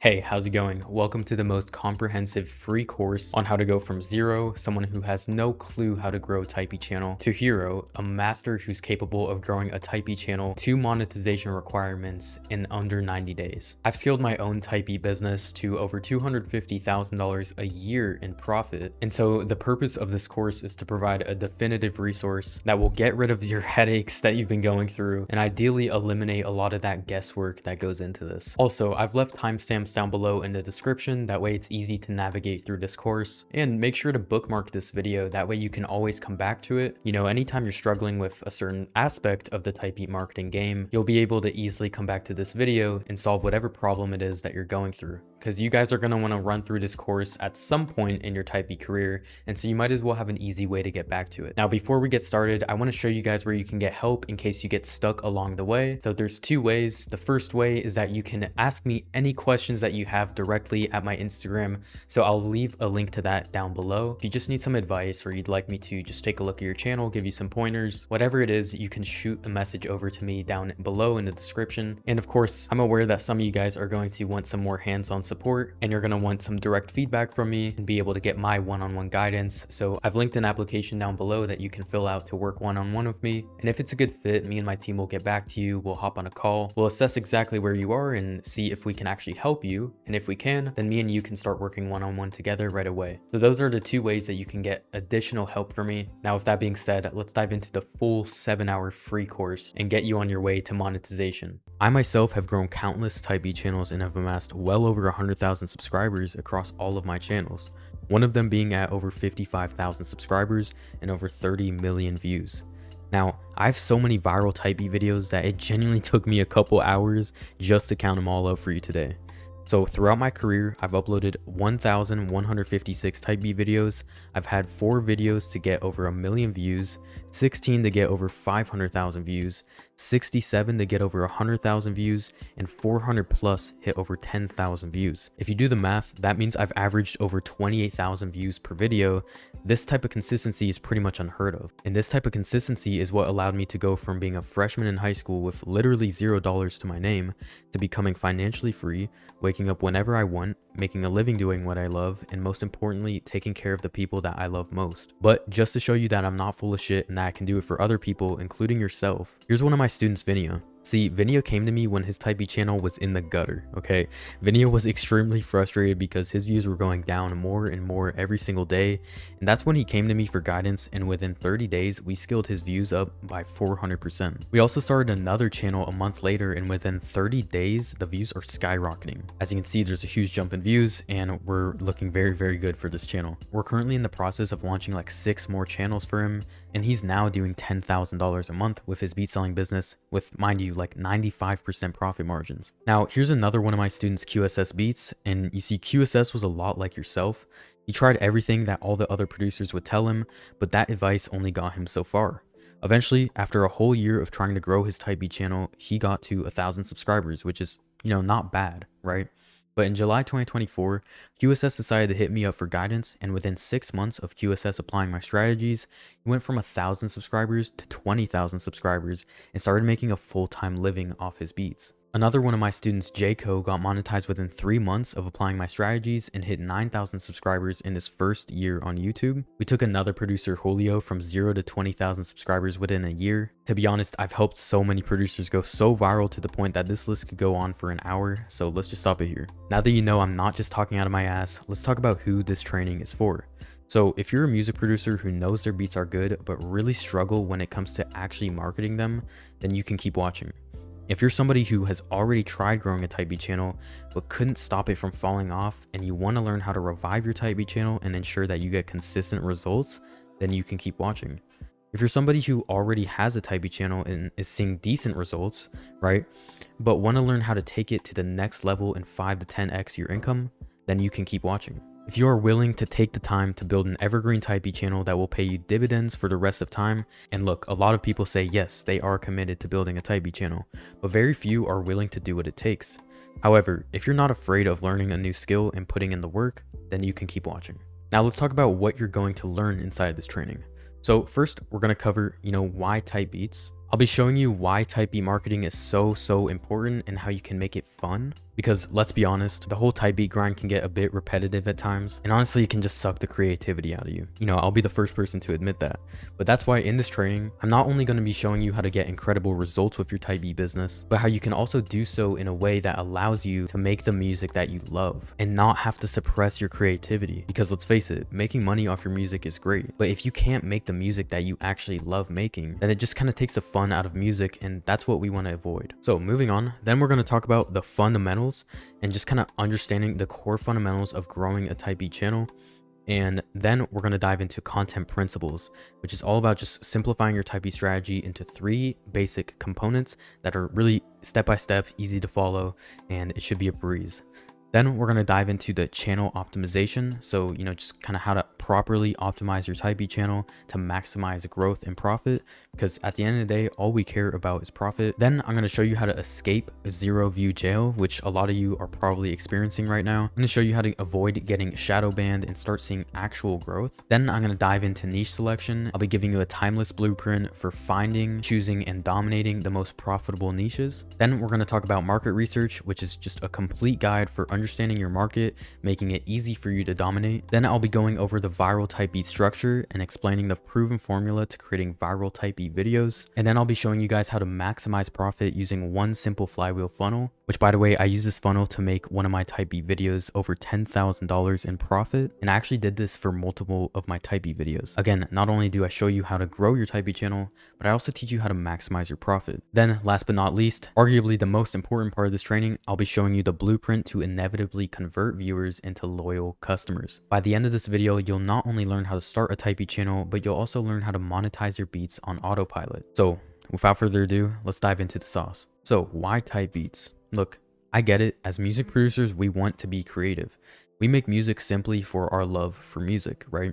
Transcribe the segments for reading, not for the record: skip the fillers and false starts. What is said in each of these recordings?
Hey, how's it going? Welcome to the most comprehensive free course on how to go from zero, someone who has no clue how to grow a Typee channel, to hero, a master who's capable of growing a Typee channel to monetization requirements in under 90 days. I've scaled my own Typee business to over $250,000 a year in profit, and so the purpose of this course is to provide a definitive resource that will get rid of your headaches that you've been going through and ideally eliminate a lot of that guesswork that goes into this. Also, I've left timestamps down below in the description, that way it's easy to navigate through this course, and make sure to bookmark this video, that way you can always come back to it. You know, anytime you're struggling with a certain aspect of the Typee marketing game, you'll be able to easily come back to this video and solve whatever problem it is that you're going through, because you guys are going to want to run through this course at some point in your Typee career, and so you might as well have an easy way to get back to it. Now, before we get started, I want to show you guys where you can get help in case you get stuck along the way. So there's two ways. The first way is that you can ask me any questions that you have directly at my Instagram, so I'll leave a link to that down below. If you just need some advice or you'd like me to just take a look at your channel, give you some pointers, whatever it is, you can shoot a message over to me down below in the description. And of course, I'm aware that some of you guys are going to want some more hands-on support, and you're going to want some direct feedback from me and be able to get my one-on-one guidance. So I've linked an application down below that you can fill out to work one-on-one with me, and if it's a good fit, me and my team will get back to you. We'll hop on a call, we'll assess exactly where you are and see if we can actually help you, and if we can, then me and you can start working one-on-one together right away. So those are the two ways that you can get additional help from me. Now, with that being said, let's dive into the full 7-hour free course and get you on your way to monetization. I myself have grown countless Typee channels and have amassed well over 100,000 subscribers across all of my channels, one of them being at over 55,000 subscribers and over 30 million views. Now, I have so many viral Typee videos that it genuinely took me a couple hours just to count them all up for you today. So throughout my career, I've uploaded 1,156 Typee videos. I've had 4 videos to get over 1 million views, 16 to get over 500,000 views, 67 to get over 100,000 views, and 400 plus hit over 10,000 views. If you do the math, that means I've averaged over 28,000 views per video. This type of consistency is pretty much unheard of. And this type of consistency is what allowed me to go from being a freshman in high school with literally $0 to my name to becoming financially free, waking up whenever I want, making a living doing what I love, and most importantly, taking care of the people that I love most. But just to show you that I'm not full of shit and that I can do it for other people, including yourself, here's one of my students, Vinia. See, Vinia came to me when his Typee channel was in the gutter, okay? Vinia was extremely frustrated because his views were going down more and more every single day, and that's when he came to me for guidance, and within 30 days, we scaled his views up by 400%. We also started another channel a month later, and within 30 days, the views are skyrocketing. As you can see, there's a huge jump in views, and we're looking very, very good for this channel. We're currently in the process of launching like 6 more channels for him, and he's now doing $10,000 a month with his beat selling business, with, mind you, like 95% profit margins. Now, here's another one of my students, QSS Beats, and you see QSS was a lot like yourself. He tried everything that all the other producers would tell him, but that advice only got him so far. Eventually, after a whole year of trying to grow his Typee channel, he got to 1,000 subscribers, which is, you know, not bad, right? But in July 2024, QSS decided to hit me up for guidance, and within 6 months of QSS applying my strategies, he went from 1,000 subscribers to 20,000 subscribers and started making a full-time living off his beats. Another one of my students, Jayco, got monetized within 3 months of applying my strategies and hit 9,000 subscribers in his first year on YouTube. We took another producer, Julio, from 0 to 20,000 subscribers within a year. To be honest, I've helped so many producers go so viral to the point that this list could go on for an hour, so let's just stop it here. Now that you know I'm not just talking out of my ass, let's talk about who this training is for. So if you're a music producer who knows their beats are good, but really struggle when it comes to actually marketing them, then you can keep watching. If you're somebody who has already tried growing a Typee channel, but couldn't stop it from falling off, and you want to learn how to revive your Typee channel and ensure that you get consistent results, then you can keep watching. If you're somebody who already has a Typee channel and is seeing decent results, right, but want to learn how to take it to the next level and 5 to 10x your income, then you can keep watching. If you are willing to take the time to build an evergreen Typee channel that will pay you dividends for the rest of time, and look, a lot of people say yes, they are committed to building a Typee channel, but very few are willing to do what it takes. However, if you're not afraid of learning a new skill and putting in the work, then you can keep watching. Now let's talk about what you're going to learn inside this training. So first, we're going to cover, why type beats. I'll be showing you why Typee marketing is so important and how you can make it fun. Because let's be honest, the whole type beat grind can get a bit repetitive at times, and honestly it can just suck the creativity out of you. You know, I'll be the first person to admit that. But that's why in this training, I'm not only going to be showing you how to get incredible results with your type beat business, but how you can also do so in a way that allows you to make the music that you love and not have to suppress your creativity. Because let's face it, making money off your music is great, but if you can't make the music that you actually love making, then it just kind of takes the fun out of music, and that's what we want to avoid. So moving on, then we're going to talk about the fundamentals and just kind of understanding the core fundamentals of growing a type beat channel. And then we're going to dive into content principles, which is all about just simplifying your type beat strategy into 3 basic components that are really step-by-step, easy to follow, and it should be a breeze. Then we're going to dive into the channel optimization. So, you know, just kind of how to properly optimize your type beat channel to maximize growth and profit, because at the end of the day, all we care about is profit. Then I'm going to show you how to escape a 0 view jail, which a lot of you are probably experiencing right now. I'm going to show you how to avoid getting shadow banned and start seeing actual growth. Then I'm going to dive into niche selection. I'll be giving you a timeless blueprint for finding, choosing, and dominating the most profitable niches. Then we're going to talk about market research, which is just a complete guide for understanding your market, making it easy for you to dominate. Then I'll be going over the viral type beat structure and explaining the proven formula to creating viral type beat videos. And then I'll be showing you guys how to maximize profit using one simple flywheel funnel, which by the way, I use this funnel to make one of my type beat videos over $10,000 in profit. And I actually did this for multiple of my type beat videos. Again, not only do I show you how to grow your type beat channel, but I also teach you how to maximize your profit. Then last but not least, arguably the most important part of this training, I'll be showing you the blueprint to inevitably convert viewers into loyal customers. By the end of this video, you'll not only learn how to start a type beat channel, but you'll also learn how to monetize your beats on autopilot. So without further ado, let's dive into the sauce. So why type beats? Look, I get it. As music producers, we want to be creative. We make music simply for our love for music, right?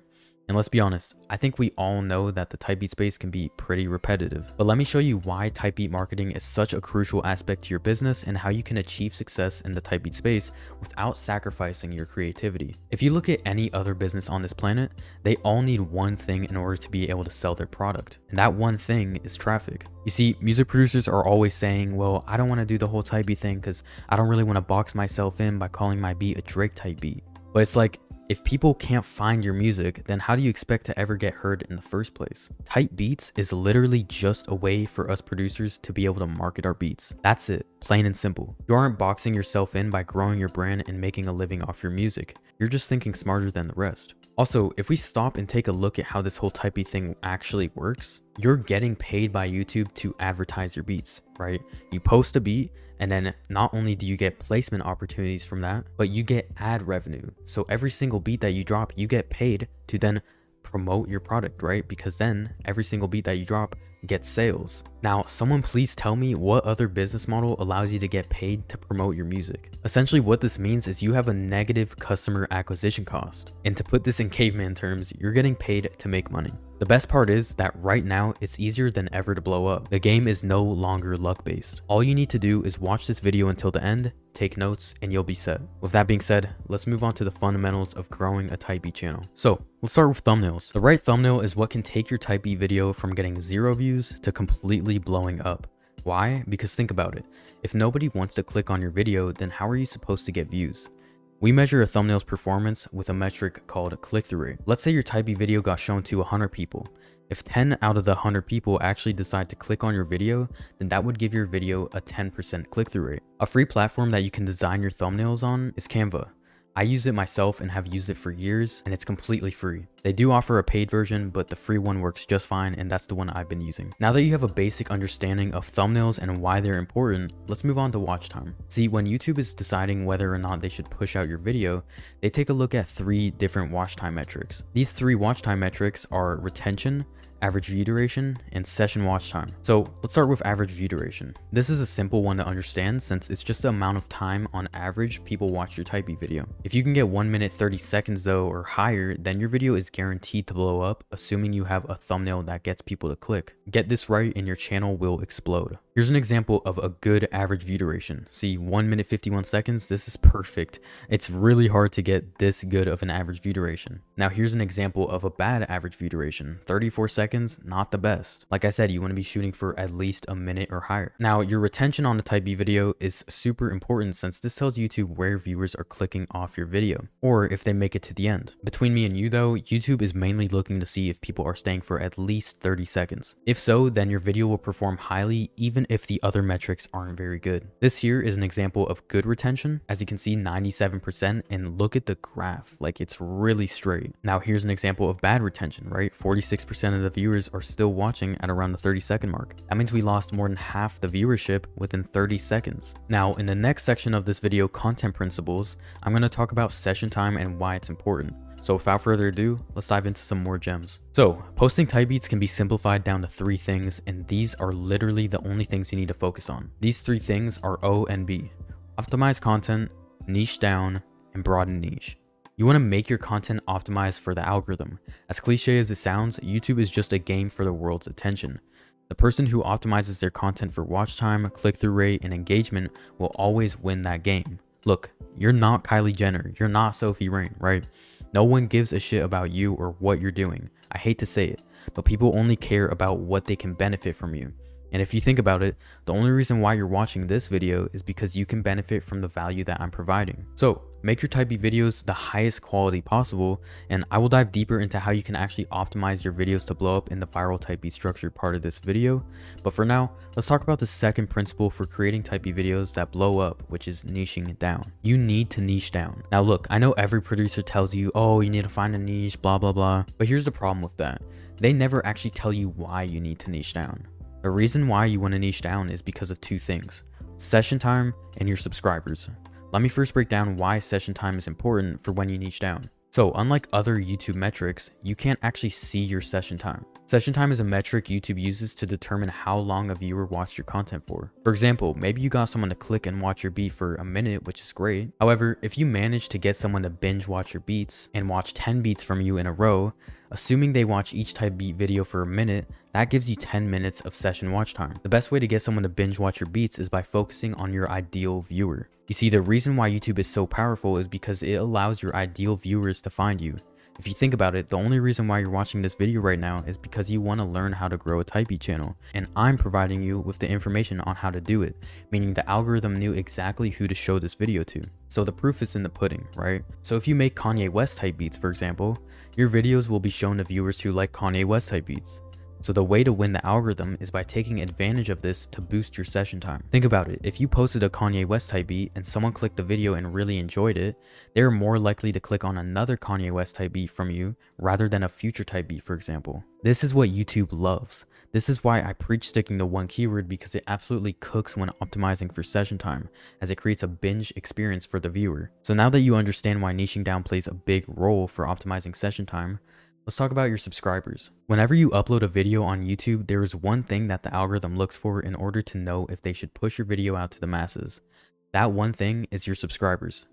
And let's be honest, I think we all know that the type beat space can be pretty repetitive. But let me show you why type beat marketing is such a crucial aspect to your business and how you can achieve success in the type beat space without sacrificing your creativity. If you look at any other business on this planet, they all need one thing in order to be able to sell their product. And that one thing is traffic. You see, music producers are always saying, well, I don't want to do the whole type beat thing because I don't really want to box myself in by calling my beat a Drake type beat. But it's like, if people can't find your music, then how do you expect to ever get heard in the first place? Type beats is literally just a way for us producers to be able to market our beats. That's it, plain and simple. You aren't boxing yourself in by growing your brand and making a living off your music. You're just thinking smarter than the rest. Also, if we stop and take a look at how this whole type beat thing actually works, you're getting paid by YouTube to advertise your beats, right? You post a beat, and then not only do you get placement opportunities from that, but you get ad revenue. So every single beat that you drop, you get paid to then promote your product, right? Because then every single beat that you drop gets sales. Now, someone please tell me what other business model allows you to get paid to promote your music. Essentially what this means is you have a negative customer acquisition cost. And to put this in caveman terms, you're getting paid to make money. The best part is that right now it's easier than ever to blow up. The game is no longer luck based. All you need to do is watch this video until the end, take notes, and you'll be set. With that being said, let's move on to the fundamentals of growing a type beat channel. So let's start with thumbnails. The right thumbnail is what can take your type beat video from getting 0 views to completely blowing up. Why? Because think about it. If nobody wants to click on your video, then how are you supposed to get views? We measure a thumbnail's performance with a metric called click-through rate. Let's say your type beat video got shown to 100 people. If 10 out of the 100 people actually decide to click on your video, then that would give your video a 10% click-through rate. A free platform that you can design your thumbnails on is Canva. I use it myself and have used it for years, and it's completely free. They do offer a paid version, but the free one works just fine, and that's the one I've been using. Now that you have a basic understanding of thumbnails and why they're important, let's move on to watch time. See, when YouTube is deciding whether or not they should push out your video, they take a look at 3 different watch time metrics. These 3 watch time metrics are retention, average view duration, and session watch time. So let's start with average view duration. This is a simple one to understand since it's just the amount of time on average people watch your type beat video. If you can get 1 minute 30 seconds though or higher, then your video is guaranteed to blow up, assuming you have a thumbnail that gets people to click. Get this right and your channel will explode. Here's an example of a good average view duration. See, 1 minute 51 seconds, this is perfect. It's really hard to get this good of an average view duration. Now here's an example of a bad average view duration. 34 seconds, not the best. Like I said, you want to be shooting for at least a minute or higher. Now your retention on a type B video is super important since this tells YouTube where viewers are clicking off your video, or if they make it to the end. Between me and you though, YouTube is mainly looking to see if people are staying for at least 30 seconds. If so, then your video will perform highly even if the other metrics aren't very good. This here is an example of good retention. As you can see, 97%, and look at the graph, like it's really straight. Now here's an example of bad retention, right? 46% of the viewers are still watching at around the 30-second mark. That means we lost more than half the viewership within 30 seconds. Now in the next section of this video, content principles, I'm going to talk about session time and why it's important. So without further ado, let's dive into some more gems. So posting type beats can be simplified down to 3 things, and these are literally the only things you need to focus on. These 3 things are O and B: optimize content, niche down, and broaden niche. You want to make your content optimized for the algorithm. As cliche as it sounds, YouTube is just a game for the world's attention. The person who optimizes their content for watch time, click-through rate, and engagement will always win that game. Look, you're not Kylie Jenner, you're not Sophie Rain, right? No one gives a shit about you or what you're doing. I hate to say it, but people only care about what they can benefit from you. And if you think about it, the only reason why you're watching this video is because you can benefit from the value that I'm providing. So make your type B videos the highest quality possible, and I will dive deeper into how you can actually optimize your videos to blow up in the viral type B structure part of this video. But for now, let's talk about the second principle for creating type B videos that blow up, which is niching down. You need to niche down. Now look, I know every producer tells you, oh, you need to find a niche, blah, blah, blah. But here's the problem with that. They never actually tell you why you need to niche down. The reason why you want to niche down is because of 2 things: session time and your subscribers. Let me first break down why session time is important for when you niche down. So unlike other YouTube metrics, you can't actually see your session time. Session time is a metric YouTube uses to determine how long a viewer watched your content for. For example, maybe you got someone to click and watch your beat for a minute, which is great. However, if you manage to get someone to binge watch your beats and watch 10 beats from you in a row, assuming they watch each type beat video for a minute, that gives you 10 minutes of session watch time. The best way to get someone to binge watch your beats is by focusing on your ideal viewer. You see, the reason why YouTube is so powerful is because it allows your ideal viewers to find you. If you think about it, the only reason why you're watching this video right now is because you want to learn how to grow a type B channel, and I'm providing you with the information on how to do it, meaning the algorithm knew exactly who to show this video to. So the proof is in the pudding, right? So if you make Kanye West type beats, for example, your videos will be shown to viewers who like Kanye West type beats. So the way to win the algorithm is by taking advantage of this to boost your session time. Think about it, if you posted a Kanye West type beat and someone clicked the video and really enjoyed it, they're more likely to click on another Kanye West type beat from you rather than a future type beat, for example. This is what YouTube loves. This is why I preach sticking to one keyword, because it absolutely cooks when optimizing for session time, as it creates a binge experience for the viewer. So now that you understand why niching down plays a big role for optimizing session time, let's talk about your subscribers. Whenever you upload a video on YouTube, there is one thing that the algorithm looks for in order to know if they should push your video out to the masses. That one thing is your subscribers.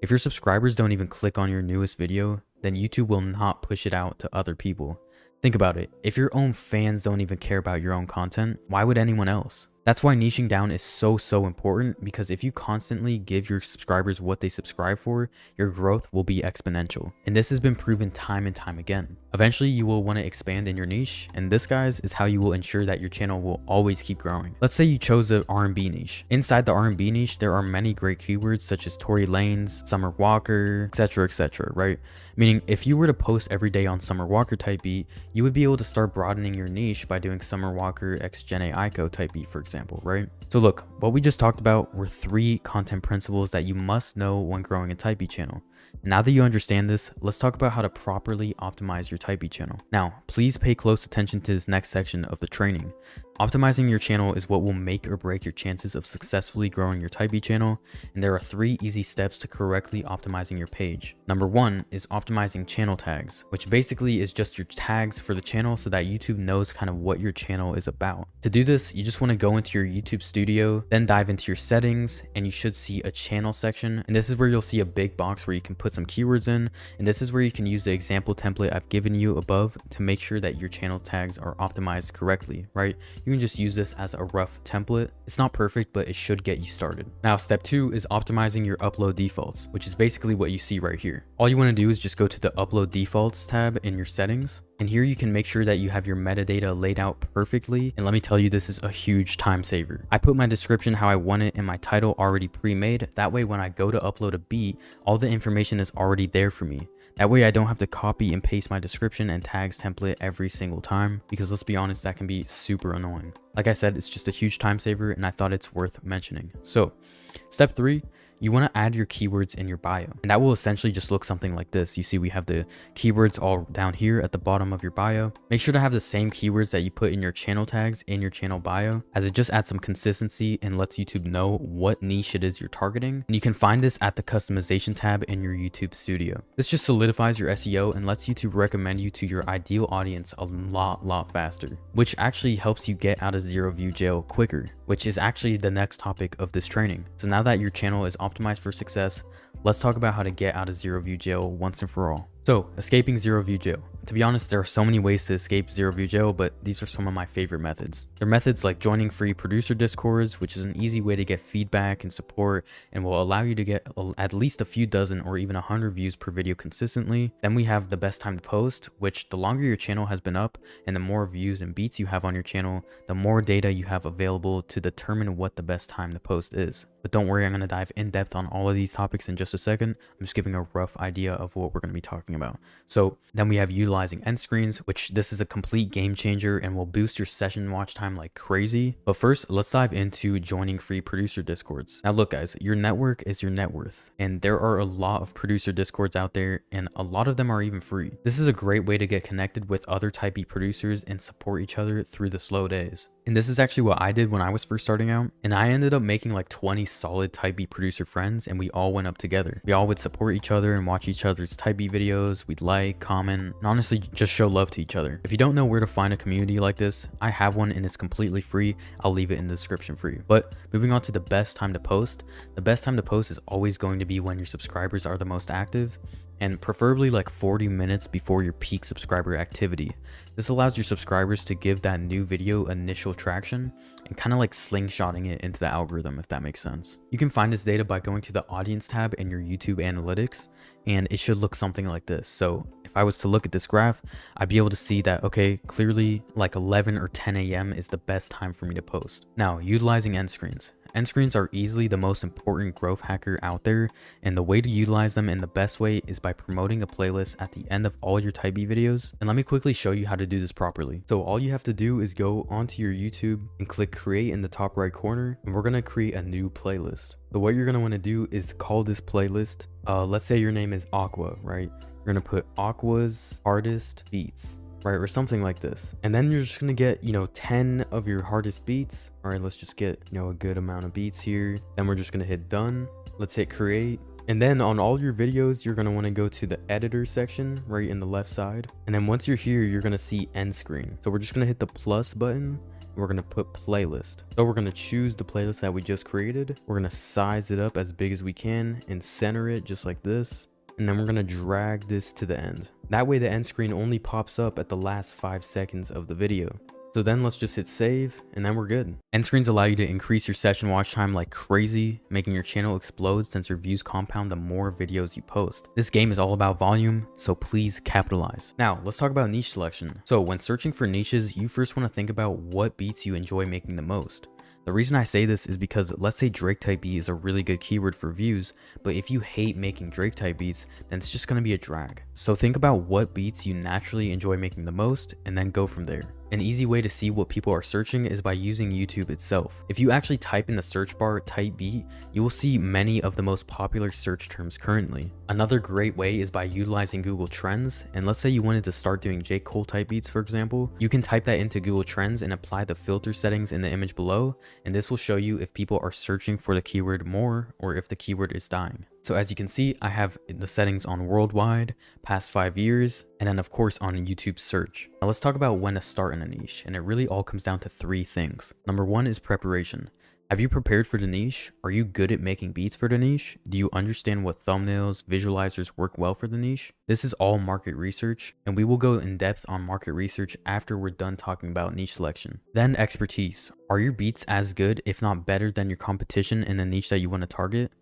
If your subscribers don't even click on your newest video, then YouTube will not push it out to other people. Think about it, if your own fans don't even care about your own content, why would anyone else? That's why niching down is so important, because if you constantly give your subscribers what they subscribe for, your growth will be exponential. And this has been proven time and time again. Eventually you will want to expand in your niche, and this, guys, is how you will ensure that your channel will always keep growing. Let's say you chose the R&B niche. Inside the R&B niche, there are many great keywords such as Tory Lanez, Summer Walker, etc, right? Meaning if you were to post every day on Summer Walker type beat, you would be able to start broadening your niche by doing Summer Walker x Jhené Aiko type beat, for example, right? So look, what we just talked about were 3 content principles that you must know when growing a type B channel. Now that you understand this, let's talk about how to properly optimize your type B channel. Now, please pay close attention to this next section of the training. Optimizing your channel is what will make or break your chances of successfully growing your type B channel, and there are 3 easy steps to correctly optimizing your page. Number 1 is optimizing channel tags, which basically is just your tags for the channel so that YouTube knows kind of what your channel is about. To do this, you just want to go into your YouTube studio, then dive into your settings, and you should see a channel section, and this is where you'll see a big box where you can put some keywords in, and this is where you can use the example template I've given you above to make sure that your channel tags are optimized correctly, right? you can just use this as a rough template. It's not perfect, but it should get you started. Now, step 2 is optimizing your upload defaults, which is basically what you see right here. All you want to do is just go to the upload defaults tab in your settings. And here you can make sure that you have your metadata laid out perfectly. And let me tell you, this is a huge time saver. I put my description how I want it and my title already pre-made. That way, when I go to upload a beat, all the information is already there for me. That way I don't have to copy and paste my description and tags template every single time, because let's be honest, that can be super annoying. Like I said, it's just a huge time saver and I thought it's worth mentioning. So step 3, you want to add your keywords in your bio, and that will essentially just look something like this. You see we have the keywords all down here at the bottom of your bio. Make sure to have the same keywords that you put in your channel tags in your channel bio, as it just adds some consistency and lets YouTube know what niche it is you're targeting. And you can find this at the customization tab in your YouTube studio. This just solidifies your SEO and lets YouTube recommend you to your ideal audience a lot faster, which actually helps you get out of zero view jail quicker, which is actually the next topic of this training. So now that your channel is optimized for success, let's talk about how to get out of zero view jail once and for all. So, escaping zero view jail. To be honest, there are so many ways to escape zero view jail, but these are some of my favorite methods. They're methods like joining free producer discords, which is an easy way to get feedback and support and will allow you to get at least a few dozen or even 100 views per video consistently. Then we have the best time to post, which the longer your channel has been up and the more views and beats you have on your channel, the more data you have available to determine what the best time to post is. But don't worry, I'm going to dive in depth on all of these topics in just a second. I'm just giving a rough idea of what we're going to be talking about. So then we have utilizing end screens, which this is a complete game changer and will boost your session watch time like crazy. But first, let's dive into joining free producer discords. Now look guys, your network is your net worth, and there are a lot of producer discords out there and a lot of them are even free. This is a great way to get connected with other type B producers and support each other through the slow days. And this is actually what I did when I was first starting out, and I ended up making like 20 solid type B producer friends, and we all went up together. We all would support each other and watch each other's type B videos. We'd like, comment, and honestly just show love to each other. If you don't know where to find a community like this, I have one and it's completely free. I'll leave it in the description for you. But moving on to the best time to post. The best time to post is always going to be when your subscribers are the most active, and preferably like 40 minutes before your peak subscriber activity. This allows your subscribers to give that new video initial traction and kind of like slingshotting it into the algorithm, if that makes sense. You can find this data by going to the audience tab in your YouTube analytics, and it should look something like this. So if I was to look at this graph, I'd be able to see that, okay, clearly like 11 or 10 a.m. is the best time for me to post. Now, utilizing end screens. End screens are easily the most important growth hacker out there, and the way to utilize them in the best way is by promoting a playlist at the end of all your type B videos. And let me quickly show you how to do this properly. So all you have to do is go onto your YouTube and click create in the top right corner, and we're going to create a new playlist. So what you're going to want to do is call this playlist, let's say your name is Aqua, right? You're going to put Aqua's hardest beats, right, or something like this. And then you're just gonna get, 10 of your hardest beats. All right, let's just get, a good amount of beats here. Then we're just gonna hit done. Let's hit create. And then on all your videos, you're gonna wanna go to the editor section right in the left side. And then once you're here, you're gonna see end screen. So we're just gonna hit the plus button. We're gonna put playlist. So we're gonna choose the playlist that we just created. We're gonna size it up as big as we can and center it just like this. And then we're going to drag this to the end. That way the end screen only pops up at the last 5 seconds of the video. So then let's just hit save, and then we're good. End screens allow you to increase your session watch time like crazy, making your channel explode since your views compound the more videos you post. This game is all about volume, so please capitalize. Now let's talk about niche selection. So when searching for niches, you first want to think about what beats you enjoy making the most. The reason I say this is because let's say Drake type beat is a really good keyword for views, but if you hate making Drake type beats, then it's just going to be a drag. So think about what beats you naturally enjoy making the most and then go from there. An easy way to see what people are searching is by using YouTube itself. If you actually type in the search bar type beat, you will see many of the most popular search terms currently. Another great way is by utilizing Google Trends, and let's say you wanted to start doing J. Cole type beats, for example, you can type that into Google Trends and apply the filter settings in the image below, and this will show you if people are searching for the keyword more or if the keyword is dying. So as you can see, I have the settings on worldwide, past 5 years, and then of course on YouTube search. Now let's talk about when to start in a niche, and it really all comes down to 3 things. Number 1 is preparation. Have you prepared for the niche? Are you good at making beats for the niche? Do you understand what thumbnails, visualizers work well for the niche? This is all market research, and we will go in depth on market research after we're done talking about niche selection. Then expertise. Are your beats as good, if not better, than your competition in the niche that you want to target?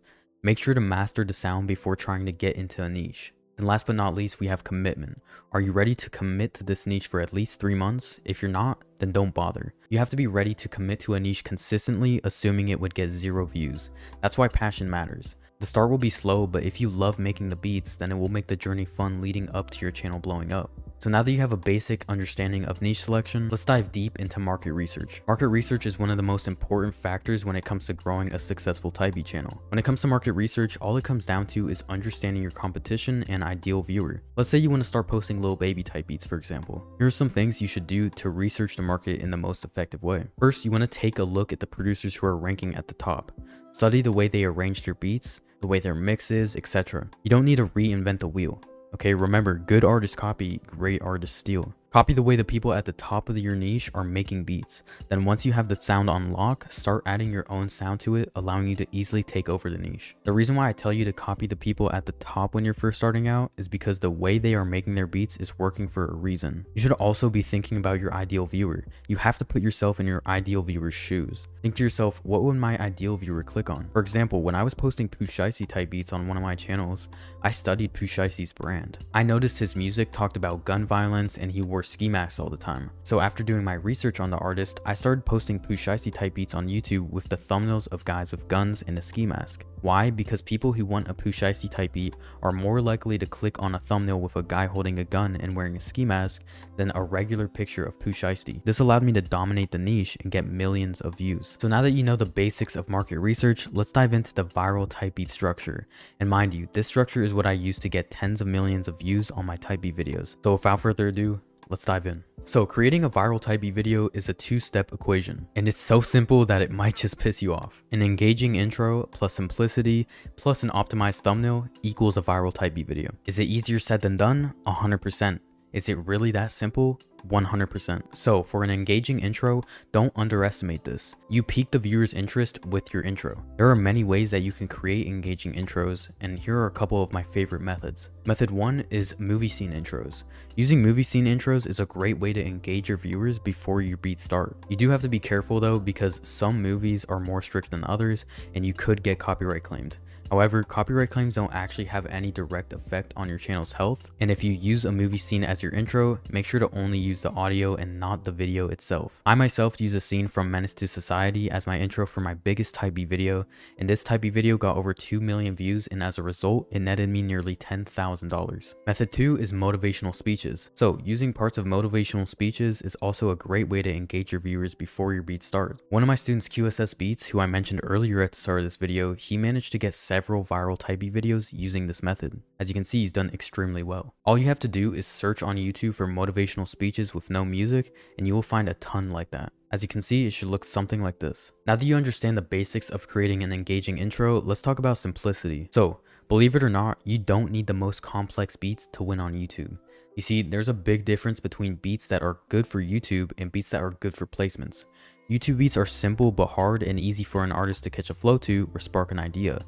Make sure to master the sound before trying to get into a niche. And last but not least, we have commitment. Are you ready to commit to this niche for at least 3 months? If you're not, then don't bother. You have to be ready to commit to a niche consistently, assuming it would get 0 views. That's why passion matters. The start will be slow, but if you love making the beats, then it will make the journey fun leading up to your channel blowing up. So now that you have a basic understanding of niche selection, let's dive deep into market research. Market research is one of the most important factors when it comes to growing a successful Typee channel. When it comes to market research, all it comes down to is understanding your competition and ideal viewer. Let's say you want to start posting little baby type beats, for example. Here are some things you should do to research the market in the most effective way. First, you want to take a look at the producers who are ranking at the top. Study the way they arrange their beats, the way their mix is, etc. You don't need to reinvent the wheel. Okay, remember, good artists copy, great artists steal. Copy the way the people at the top of your niche are making beats. Then once you have the sound on lock, start adding your own sound to it, allowing you to easily take over the niche. The reason why I tell you to copy the people at the top when you're first starting out is because the way they are making their beats is working for a reason. You should also be thinking about your ideal viewer. You have to put yourself in your ideal viewer's shoes. Think to yourself, what would my ideal viewer click on? For example, when I was posting Pooh Shiesty type beats on one of my channels, I studied Pooh Shiesty's brand. I noticed his music talked about gun violence and he wore ski masks all the time. So after doing my research on the artist, I started posting Pooh Shiesty type beats on YouTube with the thumbnails of guys with guns and a ski mask. Why? Because people who want a Pooh Shiesty type beat are more likely to click on a thumbnail with a guy holding a gun and wearing a ski mask than a regular picture of Pooh Shiesty. This allowed me to dominate the niche and get millions of views. So now that you know the basics of market research, let's dive into the viral type beat structure. And mind you, this structure is what I use to get tens of millions of views on my type beat videos. So without further ado, let's dive in. So creating a viral type beat video is a 2-step equation, and it's so simple that it might just piss you off. An engaging intro plus simplicity plus an optimized thumbnail equals a viral type beat video. Is it easier said than done? 100%. Is it really that simple? 100%. So for an engaging intro, don't underestimate this. You pique the viewer's interest with your intro. There are many ways that you can create engaging intros, and here are a couple of my favorite methods. Method 1 is movie scene intros. Using movie scene intros is a great way to engage your viewers before your beats start. You do have to be careful though, because some movies are more strict than others and you could get copyright claimed. However, copyright claims don't actually have any direct effect on your channel's health, and if you use a movie scene as your intro, make sure to only use the audio and not the video itself. I myself use a scene from Menace to Society as my intro for my biggest type beat video, and this type beat video got over 2 million views, and as a result, it netted me nearly $10,000. Method 2 is motivational speeches. So using parts of motivational speeches is also a great way to engage your viewers before your beats start. One of my students, QSS Beats, who I mentioned earlier at the start of this video, he managed to get several viral type beat videos using this method. As you can see, he's done extremely well. All you have to do is search on YouTube for motivational speeches with no music, and you will find a ton like that. As you can see, it should look something like this. Now that you understand the basics of creating an engaging intro, let's talk about simplicity. So, believe it or not, you don't need the most complex beats to win on YouTube. You see, there's a big difference between beats that are good for YouTube and beats that are good for placements. YouTube beats are simple but hard and easy for an artist to catch a flow to or spark an idea.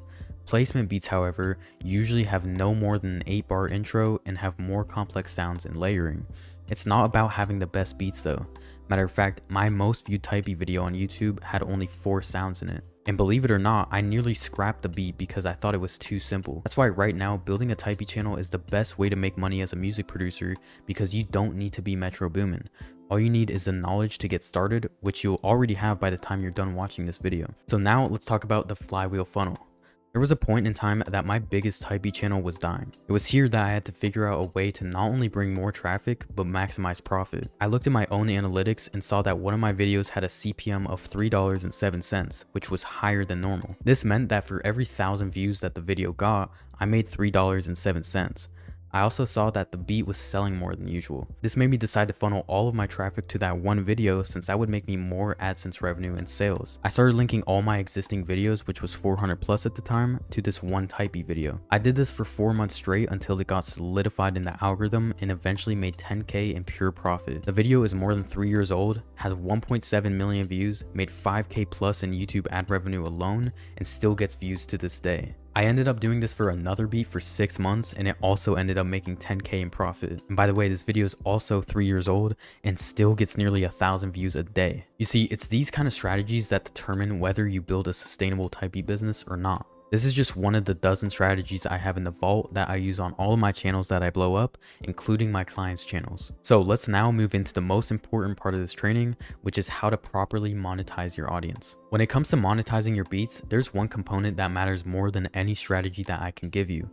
Placement beats, however, usually have no more than an 8-bar intro and have more complex sounds and layering. It's not about having the best beats though. Matter of fact, my most viewed type beat video on YouTube had only 4 sounds in it. And believe it or not, I nearly scrapped the beat because I thought it was too simple. That's why right now, building a type beat channel is the best way to make money as a music producer, because you don't need to be Metro Boomin. All you need is the knowledge to get started, which you'll already have by the time you're done watching this video. So now let's talk about the flywheel funnel. There was a point in time that my biggest type beat channel was dying. It was here that I had to figure out a way to not only bring more traffic, but maximize profit. I looked at my own analytics and saw that one of my videos had a CPM of $3.07, which was higher than normal. This meant that for every 1,000 views that the video got, I made $3.07. I also saw that the beat was selling more than usual. This made me decide to funnel all of my traffic to that one video, since that would make me more AdSense revenue and sales. I started linking all my existing videos, which was 400 plus at the time, to this one typey video. I did this for 4 months straight until it got solidified in the algorithm and eventually made 10K in pure profit. The video is more than 3 years old, has 1.7 million views, made 5K plus in YouTube ad revenue alone, and still gets views to this day. I ended up doing this for another beat for 6 months, and it also ended up making 10K in profit. And by the way, this video is also 3 years old and still gets nearly 1,000 views a day. You see, it's these kind of strategies that determine whether you build a sustainable typey business or not. This is just one of the dozen strategies I have in the vault that I use on all of my channels that I blow up, including my clients' channels. So let's now move into the most important part of this training, which is how to properly monetize your audience. When it comes to monetizing your beats, there's one component that matters more than any strategy that I can give you.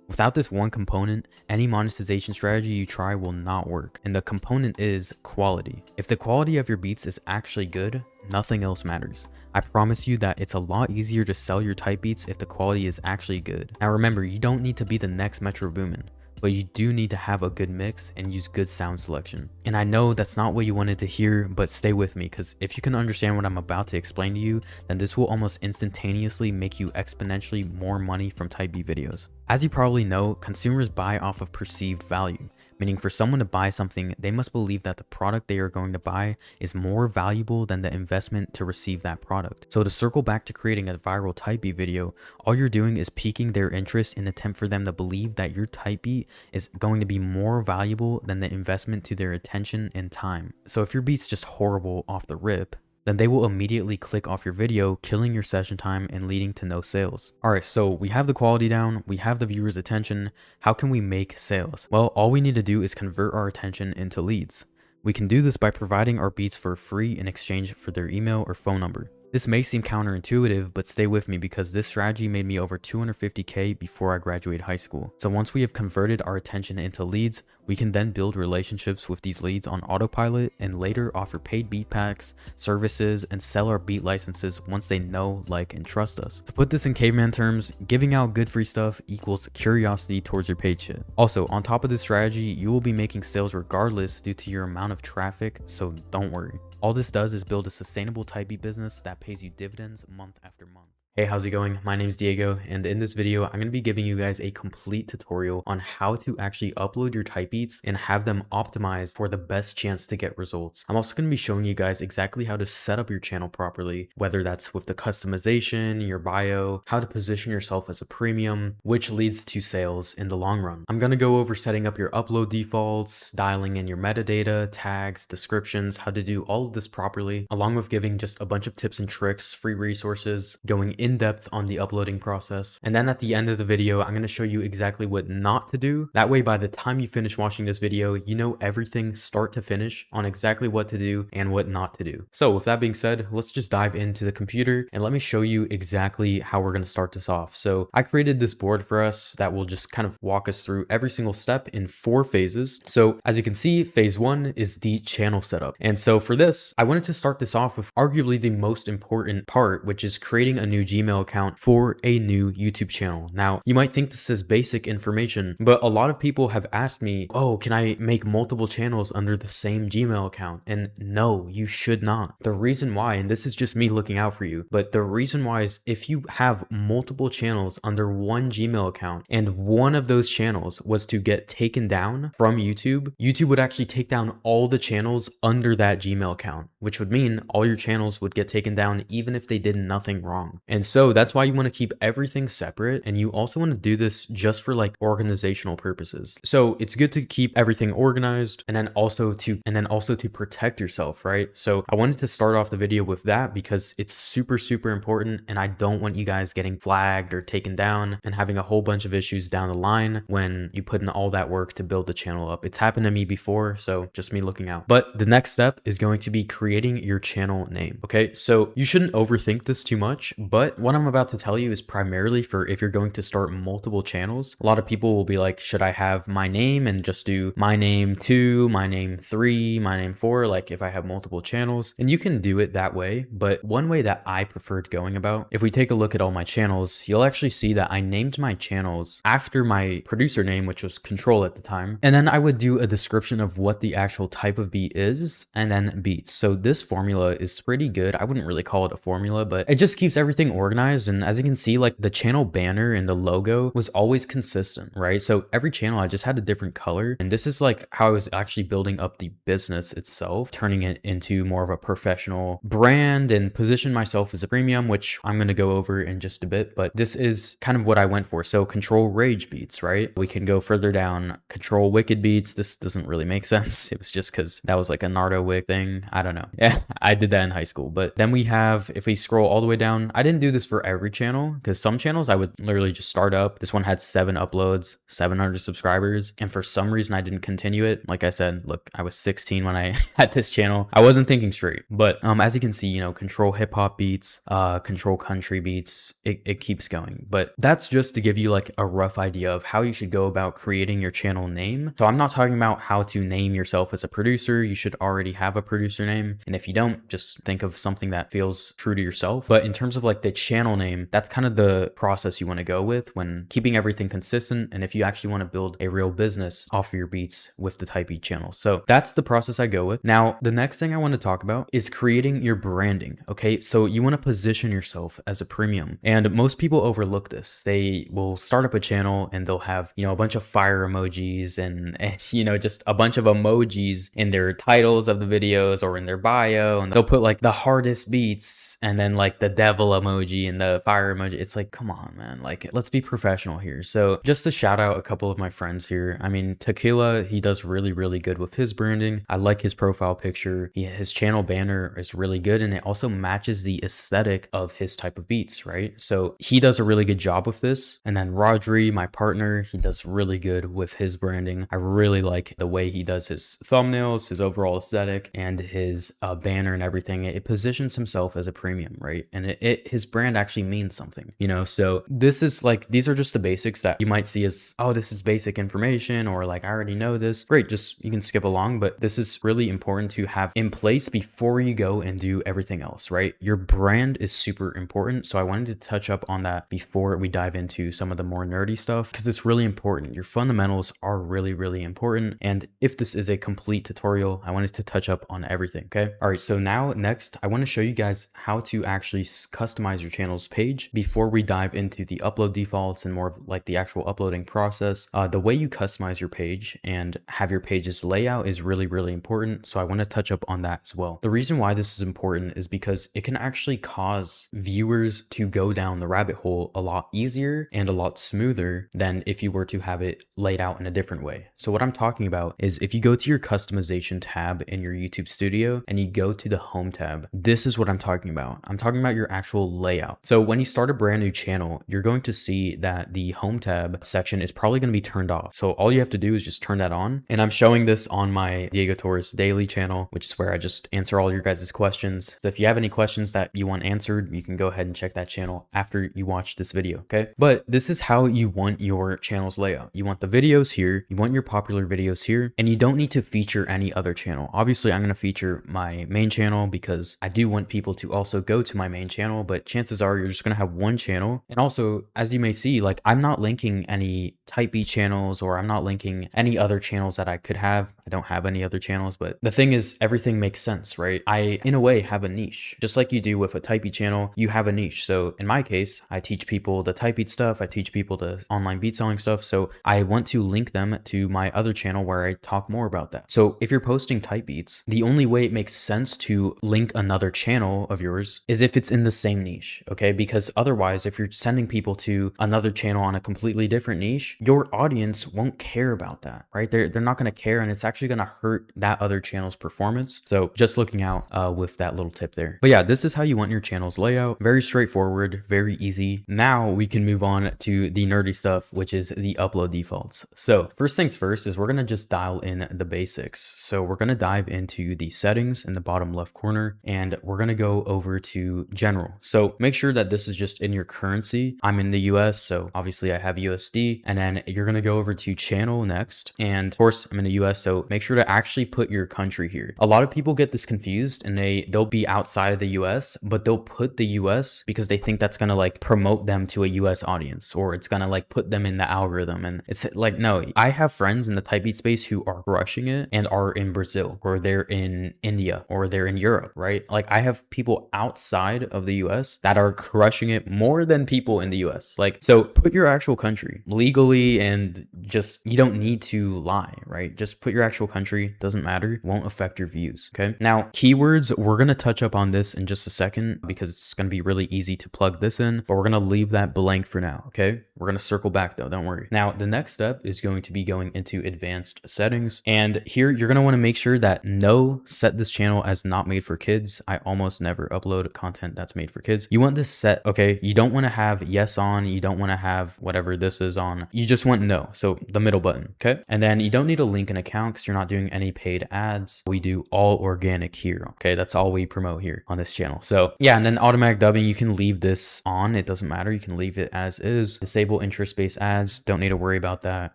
Without this one component, any monetization strategy you try will not work, and the component is quality. If the quality of your beats is actually good, nothing else matters. I promise you that it's a lot easier to sell your type beats if the quality is actually good. Now remember, you don't need to be the next Metro Boomin, but you do need to have a good mix and use good sound selection. And I know that's not what you wanted to hear, but stay with me, because if you can understand what I'm about to explain to you, then this will almost instantaneously make you exponentially more money from type B videos. As you probably know, consumers buy off of perceived value, meaning for someone to buy something, they must believe that the product they are going to buy is more valuable than the investment to receive that product. So to circle back to creating a viral type beat video, all you're doing is piquing their interest in an attempt for them to believe that your type beat is going to be more valuable than the investment to their attention and time. So if your beat's just horrible off the rip, then they will immediately click off your video, killing your session time and leading to no sales. Alright, so we have the quality down, we have the viewer's attention. How can we make sales? Well, all we need to do is convert our attention into leads. We can do this by providing our beats for free in exchange for their email or phone number. This may seem counterintuitive, but stay with me because this strategy made me over 250K before I graduated high school. So once we have converted our attention into leads, we can then build relationships with these leads on autopilot and later offer paid beat packs, services, and sell our beat licenses once they know, like, and trust us. To put this in caveman terms, giving out good free stuff equals curiosity towards your paid shit. Also, on top of this strategy, you will be making sales regardless due to your amount of traffic, so don't worry. All this does is build a sustainable type beat business that pays you dividends month after month. Hey, how's it going? My name is Diego, and in this video, I'm going to be giving you guys a complete tutorial on how to actually upload your type beats and have them optimized for the best chance to get results. I'm also going to be showing you guys exactly how to set up your channel properly, whether that's with the customization, your bio, how to position yourself as a premium, which leads to sales in the long run. I'm going to go over setting up your upload defaults, dialing in your metadata, tags, descriptions, how to do all of this properly, along with giving just a bunch of tips and tricks, free resources, going in depth on the uploading process. And then at the end of the video, I'm going to show you exactly what not to do. That way, by the time you finish watching this video, you know everything start to finish on exactly what to do and what not to do. So with that being said, let's just dive into the computer and let me show you exactly how we're going to start this off. So I created this board for us that will just kind of walk us through every single step in 4 phases. So as you can see, phase 1 is the channel setup. And so for this, I wanted to start this off with arguably the most important part, which is creating a new Gmail account for a new YouTube channel. Now, you might think this is basic information, but a lot of people have asked me, oh, can I make multiple channels under the same Gmail account? And no, you should not. The reason why, and this is just me looking out for you, but the reason why is if you have multiple channels under one Gmail account and one of those channels was to get taken down from YouTube, YouTube would actually take down all the channels under that Gmail account, which would mean all your channels would get taken down even if they did nothing wrong. And so that's why you want to keep everything separate, and you also want to do this just for like organizational purposes. So it's good to keep everything organized and then also to protect yourself, right? So I wanted to start off the video with that because it's super important, and I don't want you guys getting flagged or taken down and having a whole bunch of issues down the line when you put in all that work to build the channel up. It's happened to me before, so just me looking out. But the next step is going to be creating your channel name. Okay, so you shouldn't overthink this too much, but But what I'm about to tell you is primarily for if you're going to start multiple channels. A lot of people will be like, should I have my name and just do my name 2, my name 3, my name 4, like if I have multiple channels? And you can do it that way. But one way that I preferred going about, if we take a look at all my channels, you'll actually see that I named my channels after my producer name, which was Control at the time. And then I would do a description of what the actual type of beat is and then beats. So this formula is pretty good. I wouldn't really call it a formula, but it just keeps everything organized. And as you can see, like the channel banner and the logo was always consistent, right? So every channel I just had a different color. And this is like how I was actually building up the business itself, turning it into more of a professional brand and position myself as a premium, which I'm going to go over in just a bit. But this is kind of what I went for. So Control Rage beats, right? We can go further down. Control Wicked beats. This doesn't really make sense. It was just because that was like a Nardo Wick thing. I don't know. Yeah, I did that in high school. But then we have, if we scroll all the way down, I didn't do this for every channel because some channels I would literally just start up. This one had 7 uploads, 700 subscribers. And for some reason I didn't continue it. Like I said, look, I was 16 when I had this channel. I wasn't thinking straight. But as you can see, you know, Control Hip Hop beats, Control Country beats, it keeps going. But that's just to give you like a rough idea of how you should go about creating your channel name. So I'm not talking about how to name yourself as a producer. You should already have a producer name. And if you don't, just think of something that feels true to yourself. But in terms of like the channel name, that's kind of the process you want to go with when keeping everything consistent. And if you actually want to build a real business off of your beats with the type beat channel. So that's the process I go with. Now, the next thing I want to talk about is creating your branding. Okay. So you want to position yourself as a premium, and most people overlook this. They will start up a channel and they'll have, you know, a bunch of fire emojis and you know, just a bunch of emojis in their titles of the videos or in their bio. And they'll put like the hardest beats and then like the devil emoji and the fire emoji. It's like, come on, man. Like, let's be professional here. So just to shout out a couple of my friends here. I mean, Tequila, he does really, really good with his branding. I like his profile picture. His channel banner is really good. And it also matches the aesthetic of his type of beats, right? So he does a really good job with this. And then Rodri, my partner, he does really good with his branding. I really like the way he does his thumbnails, his overall aesthetic, and his banner and everything. It positions himself as a premium, right? And his brand actually means something, you know? So this is like, these are just the basics that you might see as, oh, this is basic information, or like, I already know this. Great, just you can skip along, but this is really important to have in place before you go and do everything else, right? Your brand is super important. So I wanted to touch up on that before we dive into some of the more nerdy stuff, because it's really important. Your fundamentals are really, really important. And if this is a complete tutorial, I wanted to touch up on everything, okay? All right, so now next, I want to show you guys how to actually customize your channel's page before we dive into the upload defaults and more of like the actual uploading process. The way you customize your page and have your page's layout is really, really important. So I want to touch up on that as well. The reason why this is important is because it can actually cause viewers to go down the rabbit hole a lot easier and a lot smoother than if you were to have it laid out in a different way. So what I'm talking about is if you go to your customization tab in your YouTube studio and you go to the home tab, this is what I'm talking about. I'm talking about your actual layout. So when you start a brand new channel, you're going to see that the home tab section is probably going to be turned off. So all you have to do is just turn that on. And I'm showing this on my Diego Torres Daily channel, which is where I just answer all your guys' questions. So if you have any questions that you want answered, you can go ahead and check that channel after you watch this video, okay? But this is how you want your channel's layout. You want the videos here, you want your popular videos here, and you don't need to feature any other channel. Obviously, I'm going to feature my main channel because I do want people to also go to my main channel, but chances are you're just going to have one channel. And also, as you may see, like I'm not linking any type B channels, or I'm not linking any other channels that I could have. I don't have any other channels, but the thing is, everything makes sense, right? I, in a way, have a niche. Just like you do with a type B channel, you have a niche. So in my case, I teach people the type beat stuff. I teach people the online beat selling stuff. So I want to link them to my other channel where I talk more about that. So if you're posting type beats, the only way it makes sense to link another channel of yours is if it's in the same niche, okay? Because otherwise, if you're sending people to another channel on a completely different niche, your audience won't care about that, right? They're not going to care, and it's actually going to hurt that other channel's performance. So just looking out with that little tip there. But yeah, this is how you want your channel's layout. Very straightforward, very easy. Now we can move on to the nerdy stuff, which is the upload defaults. So first things first is we're going to just dial in the basics. So we're going to dive into the settings in the bottom left corner, and we're going to go over to general. So make sure that this is just in your currency. I'm in the US, so obviously I have USD, and then you're going to go over to channel next. And of course I'm in the US, so make sure to actually put your country here. A lot of people get this confused and they'll be outside of the US, but they'll put the US because they think that's going to like promote them to a US audience, or it's going to like put them in the algorithm. And it's like, no, I have friends in the type beat space who are crushing it and are in Brazil, or they're in India, or they're in Europe, right? Like I have people outside of the US that are crushing it more than people in the US. Like, so put your actual country legally, and just, you don't need to lie, right? Just put your actual country, doesn't matter, won't affect your views. Okay. Now, keywords, we're going to touch up on this in just a second because it's going to be really easy to plug this in, but we're going to leave that blank for now. Okay. We're going to circle back though, don't worry. Now, the next step is going to be going into advanced settings. And here you're going to want to make sure that no, set this channel as not made for kids. I almost never upload content that's made for kids. You want this set, okay? You don't want to have yes on. You don't want to have whatever this is on. You just want no. So the middle button, okay? And then you don't need to link an account because you're not doing any paid ads. We do all organic here, okay? That's all we promote here on this channel. So yeah, and then automatic dubbing, you can leave this on. It doesn't matter. You can leave it as is. Disable interest-based ads. Don't need to worry about that.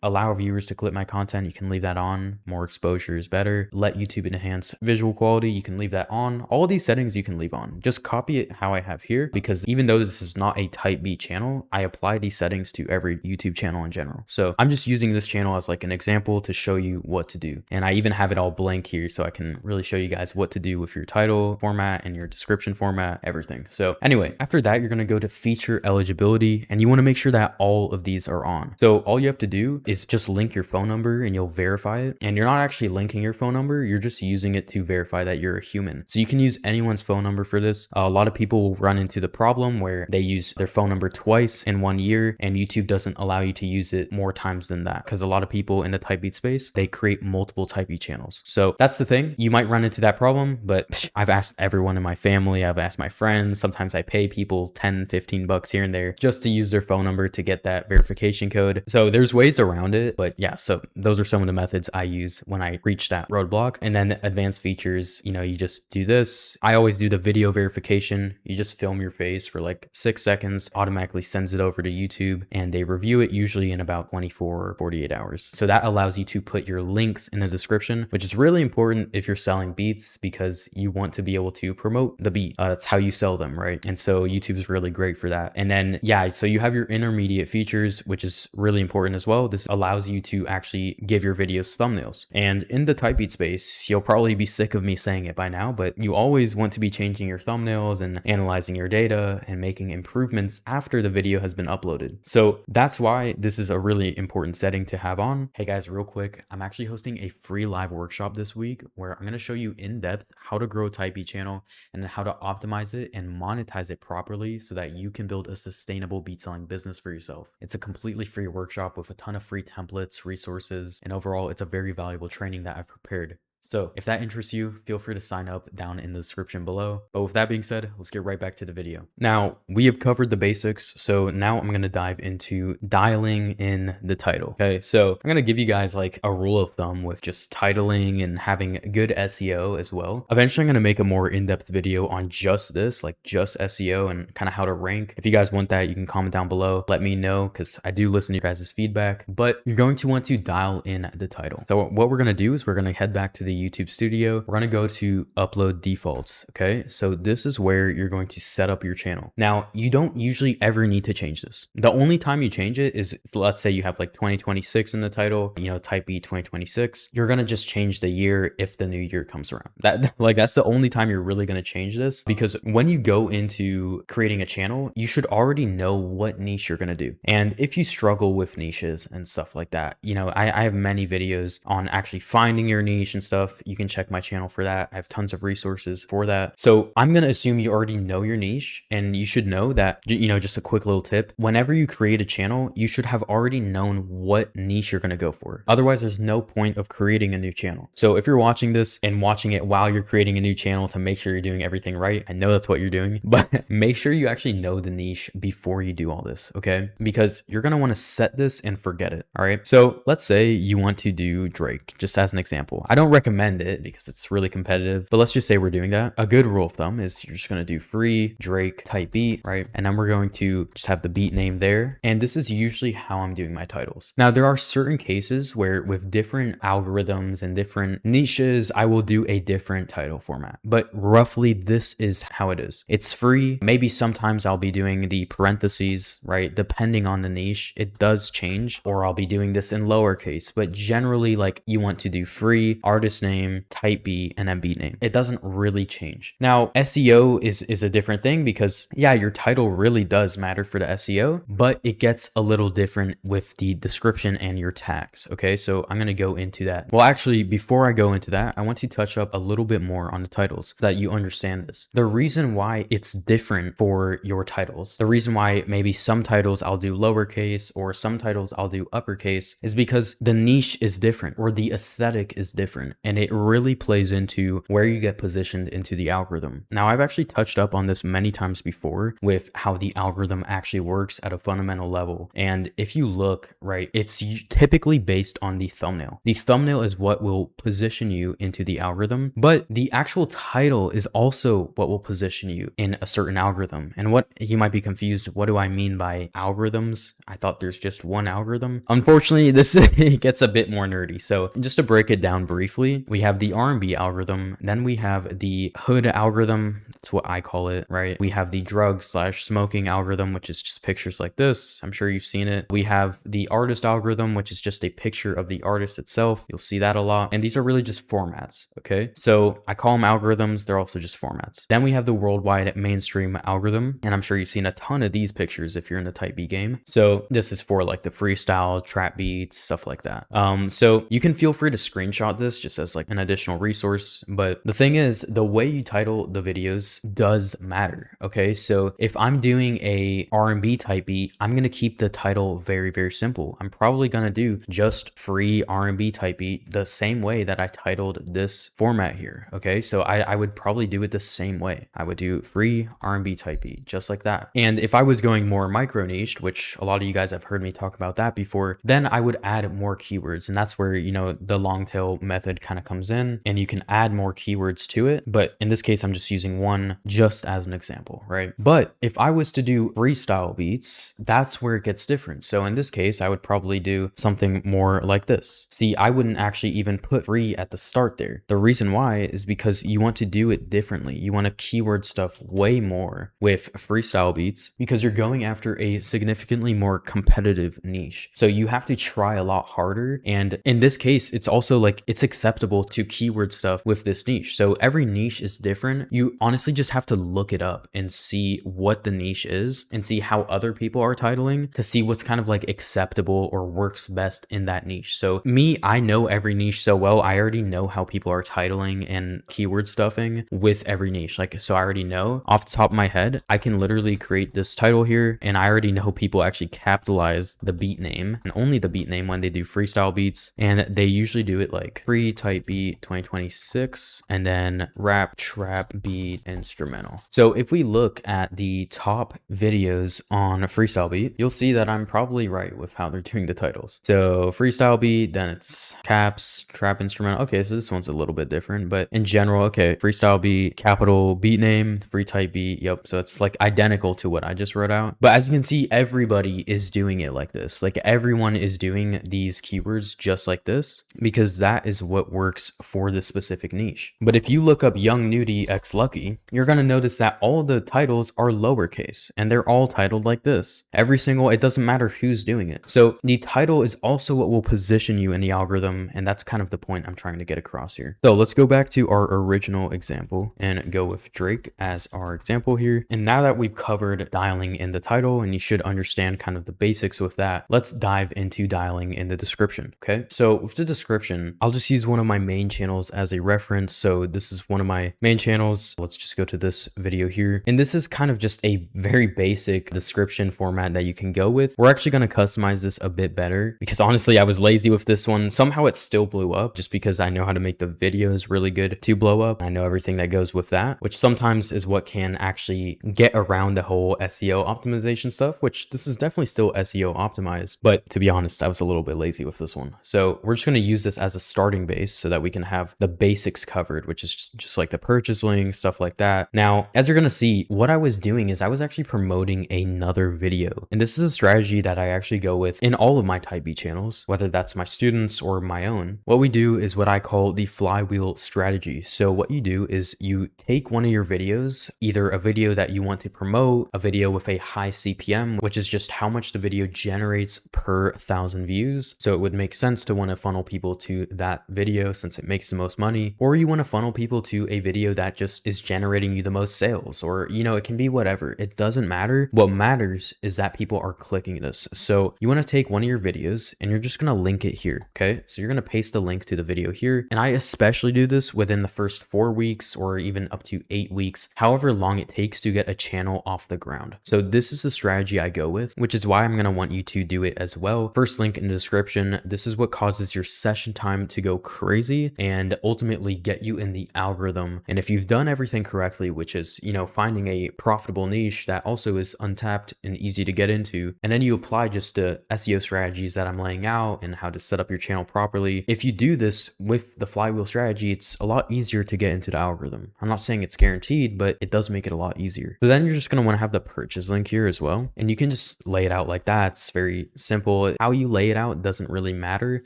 Allow viewers to clip my content. You can leave that on. More exposure is better. Let YouTube enhance visual quality. You can leave that on. All these settings you can leave on. Just copy it how I have here, because even though this is not a type beat channel, I apply these settings to every YouTube channel in general. So I'm just using this channel as like an example to show you what to do. And I even have it all blank here so I can really show you guys what to do with your title format and your description format, everything. So anyway, after that, you're going to go to feature eligibility, and you want to make sure that all of these are on. So all you have to do is just link your phone number and you'll verify it. And you're not actually linking your phone number. You're just using it to verify that you're a human. So you can use anyone's phone number for this. A lot of people will run into the problem where they use their phone number twice in 1 year, and YouTube doesn't allow you to use it more times than that, because a lot of people in the type beat space, they create multiple type beat channels. So that's the thing. You might run into that problem, but I've asked everyone in my family, I've asked my friends. Sometimes I pay people 10, 15 bucks here and there just to use their phone number to get that verification code. So there's ways around it, but yeah, so those are some of the methods I use when I reach that roadblock. And then advanced features, you know, you just do this. I always do the video verification. You just film your face for like 6 seconds, automatically sends it over to YouTube, and they review it usually in about 24 or 48 hours. So that allows you to put your links in the description, which is really important if you're selling beats, because you want to be able to promote the beat. That's how you sell them, right? And so YouTube is really great for that. And then, yeah, so you have your intermediate features, which is really important as well. This allows you to actually give your videos thumbnails. And in the type beat space, you'll probably be sick of me saying it by now, but you always want to be changing your thumbnails and analyzing your data and making improvements after the video has been uploaded. So that's why this is a really important setting to have on. Hey guys, real quick, I'm actually hosting a free live workshop this week where I'm going to show you in depth how to grow a type beat channel and then how to optimize it and monetize it properly so that you can build a sustainable beat selling business for yourself. It's a completely free workshop with a ton of free templates, resources, and overall, it's a very valuable training that I've prepared. So if that interests you, feel free to sign up down in the description below. But with that being said, let's get right back to the video. Now, we have covered the basics. So now I'm going to dive into dialing in the title. Okay, so I'm going to give you guys like a rule of thumb with just titling and having good SEO as well. Eventually, I'm going to make a more in-depth video on just this, like just SEO and kind of how to rank. If you guys want that, you can comment down below. Let me know, because I do listen to your guys' feedback. But you're going to want to dial in the title. So what we're going to do is we're going to head back to the YouTube studio. We're going to go to upload defaults. Okay, so this is where you're going to set up your channel. Now, you don't usually ever need to change this. The only time you change it is, let's say you have like 2026 in the title, you know, type B 2026. You're going to just change the year if the new year comes around. That's the only time you're really going to change this, because when you go into creating a channel, you should already know what niche you're going to do. And if you struggle with niches and stuff like that, you know, I have many videos on actually finding your niche and stuff. You can check my channel for that. I have tons of resources for that. So I'm going to assume you already know your niche, and you should know that, you know, just a quick little tip. Whenever you create a channel, you should have already known what niche you're going to go for. Otherwise, there's no point of creating a new channel. So if you're watching this and watching it while you're creating a new channel to make sure you're doing everything right, I know that's what you're doing, but make sure you actually know the niche before you do all this, okay? Because you're going to want to set this and forget it, all right? So let's say you want to do Drake, just as an example. I don't recommend recommend it because it's really competitive, but let's just say we're doing that. A good rule of thumb is you're just going to do free Drake type beat, right? And then we're going to just have the beat name there. And this is usually how I'm doing my titles. Now, there are certain cases where with different algorithms and different niches, I will do a different title format, but roughly this is how it is. It's free. Maybe sometimes I'll be doing the parentheses, right? Depending on the niche, it does change, or I'll be doing this in lowercase, but generally like you want to do free, artist name, type beat, and then beat name. It doesn't really change. Now, SEO is a different thing because yeah, your title really does matter for the SEO, but it gets a little different with the description and your tags. Okay, so I'm going to go into that. Well, actually, before I go into that, I want to touch up a little bit more on the titles so that you understand this. The reason why it's different for your titles, the reason why maybe some titles I'll do lowercase or some titles I'll do uppercase is because the niche is different or the aesthetic is different, and it really plays into where you get positioned into the algorithm. Now, I've actually touched up on this many times before with how the algorithm actually works at a fundamental level. And if you look, right, it's typically based on the thumbnail. The thumbnail is what will position you into the algorithm, but the actual title is also what will position you in a certain algorithm. And what you might be confused, what do I mean by algorithms? I thought there's just one algorithm. Unfortunately, this gets a bit more nerdy. So just to break it down briefly, we have the R&B algorithm, then we have the hood algorithm. That's what I call it, right? We have the drug/smoking algorithm, which is just pictures like this. I'm sure you've seen it. We have the artist algorithm, which is just a picture of the artist itself. You'll see that a lot. And these are really just formats, okay? So I call them algorithms. They're also just formats. Then we have the worldwide mainstream algorithm. And I'm sure you've seen a ton of these pictures if you're in the type B game. So this is for like the freestyle, trap beats, stuff like that. So you can feel free to screenshot this just as like an additional resource. But the thing is, the way you title the videos does matter, okay? So if I'm doing a R&B type beat, I'm going to keep the title very, very simple. I'm probably going to do just free R&B type beat the same way that I titled this format here, okay? So I would probably do it the same way. I would do free R&B type beat, just like that. And if I was going more micro niched, which a lot of you guys have heard me talk about that before, then I would add more keywords. And that's where, you know, the long tail method kind of comes in, and you can add more keywords to it. But in this case, I'm just using one just as an example, right? But if I was to do freestyle beats, that's where it gets different. So in this case, I would probably do something more like this. See, I wouldn't actually even put free at the start there. The reason why is because you want to do it differently. You want to keyword stuff way more with freestyle beats because you're going after a significantly more competitive niche. So you have to try a lot harder. And in this case, it's also like it's acceptable to keyword stuff with this niche. So every niche is different. You honestly just have to look it up and see what the niche is and see how other people are titling to see what's kind of like acceptable or works best in that niche. So me, I know every niche so well. I already know how people are titling and keyword stuffing with every niche. Like, so I already know off the top of my head, I can literally create this title here and I already know people actually capitalize the beat name and only the beat name when they do freestyle beats. And they usually do it like free type beat 2026 and then rap, trap, beat, instrumental. So if we look at the top videos on a freestyle beat, you'll see that I'm probably right with how they're doing the titles. So freestyle beat, then it's caps, trap, instrumental. Okay, so this one's a little bit different, but in general, okay, freestyle beat, capital beat name, free type beat. Yep. So it's like identical to what I just wrote out. But as you can see, everybody is doing it like this. Like everyone is doing these keywords just like this because that is what works for this specific niche. But if you look up Young Nudie X Lucky, you're going to notice that all the titles are lowercase and they're all titled like this. Every single, it doesn't matter who's doing it. So the title is also what will position you in the algorithm. And that's kind of the point I'm trying to get across here. So let's go back to our original example and go with Drake as our example here. And now that we've covered dialing in the title and you should understand kind of the basics with that, let's dive into dialing in the description. Okay. So with the description, I'll just use one of my main channels as a reference. So this is one of my main channels. Let's just go to this video here. And this is kind of just a very basic description format that you can go with. We're actually going to customize this a bit better because honestly, I was lazy with this one. Somehow it still blew up just because I know how to make the videos really good to blow up. I know everything that goes with that, which sometimes is what can actually get around the whole SEO optimization stuff, which this is definitely still SEO optimized. But to be honest, I was a little bit lazy with this one. So we're just going to use this as a starting base so that we can have the basics covered, which is just like the purchase link, stuff like that. Now, as you're going to see, what I was doing is I was actually promoting another video. And this is a strategy that I actually go with in all of my Type B channels, whether that's my students or my own. What we do is what I call the flywheel strategy. So what you do is you take one of your videos, either a video that you want to promote, a video with a high CPM, which is just how much the video generates per 1,000 views. So it would make sense to want to funnel people to that video since it makes the most money, or you want to funnel people to a video that just is generating you the most sales, or, you know, it can be whatever. It doesn't matter. What matters is that people are clicking this. So you want to take one of your videos and you're just going to link it here. Okay. So you're going to paste a link to the video here. And I especially do this within the first 4 weeks or even up to 8 weeks, however long it takes to get a channel off the ground. So this is the strategy I go with, which is why I'm going to want you to do it as well. First link in the description. This is what causes your session time to go crazy and ultimately get you in the algorithm. And if you've done everything correctly, which is, you know, finding a profitable niche that also is untapped and easy to get into, and then you apply just the SEO strategies that I'm laying out and how to set up your channel properly. If you do this with the flywheel strategy, it's a lot easier to get into the algorithm. I'm not saying it's guaranteed, but it does make it a lot easier. So then you're just going to want to have the purchase link here as well. And you can just lay it out like that. It's very simple. How you lay it out doesn't really matter,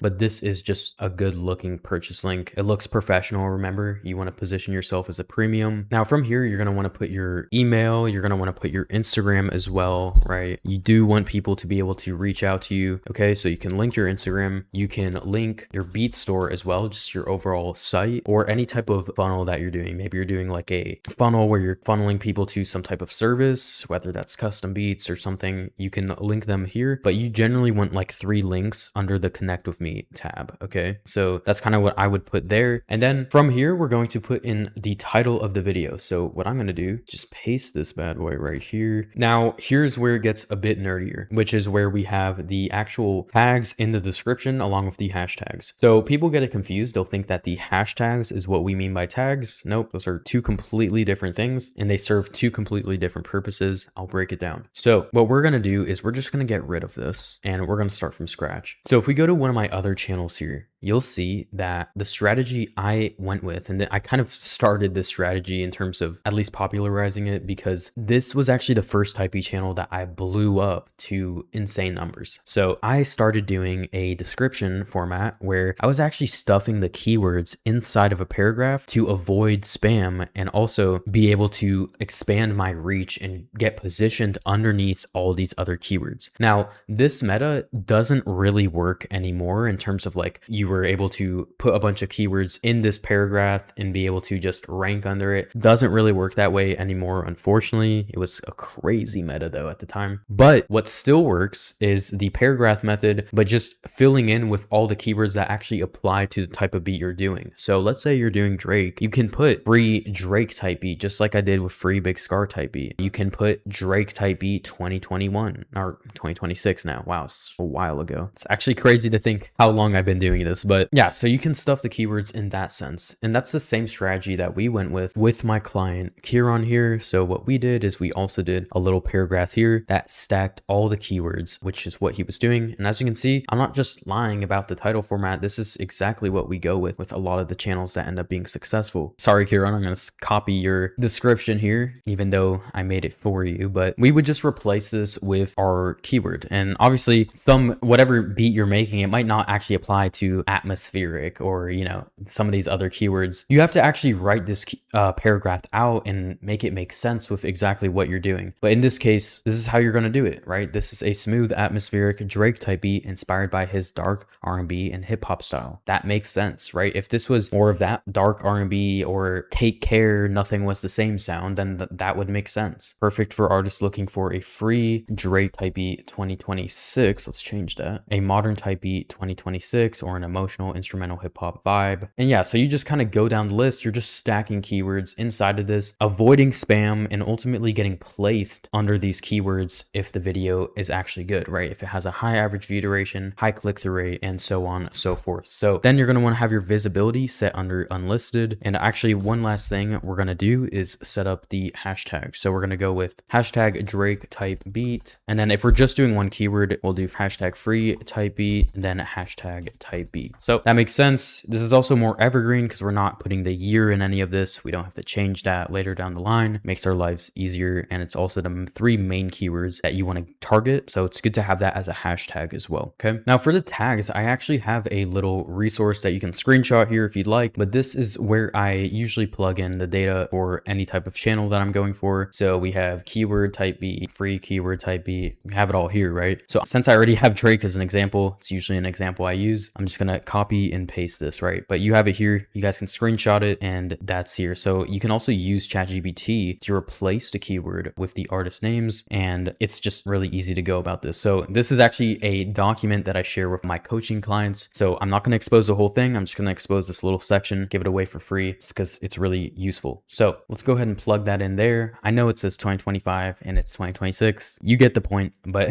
but this is just a good looking purchase link. It looks professional. Remember, you want to position yourself as a premium. Now from here, you're going to want to put your email. You're going to want to put your Instagram as well, right? You do want people to be able to reach out to you. Okay. So you can link your Instagram. You can link your Beat store as well, just your overall site or any type of funnel that you're doing. Maybe you're doing like a funnel where you're funneling people to some type of service, whether that's custom beats or something. You can link them here, but you generally want like 3 links under the Connect with Me tab. Okay. So that's kind of what I would put there. And then from here, we're going to put in the title of the video. So what I'm going to do, just paste this bad boy right here. Now, here's where it gets a bit nerdier, which is where we have the actual tags in the description along with the hashtags. So people get it confused. They'll think that the hashtags is what we mean by tags. Nope. Those are 2 completely different things and they serve 2 completely different purposes. I'll break it down. So what we're going to do is we're just going to get rid of this and we're going to start from scratch. So if we go to one of my other channels here, you'll see that the strategy I went with, and I kind of started this strategy in terms of at least popularizing it, because this was actually the first Type B channel that I blew up to insane numbers. So I started doing a description format where I was actually stuffing the keywords inside of a paragraph to avoid spam and also be able to expand my reach and get positioned underneath all these other keywords. Now, this meta doesn't really work anymore in terms of like you were able to put a bunch of keywords in this paragraph and be able to just rank under it. Doesn't really work that way anymore, unfortunately. It was a crazy meta though at the time. But what still works is the paragraph method, but just filling in with all the keywords that actually apply to the type of beat you're doing. So let's say you're doing Drake, you can put free Drake type beat, just like I did with free Big Scar type beat. You can put Drake type beat 2021 or 2026 now. Wow, it's a while ago. It's actually crazy to think how long I've been doing this. But yeah, so you can stuff the keywords in that sense. And that's the same strategy that we went with my client Kieran here. So what we did is we also did a little paragraph here that stacked all the keywords, which is what he was doing. And as you can see, I'm not just lying about the title format. This is exactly what we go with a lot of the channels that end up being successful. Sorry, Kieran, I'm going to copy your description here, even though I made it for you, but we would just replace this with our keyword. And obviously whatever beat you're making, it might not actually apply to atmospheric or, you know, some of these other keywords. You have to actually write this paragraph out and make it make sense with exactly what you're doing. But in this case, this is how you're going to do it, right? This is a smooth atmospheric Drake type beat inspired by his dark R&B and hip hop style. That makes sense, right? If this was more of that dark R&B or Take Care, Nothing Was the Same sound, then that would make sense. Perfect for artists looking for a free Drake type beat 2026. Let's change that. A modern type beat 2026 or an emotional instrumental hip hop vibe. And yeah, so you just kind of go down the list. You're just stacking keywords inside of this, avoiding spam and ultimately getting placed under these keywords if the video is actually good, right? If it has a high average view duration, high click-through rate, and so on and so forth. So then you're going to want to have your visibility set under unlisted. And actually one last thing we're going to do is set up the hashtag. So we're going to go with hashtag Drake type beat. And then if we're just doing one keyword, we'll do hashtag free type beat and then hashtag type beat. ChatGPT. So that makes sense. This is also more evergreen because we're not putting the year in any of this. We don't have to change that later down the line. Makes our lives easier. And it's also the 3 main keywords that you want to target. So it's good to have that as a hashtag as well. Okay. Now for the tags, I actually have a little resource that you can screenshot here if you'd like, but this is where I usually plug in the data for any type of channel that I'm going for. So we have keyword type B, free keyword type B. We have it all here, right? So since I already have Drake as an example, it's usually an example I use. I'm just going to copy and paste this, right? But you have it here. You guys can screenshot it and that's here. So you can also use ChatGPT to replace the keyword with the artist names. And it's just really easy to go about this. So this is actually a document that I share with my coaching clients. So I'm not going to expose the whole thing. I'm just going to expose this little section, give it away for free because it's really useful. So let's go ahead and plug that in there. I know it says 2025 and it's 2026. You get the point, but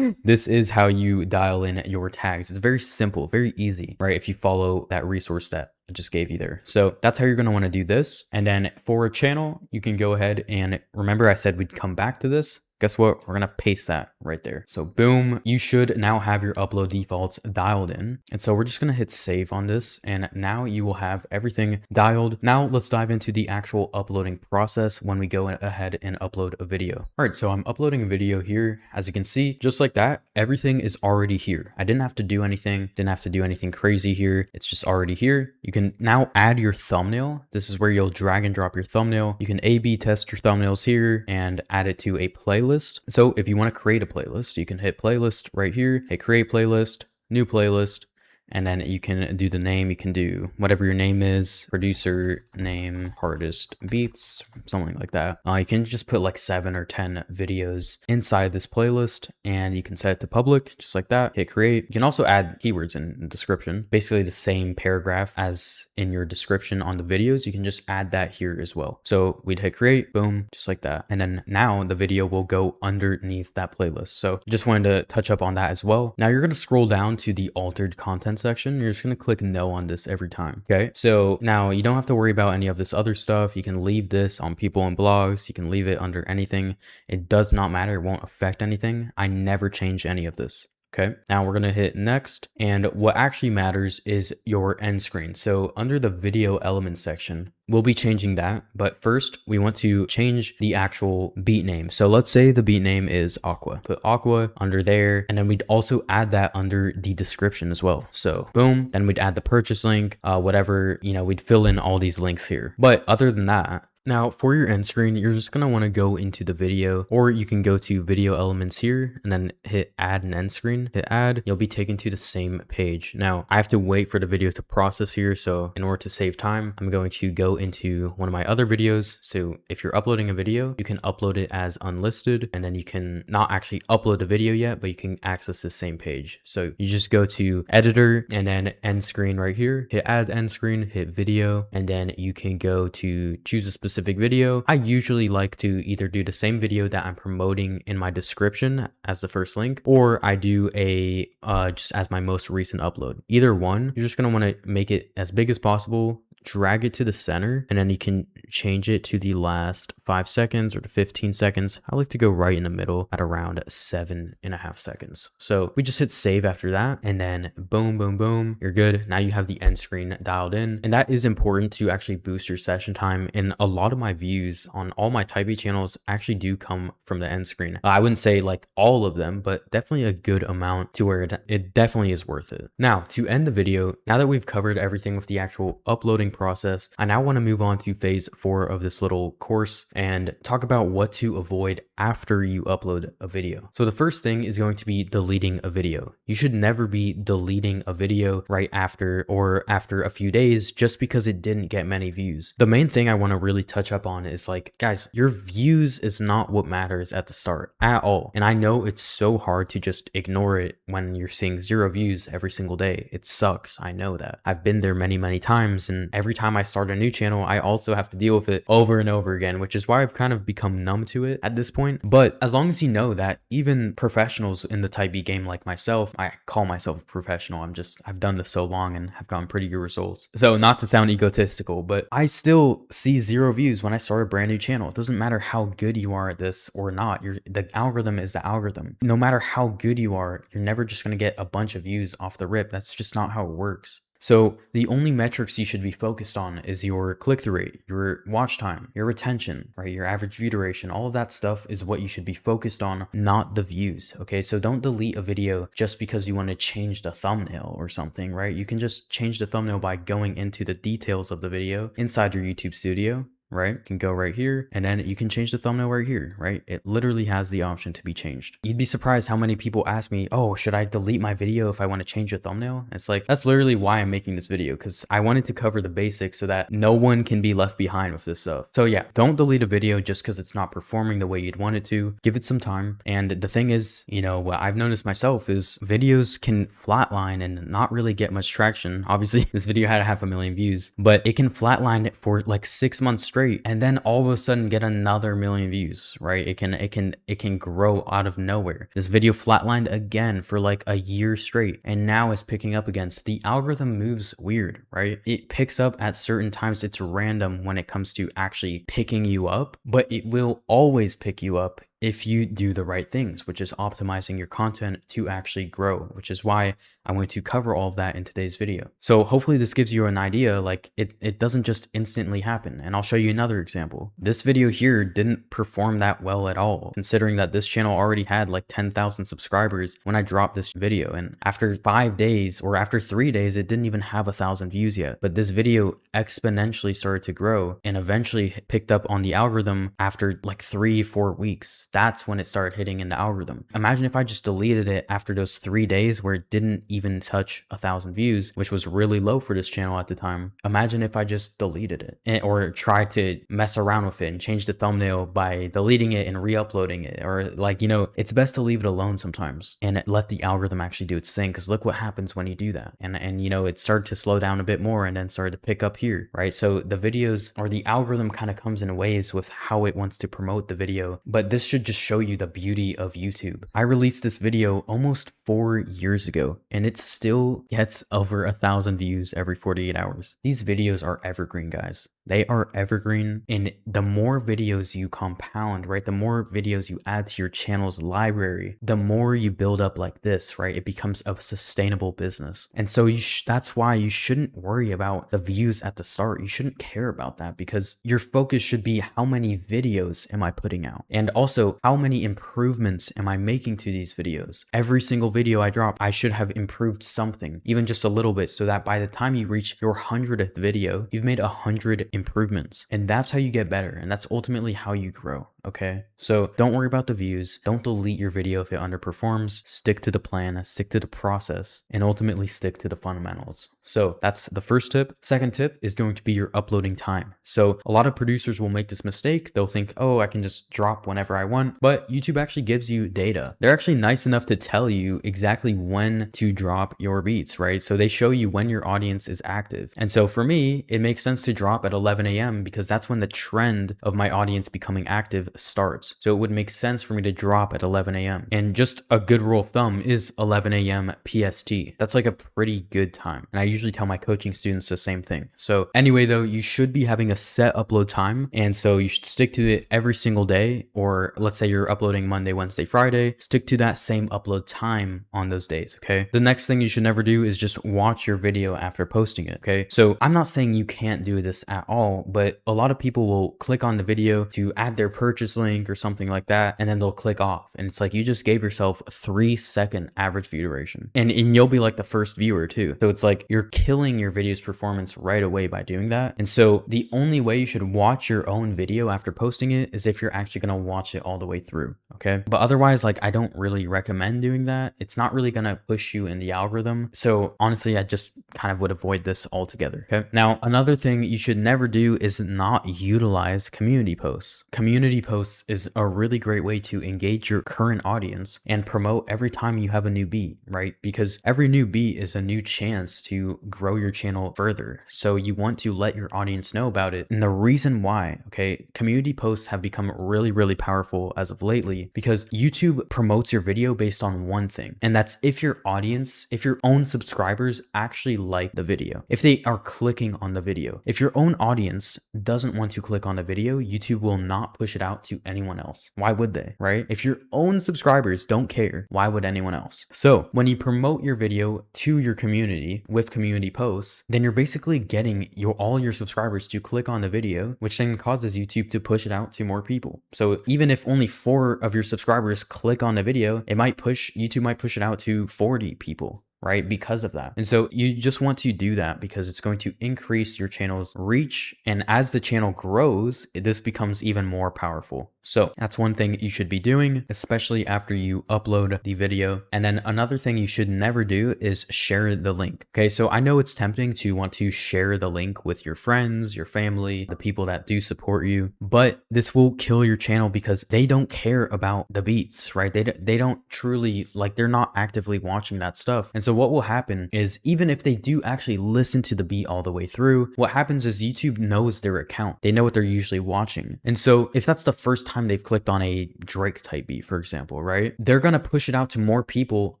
this is how you dial in your tags. It's very simple, very easy, right? If you follow that resource that I just gave you there. So that's how you're going to want to do this. And then for a channel, you can go ahead and remember I said we'd come back to this. Guess what? We're going to paste that right there. So boom, you should now have your upload defaults dialed in. And so we're just going to hit save on this. And now you will have everything dialed. Now let's dive into the actual uploading process when we go ahead and upload a video. All right, so I'm uploading a video here. As you can see, just like that, everything is already here. I didn't have to do anything, crazy here. It's just already here. You can now add your thumbnail. This is where you'll drag and drop your thumbnail. You can A/B test your thumbnails here and add it to a playlist. So if you want to create a playlist, you can hit playlist right here, hit create playlist, new playlist, and then you can do the name. You can do whatever your name is, producer name, artist beats, something like that. You can just put like 7 or 10 videos inside this playlist and you can set it to public just like that. Hit create. You can also add keywords in the description, basically the same paragraph as in your description on the videos. You can just add that here as well. So we'd hit create, boom, just like that. And then now the video will go underneath that playlist. So just wanted to touch up on that as well. Now you're going to scroll down to the altered content section. You're just going to click no on this every time. Okay. So now you don't have to worry about any of this other stuff. You can leave this on people and blogs. You can leave it under anything. It does not matter. It won't affect anything. I never change any of this. Okay, now we're going to hit next. And what actually matters is your end screen. So under the video elements section, we'll be changing that. But first we want to change the actual beat name. So let's say the beat name is Aqua. Put Aqua under there. And then we'd also add that under the description as well. So boom, then we'd add the purchase link, whatever, we'd fill in all these links here. But other than that, now for your end screen, you're just going to want to go into the video, or you can go to video elements here and then hit add an end screen, hit add, you'll be taken to the same page. Now I have to wait for the video to process here. So in order to save time, I'm going to go into one of my other videos. So if you're uploading a video, you can upload it as unlisted, and then you can not actually upload the video yet, but you can access the same page. So you just go to editor and then end screen right here, hit add end screen, hit video, and then you can go to choose a specific video. I usually like to either do the same video that I'm promoting in my description as the first link, or I do a just as my most recent upload. Either one, you're just going to want to make it as big as possible, drag it to the center, and then you can change it to the last 5 seconds or to 15 seconds. I like to go right in the middle at around 7.5 seconds. So we just hit save after that, and then boom, boom, boom, you're good. Now you have the end screen dialed in, and that is important to actually boost your session time. And a lot of my views on all my Type B channels actually do come from the end screen. I wouldn't say like all of them, but definitely a good amount to where it definitely is worth it. Now to end the video, now that we've covered everything with the actual uploading process, I now want to move on to phase 4 of this little course and talk about what to avoid after you upload a video. So the first thing is going to be deleting a video. You should never be deleting a video right after or after a few days just because it didn't get many views. The main thing I want to really touch up on is like, guys, your views is not what matters at the start at all. And I know it's so hard to just ignore it when you're seeing 0 views every single day. It sucks. I know that. I've been there many, many times, and every time I start a new channel, I also have to deal with it over and over again, which is why I've kind of become numb to it at this point. But as long as you know that even professionals in the Type B game like myself, I call myself a professional. I've done this so long and have gotten pretty good results. So not to sound egotistical, but I still see 0 views when I start a brand new channel. It doesn't matter how good you are at this or not. The algorithm is the algorithm. No matter how good you are, you're never just going to get a bunch of views off the rip. That's just not how it works. So the only metrics you should be focused on is your click-through rate, your watch time, your retention, right? Your average view duration, all of that stuff is what you should be focused on, not the views. Okay. So don't delete a video just because you want to change the thumbnail or something, right? You can just change the thumbnail by going into the details of the video inside your YouTube studio. Right? You can go right here and then you can change the thumbnail right here, right? It literally has the option to be changed. You'd be surprised how many people ask me, oh, should I delete my video if I want to change the thumbnail? It's like, that's literally why I'm making this video, because I wanted to cover the basics so that no one can be left behind with this stuff. So yeah, don't delete a video just because it's not performing the way you'd want it to. Give it some time. And the thing is, you know, what I've noticed myself is videos can flatline and not really get much traction. Obviously, this video had 500,000 views, but it can flatline for like 6 months straight and then all of a sudden get another million views, right? It can grow out of nowhere. This video flatlined again for like a year straight and now is picking up again. So the algorithm moves weird, right? It picks up at certain times. It's random when it comes to actually picking you up, but it will always pick you up if you do the right things, which is optimizing your content to actually grow, which is why I want to cover all of that in today's video. So hopefully this gives you an idea, like it doesn't just instantly happen. And I'll show you another example. This video here didn't perform that well at all, considering that this channel already had like 10,000 subscribers when I dropped this video. And after 5 days or after 3 days, it didn't even have 1,000 views yet. But this video exponentially started to grow and eventually picked up on the algorithm after like 3-4 weeks. That's when it started hitting in the algorithm. Imagine if I just deleted it after those 3 days where it didn't even touch 1,000 views, which was really low for this channel at the time. Imagine if I just deleted it or tried to mess around with it and change the thumbnail by deleting it and re-uploading it, or like, you know, it's best to leave it alone sometimes and let the algorithm actually do its thing. Cause look what happens when you do that. And you know, it started to slow down a bit more and then started to pick up here, right? So the videos or the algorithm kind of comes in ways with how it wants to promote the video, but this should just show you the beauty of YouTube. I released this video almost 4 years ago and it still gets over 1,000 views every 48 hours. These videos are evergreen, guys. They are evergreen, and the more videos you compound, right? The more videos you add to your channel's library, the more you build up like this, right? It becomes a sustainable business. And so that's why you shouldn't worry about the views at the start. You shouldn't care about that because your focus should be how many videos am I putting out? And also how many improvements am I making to these videos? Every single video I drop, I should have improved something, even just a little bit, so that by the time you reach your 100th video, you've made 100 improvements. And that's how you get better. And that's ultimately how you grow. Okay. So don't worry about the views. Don't delete your video if it underperforms. Stick to the plan, stick to the process, and ultimately stick to the fundamentals. So that's the first tip. Second tip is going to be your uploading time. So a lot of producers will make this mistake. They'll think, oh, I can just drop whenever I want, but YouTube actually gives you data. They're actually nice enough to tell you exactly when to drop your beats, right? So they show you when your audience is active. And so for me, it makes sense to drop at 11 a.m. because that's when the trend of my audience becoming active starts. So it would make sense for me to drop at 11 a.m. And just a good rule of thumb is 11 a.m. PST. That's like a pretty good time. And I usually tell my coaching students the same thing. So anyway, though, you should be having a set upload time. And so you should stick to it every single day. Or let's say you're uploading Monday, Wednesday, Friday, stick to that same upload time on those days. Okay. The next thing you should never do is just watch your video after posting it. Okay. So I'm not saying you can't do this at all, but a lot of people will click on the video to add their purchase link or something like that, and then they'll click off. And it's like you just gave yourself a 3-second average view duration. And you'll be like the first viewer too. So it's like you're killing your video's performance right away by doing that. And so the only way you should watch your own video after posting it is if you're actually going to watch it all the way through. Okay. But otherwise, like, I don't really recommend doing that. It's not really going to push you in the algorithm. So honestly, I just kind of would avoid this altogether. Okay. Now, another thing you should never do is not utilize community posts. Community posts is a really great way to engage your current audience and promote every time you have a new beat, right? Because every new beat is a new chance to grow your channel further. So you want to let your audience know about it. And the reason why, okay, community posts have become really, really powerful powerful as of lately because YouTube promotes your video based on one thing, and that's if your audience, if your own subscribers actually like the video, if they are clicking on the video. If your own audience doesn't want to click on the video, YouTube will not push it out to anyone else. Why would they, right? If your own subscribers don't care, why would anyone else? So when you promote your video to your community with community posts, then you're basically getting all your subscribers to click on the video, which then causes YouTube to push it out to more people. So even if only 4 of your subscribers click on the video, YouTube might push it out to 40 people, right? Because of that. And so you just want to do that because it's going to increase your channel's reach. And as the channel grows, this becomes even more powerful. So that's one thing you should be doing, especially after you upload the video. And then another thing you should never do is share the link. Okay, so I know it's tempting to want to share the link with your friends, your family, the people that do support you, but this will kill your channel because they don't care about the beats, right? They don't truly, like, they're not actively watching that stuff. And so what will happen is, even if they do actually listen to the beat all the way through, what happens is YouTube knows their account. They know what they're usually watching. And so if that's the first time they've clicked on a Drake type beat, for example, right? They're going to push it out to more people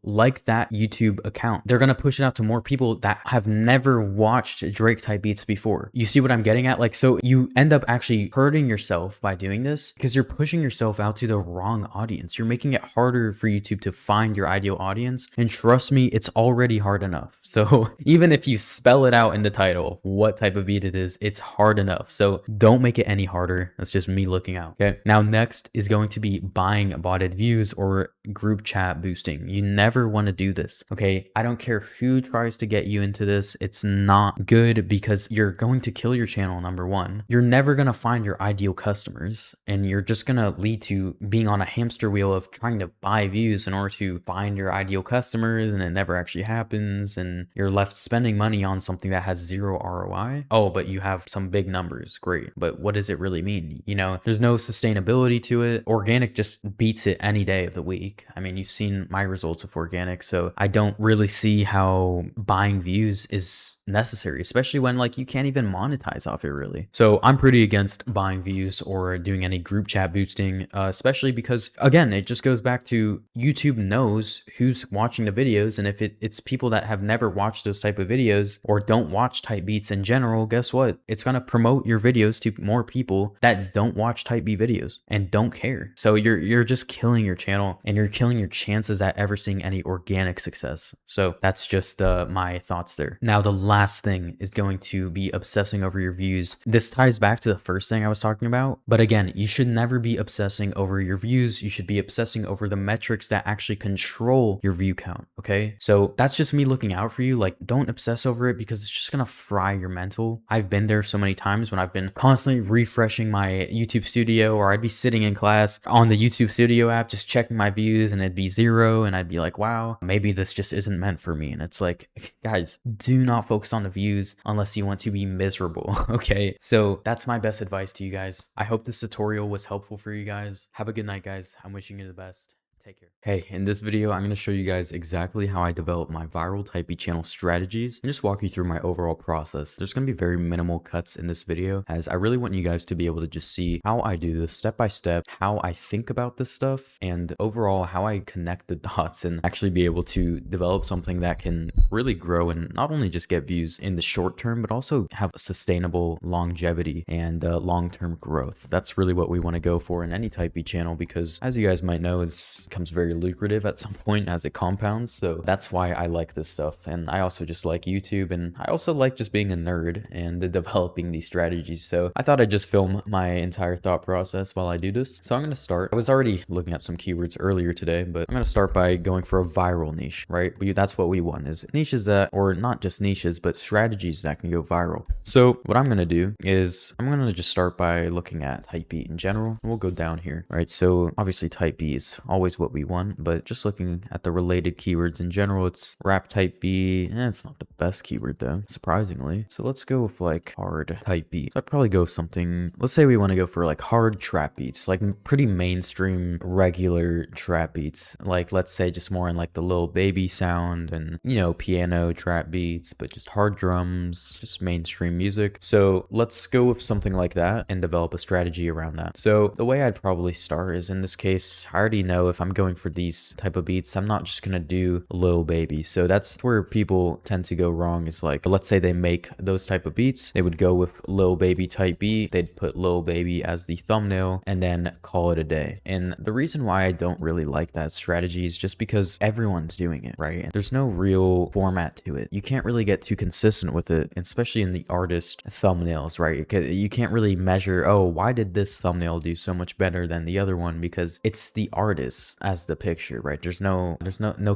like that YouTube account. They're going to push it out to more people that have never watched Drake type beats before. You see what I'm getting at? Like, so you end up actually hurting yourself by doing this because you're pushing yourself out to the wrong audience. You're making it harder for YouTube to find your ideal audience. And trust me, it's already hard enough. So even if you spell it out in the title, what type of beat it is, it's hard enough. So don't make it any harder. That's just me looking out. Okay. Now, next is going to be buying botted views or group chat boosting. You never want to do this. Okay. I don't care who tries to get you into this. It's not good because you're going to kill your channel. Number one, you're never going to find your ideal customers, and you're just going to lead to being on a hamster wheel of trying to buy views in order to find your ideal customers, and it never actually happens. And you're left spending money on something that has zero ROI. Oh, but you have some big numbers. Great. But what does it really mean? You know, there's no sustainability to it. Organic just beats it any day of the week. I mean, you've seen my results of organic, so I don't really see how buying views is necessary, especially when, like, you can't even monetize off it really. So I'm pretty against buying views or doing any group chat boosting, especially because, again, it just goes back to YouTube knows who's watching the videos, and if it's people that have never watched those type of videos or don't watch type beats in general, guess what? It's going to promote your videos to more people that don't watch type beat videos and don't care. So you're just killing your channel, and you're killing your chances at ever seeing any organic success. So that's just my thoughts there. Now, the last thing is going to be obsessing over your views. This ties back to the first thing I was talking about, but again, you should never be obsessing over your views. You should be obsessing over the metrics that actually control your view count. Okay, so that's just me looking out for you. Like, don't obsess over it because it's just gonna fry your mental. I've been there so many times when I've been constantly refreshing my YouTube Studio, or I'd be sitting in class on the YouTube Studio app just checking my views, and it'd be 0, and I'd be like, wow, maybe this just isn't meant for me. And it's like, guys, do not focus on the views unless you want to be miserable. Okay, so that's my best advice to you guys. I hope this tutorial was helpful for you guys. Have a good night, guys. I'm wishing you the best. Take care. Hey, in this video, I'm going to show you guys exactly how I develop my viral type B channel strategies and just walk you through my overall process. There's going to be very minimal cuts in this video, as I really want you guys to be able to just see how I do this step by step, how I think about this stuff, and overall how I connect the dots and actually be able to develop something that can really grow and not only just get views in the short term, but also have sustainable longevity and long-term growth. That's really what we want to go for in any type B channel, because as you guys might know, it's becomes very lucrative at some point as it compounds. So that's why I like this stuff. And I also just like YouTube, and I also like just being a nerd and developing these strategies. So I thought I'd just film my entire thought process while I do this. So I'm going to start. I was already looking at some keywords earlier today, but I'm going to start by going for a viral niche, right? That's what we want, is niches that, or not just niches, but strategies that can go viral. So what I'm going to do is I'm going to just start by looking at type B in general, and we'll go down here, right? So obviously type B is always always what we want, but just looking at the related keywords in general, it's rap type B. It's not the best keyword though, surprisingly. So let's go with like hard type beat. So I'd probably go something, let's say we want to go for like hard trap beats, like pretty mainstream regular trap beats. Like let's say just more in like the Lil Baby sound and, you know, piano trap beats, but just hard drums, just mainstream music. So let's go with something like that and develop a strategy around that. So the way I'd probably start is, in this case, I already know if I'm going for these type of beats, I'm not just gonna do Lil Baby. So that's where people tend to go wrong, is like, let's say they make those type of beats, they would go with Lil Baby type beat, they'd put Lil Baby as the thumbnail and then call it a day. And the reason why I don't really like that strategy is just because everyone's doing it, right? There's no real format to it. You can't really get too consistent with it, especially in the artist thumbnails, right? You can't really measure, oh, why did this thumbnail do so much better than the other one? Because it's the artist as the picture, right? There's no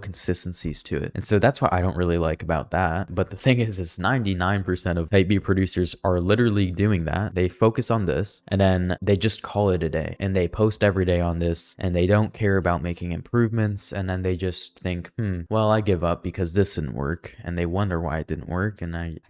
consistencies to it. And so that's what I don't really like about that. But the thing is 99% of type beat producers are literally doing that. They focus on this and then they just call it a day, and they post every day on this, and they don't care about making improvements. And then they just think, well, I give up because this didn't work, and they wonder why it didn't work. And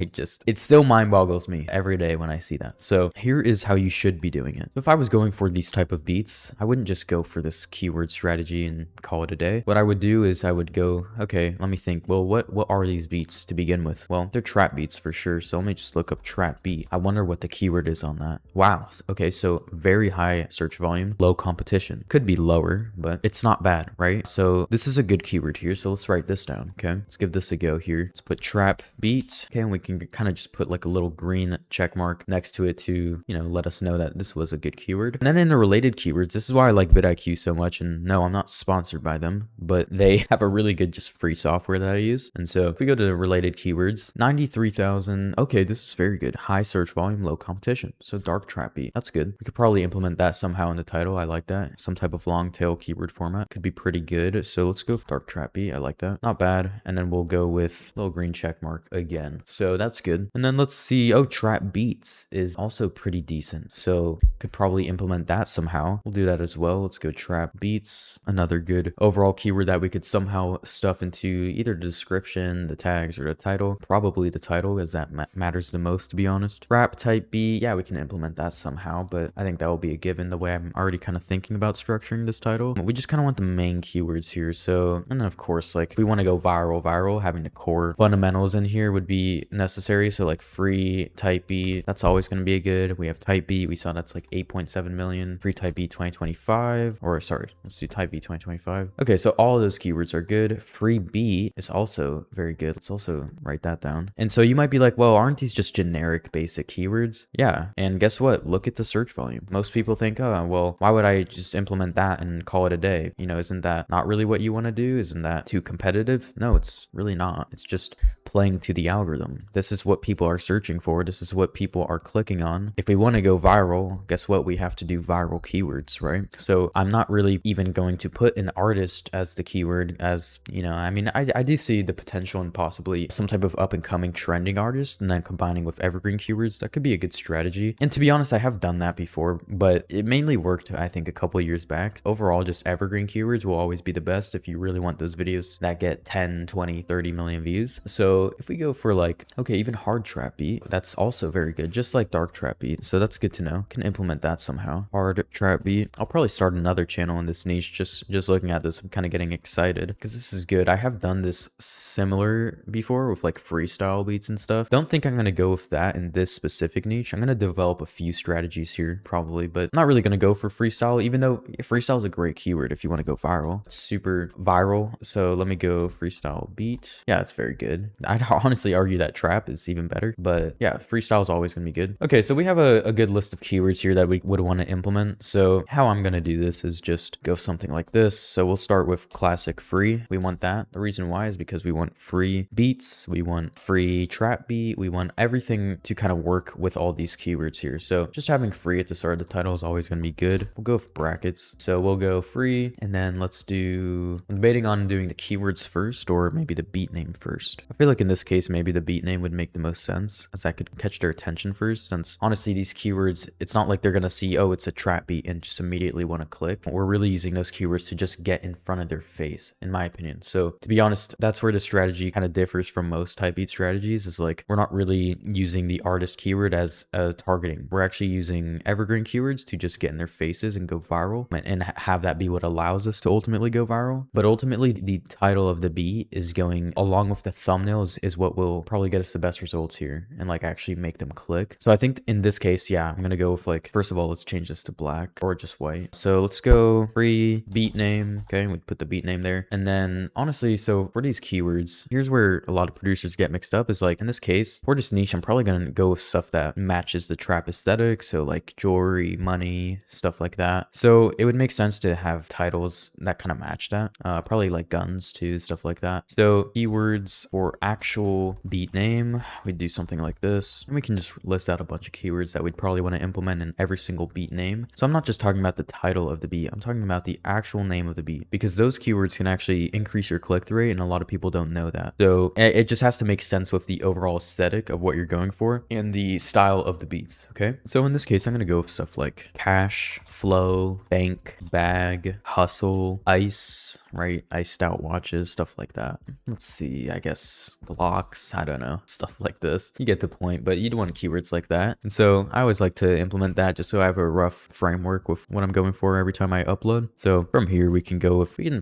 it still mind boggles me every day when I see that. So here is how you should be doing it. So if I was going for these type of beats, I wouldn't just go for this keyword strategy and call it a day. What I would do is I would go, okay, let me think, well, what are these beats to begin with? Well, they're trap beats for sure. So let me just look up trap beat. I wonder what the keyword is on that. Wow. Okay, so very high search volume, low competition. Could be lower, but it's not bad, right? So this is a good keyword here. So let's write this down. Okay, let's give this a go here. Let's put trap beat. Okay, and we can kind of just put like a little green check mark next to it to, you know, let us know that this was a good keyword. And then in the related keywords, this is why I like vidIQ so much. And no, I'm not sponsored by them, but they have a really good just free software that I use. And so if we go to the related keywords, 93,000. Okay, this is very good. High search volume, low competition. So dark trap beat. That's good. We could probably implement that somehow in the title. I like that. Some type of long tail keyword format could be pretty good. So let's go with dark trap beat. I like that. Not bad. And then we'll go with little green check mark again. So that's good. And then let's see. Oh, trap beats is also pretty decent. So could probably implement that somehow. We'll do that as well. Let's go trap beats. Another good overall keyword that we could somehow stuff into either the description, the tags, or the title. Probably the title, as that matters the most, to be honest. Rap type B, yeah, we can implement that somehow, but I think that will be a given the way I'm already kind of thinking about structuring this title. We just kind of want the main keywords here. So, and then of course, like if we want to go viral, having the core fundamentals in here would be necessary. So like free type B, that's always going to be a good. We have type B, we saw that's like 8.7 million. Free type B 2025, or sorry, let's do type B 2025. Okay, so all of those keywords are good. Free B is also very good. Let's also write that down. And so you might be like, well, aren't these just generic basic keywords? Yeah, and guess what? Look at the search volume. Most people think, oh, well, why would I just implement that and call it a day? You know, isn't that not really what you want to do? Isn't that too competitive? No, it's really not. It's just playing to the algorithm. This is what people are searching for. This is what people are clicking on. If we want to go viral, guess what? We have to do viral keywords, right? So I'm not really even going to put an artist as the keyword, as, you know, I mean, I do see the potential in possibly some type of up and coming trending artist, and then combining with evergreen keywords. That could be a good strategy. And to be honest, I have done that before, but it mainly worked, I think, a couple of years back. Overall, just evergreen keywords will always be the best if you really want those videos that get 10, 20, 30 million views. So if we go for like, okay, even hard trap beat, that's also very good, just like dark trap beat. So that's good to know. Can implement that somehow. Hard trap beat. I'll probably start another channel in this niche. Just looking at this, I'm kind of getting excited because this is good. I have done this similar before with like freestyle beats and stuff. Don't think I'm going to go with that in this specific niche. I'm going to develop a few strategies here probably, but I'm not really going to go for freestyle, even though freestyle is a great keyword if you want to go viral. It's super viral. So let me go freestyle beat. Yeah, it's very good. I'd honestly argue that trap is even better, but yeah, freestyle is always going to be good. Okay, so we have a good list of keywords here that we would want to implement. So how I'm going to do this is just go something like this. So we'll start with classic free. We want that. The reason why is because we want free beats. We want free trap beat. We want everything to kind of work with all these keywords here. So just having free at the start of the title is always going to be good. We'll go with brackets. So we'll go free, and then let's do, I'm debating on doing the keywords first or maybe the beat name first. I feel like in this case, maybe the beat name would make the most sense, as that could catch their attention first, since honestly, these keywords, it's not like they're going to see, oh, it's a trap beat and just immediately want to click. We're really using those keywords keywords to just get in front of their face, in my opinion. So to be honest, that's where the strategy kind of differs from most type beat strategies, is like we're not really using the artist keyword as targeting. We're actually using evergreen keywords to just get in their faces and go viral, and have that be what allows us to ultimately go viral. But ultimately, the title of the beat is going along with the thumbnails is what will probably get us the best results here and like actually make them click. So I think in this case, yeah, I'm gonna go with like, first of all, let's change this to black or just white. So let's go free beat name. Okay, we put the beat name there. And then honestly, so for these keywords, here's where a lot of producers get mixed up, is like in this case, for just niche, I'm probably gonna go with stuff that matches the trap aesthetic. So like jewelry, money, stuff like that. So it would make sense to have titles that kind of match that. Probably like guns too, stuff like that. So keywords for actual beat name, we'd do something like this. And we can just list out a bunch of keywords that we'd probably want to implement in every single beat name. So I'm not just talking about the title of the beat, I'm talking about the actual name of the beat, because those keywords can actually increase your click-through rate, and a lot of people don't know that. So it just has to make sense with the overall aesthetic of what you're going for and the style of the beats. Okay, so in this case, I'm going to go with stuff like cash, flow, bank, bag, hustle, ice, right? Iced out watches, stuff like that. Let's see, I guess blocks, I don't know, stuff like this. You get the point, but you'd want keywords like that. And so I always like to implement that just so I have a rough framework with what I'm going for every time I upload. So from here, we can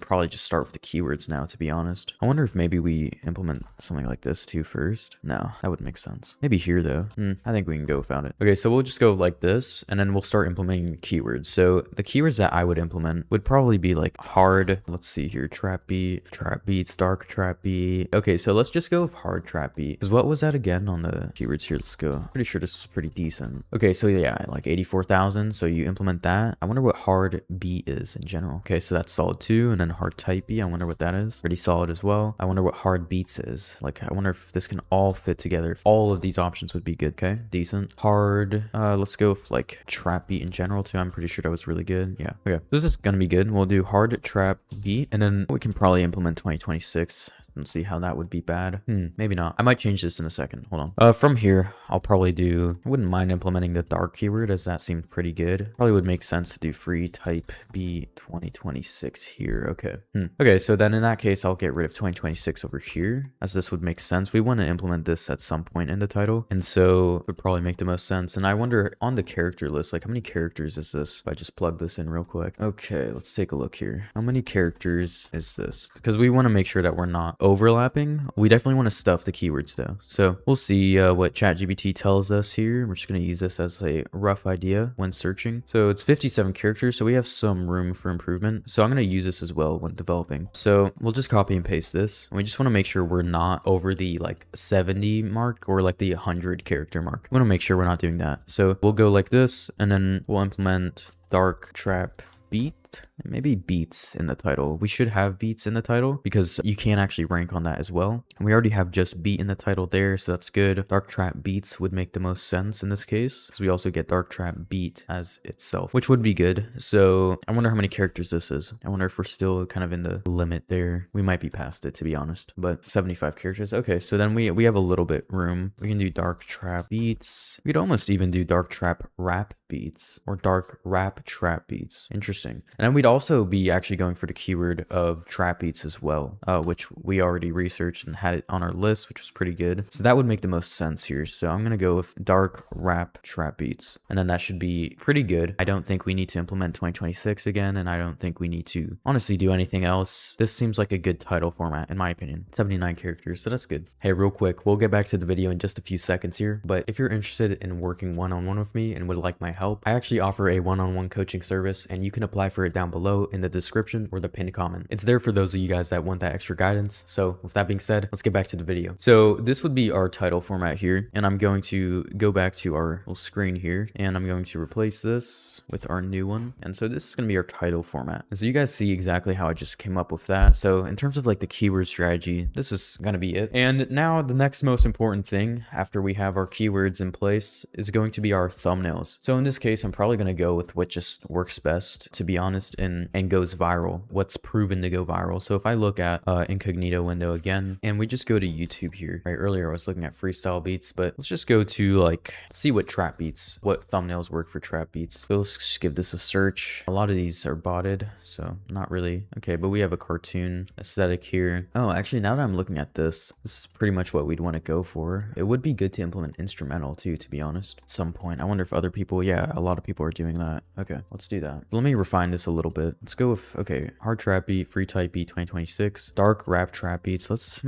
probably just start with the keywords now, to be honest. I wonder if maybe we implement something like this too first. No, that would make sense. Maybe here though. I think we can go without it. Okay, so we'll just go like this, and then we'll start implementing keywords. So the keywords that I would implement would probably be like hard. Let's see here, trap beats, dark trap beat. Okay, so let's just go with hard trap beat, because what was that again on the keywords here? Let's go. Pretty sure this is pretty decent. Okay, so yeah, like 84,000. So you implement that. I wonder what hard beat is in general. Okay, so that's solid 2, and then hard type beat, I wonder what that is. Pretty solid as well. I wonder what hard beats is. Like, I wonder if this can all fit together. If all of these options would be good. Okay, decent. Hard, let's go with like trap beat in general too. I'm pretty sure that was really good. Yeah, okay, this is gonna be good. We'll do hard trap beat, and then we can probably implement 2026 and see how that would be bad. Maybe not. I might change this in a second. Hold on. From here, I'll probably I wouldn't mind implementing the dark keyword, as that seemed pretty good. Probably would make sense to do free type beat 2026 here. Okay. Okay, so then in that case, I'll get rid of 2026 over here, as this would make sense. We want to implement this at some point in the title, and so it would probably make the most sense. And I wonder on the character list, like how many characters is this? If I just plug this in real quick. Okay, let's take a look here. How many characters is this? Because we want to make sure that we're not overlapping. We definitely want to stuff the keywords though. So we'll see what ChatGPT tells us here. We're just going to use this as a rough idea when searching. So it's 57 characters, so we have some room for improvement. So I'm going to use this as well when developing. So we'll just copy and paste this. And we just want to make sure we're not over the like 70 mark or like the 100 character mark. We want to make sure we're not doing that. So we'll go like this, and then we'll implement dark trap beat. Maybe beats in the title. We should have beats in the title because you can actually rank on that as well. And we already have just beat in the title there, so that's good. Dark trap beats would make the most sense in this case, because we also get dark trap beat as itself, which would be good. So I wonder how many characters this is. I wonder if we're still kind of in the limit there. We might be past it, to be honest, but 75 characters. Okay, so then we have a little bit room. We can do dark trap beats. We could almost even do dark trap rap beats or dark rap trap beats. Interesting. And then we'd also be actually going for the keyword of trap beats as well, which we already researched and had it on our list, which was pretty good. So that would make the most sense here. So I'm going to go with dark rap trap beats, and then that should be pretty good. I don't think we need to implement 2026 again, and I don't think we need to honestly do anything else. This seems like a good title format in my opinion. 79 characters, so that's good. Hey, real quick, we'll get back to the video in just a few seconds here, but if you're interested in working one-on-one with me and would like my help, I actually offer a one-on-one coaching service, and you can apply for it down below in the description or the pinned comment. It's there for those of you guys that want that extra guidance. So with that being said, let's get back to the video. So this would be our title format here, and I'm going to go back to our little screen here, and I'm going to replace this with our new one. And so this is going to be our title format. And so you guys see exactly how I just came up with that. So in terms of like the keyword strategy, this is going to be it. And now the next most important thing after we have our keywords in place is going to be our thumbnails. So in this case, I'm probably going to go with what just works best, to be honest. honest, and goes viral, what's proven to go viral. So if I look at incognito window again, and we just go to YouTube here, right? Earlier I was looking at freestyle beats, but let's just go to like, see what trap beats, what thumbnails work for trap beats. So let's just give this a search. A lot of these are botted, so not really. Okay, but we have a cartoon aesthetic here. Oh, actually, now that I'm looking at this is pretty much what we'd want to go for. It would be good to implement instrumental too, to be honest, at some point. I wonder if other people, yeah, a lot of people are doing that. Okay, let's do that. Let me refine this a little bit. Let's go with, okay, hard trap beat, free type beat 2026, dark rap trap beats. Let's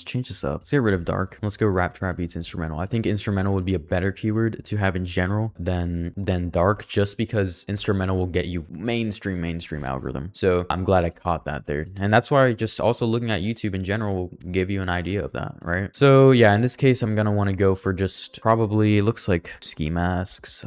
change this up. Let's get rid of dark. Let's go rap trap beats instrumental. I think instrumental would be a better keyword to have in general than dark, just because instrumental will get you mainstream algorithm. So I'm glad I caught that there. And that's why just also looking at YouTube in general will give you an idea of that, right? So yeah, in this case, I'm gonna want to go for just probably, it looks like ski masks,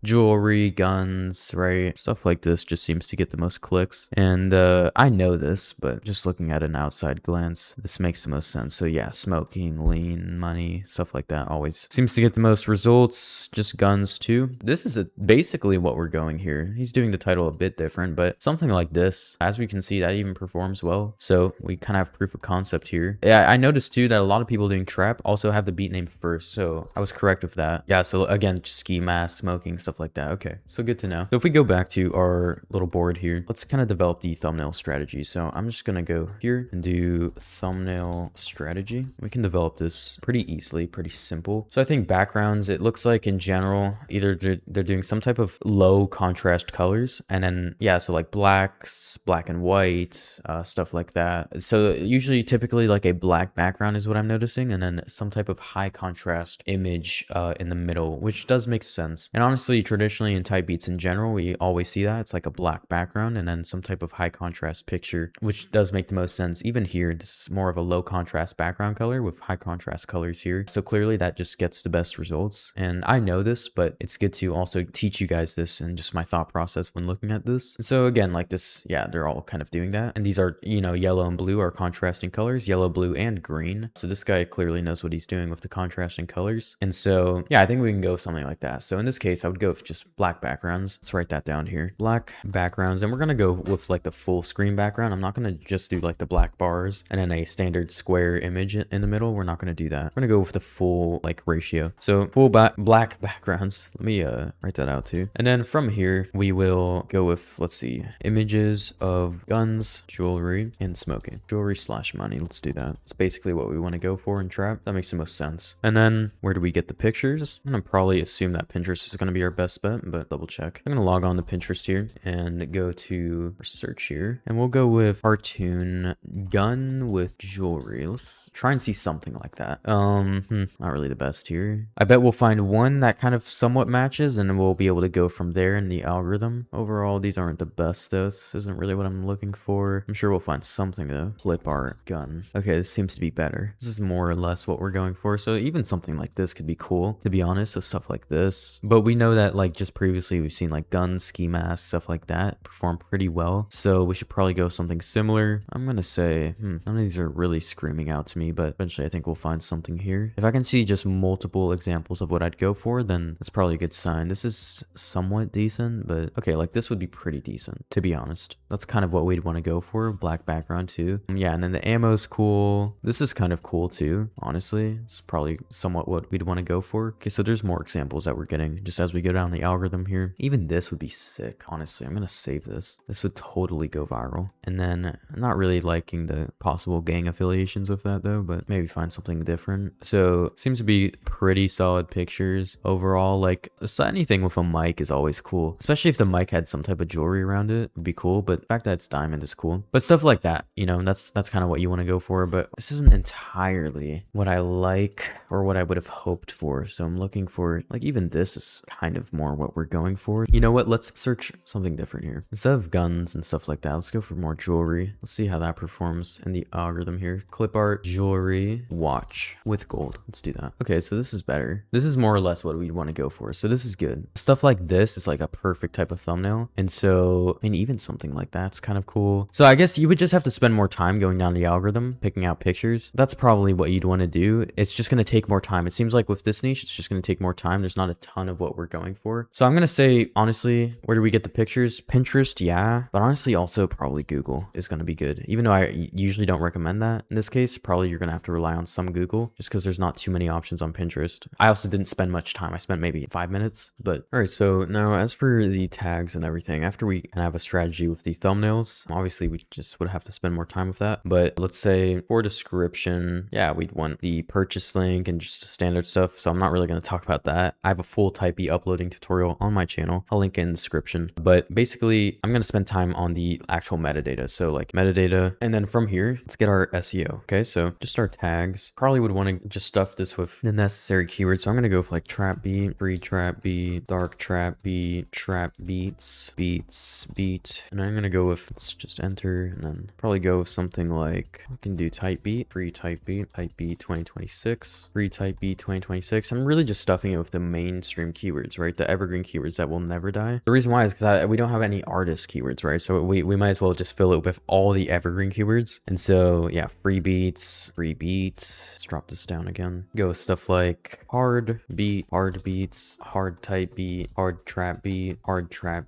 jewelry, guns, right? Stuff like this just seems to get the most clicks. And I know this, but just looking at an outside glance, this makes the most sense. So yeah, smoking, lean, money, stuff like that always seems to get the most results. Just guns too. This is basically what we're going here. He's doing the title a bit different, but something like this, as we can see, that even performs well. So we kind of have proof of concept here. Yeah, I noticed too that a lot of people doing trap also have the beat name first, so I was correct with that. Yeah, so again, ski mask, smoking, stuff like that. Okay, so good to know. So if we go back to our little board here, let's kind of develop the thumbnail strategy. So I'm just gonna go here and do thumbnail strategy. We can develop this pretty easily, pretty simple. So I think backgrounds, it looks like in general, either they're doing some type of low contrast colors, and then yeah, so like blacks, black and white, stuff like that. So usually typically like a black background is what I'm noticing, and then some type of high contrast image in the middle, which does make sense. And honestly, traditionally in type beats in general, we always see that it's like a black background and then some type of high contrast picture, which does make the most sense. Even here, this is more of a low contrast background color with high contrast colors here. So clearly that just gets the best results. And I know this, but it's good to also teach you guys this and just my thought process when looking at this. And so again, like this, yeah, they're all kind of doing that. And these are, you know, yellow and blue are contrasting colors, yellow, blue, and green. So this guy clearly knows what he's doing with the contrasting colors. And so, yeah, I think we can go something like that. So in this case, I would go with just black backgrounds. Let's write that down here. Black backgrounds. And we're going to go with like the full screen background. I'm not going to just do like the black bars and then a standard square image in the middle. We're not going to do that. We're going to go with the full like ratio. So full black backgrounds. Let me write that out too. And then from here, we will go with, let's see, images of guns, jewelry, and smoking. Jewelry / money. Let's do that. It's basically what we want to go for in trap. That makes the most sense. And then where do we get the pictures? I'm going to probably assume that Pinterest is going to be our best bet, but double check. I'm going to log on to Pinterest here and go to search here, and we'll go with cartoon gun with jewelry. Let's try and see something like that. Not really the best here. I bet we'll find one that kind of somewhat matches, and we'll be able to go from there in the algorithm. Overall, these aren't the best though. This isn't really what I'm looking for. I'm sure we'll find something though. Clip art gun. Okay, this seems to be better. This is more or less what we're going for. So even something like this could be cool, to be honest, so stuff like this. But we know that like just previously we've seen like guns, ski masks, stuff like that perform pretty well. So we should probably go something similar. I'm gonna say, none of these are really screaming out to me, but eventually I think we'll find something here. If I can see just multiple examples of what I'd go for, then that's probably a good sign. This is somewhat decent, but okay, like this would be pretty decent, to be honest. That's kind of what we'd want to go for. Black background too. Yeah, and then the ammo's cool. This is kind of cool too, honestly. It's probably somewhat what we'd want to go for. Okay, so there's more examples that we're getting just as we go down the algorithm here. Even this would be sick, honestly. I'm gonna save this. This would totally go viral. And then I'm not really liking the possible gang affiliations with that though, but maybe find something different. So seems to be pretty solid pictures overall. Like anything with a mic is always cool, especially if the mic had some type of jewelry around it, would be cool. But the fact that it's diamond is cool. But stuff like that, you know, that's kind of what you want to go for. But this isn't entirely what I like or what I would have hoped for. So I'm looking for, like, even this is kind of more what we're going for. You know what? Let's search something different here. Instead of guns and stuff like that, let's go for more jewelry. Let's see how that performs in the algorithm here. Clip art, jewelry, watch with gold. Let's do that. Okay, so this is better. This is more or less what we'd want to go for. So this is good. Stuff like this is like a perfect type of thumbnail. And so, I mean, even something like that's kind of cool. So I guess you would just have to spend more time going down the algorithm, picking out pictures. That's probably what you'd want to do. It's just going to take more time. It seems like with this niche, it's just going to take more time. There's not a ton of what we're going for. So I'm going to say, honestly, where do we get the pictures? Pinterest, yeah, but honestly also probably Google is going to be good. Even though I usually don't recommend that in this case, probably you're going to have to rely on some Google just because there's not too many options on Pinterest. I also didn't spend much time. I spent maybe 5 minutes, but all right. So now as for the tags and everything, after we can have a strategy with the thumbnails, obviously we just would have to spend more time with that. But let's say for description, yeah, we'd want the purchase link and just standard stuff. So I'm not really going to talk about that. I have a full Type E uploading tutorial on my channel. I'll link it in the description. But basically, I'm going to spend time on the actual metadata. So like metadata. And then from here, let's get our SEO. Okay, so just our tags. Probably would want to just stuff this with the necessary keywords. So I'm going to go with like trap beat, free trap beat, dark trap beat, trap beats, beat. And I'm going to go with, let's just enter and then probably go with something like, I can do type beat, free type beat 2026, free type beat 2026. I'm really just stuffing it with the mainstream keywords, right? The evergreen keywords that will never die. The reason why is because we don't have any artist keywords, right? So we might as well just fill it with all the evergreen keywords. And so yeah, free beats, free beat. Let's drop this down again. Go with stuff like hard beat, hard beats, hard type beat, hard trap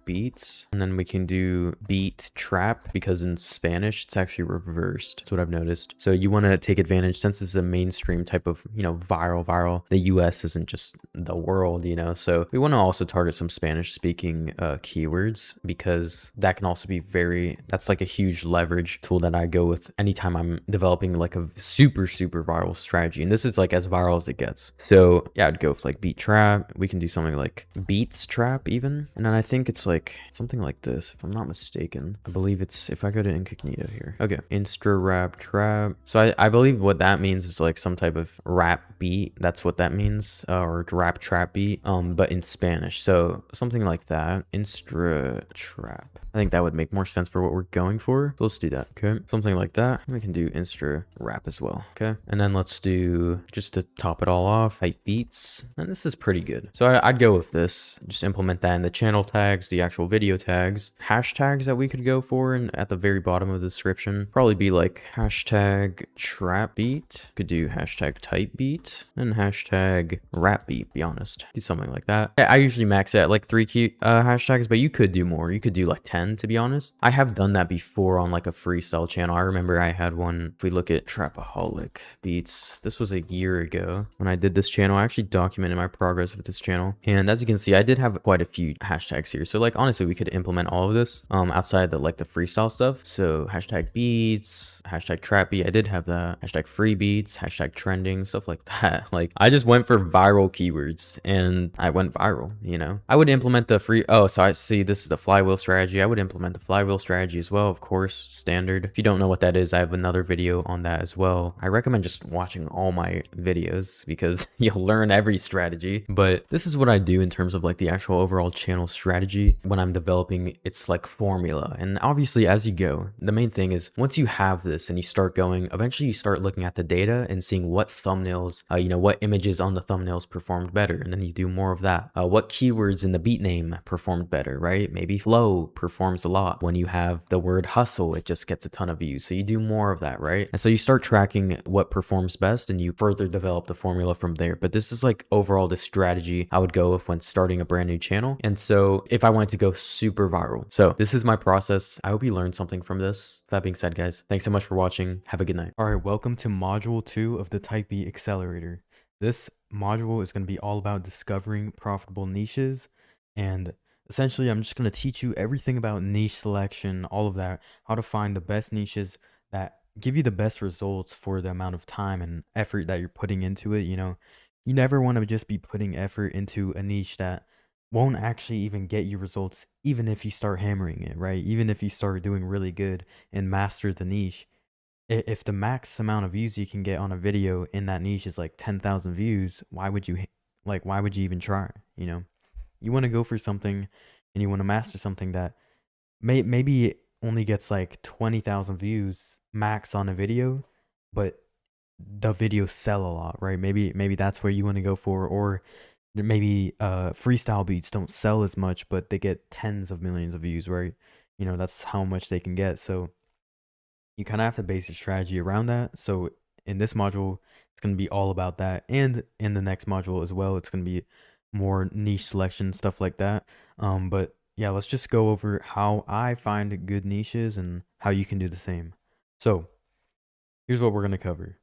beats. And then we can do beat trap because in Spanish, it's actually reversed. That's what I've noticed. So you want to take advantage, since it's a mainstream type of, viral. The US isn't just the world, so we want to also target some Spanish speaking keywords, because that can also be that's like a huge leverage tool that I go with anytime I'm developing like a super viral strategy. And this is like as viral as it gets. So yeah, I'd go with like beat trap. We can do something like beats trap even. And then I think it's like something like this, if I'm not mistaken. I believe it's, if I go to incognito here. Okay, insta rap trap. So I believe what that means is like some type of rap beat. That's what that means, or rap trap beat, but in Spanish. So something like that, insta trap. I think that would make more sense for what we're going for. So let's do that. Okay, something like that. We can do insta rap as well. Okay, and then let's do, just to top it all off, hype beats. And this is pretty good. So I'd go with this. Just implement that in the channel tags, the actual video tags, hashtags that we could go for, and at the very bottom of the description, probably be like hashtag trap beat. Could do hashtag type beat and hashtag rap beat. Be honest, do something like that. I usually max it at like 3 key hashtags, but you could do more. You could do like 10, to be honest. I have done that before on like a freestyle channel. I remember I had one. If we look at Trapaholic Beats, this was a year ago when I did this channel. I actually documented my progress with this channel, and as you can see, I did have quite a few hashtags here. So like honestly, we could implement all of this outside the like the freestyle stuff. So hashtag beats, hashtag trap beat, I did have that, hashtag free beats, hashtag trending, stuff like that. Like I just went for viral keywords and I went viral. I would implement the free, so I see this is the flywheel strategy. I would implement the flywheel strategy as well, of course, standard. If you don't know what that is, I have another video on that as well. I recommend just watching all my videos because you'll learn every strategy. But this is what I do in terms of like the actual overall channel strategy when I'm developing its like formula. And obviously as you go, the main thing is once you have this and you start going, eventually you start looking at the data and seeing what thumbnails, what images on the thumbnails performed better. And then you do more of that. What keywords in the beat name performed better, right? Maybe flow performs a lot. When you have the word hustle, it just gets a ton of views. So you do more of that, right? And so you start tracking what performs best and you further develop the formula from there. But this is like overall the strategy I would go with when starting a brand new channel. And so if I wanted to go super viral. So this is my process. I hope you learned something from this. That being said, guys, thanks so much for watching. Have a good night. All right, welcome to module 2 of the Type E Accelerator. This module is going to be all about discovering profitable niches, and essentially I'm just going to teach you everything about niche selection, all of that, how to find the best niches that give you the best results for the amount of time and effort that you're putting into it. You never want to just be putting effort into a niche that won't actually even get you results, even if you start hammering it, right? Even if you start doing really good and master the niche. If the max amount of views you can get on a video in that niche is like 10,000 views, why would you even try? You want to go for something and you want to master something that maybe only gets like 20,000 views max on a video, but the videos sell a lot, right? Maybe that's where you want to go for, or maybe freestyle beats don't sell as much, but they get tens of millions of views, right? That's how much they can get. So you kind of have to base your strategy around that. So in this module, it's going to be all about that. And in the next module as well, it's going to be more niche selection, stuff like that. But yeah, let's just go over how I find good niches and how you can do the same. So here's what we're going to cover: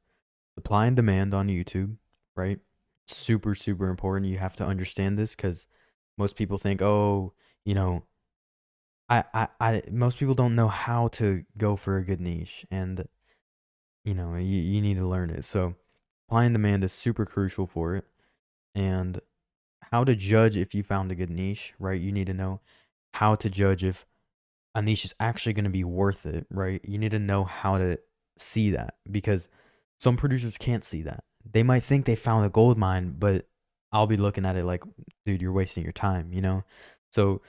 supply and demand on YouTube, right? Super, super important. You have to understand this because most people think, oh, you know, most people don't know how to go for a good niche, and you need to learn it. So supply and demand is super crucial for it, and how to judge if you found a good niche, right? You need to know how to judge if a niche is actually going to be worth it, right? You need to know how to see that because some producers can't see that. They might think they found a gold mine, but I'll be looking at it like, dude, you're wasting your time, you know? So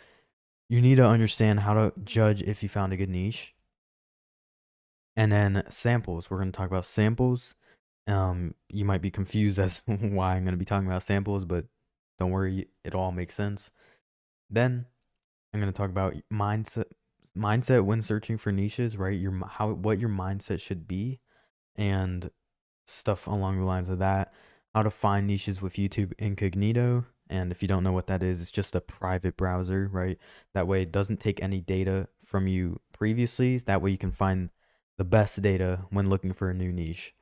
you need to understand how to judge if you found a good niche. And then samples. We're going to talk about samples. You might be confused as why I'm going to be talking about samples, but don't worry, it all makes sense. Then I'm going to talk about mindset when searching for niches, right? What your mindset should be, and stuff along the lines of that. How to find niches with YouTube Incognito, and if you don't know what that is, it's just a private browser, right? That way it doesn't take any data from you previously. That way you can find the best data when looking for a new niche.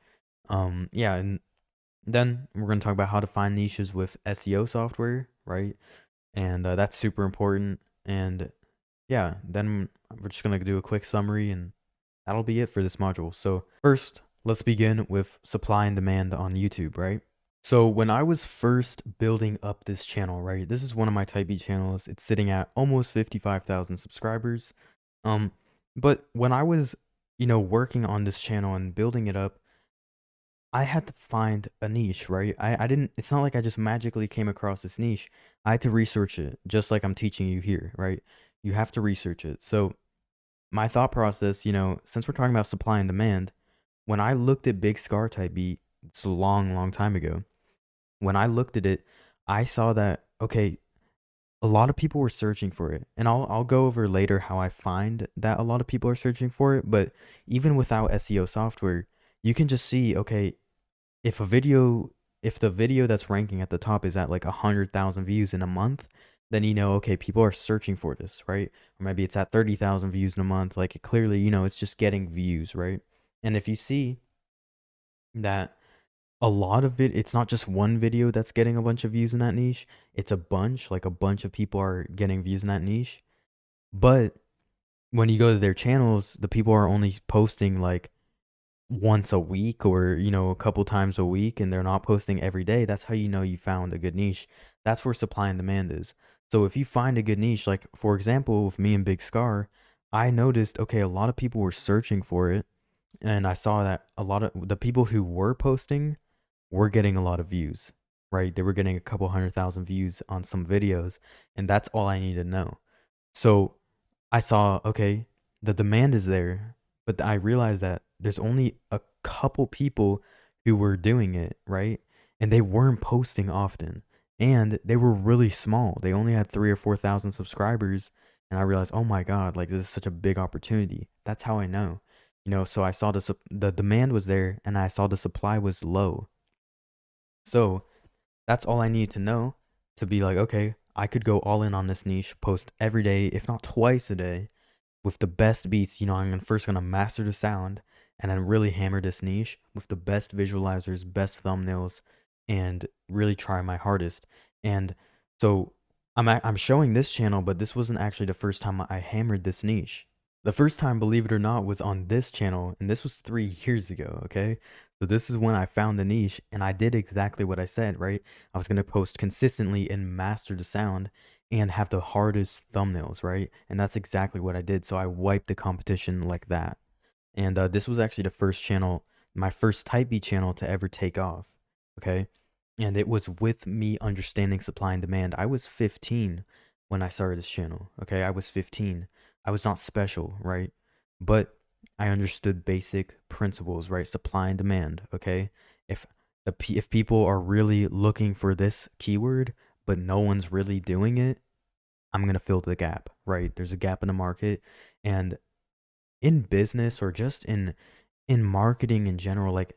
Yeah, and then we're going to talk about how to find niches with SEO software, right? And that's super important. And yeah, then we're just going to do a quick summary, and that'll be it for this module. So first, let's begin with supply and demand on YouTube, right? So when I was first building up this channel, right, this is one of my Type B channels. It's sitting at almost 55,000 subscribers. Um, but when I was, working on this channel and building it up, I had to find a niche, right? I didn't, it's not like I just magically came across this niche. I had to research it, just like I'm teaching you here, right? You have to research it. So my thought process, since we're talking about supply and demand, when I looked at Big Scar Type Beat, it's a long, long time ago. When I looked at it, I saw that, okay, a lot of people were searching for it. And I'll go over later how I find that a lot of people are searching for it. But even without SEO software, you can just see, okay, if the video that's ranking at the top is at like 100,000 views in a month, then okay, people are searching for this, right? Or maybe it's at 30,000 views in a month. Like it clearly, it's just getting views, right? And if you see that a lot of it's not just one video that's getting a bunch of views in that niche, it's a bunch, like a bunch of people are getting views in that niche. But when you go to their channels, the people are only posting like once a week or a couple times a week, and they're not posting every day. That's how you found a good niche. That's where supply and demand is. So if you find a good niche, like for example with me and Big Scar, I noticed, okay, a lot of people were searching for it, and I saw that a lot of the people who were posting were getting a lot of views, right? They were getting a couple 100,000 views on some videos, and that's all I need to know. So I saw, okay, the demand is there, but I realized that there's only a couple people who were doing it, right? And they weren't posting often, and they were really small. They only had 3 or 4,000 subscribers, and I realized, oh my God, like this is such a big opportunity. That's how I know, so I saw the demand was there, and I saw the supply was low. So that's all I need to know to be like, okay, I could go all in on this niche, post every day, if not twice a day, with the best beats. I'm first gonna master the sound, and then really hammer this niche with the best visualizers, best thumbnails, and really try my hardest. And so I'm showing this channel, but this wasn't actually the first time I hammered this niche. The first time, believe it or not, was on this channel, and this was 3 years ago, okay? So this is when I found the niche, and I did exactly what I said, right? I was going to post consistently and master the sound and have the hardest thumbnails, right? And that's exactly what I did. So I wiped the competition like that. And this was actually the first channel, my first Type B channel to ever take off, okay? And it was with me understanding supply and demand. I was 15 when I started this channel, okay? I was 15. I was not special, right? But I understood basic principles, right? Supply and demand, okay? If if people are really looking for this keyword, but no one's really doing it, I'm going to fill the gap, right? There's a gap in the market, and in business or just in marketing in general, like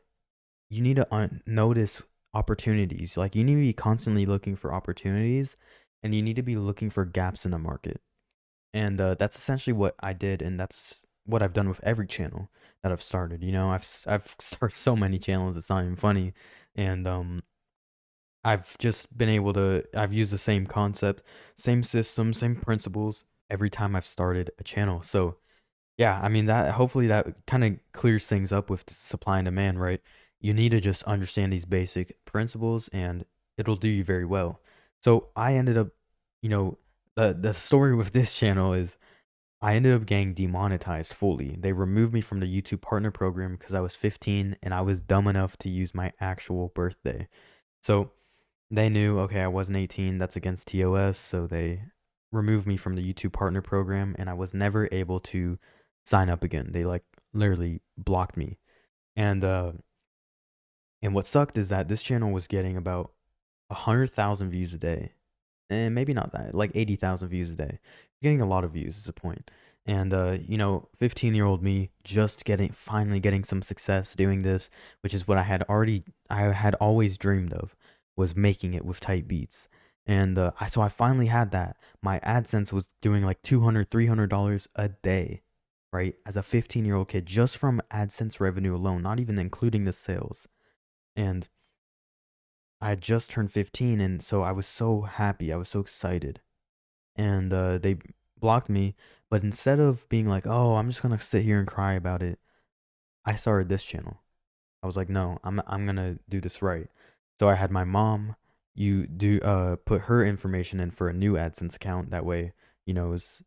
you need to notice opportunities. Like you need to be constantly looking for opportunities, and you need to be looking for gaps in the market. And that's essentially what I did, and that's what I've done with every channel that I've started. You know, I've started so many channels, it's not even funny. And I've just been able to I've used the same concept, same system, same principles every time I've started a channel. So, yeah, I mean that hopefully that kind of clears things up with the supply and demand, right? You need to just understand these basic principles and it'll do you very well. So, I ended up, you know, the story with this channel is I ended up getting demonetized fully. They removed me from the YouTube partner program because I was 15 and I was dumb enough to use my actual birthday. So, they knew, okay, I wasn't 18, that's against TOS, so they removed me from the YouTube partner program and I was never able to sign up again. They like literally blocked me. And and what sucked is that this channel was getting about 100,000 views a day. And maybe not that, like 80,000 views a day. Getting a lot of views is the point. And you know, 15-year-old me just finally getting some success doing this, which is what I had always dreamed of, was making it with tight beats. And so I finally had that. My AdSense was doing like $200, $300 a day, right? As a 15-year-old kid, just from AdSense revenue alone, not even including the sales. And I had just turned 15, and so I was so happy. I was so excited. And they blocked me. But instead of being like, "Oh, I'm just gonna sit here and cry about it," I started this channel. I was like, "No, I'm gonna do this right." So I had my mom, you do put her information in for a new AdSense account. That way, you know, is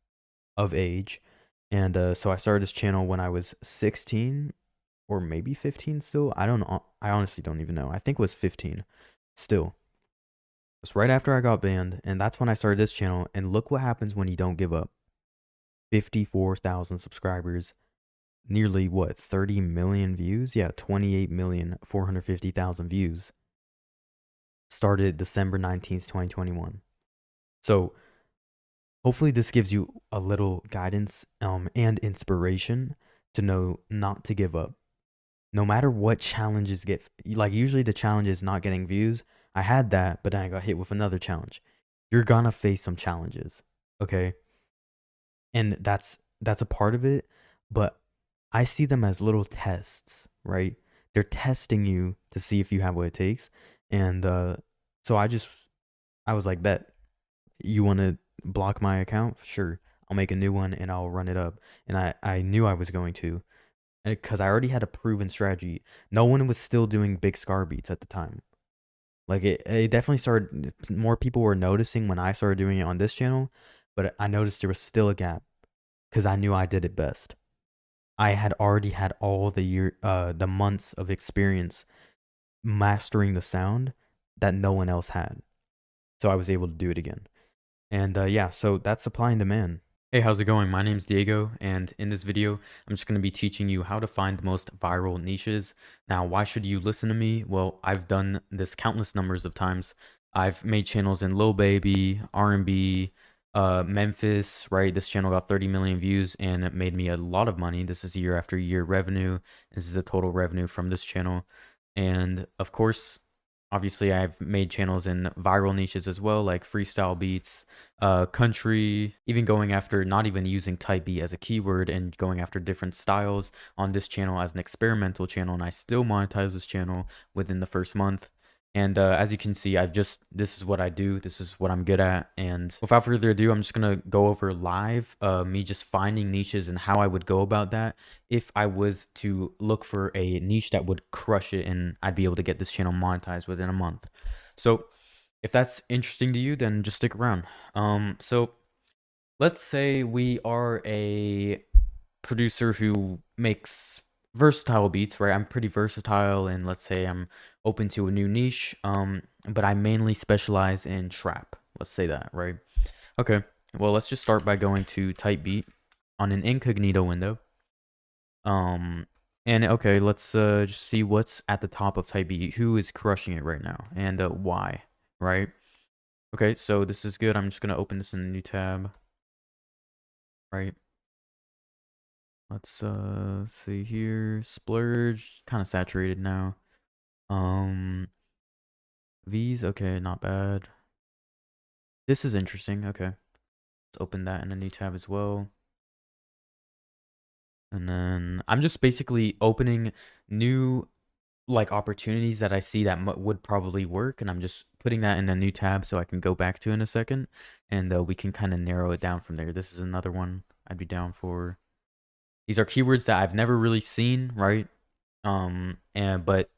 of age. And so I started this channel when I was 16 or maybe 15 still. I don't know. I honestly don't even know. I think it was 15 still. It was right after I got banned, and that's when I started this channel. And look what happens when you don't give up. 54,000 subscribers, nearly what, 30 million views? Yeah, 28,450,000 views. Started December 19th, 2021. So hopefully this gives you a little guidance and inspiration to know not to give up. No matter what challenges get, like usually the challenge is not getting views. I had that, but then I got hit with another challenge. You're gonna face some challenges, okay? And that's a part of it, but I see them as little tests, right? They're testing you to see if you have what it takes. And so I was like, bet, you want to block my account? Sure. I'll make a new one and I'll run it up. And I knew I was going to, because I already had a proven strategy. No one was still doing big scar beats at the time. Like it definitely started, more people were noticing when I started doing it on this channel, but I noticed there was still a gap because I knew I did it best. I had already had all the months of experience mastering the sound that no one else had. So I was able to do it again. And yeah, so that's supply and demand. Hey, how's it going? My name's Diego, and in this video, I'm just going to be teaching you how to find the most viral niches. Now, why should you listen to me? Well, I've done this countless numbers of times. I've made channels in Lil Baby, R&B, Memphis, right? This channel got 30 million views and it made me a lot of money. This is year after year revenue. This is the total revenue from this channel. And of course, obviously I've made channels in viral niches as well, like freestyle beats, country, even going after not even using type beat as a keyword and going after different styles on this channel as an experimental channel. And I still monetize this channel within the first month. And as you can see, this is what I do. This is what I'm good at. And without further ado, I'm just going to go over live me just finding niches and how I would go about that if I was to look for a niche that would crush it and I'd be able to get this channel monetized within a month. So if that's interesting to you, then just stick around. So let's say we are a producer who makes versatile beats, right? I'm pretty versatile, and let's say I'm open to a new niche, but I mainly specialize in trap. Let's say that, right? Okay, well, let's just start by going to type beat on an incognito window. And okay, let's just see what's at the top of type beat, who is crushing it right now, and why, right? Okay, so this is good. I'm just gonna open this in a new tab, right? Let's see here. Splurge, kind of saturated now. V's, okay, not bad. This is interesting, okay. Let's open that in a new tab as well. And then I'm just basically opening new like opportunities that I see that would probably work, and I'm just putting that in a new tab so I can go back to in a second, and we can kind of narrow it down from there. This is another one I'd be down for. These are keywords that I've never really seen, right? But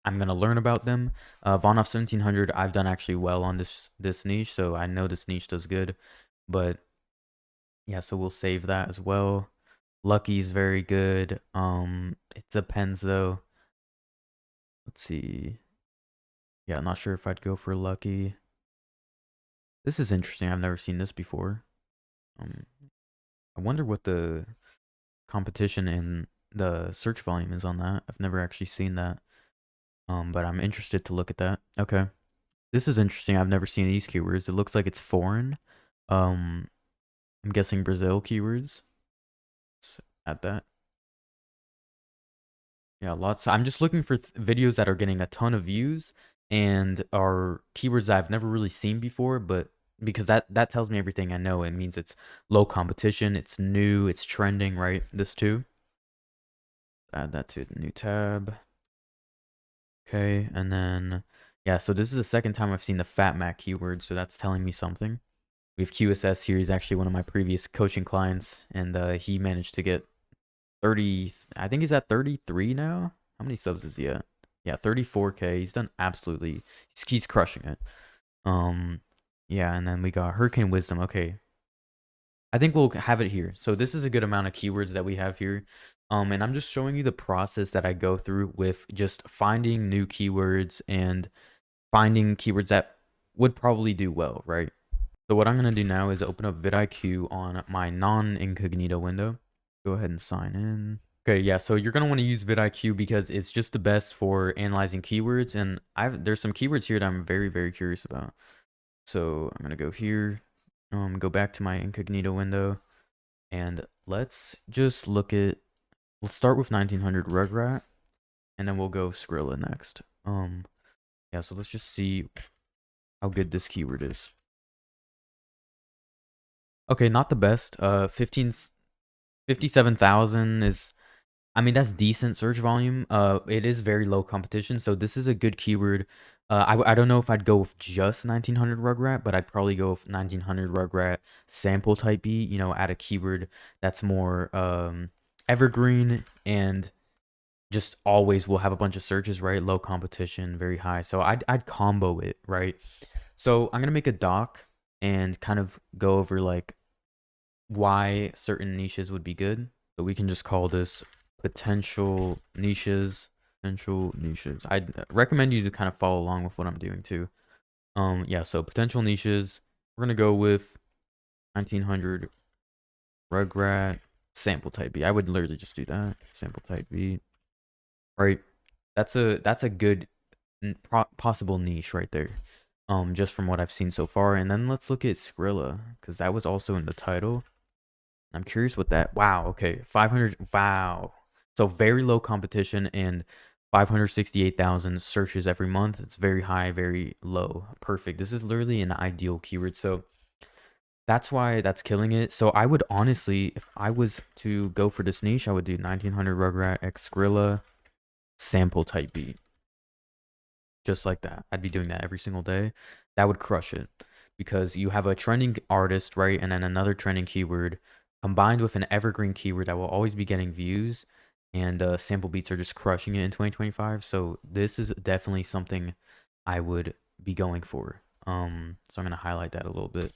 I'm gonna learn about them. Von off 1700, I've done actually well on this niche, so I know this niche does good. But yeah, so we'll save that as well. Lucky's very good. It depends though. Let's see. Yeah, I'm not sure if I'd go for Lucky. This is interesting. I've never seen this before. I wonder what the competition in the search volume is on that. I've never actually seen that. But I'm interested to look at that. Okay. This is interesting. I've never seen these keywords. It looks like it's foreign. I'm guessing Brazil keywords. Let's add that. Yeah, lots. I'm just looking for videos that are getting a ton of views and are keywords I've never really seen before, but because that tells me everything I know. It means it's low competition, it's new, it's trending, right? This too. Add that to the new tab. Okay, and then yeah, so this is the second time I've seen the FatMac keyword, so that's telling me something. We have QSS here. He's actually one of my previous coaching clients, and he managed to get 30. I think he's at 33 now. How many subs is he at? Yeah, 34K. He's done absolutely. He's crushing it. Yeah, and then we got Hurricane Wisdom. Okay, I think we'll have it here. So this is a good amount of keywords that we have here. And I'm just showing you the process that I go through with just finding new keywords and finding keywords that would probably do well, right? So what I'm going to do now is open up vidIQ on my non-incognito window. Go ahead and sign in. Okay, yeah, so you're going to want to use vidIQ because it's just the best for analyzing keywords. And there's some keywords here that I'm very, very curious about. So I'm going to go here, go back to my incognito window, and let's just look at, let's start with 1900 Rugrat, and then we'll go Skrilla next. Yeah, so let's just see how good this keyword is. Okay, not the best. 57,000 is, I mean, that's decent search volume. It is very low competition, so this is a good keyword. I don't know if I'd go with just 1900 Rugrat, but I'd probably go with 1900 Rugrat sample type B, you know, add a keyword that's more evergreen and just always will have a bunch of searches, right? Low competition, very high. So I'd combo it, right? So I'm gonna make a doc and kind of go over like why certain niches would be good. So we can just call this potential niches. I'd recommend you to kind of follow along with what I'm doing too. Yeah, so potential niches. We're gonna go with 1900 Rugrat sample type B. I would literally just do that. Sample type B. Right. That's a good possible niche right there. Just from what I've seen so far. And then let's look at Skrilla, because that was also in the title. I'm curious what that. Wow. Okay. 500. Wow. So very low competition and 568,000 searches every month. It's very high, very low. Perfect. This is literally an ideal keyword. So that's why that's killing it. So I would honestly, if I was to go for this niche, I would do 1900 Rugrat X Skrilla sample type B. Just like that. I'd be doing that every single day. That would crush it because you have a trending artist, right? And then another trending keyword combined with an evergreen keyword that will always be getting views, and sample beats are just crushing it in 2025. So this is definitely something I would be going for. So I'm going to highlight that a little bit.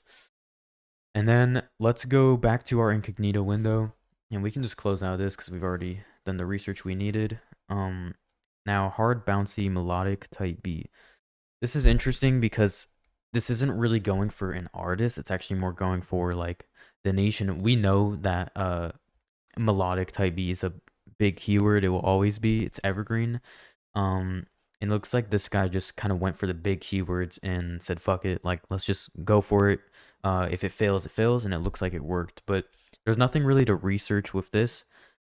And then let's go back to our incognito window, and we can just close out of this because we've already done the research we needed. Now hard bouncy melodic type B. This is interesting because this isn't really going for an artist. It's actually more going for like the nation. We know that melodic type B is a big keyword. It will always be. It's evergreen. It looks like this guy just kind of went for the big keywords and said, fuck it. Like, let's just go for it. If it fails, it fails. And it looks like it worked. But there's nothing really to research with this.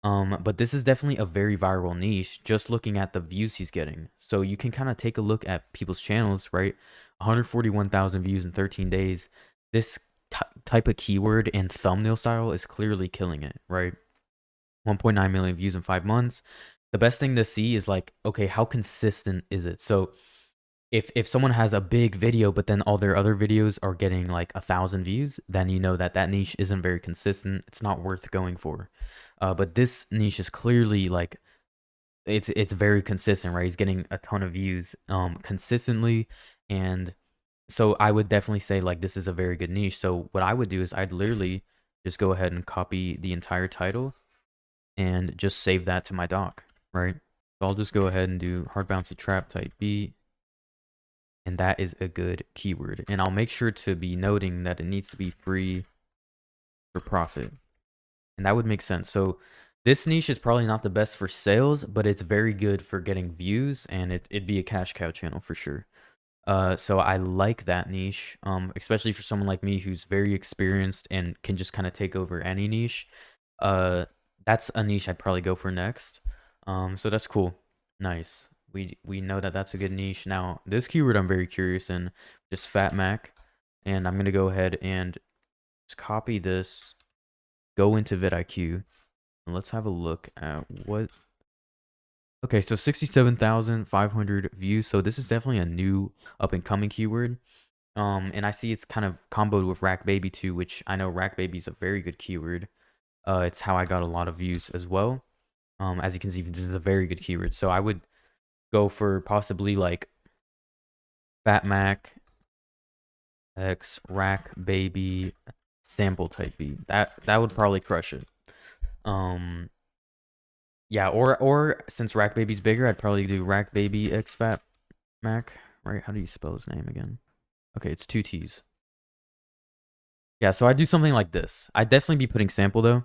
But this is definitely a very viral niche just looking at the views he's getting. So you can kind of take a look at people's channels, right? 141,000 views in 13 days. This type of keyword and thumbnail style is clearly killing it, right? 1.9 million views in 5 months. The best thing to see is like, okay, how consistent is it? So if someone has a big video, but then all their other videos are getting like 1,000 views, then you know that that niche isn't very consistent. It's not worth going for. But this niche is clearly like it's very consistent, right? He's getting a ton of views consistently, and so I would definitely say like this is a very good niche. So what I would do is I'd literally just go ahead and copy the entire title and just save that to my doc, right? So I'll just go ahead and do hard bouncy trap type beat, and that is a good keyword. And I'll make sure to be noting that it needs to be free for profit, and that would make sense. So this niche is probably not the best for sales, but it's very good for getting views, and it'd be a cash cow channel for sure. So I like that niche, especially for someone like me who's very experienced and can just kind of take over any niche. That's a niche I'd probably go for next. So that's cool. Nice. We know that that's a good niche. Now, this keyword I'm very curious in, just Fat Mac, and I'm going to go ahead and just copy this, go into vidIQ, and let's have a look at what. Okay, so 67,500 views. So this is definitely a new up and coming keyword. And I see it's kind of comboed with Rack Baby too, which I know Rack Baby is a very good keyword. It's how I got a lot of views as well. As you can see, this is a very good keyword. So I would go for possibly like Fat Mac X Rack Baby sample type beat. That would probably crush it. Yeah, or since Rack Baby's bigger, I'd probably do Rack Baby X Fat Mac. Right? How do you spell his name again? Okay, it's 2 T's. Yeah, so I do something like this. I'd definitely be putting sample though.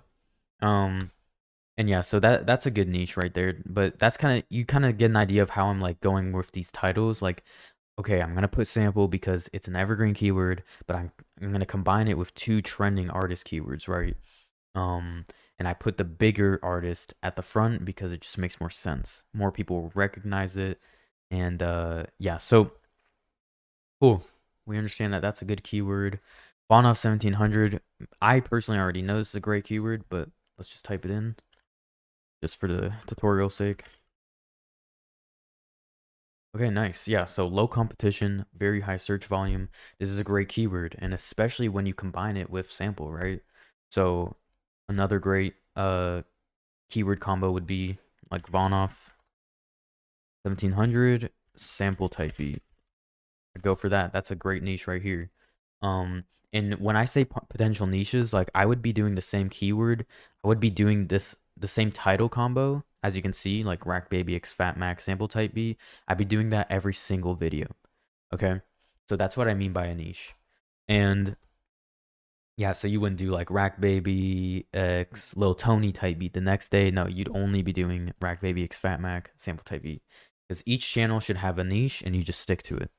And yeah, so that's a good niche right there. But that's you kind of get an idea of how I'm like going with these titles. Like, okay, I'm gonna put sample because it's an evergreen keyword, but I'm gonna combine it with 2 trending artist keywords, right? And I put the bigger artist at the front because it just makes more sense. More people will recognize it, and yeah, so cool. We understand that that's a good keyword. Bonoff 1700. I personally already know this is a great keyword, but let's just type it in just for the tutorial sake. Okay, nice. Yeah, so low competition, very high search volume. This is a great keyword, and especially when you combine it with sample, right? So another great keyword combo would be like Vonoff 1700 sample type beat. I'd go for that. That's a great niche right here. And when I say potential niches, like I would be doing the same keyword. I would be doing the same title combo, as you can see, like Rack Baby X Fat Max sample type beat. I'd be doing that every single video. Okay, so that's what I mean by a niche. And yeah, so you wouldn't do like Rack Baby X Lil Tony type beat the next day. No, you'd only be doing Rack Baby X Fat Mac sample type beat, because each channel should have a niche and you just stick to it.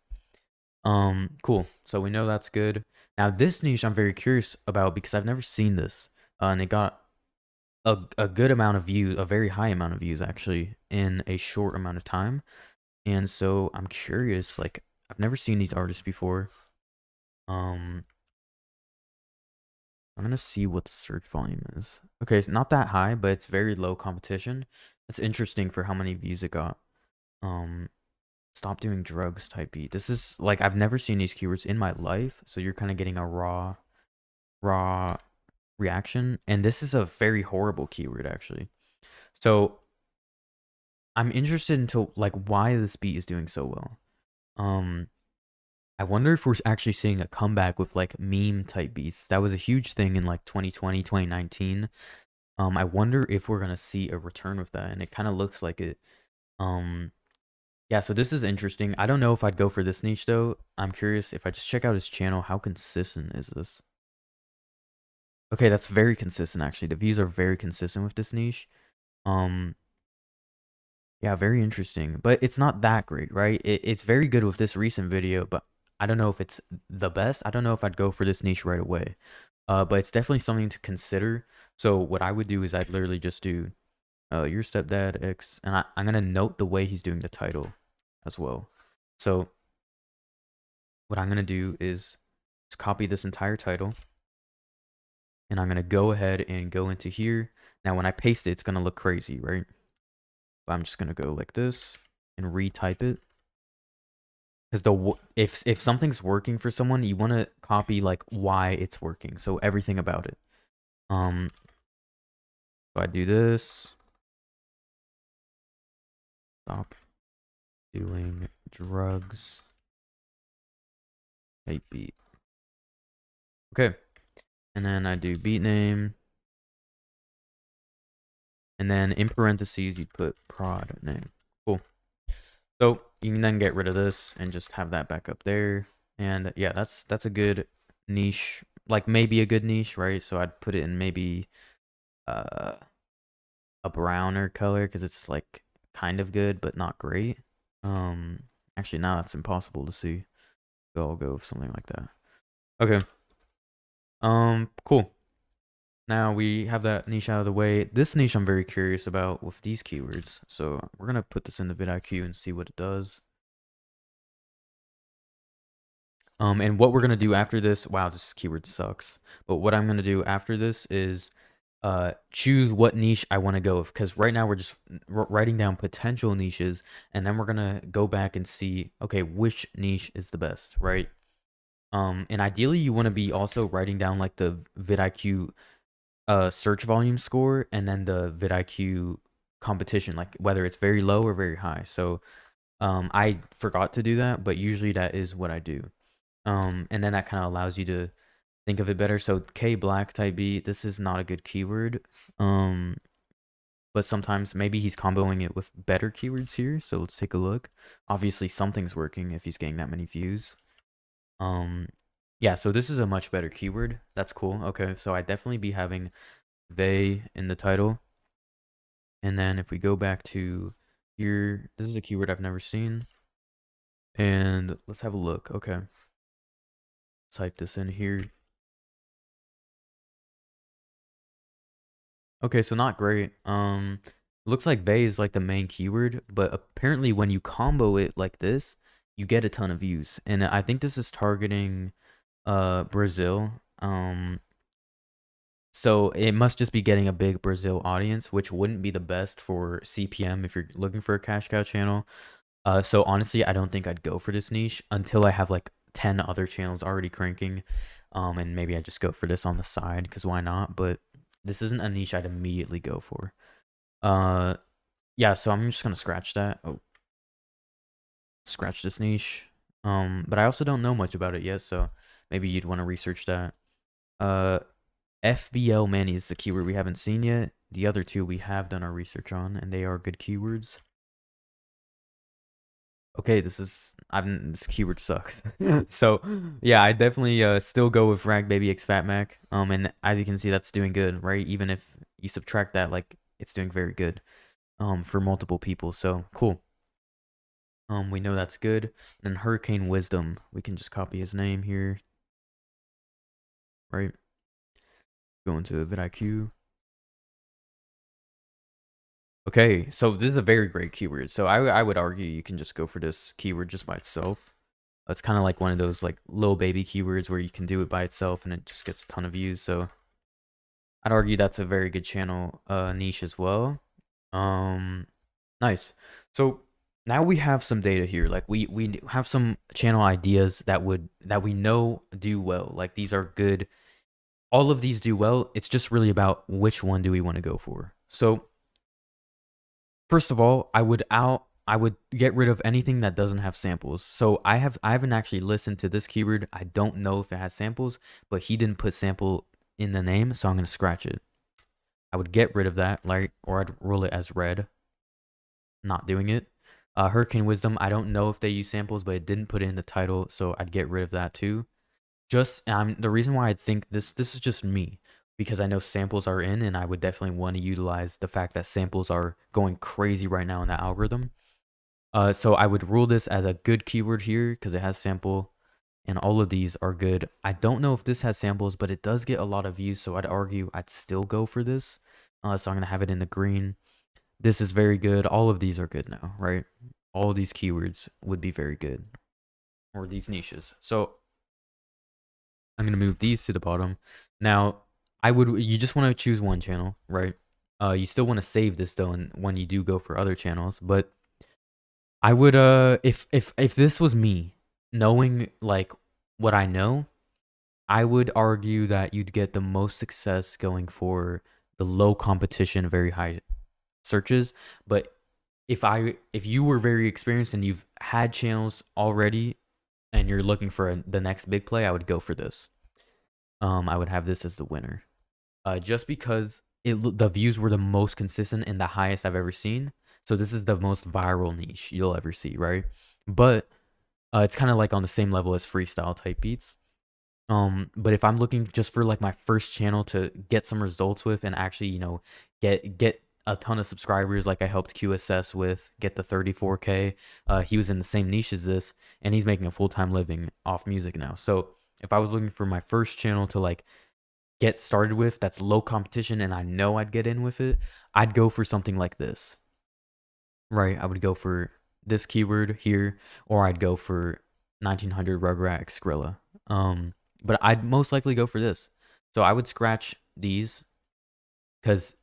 Cool. So we know that's good. Now this niche I'm very curious about because I've never seen this, and it got a good amount of views, a very high amount of views actually, in a short amount of time. And so I'm curious, like I've never seen these artists before. I'm gonna see what the search volume is. Okay, it's not that high, but it's very low competition. That's interesting for how many views it got. Stop doing drugs type beat. This is like I've never seen these keywords in my life, so you're kind of getting a raw reaction, and this is a very horrible keyword actually. So I'm interested into like why this beat is doing so well. I wonder if we're actually seeing a comeback with like meme type beats. That was a huge thing in like 2020, 2019. I wonder if we're gonna see a return with that, and it kind of looks like it. Yeah, so this is interesting. I don't know if I'd go for this niche though. I'm curious if I just check out his channel, how consistent is this? Okay, that's very consistent actually. The views are very consistent with this niche. Yeah, very interesting. But it's not that great, right? It's very good with this recent video, but I don't know if it's the best. I don't know if I'd go for this niche right away. But it's definitely something to consider. So what I would do is I'd literally just do your stepdad X, and I'm gonna note the way he's doing the title as well. So what I'm gonna do is just copy this entire title. and I'm going to go ahead and go into here. Now, when I paste it, it's going to look crazy, right? But I'm just going to go like this and retype it. Because if something's working for someone, you want to copy like why it's working. So everything about it. So I do this. Stop doing drugs. Hate beat. Okay. And then I do beat name. And then in parentheses, you put prod name. Cool. So you can then get rid of this and just have that back up there. And yeah, that's a good niche, like maybe a good niche, right? So I'd put it in maybe a browner color because it's like kind of good but not great. Actually now that's impossible to see. So I'll go with something like that. Okay. Cool. Now we have that niche out of the way. This niche I'm very curious about with these keywords. So we're gonna put this in the vidIQ and see what it does. And what we're gonna do after this, wow, this keyword sucks. But what I'm gonna do after this is choose what niche I want to go with, because right now we're just writing down potential niches, and then we're gonna go back and see, okay, which niche is the best, right? And ideally you want to be also writing down like the vidIQ search volume score and then the vidIQ competition, like whether it's very low or very high. So I forgot to do that, but usually that is what I do. And then that kind of allows you to think of it better. So K black type B, this is not a good keyword. But sometimes maybe he's comboing it with better keywords here. So let's take a look. Obviously something's working if he's getting that many views. Yeah, so this is a much better keyword. That's cool. Okay, so I'd definitely be having they in the title. And then if we go back to here, this is a keyword I've never seen. And let's have a look. Okay. Type this in here. Okay, so not great. Looks like they is like the main keyword, but apparently when you combo it like this, you get a ton of views. And I think this is targeting Brazil. So it must just be getting a big Brazil audience, which wouldn't be the best for CPM if you're looking for a cash cow channel. So honestly, I don't think I'd go for this niche until I have like 10 other channels already cranking. And maybe I just go for this on the side, because why not? But this isn't a niche I'd immediately go for. Yeah, so I'm just gonna scratch that. Oh, scratch this niche. But I also don't know much about it yet, so maybe you'd want to research that. FBL Manny is the keyword we haven't seen yet. The other two we have done our research on, and they are good keywords. Okay, this keyword sucks. So yeah, I definitely still go with Rag Baby X Fat Mac. And as you can see, that's doing good, right? Even if you subtract that, like it's doing very good for multiple people. So cool. We know that's good. And then Hurricane Wisdom, we can just copy his name here, right? Go into vidIQ. Okay, so this is a very great keyword. So I would argue you can just go for this keyword just by itself. It's kind of like one of those like little baby keywords where you can do it by itself and it just gets a ton of views. So I'd argue that's a very good channel niche as well. Nice. So now we have some data here. Like we have some channel ideas that we know do well. Like these are good. All of these do well. It's just really about which one do we want to go for. So first of all, I would get rid of anything that doesn't have samples. So I haven't actually listened to this keyword. I don't know if it has samples, but he didn't put sample in the name, so I'm going to scratch it. I would get rid of that, like, or I'd rule it as red. Not doing it. Hurricane Wisdom, I don't know if they use samples, but it didn't put it in the title, so I'd get rid of that too. Just the reason why I think this is just me, because I know samples are in, and I would definitely want to utilize the fact that samples are going crazy right now in the algorithm. So I would rule this as a good keyword here because it has sample, and all of these are good. I don't know if this has samples, but it does get a lot of views, so I'd argue I'd still go for this. So I'm gonna have it in the green. This is very good. All of these are good now, right? All of these keywords would be very good, or these niches. So I'm going to move these to the bottom. Now, You just want to choose one channel, right? You still want to save this though, and when you do go for other channels, but I would if this was me, knowing like what I know, I would argue that you'd get the most success going for the low competition, very high searches. But if you were very experienced and you've had channels already and you're looking for the next big play, I would go for this. I would have this as the winner. Just because the views were the most consistent and the highest I've ever seen. So this is the most viral niche you'll ever see, right? But it's kind of like on the same level as freestyle type beats. But if I'm looking just for like my first channel to get some results with and actually, get a ton of subscribers, like I helped QSS with, get the 34K. He was in the same niche as this, and he's making a full-time living off music now. So if I was looking for my first channel to like get started with, that's low competition, and I know I'd get in with it, I'd go for something like this, right? I would go for this keyword here, or I'd go for 1900 Rugrat Skrilla. But I'd most likely go for this. So I would scratch these because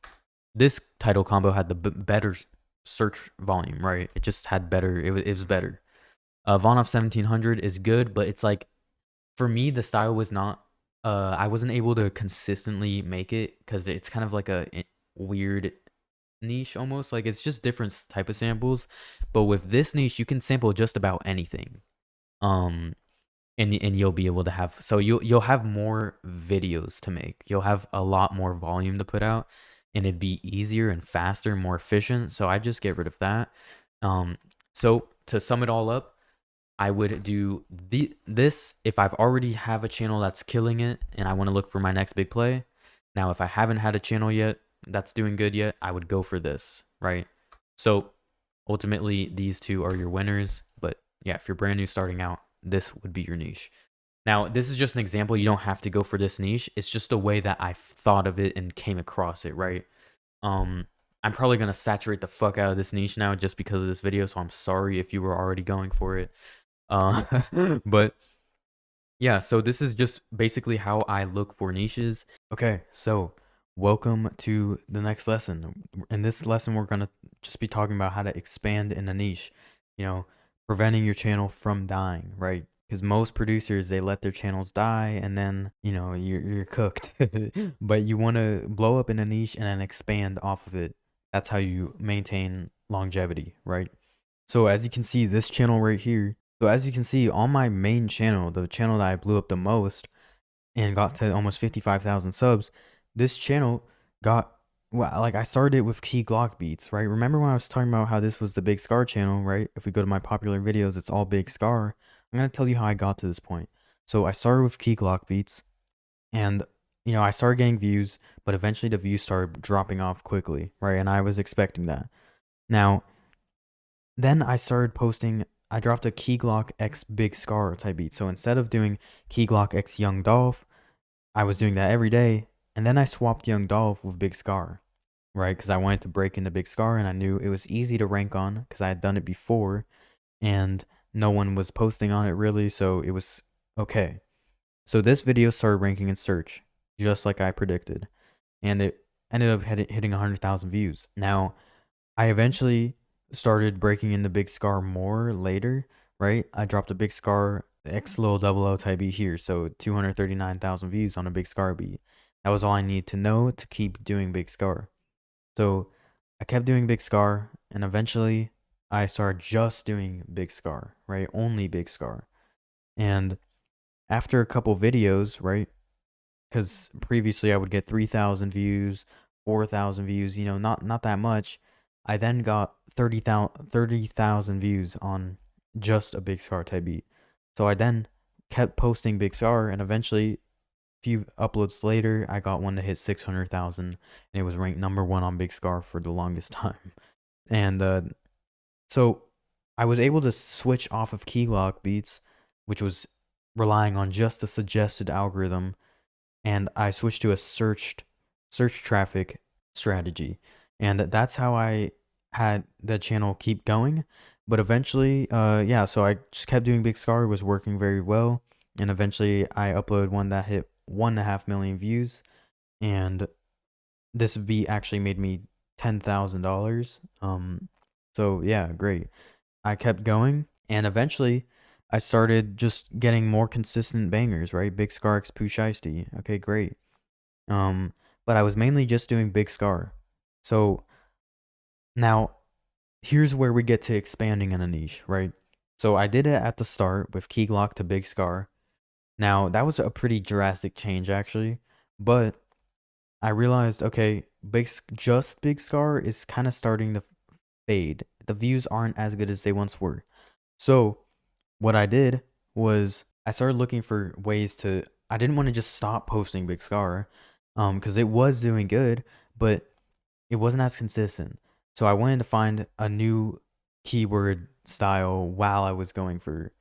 this title combo had the better search volume, right? It just had better, it was better. Von 1700 is good, but it's like, for me, the style was not, I wasn't able to consistently make it because it's kind of like a weird niche almost. Like it's just different type of samples. But with this niche, you can sample just about anything. And you'll be able to have, so you'll have more videos to make. You'll have a lot more volume to put out, and it'd be easier and faster, more efficient. So I just get rid of that. So to sum it all up, I would do this if I've already have a channel that's killing it and I want to look for my next big play. Now, if I haven't had a channel yet that's doing good yet, I would go for this, right? So ultimately, these two are your winners. But yeah, if you're brand new starting out, this would be your niche. Now, this is just an example. You don't have to go for this niche. It's just a way that I thought of it and came across it, right? I'm probably going to saturate the fuck out of this niche now just because of this video, so I'm sorry if you were already going for it. But yeah, so this is just basically how I look for niches. Okay, so welcome to the next lesson. In this lesson, we're going to just be talking about how to expand in a niche, preventing your channel from dying, right? Because most producers, they let their channels die and then, you're cooked. But you want to blow up in a niche and then expand off of it. That's how you maintain longevity, right? So as you can see, this channel right here, so as you can see on my main channel, the channel that I blew up the most and got to almost 55,000 subs, this channel got, well, like I started it with Key Glock beats, right? Remember when I was talking about how this was the Big Scar channel, right? If we go to my popular videos, it's all Big Scar. I'm going to tell you how I got to this point. So I started with Key Glock beats and, I started getting views, but eventually the views started dropping off quickly, right? And I was expecting that. Now, then I started posting, I dropped a Key Glock X Big Scar type beat. So instead of doing Key Glock X Young Dolph, I was doing that every day. And then I swapped Young Dolph with Big Scar, right? Because I wanted to break into Big Scar and I knew it was easy to rank on because I had done it before and no one was posting on it really. So it was okay. So this video started ranking in search, just like I predicted. And it ended up hitting 100,000 views. Now, I eventually started breaking into Big Scar more later, right? I dropped a Big Scar X Lil Double O type beat here, so 239,000 views on a Big Scar beat. That was all I needed to know to keep doing Big Scar. So I kept doing Big Scar, and eventually I started just doing Big Scar, right? Only Big Scar. And after a couple videos, right? Because previously I would get 3,000 views, 4,000 views, not that much. I then got 30,000 views on just a Big Scar type beat. So I then kept posting Big Scar, and eventually, a few uploads later, I got one to hit 600,000, and it was ranked #1 on Big Scar for the longest time. And so I was able to switch off of Key Glock beats, which was relying on just the suggested algorithm, and I switched to a search traffic strategy. And that's how I had the channel keep going. But eventually, yeah, so I just kept doing Big Scar, was working very well. And eventually I uploaded one that hit 1.5 million views. and this beat actually made me $10,000. So yeah, great. I kept going, and eventually I started just getting more consistent bangers, right? Big Scar X Pooh Shiesty. Okay, great. Um, but I was mainly just doing Big Scar. So now here's where we get to expanding in a niche, right? So I did it at the start with Key Glock to Big Scar. Now that was a pretty drastic change actually, but I realized, okay, just Big Scar is kind of starting to fade. The views aren't as good as they once were. So what I did was I started looking for ways to. I didn't want to just stop posting Big Scar, because it was doing good, but it wasn't as consistent. So I wanted to find a new keyword style while I was going for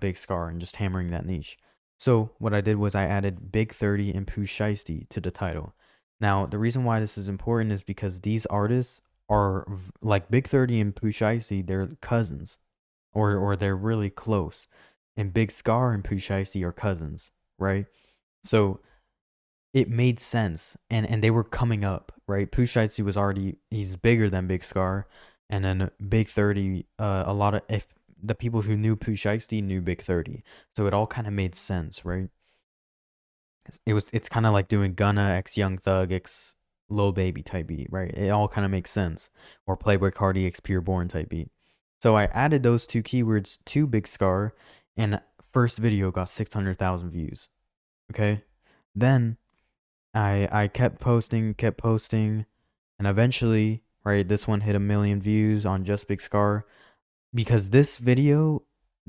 Big Scar and just hammering that niche. So what I did was I added Big 30 and Pooh Shiesty to the title. Now the reason why this is important is because these artists are like Big 30 and Pooh Shiesty, they're cousins, or they're really close. And Big Scar and Pooh Shiesty are cousins, right? So it made sense, and they were coming up, right? Pooh Shiesty was already, he's bigger than Big Scar, and then Big 30, a lot of, if the people who knew Pooh Shiesty knew Big 30, so it all kind of made sense, right? It's kind of like doing Gunna X Young Thug X Lil Baby type beat, right? It all kind of makes sense, or Playboy Cardi X Pure Born type beat. So I added those two keywords to Big Scar, and first video got 600,000 views. Okay, then I kept posting, and eventually, right, this one hit 1 million views on just Big Scar, because this video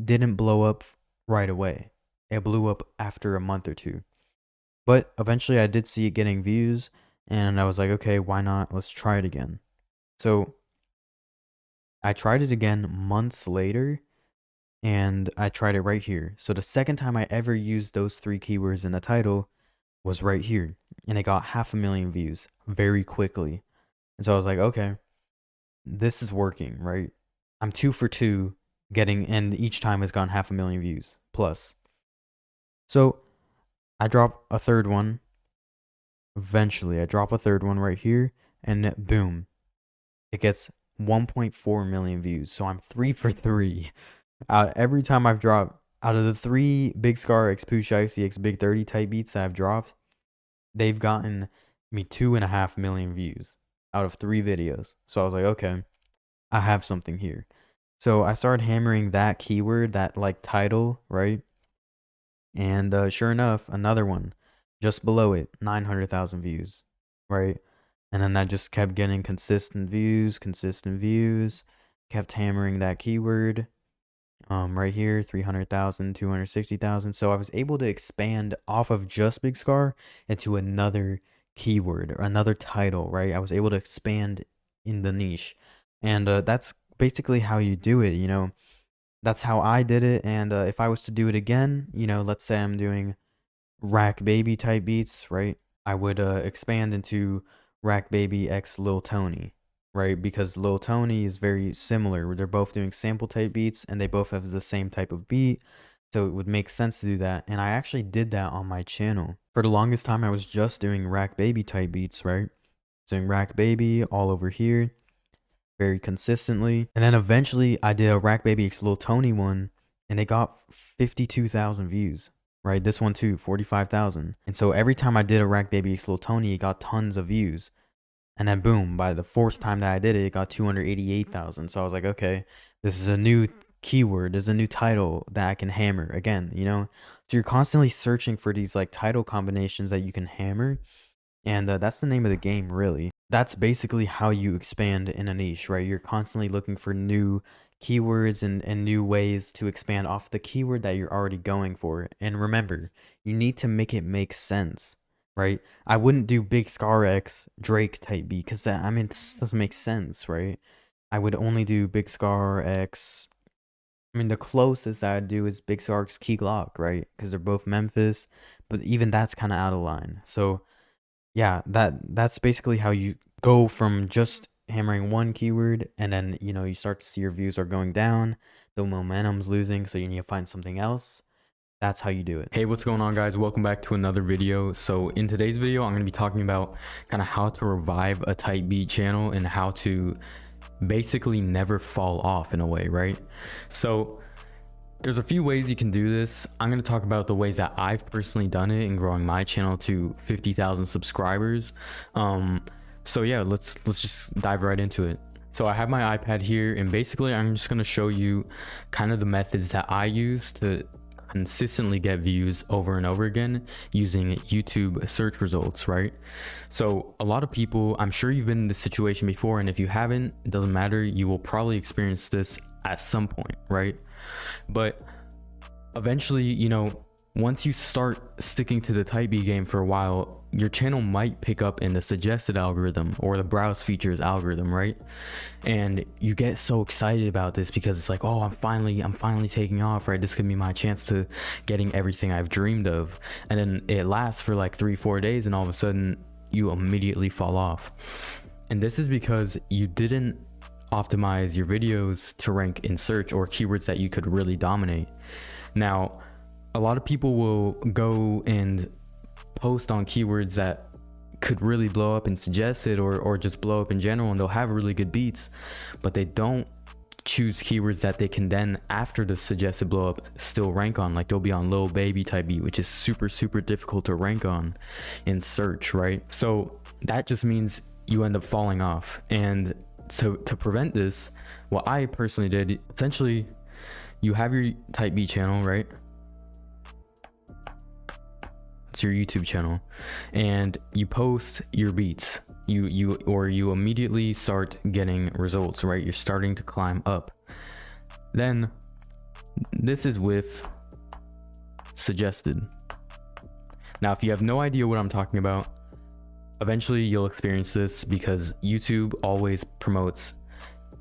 didn't blow up right away. It blew up after a month or two. But eventually I did see it getting views, and I was like, okay, why not? Let's try it again. So I tried it again months later, and I tried it right here. So the second time I ever used those 3 keywords in the title was right here, and it got 500,000 views very quickly. And so I was like, okay, this is working, right? I'm 2 for 2 getting, and each time it's gone 500,000 views plus. So I drop a third one. Eventually, I drop a third one right here, and boom, it gets 1.4 million views. So I'm 3 for 3. Every time I've dropped, out of the 3 Big Scar X Pooh Shiesty X Big 30 type beats that I've dropped, they've gotten me 2.5 million views out of 3 videos. So I was like, okay, I have something here. So I started hammering that keyword, that like title, right? And sure enough, another one just below it, 900,000 views, right? And then I just kept getting consistent views, kept hammering that keyword. Right here, 300,000, 260,000. So I was able to expand off of just Big Scar into another keyword or another title, right? I was able to expand in the niche. And that's basically how you do it, you know. That's how I did it. And if I was to do it again, you know, let's say I'm doing Rack Baby type beats, right? I would expand into Rack Baby X Lil Tony, right? Because Lil Tony is very similar. They're both doing sample type beats, and they both have the same type of beat. So it would make sense to do that. And I actually did that on my channel. For the longest time, I was just doing Rack Baby type beats, right? Doing Rack Baby all over here very consistently. And then eventually I did a Rack Baby X Lil Tony one, and it got 52,000 views. Right, this one too, 45,000. And so every time I did a Rack Baby X Lil Tony, it got tons of views. And then boom, by the 4th time that I did it, it got 288,000. So I was like, okay, this is a new keyword, this is a new title that I can hammer again, you know? So you're constantly searching for these like title combinations that you can hammer. And that's the name of the game, really. That's basically how you expand in a niche, right? You're constantly looking for new keywords and new ways to expand off the keyword that you're already going for. And remember, you need to make it make sense, right? I wouldn't do Big Scar X Drake type beat because that, I mean, this doesn't make sense, right? I would only do Big Scar X. I mean, the closest I'd do is Big Scar X Key Glock, right? Because they're both Memphis, but even that's kind of out of line. So yeah, that's basically how you go from just hammering one keyword, and then, you know, you start to see your views are going down, the momentum's losing, so you need to find something else. That's how you do it. Hey, what's going on, guys? Welcome back to another video. So in today's video, I'm going to be talking about kind of how to revive a type beat channel and how to basically never fall off in a way, right? So there's a few ways you can do this. I'm going to talk about the ways that I've personally done it in growing my channel to 50,000 subscribers. So yeah, let's just dive right into it. So I have my iPad here, and basically I'm just going to show you kind of the methods that I use to consistently get views over and over again using YouTube search results, right? So a lot of people, I'm sure you've been in this situation before, and if you haven't, it doesn't matter, you will probably experience this at some point, right? But eventually, you know, once you start sticking to the type beat game for a while, your channel might pick up in the suggested algorithm or the browse features algorithm, right? And you get so excited about this because it's like, oh, I'm finally taking off, right? This could be my chance to getting everything I've dreamed of. And then it lasts for like 3-4 days, and all of a sudden you immediately fall off. And this is because you didn't optimize your videos to rank in search or keywords that you could really dominate. Now, a lot of people will go and post on keywords that could really blow up in suggested or just blow up in general, and they'll have really good beats, but they don't choose keywords that they can then, after the suggested blow up, still rank on. Like they'll be on Lil Baby type beat, which is super difficult to rank on in search, right? So that just means you end up falling off. And so to prevent this, what I personally did, essentially, you have your type beat channel, right? Your YouTube channel, and you post your beats, you immediately start getting results, right? You're starting to climb up. Then this is with suggested. Now, if you have no idea what I'm talking about, eventually you'll experience this because YouTube always promotes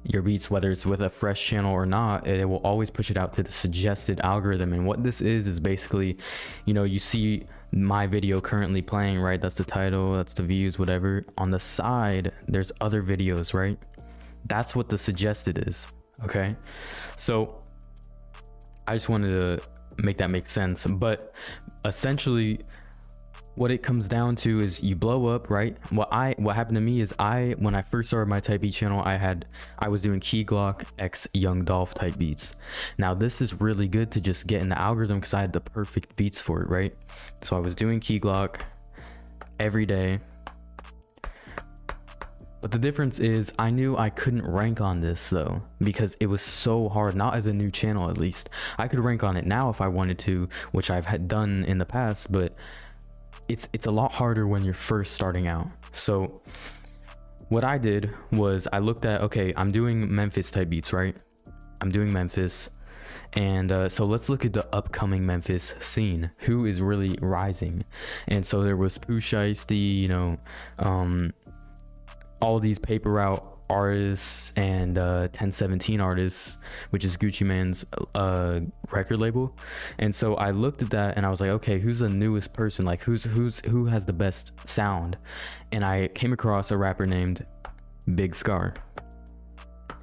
your beats, whether it's with a fresh channel or not. It will always push it out to the suggested algorithm. And what this is basically, you know, you see my video currently playing, right? That's the title, that's the views, whatever. On the side, there's other videos, right? That's what the suggested is, okay? So I just wanted to make that make sense. But essentially, what it comes down to is you blow up, right? What happened to me is when I first started my type beat channel, I was doing Key Glock x Young Dolph type beats. Now this is really good to just get in the algorithm because I had the perfect beats for it, right? So I was doing Key Glock every day. But the difference is I knew I couldn't rank on this though, because it was so hard, not as a new channel at least. I could rank on it now if I wanted to, which I've had done in the past, but it's a lot harder when you're first starting out. So what I did was I looked at, okay, I'm doing Memphis type beats, right? I'm doing Memphis. And so let's look at the upcoming Memphis scene. Who is really rising? And so there was Pooh Shiesty, you know, all these paper route artists and 1017 artists, which is Gucci Mane's record label. And so I looked at that and I was like, okay, who's the newest person? Like who has the best sound? And I came across a rapper named Big Scar.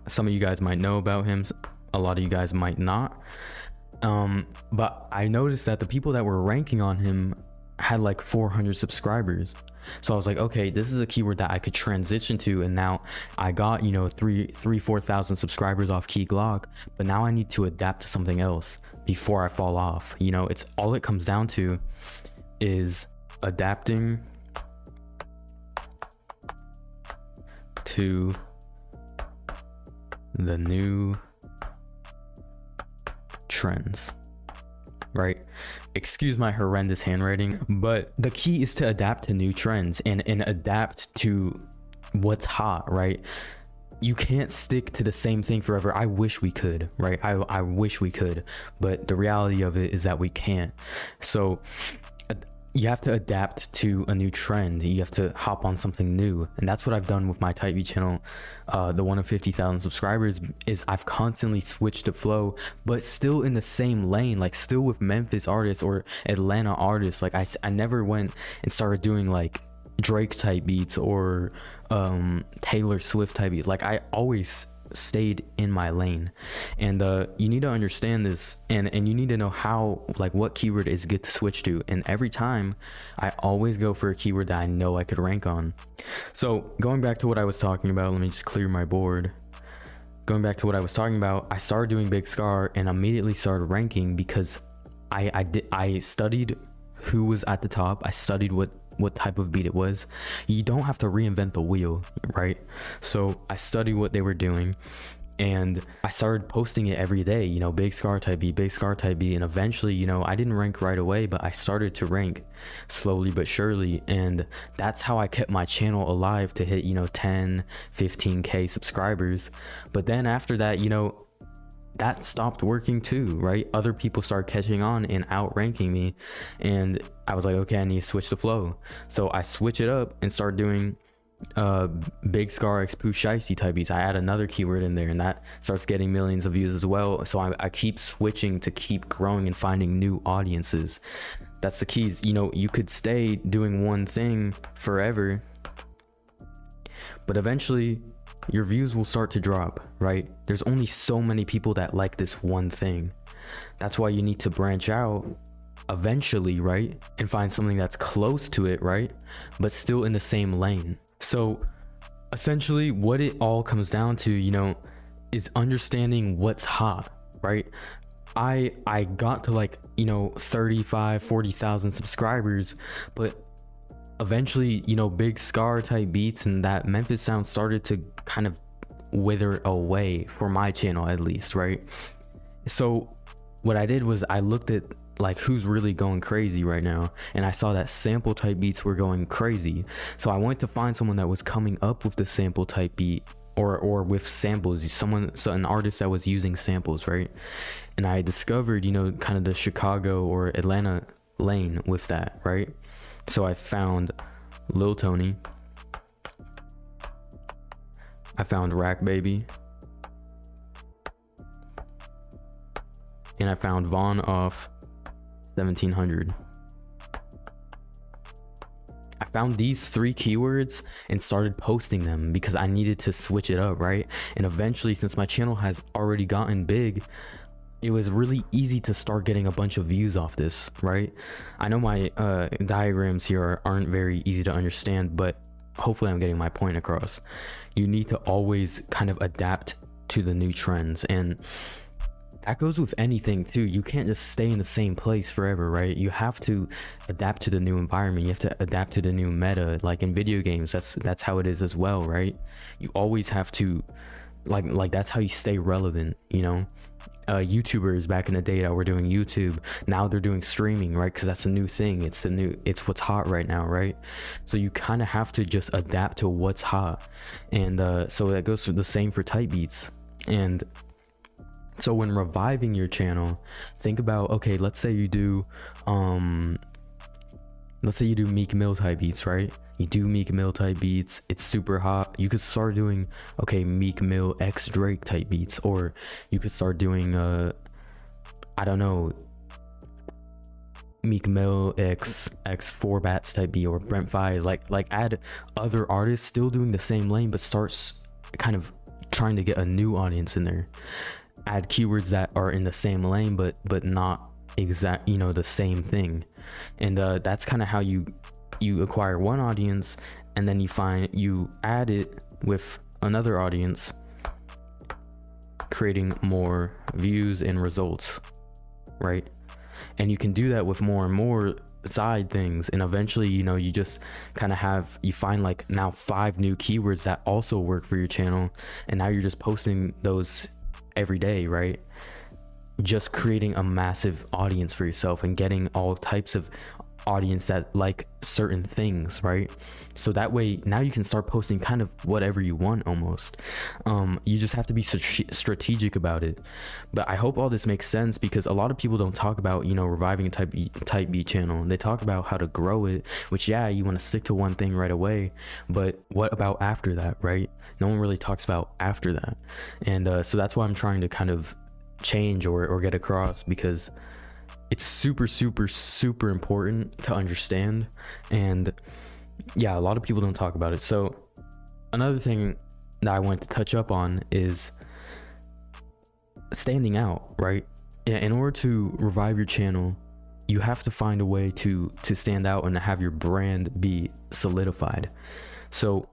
Some of you guys might know about him, a lot of you guys might not. But I noticed that the people that were ranking on him had like 400 subscribers. So I was like, okay, this is a keyword that I could transition to, and now I got, you know, 4,000 subscribers off Key Glock, but now I need to adapt to something else before I fall off. You know, it's all it comes down to is adapting to the new trends, right? Excuse my horrendous handwriting, but the key is to adapt to new trends and adapt to what's hot, right? You can't stick to the same thing forever. I wish we could, right? I wish we could, but the reality of it is that we can't. So you have to adapt to a new trend. You have to hop on something new, and that's what I've done with my type beat channel. The one of 50,000 subscribers is I've constantly switched to flow, but still in the same lane, like still with Memphis artists or Atlanta artists. Like I never went and started doing like Drake type beats or Taylor Swift type beats. Like I always stayed in my lane. And you need to understand this, and you need to know how, like, what keyword is good to switch to. And every time I always go for a keyword that I know I could rank on. So going back to what I was talking about, let me just clear my board. Going back to what I was talking about, I started doing Big Scar and immediately started ranking because I studied who was at the top. I studied what type of beat it was. You don't have to reinvent the wheel, right? So I studied what they were doing, and I started posting it every day, you know, Big Scar type beat, Big Scar type beat. And eventually, you know, I didn't rank right away, but I started to rank slowly but surely. And that's how I kept my channel alive to hit, you know, 10, 15K subscribers. But then after that, you know, that stopped working too, right? Other people started catching on and outranking me, and I was like, okay, I need to switch the flow. So I switch it up and start doing Big Scar X Pooh Shiesty type beats. I add another keyword in there, and that starts getting millions of views as well. So I keep switching to keep growing and finding new audiences. That's the keys. You know, you could stay doing one thing forever, but eventually your views will start to drop, right? There's only so many people that like this one thing. That's why you need to branch out eventually, right? And find something that's close to it, right? But still in the same lane. So essentially what it all comes down to, you know, is understanding what's hot, right? I got to, like, you know, 40,000 subscribers, but eventually, you know, Big Scar type beats and that Memphis sound started to kind of wither away for my channel, at least, right? So what I did was I looked at, like, who's really going crazy right now, and I saw that sample type beats were going crazy. So I wanted to find someone that was coming up with the sample type beat, or with samples, an artist that was using samples, right? And I discovered, you know, kind of the Chicago or Atlanta lane with that, right? So I found Lil Tony, I found Rack Baby, and I found Vaughn off 1700. I found these 3 keywords and started posting them because I needed to switch it up, right? And eventually, since my channel has already gotten big, it was really easy to start getting a bunch of views off this, right? I know my diagrams here aren't very easy to understand, but hopefully I'm getting my point across. You need to always kind of adapt to the new trends, and that goes with anything too. You can't just stay in the same place forever, right? You have to adapt to the new environment. You have to adapt to the new meta. Like in video games, that's how it is as well, right? You always have to, like that's how you stay relevant, you know? YouTubers back in the day that were doing YouTube, now they're doing streaming, right? Because that's a new thing. It's what's hot right now, right? So you kind of have to just adapt to what's hot. And so that goes for the same for type beats. And so when reviving your channel, think about, okay, let's say you do Meek Mill type beats, right? You do Meek Mill type beats, it's super hot. You could start doing, okay, Meek Mill X Drake type beats, or you could start doing I don't know, Meek Mill X 4Bats type beat, or Brent Fires. Like add other artists still doing the same lane, but starts kind of trying to get a new audience in there. Add keywords that are in the same lane, but not exact, you know, the same thing. And that's kind of how you acquire one audience, and then you add it with another audience, creating more views and results, right? And you can do that with more and more side things, and eventually, you know, you just kind of find like now 5 new keywords that also work for your channel, and now you're just posting those every day, right? Just creating a massive audience for yourself and getting all types of audience that like certain things, right? So that way now you can start posting kind of whatever you want almost. You just have to be strategic about it. But I hope all this makes sense, because a lot of people don't talk about, you know, reviving a type B channel. They talk about how to grow it, which, yeah, you want to stick to one thing right away, but what about after that, right? No one really talks about after that. And so that's why I'm trying to kind of change or get across, because it's super important to understand. And yeah, a lot of people don't talk about it. So another thing that I wanted to touch up on is standing out, right? Yeah, in order to revive your channel, you have to find a way to stand out and to have your brand be solidified. So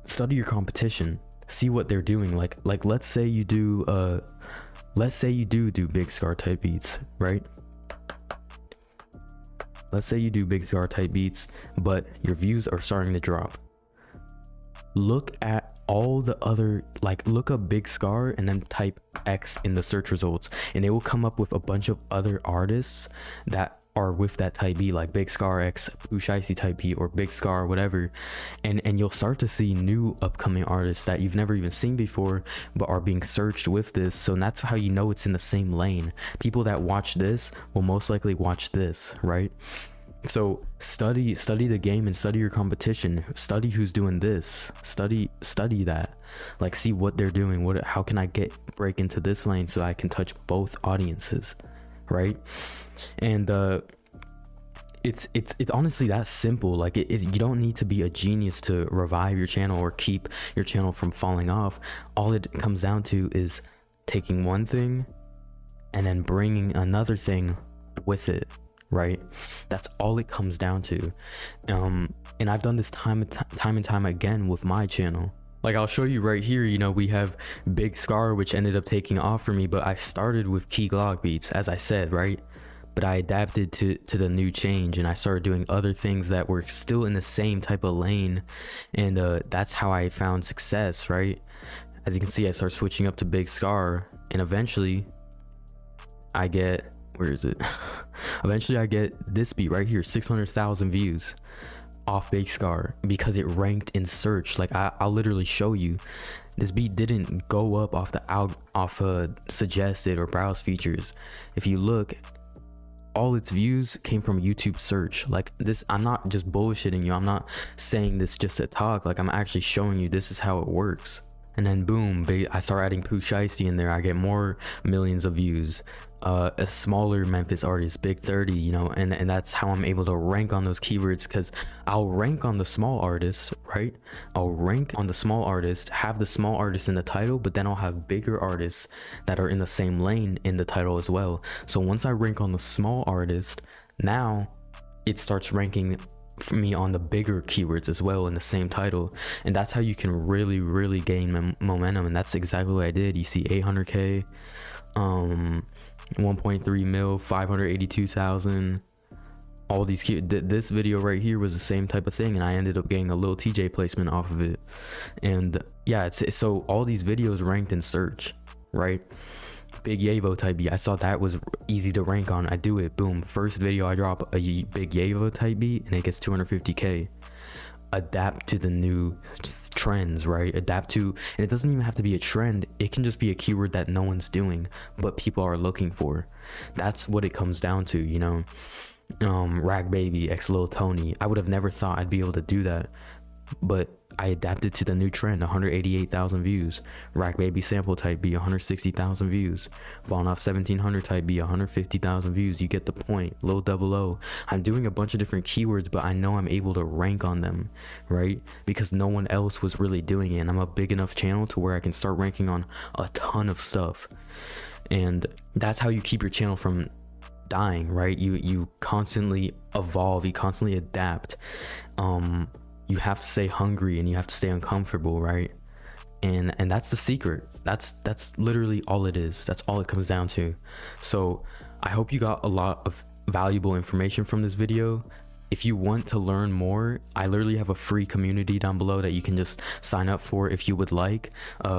study your competition, see what they're doing. Like let's say you do big scar type beats, right? Let's say you do big scar type beats, but your views are starting to drop. Look at all the other, like look up big scar and then type X in the search results, and it will come up with a bunch of other artists that are with that type beat, like big scar X, Pooh Shiesty type beat, or big scar, whatever. And you'll start to see new upcoming artists that you've never even seen before, but are being searched with this. So that's how you know it's in the same lane. People that watch this will most likely watch this, right? So study the game and study your competition. Study who's doing this. Study that. Like, see what they're doing. How can I break into this lane so I can touch both audiences, right? And it's honestly that simple. Like you don't need to be a genius to revive your channel or keep your channel from falling off. All it comes down to is taking one thing and then bringing another thing with it, right? That's all it comes down to. And I've done this time and time again with my channel. Like, I'll show you right here, you know, we have Big Scar, which ended up taking off for me, but I started with Key Glock beats, as I said, right? But I adapted to the new change, and I started doing other things that were still in the same type of lane, and that's how I found success, right? As you can see, I start switching up to Big Scar, and eventually I get, where is it? Eventually I get this beat right here, 600,000 views off Big Scar, because it ranked in search. Like, I'll literally show you, this beat didn't go up off suggested or browse features. If you look, all its views came from YouTube search. Like, this, I'm not just bullshitting you, I'm not saying this just to talk, like I'm actually showing you this is how it works. And then boom, I start adding Pooh Shiesty in there, I get more millions of views. A smaller Memphis artist, Big 30, you know, and that's how I'm able to rank on those keywords, because I'll rank on the small artist, right? I'll rank on the small artist, have the small artist in the title, but then I'll have bigger artists that are in the same lane in the title as well. So once I rank on the small artist, now it starts ranking for me on the bigger keywords as well in the same title. And that's how you can really gain momentum, and that's exactly what I did. You see 800k, 1.3 mil, 582,000, all these this video right here was the same type of thing, and I ended up getting a little TJ placement off of it. And yeah, it's so all these videos ranked in search, right? Big Yavo type beat, I saw that was easy to rank on, I do it, boom, first video I drop a Big Yavo type beat and it gets 250k. Adapt to the new trends, right? Adapt to, and it doesn't even have to be a trend, it can just be a keyword that no one's doing but people are looking for. That's what it comes down to, you know. Rag Baby x Lil Tony, I would have never thought I'd be able to do that, but I adapted to the new trend. 188,000 views. Rag Baby sample type beat, 160,000 views. Falling Off 1700 type beat, 150,000 views. You get the point. Lil Double O. I'm doing a bunch of different keywords, but I know I'm able to rank on them, right? Because no one else was really doing it, and I'm a big enough channel to where I can start ranking on a ton of stuff. And that's how you keep your channel from dying, right? You constantly evolve, you constantly adapt. You have to stay hungry and you have to stay uncomfortable, right? And that's the secret. That's literally all it is. That's all it comes down to. So I hope you got a lot of valuable information from this video. If you want to learn more, I literally have a free community down below that you can just sign up for if you would like.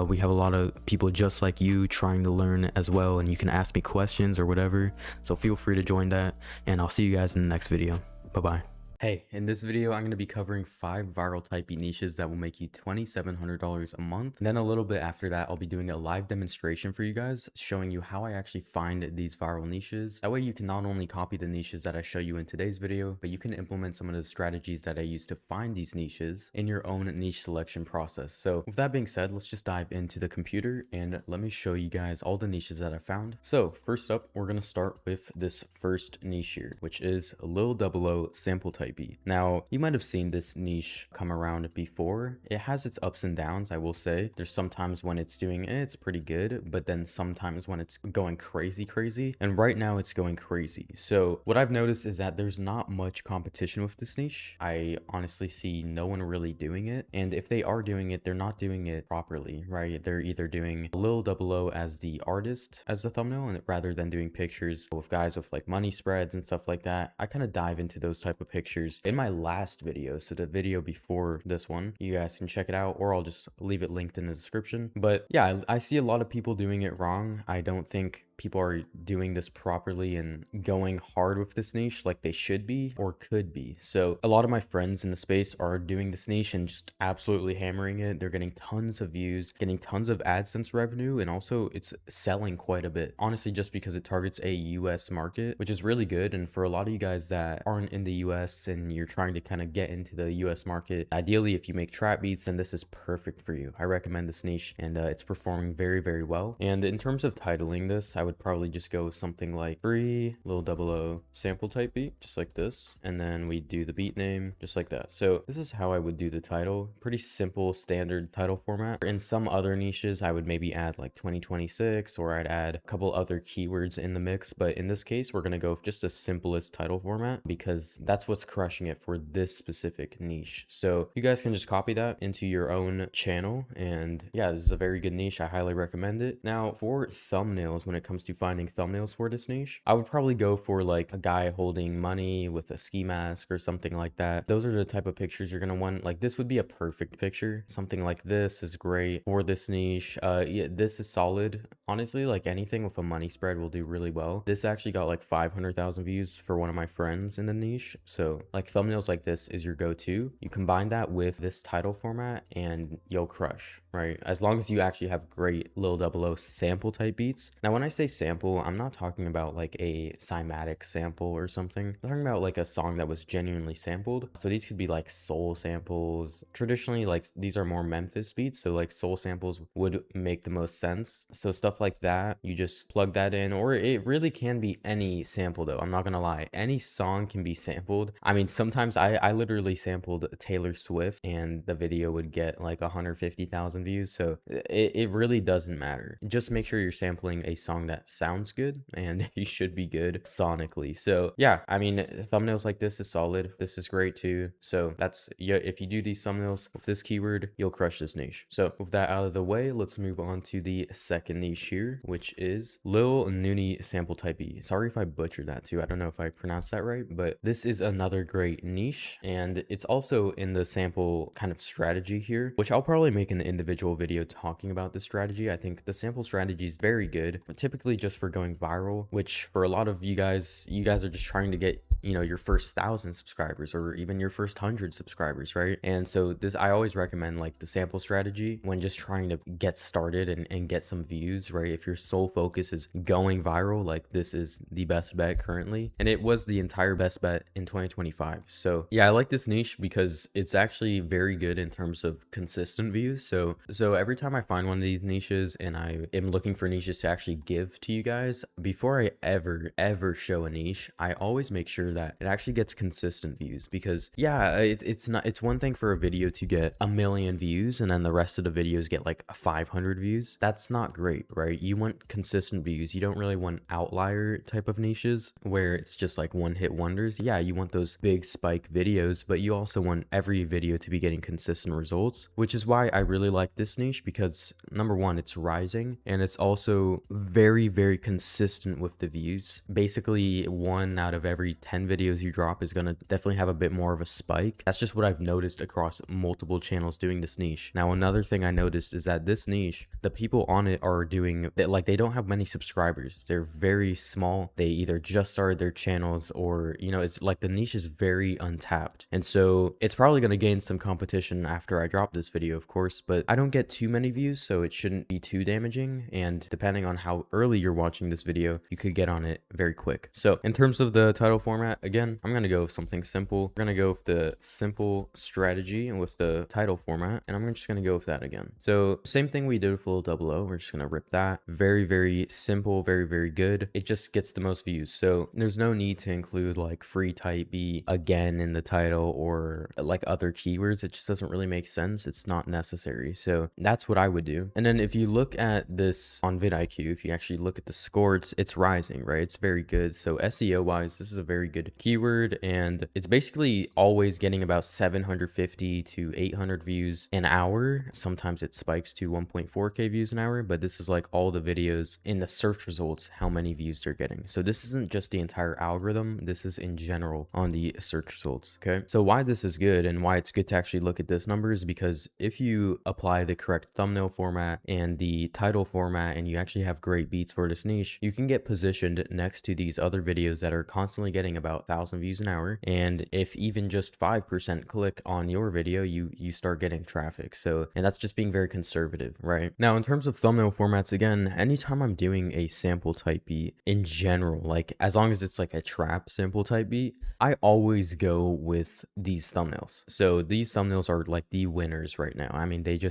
We have a lot of people just like you trying to learn as well, and you can ask me questions or whatever. So feel free to join that, and I'll see you guys in the next video. Bye-bye. Hey, in this video, I'm going to be covering 5 viral type beat niches that will make you $2,700 a month. And then a little bit after that, I'll be doing a live demonstration for you guys, showing you how I actually find these viral niches. That way you can not only copy the niches that I show you in today's video, but you can implement some of the strategies that I use to find these niches in your own niche selection process. So with that being said, let's just dive into the computer and let me show you guys all the niches that I found. So first up, we're going to start with this first niche here, which is a Lil Double O sample type typey. Now, you might have seen this niche come around before. It has its ups and downs, I will say. There's sometimes when it's doing it's pretty good, but then sometimes when it's going crazy, and right now it's going crazy. So what I've noticed is that there's not much competition with this niche. I honestly see no one really doing it, and if they are doing it, they're not doing it properly, right? They're either doing Lil Double O as the artist as the thumbnail, and rather than doing pictures with guys with like money spreads and stuff like that. I kind of dive into those type of pictures in my last video, so the video before this one, you guys can check it out, or I'll just leave it linked in the description. But yeah, I see a lot of people doing it wrong. I don't think people are doing this properly and going hard with this niche like they should be or could be. So a lot of my friends in the space are doing this niche and just absolutely hammering it. They're getting tons of views, getting tons of AdSense revenue, and also it's selling quite a bit, honestly, just because it targets a US market, which is really good. And for a lot of you guys that aren't in the US and you're trying to kind of get into the US market, ideally if you make trap beats, then this is perfect for you. I recommend this niche, and it's performing very well. And in terms of titling this, I would probably just go something like free Lil Double O sample type beat, just like this, and then we do the beat name just like that. So this is how I would do the title. Pretty simple standard title format. In some other niches, I would maybe add like 2026, or I'd add a couple other keywords in the mix, but in this case we're going to go with just the simplest title format because that's what's crushing it for this specific niche. So you guys can just copy that into your own channel, and yeah, this is a very good niche. I highly recommend it. Now for thumbnails, when it comes to finding thumbnails for this niche, I would probably go for like a guy holding money with a ski mask or something like that. Those are the type of pictures you're gonna want. Like this would be a perfect picture. Something like this is great for this niche. Yeah, this is solid. Honestly, like anything with a money spread will do really well. This actually got like 500,000 views for one of my friends in the niche. So like thumbnails like this is your go-to. You combine that with this title format and you'll crush, right? As long as you actually have great Lil Double O sample type beats. Now when I say sample, I'm not talking about like a cymatic sample or something. I'm talking about like a song that was genuinely sampled. So these could be like soul samples. Traditionally, like these are more Memphis beats, so like soul samples would make the most sense. So stuff like that, you just plug that in, or it really can be any sample though. I'm not gonna lie, any song can be sampled. I mean, sometimes I literally sampled Taylor Swift and the video would get like 150,000 views. So it really doesn't matter. Just make sure you're sampling a song that sounds good, and you should be good sonically. So yeah, I mean, thumbnails like this is solid. This is great too. So that's, yeah, if you do these thumbnails with this keyword, you'll crush this niche. So with that out of the way, let's move on to the second niche here, which is Lil Noonie sample type E. Sorry if I butchered that too. I don't know if I pronounced that right, but this is another great niche, and it's also in the sample kind of strategy here, which I'll probably make an individual video talking about this strategy. I think the sample strategy is very good, typically just for going viral, which for a lot of you guys are just trying to get, you know, your first 1,000 subscribers or even your first 100 subscribers, right? And so this, I always recommend like the sample strategy when just trying to get started and get some views, right? If your sole focus is going viral, like this is the best bet currently, and it was the entire best bet in 2025. So yeah, I like this niche because it's actually very good in terms of consistent views. So every time I find one of these niches and I am looking for niches to actually give to you guys, before I ever show a niche, I always make sure that it actually gets consistent views, because yeah, it's one thing for a video to get 1 million views and then the rest of the videos get like 500 views. That's not great, right? You want consistent views. You don't really want outlier type of niches where it's just like one hit wonders. Yeah, you want those big spike videos, but you also want every video to be getting consistent results, which is why I really like this niche, because number one, it's rising, and it's also very consistent with the views. Basically 1 out of every 10 videos you drop is gonna definitely have a bit more of a spike. That's just what I've noticed across multiple channels doing this niche. Now another thing I noticed is that this niche, the people on it are doing that, like they don't have many subscribers. They're very small. They either just started their channels, or you know, it's like the niche is very untapped, and so it's probably going to gain some competition after I drop this video, of course, but I don't get too many views, so it shouldn't be too damaging, and depending on how early you're watching this video, you could get on it very quick. So in terms of the title format, format, again, I'm going to go with something simple. We're going to go with the simple strategy and with the title format, and I'm just going to go with that again. So same thing we did with Lil Double O. We're just going to rip that. Very, very simple, very, very good. It just gets the most views. So there's no need to include like free type beat again in the title or like other keywords. It just doesn't really make sense. It's not necessary. So that's what I would do. And then if you look at this on vidIQ, if you actually look at the score, it's rising, right? It's very good. So SEO wise, this is a very good keyword, and it's basically always getting about 750 to 800 views an hour. Sometimes it spikes to 1.4K views an hour, but this is like all the videos in the search results, how many views they're getting. So this isn't just the entire algorithm. This is in general on the search results. Okay. So why this is good and why it's good to actually look at this number is because if you apply the correct thumbnail format and the title format, and you actually have great beats for this niche, you can get positioned next to these other videos that are constantly getting about 1,000 views an hour. And if even just 5% click on your video, you start getting traffic. So, and that's just being very conservative, right? Now, in terms of thumbnail formats, again, anytime I'm doing a sample type beat in general, like as long as it's like a trap sample type beat, I always go with these thumbnails. So these thumbnails are like the winners right now. I mean, they go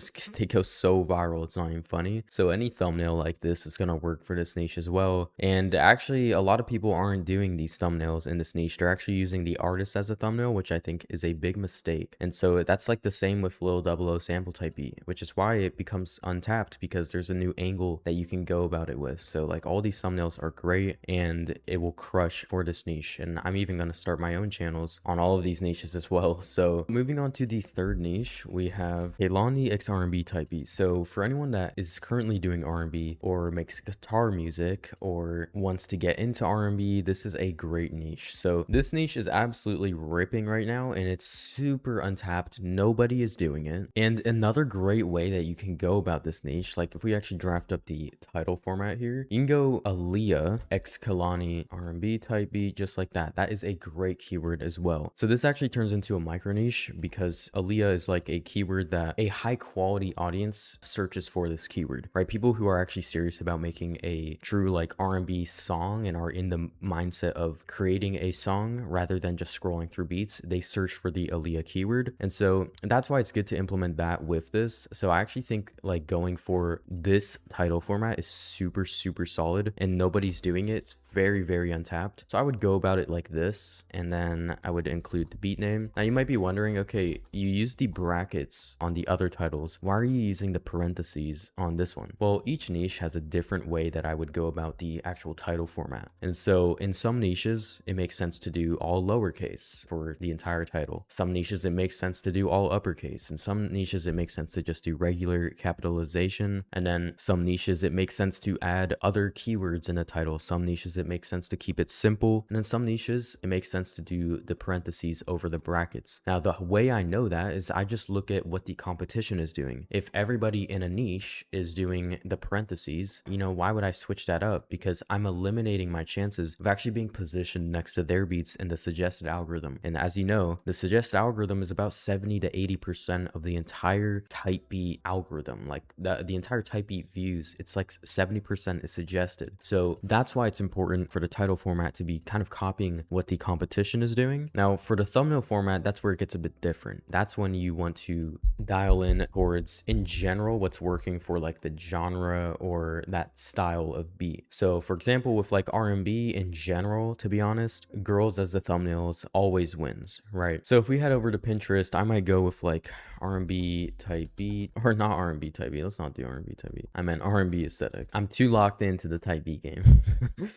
so viral, it's not even funny. So any thumbnail like this is gonna work for this niche as well. And actually, a lot of people aren't doing these thumbnails in this niche. They're actually using the artist as a thumbnail, which I think is a big mistake. And so that's like the same with Lil Double O sample type beat, which is why it becomes untapped, because there's a new angle that you can go about it with. So like all these thumbnails are great and it will crush for this niche. And I'm even gonna start my own channels on all of these niches as well. So moving on to the third niche, we have Kehlani X R&B type beat. So for anyone that is currently doing R&B or makes guitar music or wants to get into R&B, this is a great niche. So this niche is absolutely ripping right now, and it's super untapped. Nobody is doing it. And another great way that you can go about this niche, like if we actually draft up the title format here, you can go Aaliyah X Kehlani R&B type beat, just like that. That is a great keyword as well. So this actually turns into a micro niche because Aaliyah is like a keyword that a high quality audience searches for this keyword, right? People who are actually serious about making a true like R&B song and are in the mindset of creating a song rather than just scrolling through beats, they search for the Aaliyah keyword. And so that's why it's good to implement that with this. So I actually think like going for this title format is super, super solid, and nobody's doing it. It's very, very untapped. So I would go about it like this, and then I would include the beat name. Now you might be wondering, okay, you use the brackets on the other titles. Why are you using the parentheses on this one? Well, each niche has a different way that I would go about the actual title format. And so in some niches, it makes sense to do all lowercase for the entire title. Some niches, it makes sense to do all uppercase. In some niches, it makes sense to just do regular capitalization. And then some niches, it makes sense to add other keywords in the title. Some niches, it makes sense to keep it simple. And in some niches, it makes sense to do the parentheses over the brackets. Now, the way I know that is I just look at what the competition is doing. If everybody in a niche is doing the parentheses, you know, why would I switch that up? Because I'm eliminating my chances of actually being positioned next to their beats in the suggested algorithm. And as you know, the suggested algorithm is about 70 to 80% of the entire type beat algorithm. Like the entire type beat views, it's like 70% is suggested. So that's why it's important for the title format to be kind of copying what the competition is doing. Now for the thumbnail format, that's where it gets a bit different. That's when you want to dial in towards, in general, what's working for like the genre or that style of beat. So for example, with like R&B in general, to be honest, girls as the thumbnails always wins, right? So if we head over to Pinterest, I might go with like R&B type beat, or not R&B type beat. Let's not do R&B type beat. I meant R&B aesthetic. I'm too locked into the type beat game.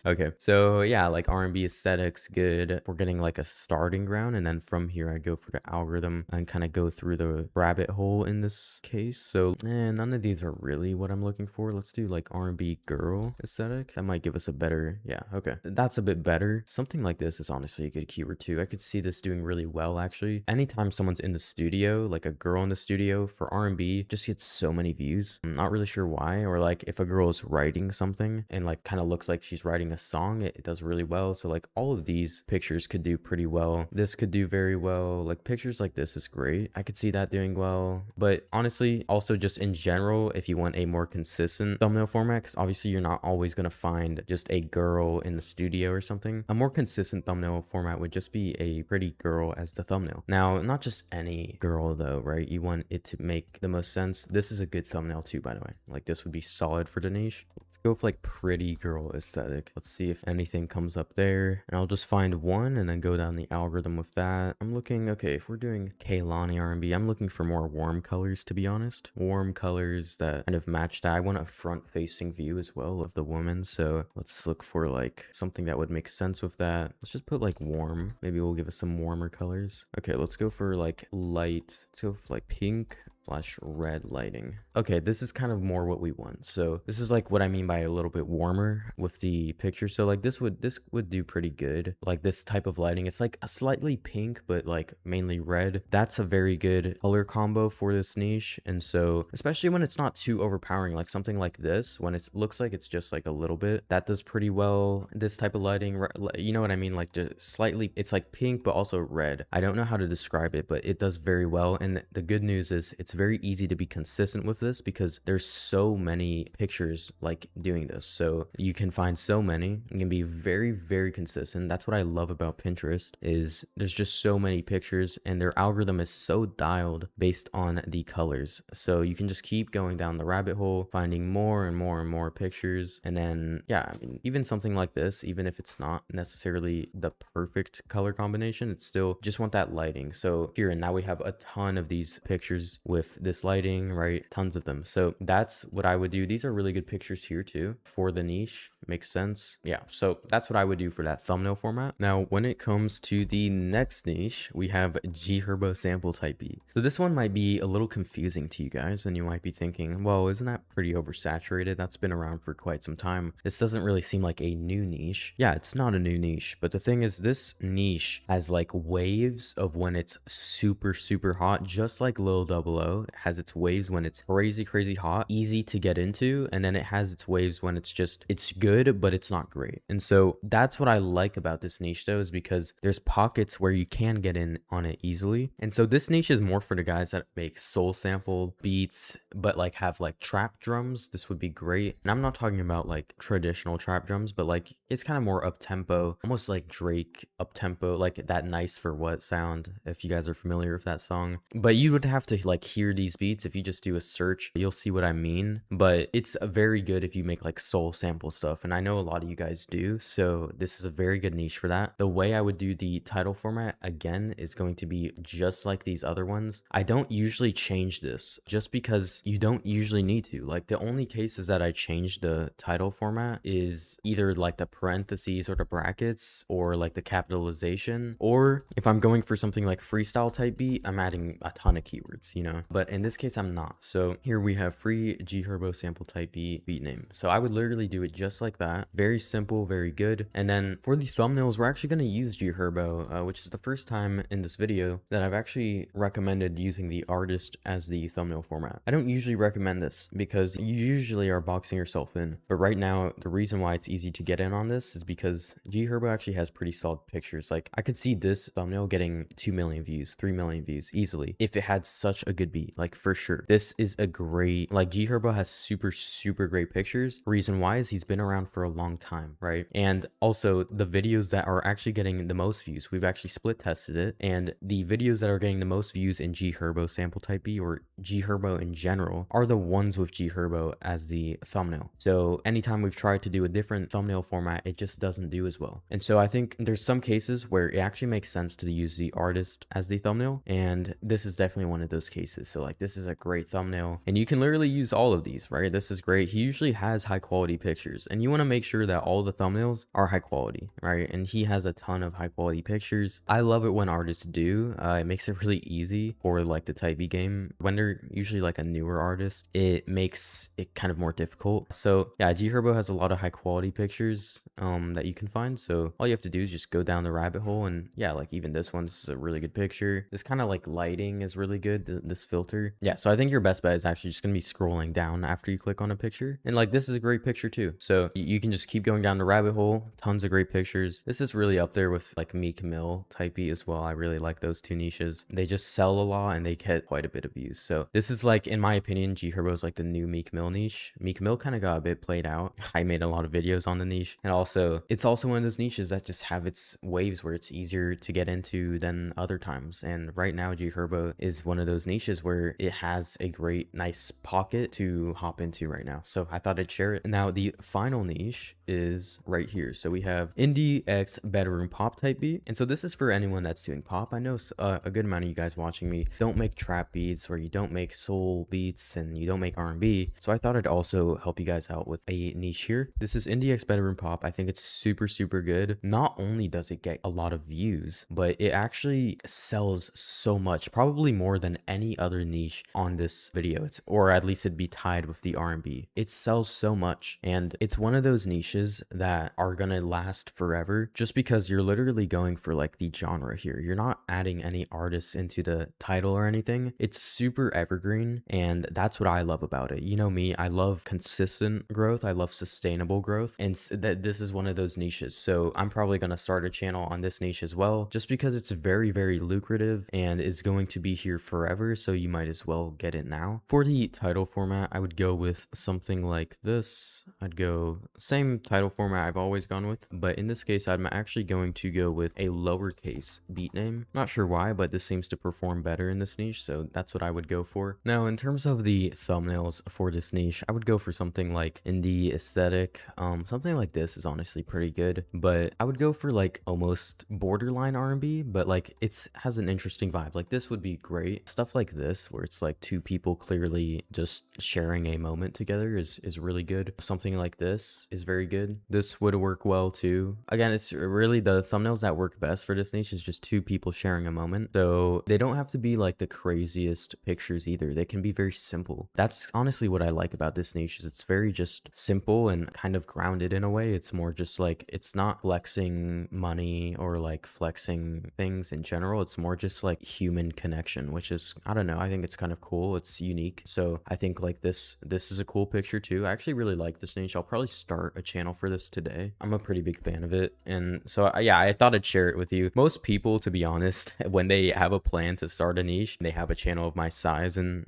Okay, so yeah, like R&B aesthetics, good. We're getting like a starting ground, and then from here I go for the algorithm and kind of go through the rabbit hole in this case. So none of these are really what I'm looking for. Let's do like R&B girl aesthetic. That might give us a better, yeah, okay. That's a bit better. Something like this is honestly a good keyword too. I could see this doing really well actually. Anytime someone's in the studio, like a girl in the studio for R&B, just gets so many views. I'm not really sure why, or like if a girl is writing something and like kind of looks like she's writing a song, it does really well. So like all of these pictures could do pretty well. This could do very well. Like pictures like this is great. I could see that doing well. But honestly, also just in general, if you want a more consistent thumbnail format, because obviously you're not always going to find just a girl in the studio or something, a more consistent thumbnail format would just be a pretty girl as the thumbnail. Now, not just any girl though, right? You want it to make the most sense. This is a good thumbnail too, by the way. Like this would be solid for the niche. Let's go with like pretty girl aesthetic. Let's see if anything comes up there, and I'll just find one and then go down the algorithm with that. I'm looking, okay, if we're doing Kaylani R&B, I'm looking for more warm colors, to be honest. Warm colors that kind of match that. I want a front facing view as well of the woman, so let's look for like something that would make sense with that. Let's just put like warm. Maybe we'll give us some warmer colors. Okay, let's go for like light. Let's go for like pink / red lighting. Okay, this is kind of more what we want. So this is like what I mean by a little bit warmer with the picture. So like this would do pretty good. Like this type of lighting, it's like a slightly pink but like mainly red. That's a very good color combo for this niche. And so especially when it's not too overpowering, like something like this, when it looks like it's just like a little bit, that does pretty well. This type of lighting, you know what I mean, like just slightly, it's like pink but also red. I don't know how to describe it, but it does very well. And the good news is it's very easy to be consistent with this because there's so many pictures like doing this. So you can find so many. You can be very, very consistent. That's what I love about Pinterest, is there's just so many pictures and their algorithm is so dialed based on the colors. So you can just keep going down the rabbit hole, finding more and more and more pictures. And then, yeah, I mean, even something like this, even if it's not necessarily the perfect color combination, it's still just want that lighting. So here, and now we have a ton of these pictures with this lighting, right? Tons of them. So that's what I would do. These are really good pictures here too for the niche. Makes sense. Yeah, so that's what I would do for that thumbnail format. Now, when it comes to the next niche, we have G Herbo sample type beat. So this one might be a little confusing to you guys, and you might be thinking, well, isn't that pretty oversaturated? That's been around for quite some time. This doesn't really seem like a new niche. Yeah, it's not a new niche, but the thing is, this niche has like waves of when it's super, super hot, just like Lil Double O has its waves when it's crazy, crazy hot, easy to get into, and then it has its waves when it's just, it's good, but it's not great. And so that's what I like about this niche though, is because there's pockets where you can get in on it easily. And so this niche is more for the guys that make soul sample beats, but like have like trap drums. This would be great. And I'm not talking about like traditional trap drums, but like it's kind of more up tempo, almost like Drake up tempo, like that Nice for What sound, if you guys are familiar with that song. But you would have to like hear these beats. If you just do a search, you'll see what I mean. But it's very good if you make like soul sample stuff, and I know a lot of you guys do, so this is a very good niche for that. The way I would do the title format again is going to be just like these other ones. I don't usually change this just because you don't usually need to. Like the only cases that I change the title format is either like the parentheses or the brackets or like the capitalization, or if I'm going for something like freestyle type beat, I'm adding a ton of keywords, you know. But in this case, I'm not. So here we have free G Herbo sample type beat name. So I would literally do it just like that. Very simple, very good. And then for the thumbnails, we're actually going to use G Herbo, which is the first time in this video that I've actually recommended using the artist as the thumbnail format. I don't usually recommend this because you usually are boxing yourself in. But right now, the reason why it's easy to get in on this is because G Herbo actually has pretty solid pictures. Like I could see this thumbnail getting 2 million views, 3 million views easily if it had such a good beat, like for sure. This is a great, like G Herbo has super, super great pictures. Reason why is he's been around for a long time, right? And also the videos that are actually getting the most views, we've actually split tested it, and the videos that are getting the most views in G Herbo sample type B or G Herbo in general are the ones with G Herbo as the thumbnail. So anytime we've tried to do a different thumbnail format, it just doesn't do as well. And so I think there's some cases where it actually makes sense to use the artist as the thumbnail, and this is definitely one of those cases. So like this is a great thumbnail, and you can literally use all of these, right? This is great. He usually has high quality pictures, and you want to make sure that all the thumbnails are high quality, right? And he has a ton of high quality pictures. I love it when artists do. It makes it really easy for like the type B game. When they're usually like a newer artist, it makes it kind of more difficult. So yeah, G Herbo has a lot of high quality pictures that you can find. So all you have to do is just go down the rabbit hole, and yeah, like even this one's a really good picture. This kind of like lighting is really good. This filter. Yeah, so I think your best bet is actually just gonna be scrolling down after you click on a picture. And like, this is a great picture too. So you can just keep going down the rabbit hole. Tons of great pictures. This is really up there with like Meek Mill typey as well. I really like those two niches. They just sell a lot and they get quite a bit of views. So this is like, in my opinion, G Herbo is like the new Meek Mill niche. Meek Mill kind of got a bit played out. I made a lot of videos on the niche, and also it's also one of those niches that just have its waves where it's easier to get into than other times. And right now G Herbo is one of those niches where it has a great nice pocket to hop into right now. So I thought I'd share it. Now the final niche is right here. So we have indie x bedroom pop type beat, and so this is for anyone that's doing pop. I know a good amount of you guys watching me don't make trap beats, or you don't make soul beats, and you don't make R&B. So I thought I'd also help you guys out with a niche here. This is indie x bedroom pop. I think it's super good. Not only does it get a lot of views, but it actually sells so much, probably more than any other niche on this video. Or at least it'd be tied with the R&B. It sells so much, and it's one of those niches that are gonna last forever, just because you're literally going for like the genre here. You're not adding any artists into the title or anything. It's super evergreen, and that's what I love about it. You know me, I love consistent growth. I love sustainable growth, and that this is one of those niches. So I'm probably gonna start a channel on this niche as well, just because it's very lucrative and is going to be here forever. So you might as well get it now. For the title format, I would go with something like this. I'd go same title format I've always gone with, but in this case I'm actually going to go with a lowercase beat name. Not sure why, but this seems to perform better in this niche, so that's what I would go for. Now in terms of the thumbnails for this niche, I would go for something like indie aesthetic. Something like this is honestly pretty good, but I would go for like almost borderline R&B, but like it's has an interesting vibe. Like this would be great. Stuff like this where it's like two people clearly just sharing a moment together is really good. Something like this is very good. This would work well too. Again, it's really the thumbnails that work best for this niche is just two people sharing a moment. So they don't have to be like the craziest pictures either. They can be very simple. That's honestly what I like about this niche, is it's very just simple and kind of grounded in a way. It's more just like, it's not flexing money or like flexing things in general. It's more just like human connection, which is, I don't know, I think it's kind of cool. It's unique. So I think like this is a cool picture too. I actually really like this niche. I'll probably start a channel for this today. I'm a pretty big fan of it. And so yeah, I thought I'd share it with you. Most people, to be honest, when they have a plan to start a niche, they have a channel of my size and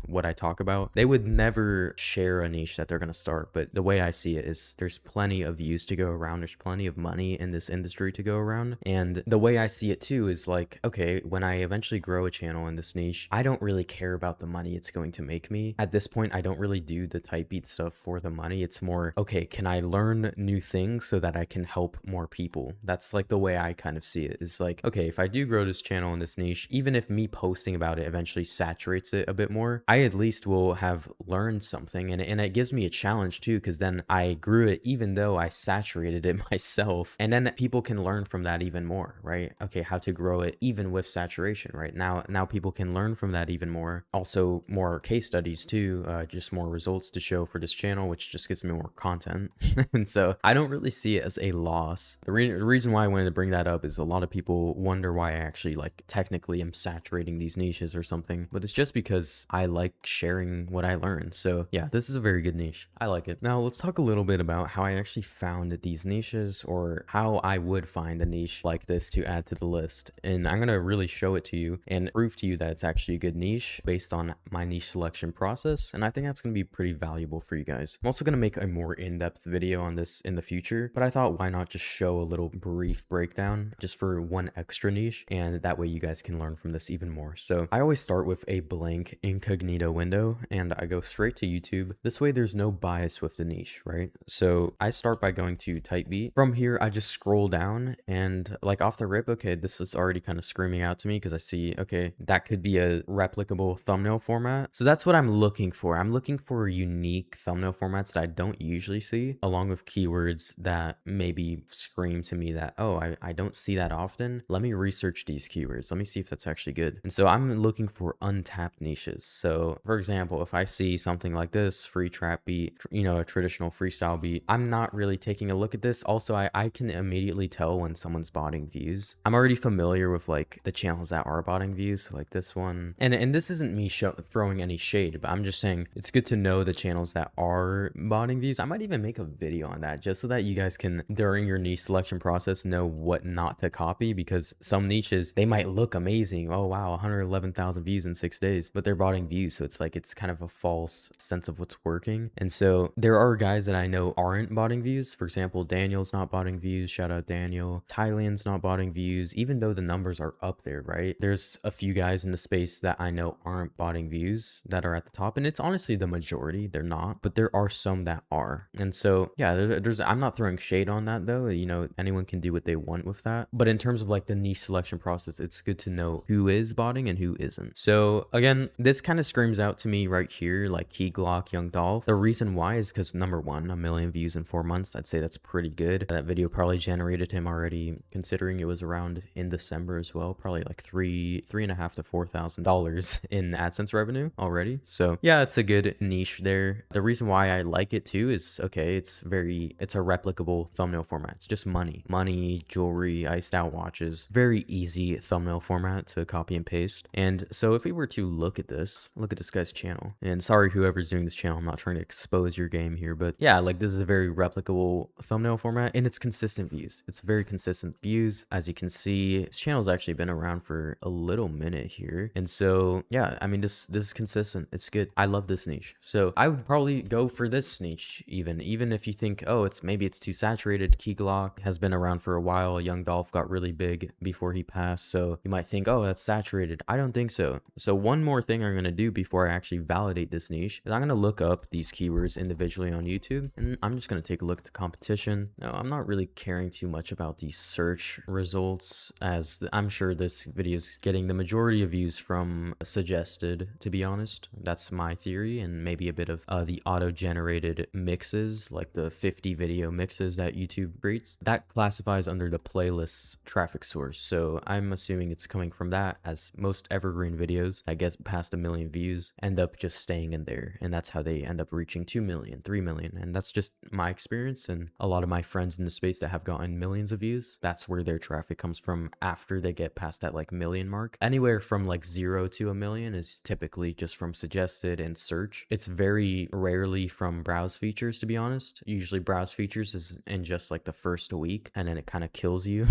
what I talk about, they would never share a niche that they're going to start. But the way I see it is there's plenty of views to go around. There's plenty of money in this industry to go around. And the way I see it too is like, okay, when I eventually grow a channel in this niche, I don't really care about the money it's going to make me. At this point, I don't really do the type beat stuff for the money. It's more, okay, can I learn new things so that I can help more people? That's like the way I kind of see it. It's like, okay, if I do grow this channel in this niche, even if me posting about it eventually saturates it a bit more, I at least will have learned something. And it gives me a challenge too, because then I grew it even though I saturated it myself. And then people can learn from that even more, right? Okay, how to grow it even with saturation, right? Now people can learn from that even more. Also more case studies too, just more results to show for this channel, which just gives me more content. And so I don't really see it as a loss. The reason why I wanted to bring that up is a lot of people wonder why I actually like technically am saturating these niches or something, but it's just because I like sharing what I learned. So yeah, this is a very good niche. I like it. Now let's talk a little bit about how I actually found these niches, or how I would find a niche like this to add to the list. And I'm going to really show it to you and prove to you that it's actually a good niche based on my niche selection process. And I think that's going to be pretty valuable for you guys. I'm also going to make a more in-depth video on this in the future, but I thought why not just show a little brief breakdown just for one extra niche, and that way you guys can learn from this even more. So I always start with a blank incognito window and I go straight to YouTube. This way there's no bias with the niche, right? So I start by going to type beat. From here I just scroll down, and like off the rip, okay, this is already kind of screaming out to me because I see, okay, that could be a replicable thumbnail format. So that's what I'm looking for. I'm looking for unique thumbnail formats that I don't usually see, along with keywords that maybe scream to me that, oh, I don't see that often. Let me research these keywords. Let me see if that's actually good. And so I'm looking for untapped niches. So for example, if I see something like this, free trap beat, you know, a traditional freestyle beat, I'm not really taking a look at this. Also, I can immediately tell when someone's botting views. I'm already familiar with like the channels that are botting views, so like this one, And this isn't me throwing any shade, but I'm just saying it's good to know the channels that are botting views. I might even make a video on that just so that you guys can, during your niche selection process, know what not to copy, because some niches, they might look amazing. Oh wow, 111,000 views in 6 days, but they're botting views. So it's like, it's kind of a false sense of what's working. And so there are guys that I know aren't botting views. For example, Daniel's not botting views. Shout out Daniel. Thailand's not botting views, even though the numbers are up there, right? There's a few guys in the space that I know aren't botting views that are at the top, and it's honestly the majority. They're not, but there are some that are. And so yeah, I'm not throwing shade on that though. You know, anyone can do what they want with that. But in terms of like the niche selection process, it's good to know who is botting and who isn't. So again, this kind of screams out to me right here, like Key Glock, Young Dolph. The reason why is because number one, 1 million views in 4 months. I'd say that's pretty good. That video probably generated him already, considering it was around in December as well, probably like $3,500 to $4,000 in AdSense revenue already. So yeah, it's a good niche there. The reason why I like it too is, okay, it's a replicable thumbnail format. It's just money, jewelry, iced out watches, very easy thumbnail format to copy and paste. And so if we were to look at this guy's channel, and sorry whoever's doing this channel, I'm not trying to expose your game here, but yeah, like this is a very replicable thumbnail format, and it's consistent views. It's very consistent views. As you can see, this channel's actually been around for a little minute here. And so yeah, I mean, this is consistent. It's good. I love this niche. So I would probably go for this niche, even if you think, oh, maybe it's too saturated. Key Glock has been around for a while. Young Dolph got really big before he passed, so you might think, oh, that's saturated. I don't think so. So one more thing I'm going to do before I actually validate this niche is I'm going to look up these keywords individually on YouTube, and I'm just going to take a look at the competition. Now, I'm not really caring too much about these search results, as I'm sure this video is getting the majority of views from suggested, to be honest. That's my theory, and maybe a bit of the auto-generated mixes, like the 50 video mixes that YouTube creates. That classifies under the playlist traffic source. So I'm assuming it's coming from that, as most evergreen videos that get past 1 million views end up just staying in there. And that's how they end up reaching 2 million, 3 million. And that's just my experience. And a lot of my friends in the space that have gotten millions of views, that's where their traffic comes from after they get past that like million mark. Anywhere from like 0 to 1 million is typically just from suggested and search. It's very rarely from browse features, to be honest. Usually browse features is in just like the first week, and then it kind of kills you.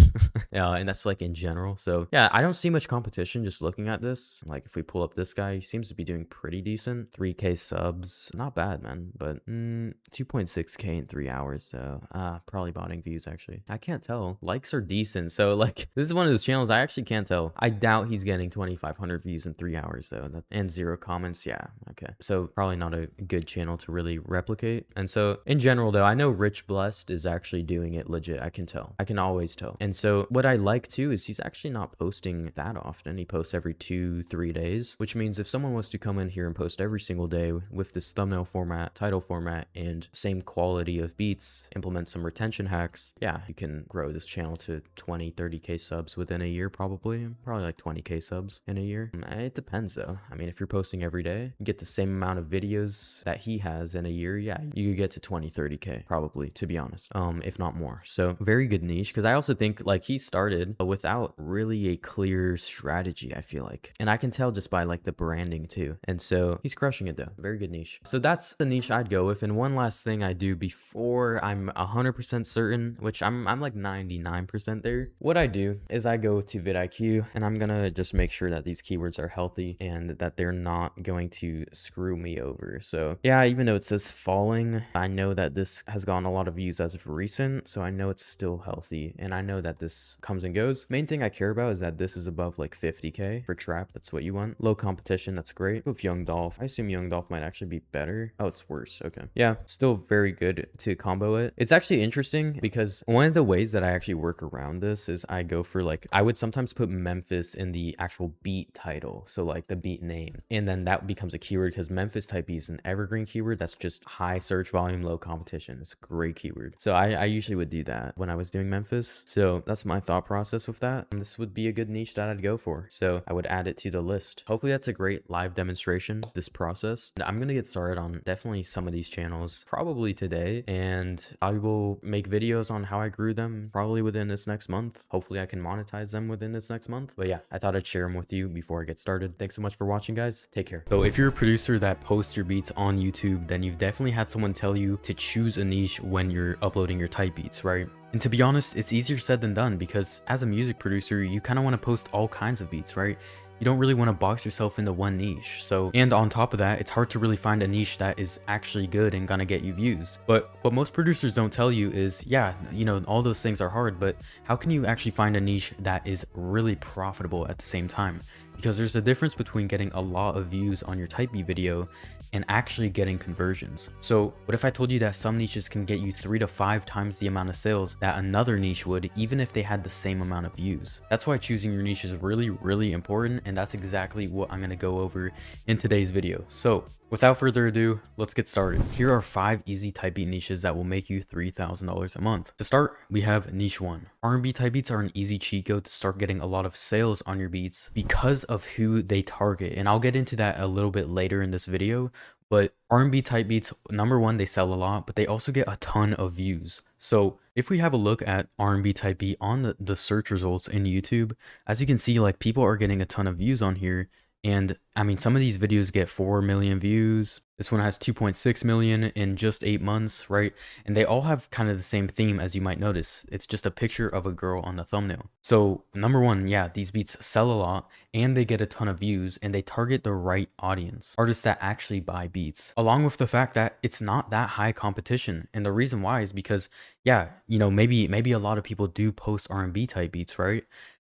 And that's like in general. So yeah, I don't see much competition just looking at this. Like if we pull up this guy, he seems to be doing pretty decent. 3K subs, not bad, man. But 2.6K in 3 hours though. Probably botting views actually. I can't tell. Likes are decent. So like this is one of those channels I actually can't tell. I doubt he's getting 2,500 views in 3 hours though. And 0 comments. Yeah, okay. So probably not a good channel to really replicate. And so in general though, I know Rich Blessed is actually doing it legit. I can tell. I can always tell. And so what I like too is he's actually not posting that often. He posts every 2-3 days, which means if someone was to come in here and post every single day with this thumbnail format, title format, and same quality of beats, implement some retention hacks, yeah, you can grow this channel to 20-30K subs within a year, probably like 20K subs in a year. It depends though. I mean, if you're posting every day, you get the same amount of videos that he has in a year, yeah, you could get to 20-30K probably, to be honest, if not more. So very good niche, because I also think like he started without really a clear strategy, I feel like, and I can tell just by like the branding too. And so he's crushing it though. Very good niche. So that's the niche I'd go with. And one last thing I do before I'm 100% certain, which I'm like 99% there, what I do is I go to vidIQ and I'm gonna just make sure that these keywords are healthy and that they're not going to screw me over. So yeah, even though it says falling, I know that this has gotten a lot of views as of recent, so I know it's still healthy, and I know that this comes and goes. Main thing I care about is that this is above like 50K for trap. That's what you want. Low competition, that's great. With Young Dolph, I assume Young Dolph might actually be better. Oh, it's worse. Okay, yeah, still very good to combo it. It's actually interesting because one of the ways that I actually work around this is I go for like, I would sometimes put Memphis in the actual beat title, so like the beat name, and then that becomes a keyword, because Memphis type beat is an evergreen keyword that's just high search volume, low competition. It's a great keyword. So I usually would do that when I was doing Memphis. So that's my thought process with that. And this would be a good niche that I'd go for. So I would add it to the list. Hopefully that's a great live demonstration, this process. And I'm going to get started on definitely some of these channels probably today. And I will make videos on how I grew them probably within this next month. Hopefully I can monetize them within this next month. But yeah, I thought I'd share them with you before I get get started. Thanks so much for watching, guys. Take care. So if you're a producer that posts your beats on YouTube, then you've definitely had someone tell you to choose a niche when you're uploading your type beats, right? And to be honest, it's easier said than done, because as a music producer, you kind of want to post all kinds of beats, right? You don't really want to box yourself into one niche. So, and on top of that, it's hard to really find a niche that is actually good and gonna get you views. But what most producers don't tell you is, yeah, you know, all those things are hard, but how can you actually find a niche that is really profitable at the same time? Because there's a difference between getting a lot of views on your type beat video and actually getting conversions. So what if I told you that some niches can get you 3 to 5 times the amount of sales that another niche would, even if they had the same amount of views? That's why choosing your niche is really important, and that's exactly what I'm going to go over in today's video. So without further ado, let's get started. Here are 5 easy type beat niches that will make you $3,000 a month. To start, we have niche 1. R&B type beats are an easy cheat code to start getting a lot of sales on your beats because of who they target, and I'll get into that a little bit later in this video. But R&B type beats, number one, they sell a lot, but they also get a ton of views. So if we have a look at R&B type beat on the search results in YouTube, as you can see, like, people are getting a ton of views on here. And I mean, some of these videos get 4 million views. This one has 2.6 million in just 8 months, right? And they all have kind of the same theme, as you might notice. It's just a picture of a girl on the thumbnail. So number one, yeah, these beats sell a lot and they get a ton of views, and they target the right audience, artists that actually buy beats, along with the fact that it's not that high competition. And the reason why is because, yeah, you know, maybe a lot of people do post R&B type beats, right?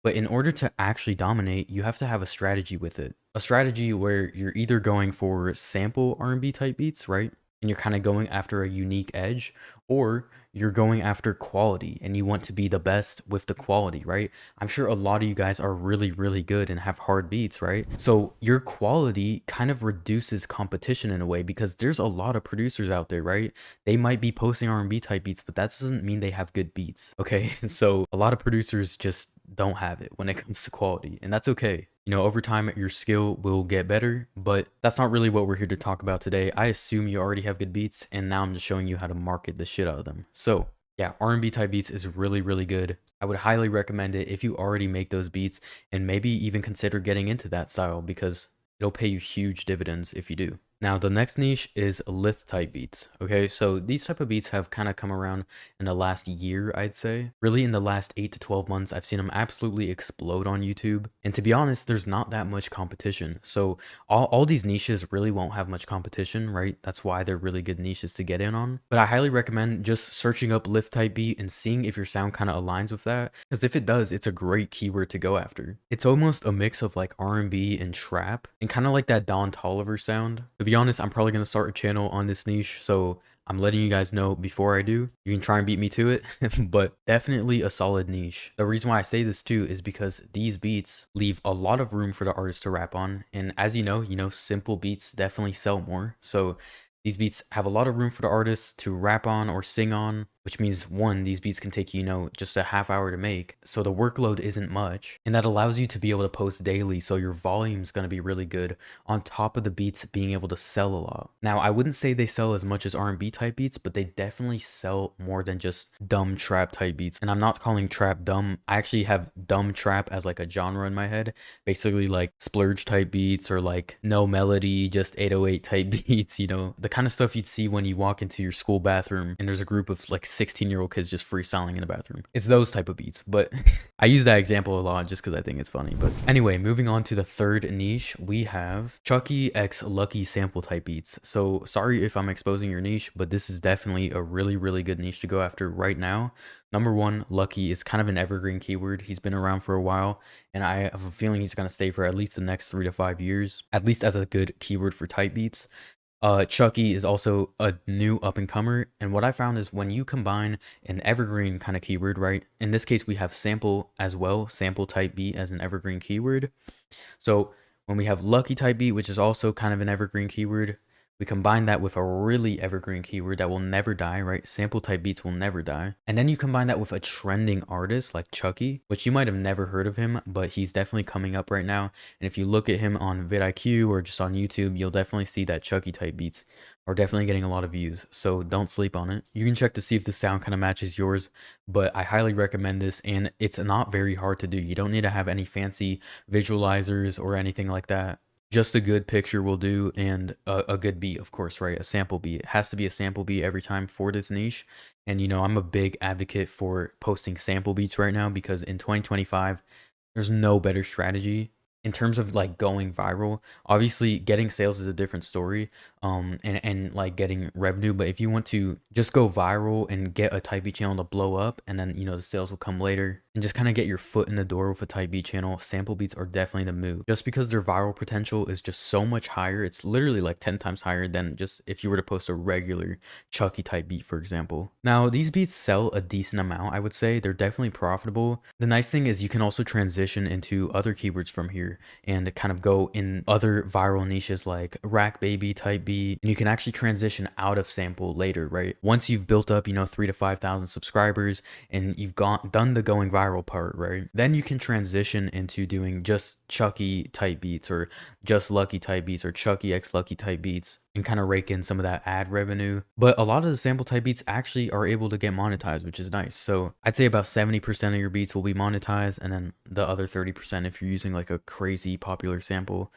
But in order to actually dominate, you have to have a strategy with it. A strategy where you're either going for sample R&B type beats, right? And you're kind of going after a unique edge, or you're going after quality and you want to be the best with the quality, right? I'm sure a lot of you guys are really good and have hard beats, right? So your quality kind of reduces competition in a way, because there's a lot of producers out there, right? They might be posting R&B type beats, but that doesn't mean they have good beats, okay? So a lot of producers just don't have it when it comes to quality, and that's okay. You know, over time, your skill will get better, but that's not really what we're here to talk about today. I assume you already have good beats, and now I'm just showing you how to market the shit out of them. So yeah, R&B type beats is really good. I would highly recommend it if you already make those beats, and maybe even consider getting into that style, because it'll pay you huge dividends if you do. Now, the next niche is lith type beats. Okay, so these type of beats have kind of come around in the last year, I'd say. Really, in the last 8 to 12 months, I've seen them absolutely explode on YouTube. And to be honest, there's not that much competition. So all these niches really won't have much competition, right? That's why they're really good niches to get in on. But I highly recommend just searching up lith type beat and seeing if your sound kind of aligns with that. Because if it does, it's a great keyword to go after. It's almost a mix of like R&B and trap, and kind of like that Don Toliver sound. To be honest, I'm probably going to start a channel on this niche, so I'm letting you guys know before I do. You can try and beat me to it, but definitely a solid niche. The reason why I say this too is because these beats leave a lot of room for the artist to rap on, and as you know, simple beats definitely sell more. So these beats have a lot of room for the artists to rap on or sing on, which means, one, these beats can take, you know, just a half hour to make, so the workload isn't much, and that allows you to be able to post daily, so your volume's going to be really good, on top of the beats being able to sell a lot. Now, I wouldn't say they sell as much as R&B type beats, but they definitely sell more than just dumb trap type beats. And I'm not calling trap dumb. I actually have dumb trap as like a genre in my head, basically like splurge type beats, or like no melody, just 808 type beats, you know, the kind of stuff you'd see when you walk into your school bathroom and there's a group of like 16-year-old kids just freestyling in the bathroom. It's those type of beats, but I use that example a lot just because I think it's funny. But anyway, moving on to the third niche, we have Chucky x Lucky sample type beats. So sorry if I'm exposing your niche, but this is definitely a really good niche to go after right now. Number one, Lucky is kind of an evergreen keyword. He's been around for a while, and I have a feeling he's going to stay for at least the next 3 to 5 years, at least as a good keyword for type beats. Chucky is also a new up-and-comer, and what I found is when you combine an evergreen kind of keyword, right? In this case, we have sample as well, sample type beat as an evergreen keyword. So when we have Lucky type beat, which is also kind of an evergreen keyword, We combine that with a really evergreen keyword that will never die, right? Sample type beats will never die. And then you combine that with a trending artist like Chucky, which you might have never heard of him, but he's definitely coming up right now. And if you look at him on vidIQ or just on YouTube, you'll definitely see that Chucky type beats are definitely getting a lot of views. So don't sleep on it. You can check to see if the sound kind of matches yours, but I highly recommend this, and it's not very hard to do. You don't need to have any fancy visualizers or anything like that. Just a good picture will do, and a good beat, of course, right? A sample beat. It has to be a sample beat every time for this niche. And I'm a big advocate for posting sample beats right now, because in 2025, there's no better strategy in terms of like going viral. Obviously, getting sales is a different story, and like getting revenue. But if you want to just go viral and get a type B channel to blow up, and then the sales will come later, and just kind of get your foot in the door with a type B channel, sample beats are definitely the move. Just because their viral potential is just so much higher. It's literally like 10 times higher than just if you were to post a regular Chucky type beat, for example. Now, these beats sell a decent amount, I would say. They're definitely profitable. The nice thing is you can also transition into other keywords from here and kind of go in other viral niches like rack baby type beat, and you can actually transition out of sample later, right? Once you've built up 3,000 to 5,000 subscribers and you've done the going viral part, right? Then you can transition into doing just Chucky type beats or just Lucky type beats or Chucky x Lucky type beats, and kind of rake in some of that ad revenue. But a lot of the sample type beats actually are able to get monetized, which is nice. So I'd say about 70% of your beats will be monetized, and then the other 30%, if you're using like a crazy popular sample,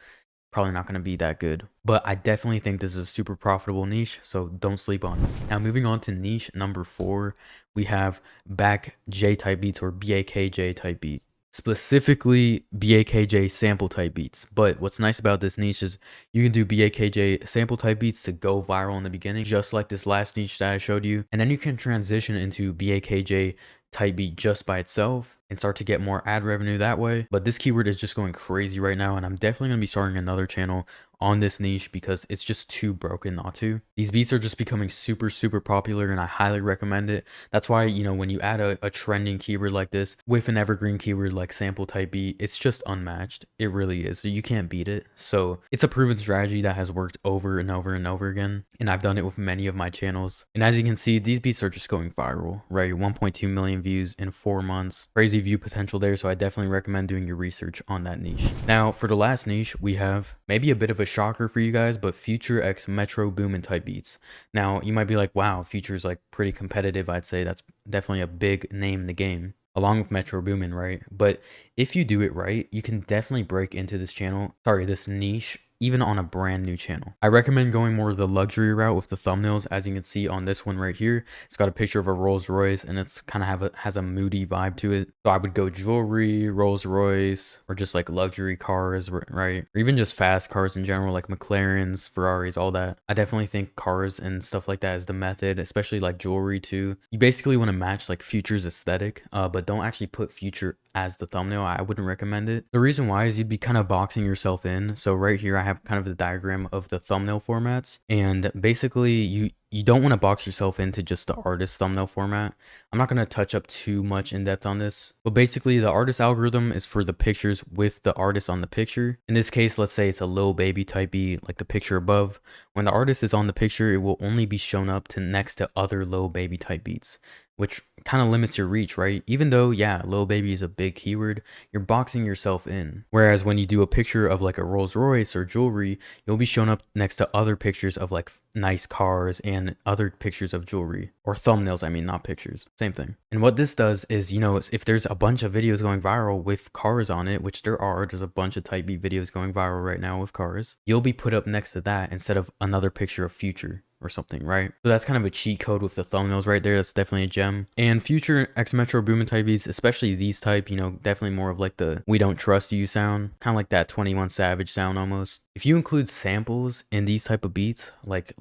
probably not going to be that good. But I definitely think this is a super profitable niche, so don't sleep on it. Now, moving on to niche number 4, we have back J type beats or BAKJ type beat. Specifically BAKJ sample type beats. But what's nice about this niche is you can do BAKJ sample type beats to go viral in the beginning, just like this last niche that I showed you. And then you can transition into BAKJ type beat just by itself and start to get more ad revenue that way. But this keyword is just going crazy right now, and I'm definitely going to be starting another channel on this niche because it's just too broken not to. These beats are just becoming super popular, and I highly recommend it. That's why when you add a trending keyword like this with an evergreen keyword like sample type beat, it's just unmatched. It really is. So you can't beat it. So it's a proven strategy that has worked over and over and over again, and I've done it with many of my channels. And as you can see, these beats are just going viral, right? 1.2 million views in 4 months. Crazy view potential there, so I definitely recommend doing your research on that niche. Now, for the last niche, we have maybe a bit of a shocker for you guys, but Future x Metro Boomin type beats. Now, you might be like, wow, Future's like pretty competitive. I'd say that's definitely a big name in the game, along with Metro Boomin, right? But if you do it right, you can definitely break into this niche, even on a brand new channel. I recommend going more of the luxury route with the thumbnails. As you can see on this one right here, it's got a picture of a Rolls Royce, and it's kind of has a moody vibe to it. So I would go jewelry, Rolls Royce, or just like luxury cars, right? Or even just fast cars in general, like McLarens, Ferraris, all that. I definitely think cars and stuff like that is the method, especially like jewelry too. You basically want to match like Future's aesthetic, but don't actually put Future as the thumbnail. I wouldn't recommend it. The reason why is you'd be kind of boxing yourself in. So right here I have kind of the diagram of the thumbnail formats, and basically you don't want to box yourself into just the artist thumbnail format. I'm not going to touch up too much in depth on this, but basically the artist algorithm is for the pictures with the artist on the picture. In this case, let's say it's a Lil Baby type beat, like the picture above. When the artist is on the picture, it will only be shown up to next to other Lil Baby type beats, which kind of limits your reach, right? Even though, yeah, Lil Baby is a big keyword, you're boxing yourself in. Whereas when you do a picture of like a Rolls Royce or jewelry, you'll be shown up next to other pictures of like nice cars and other pictures of jewelry, or thumbnails, I mean, not pictures, same thing. And what this does is, if there's a bunch of videos going viral with cars on it, which there's a bunch of type beat videos going viral right now with cars, you'll be put up next to that instead of another picture of Future or something, right? So that's kind of a cheat code with the thumbnails right there. That's definitely a gem. And Future x Metro Boomin type beats, especially these type, definitely more of like the "we don't trust you" sound, kind of like that 21 Savage sound almost. If you include samples in these type of beats, like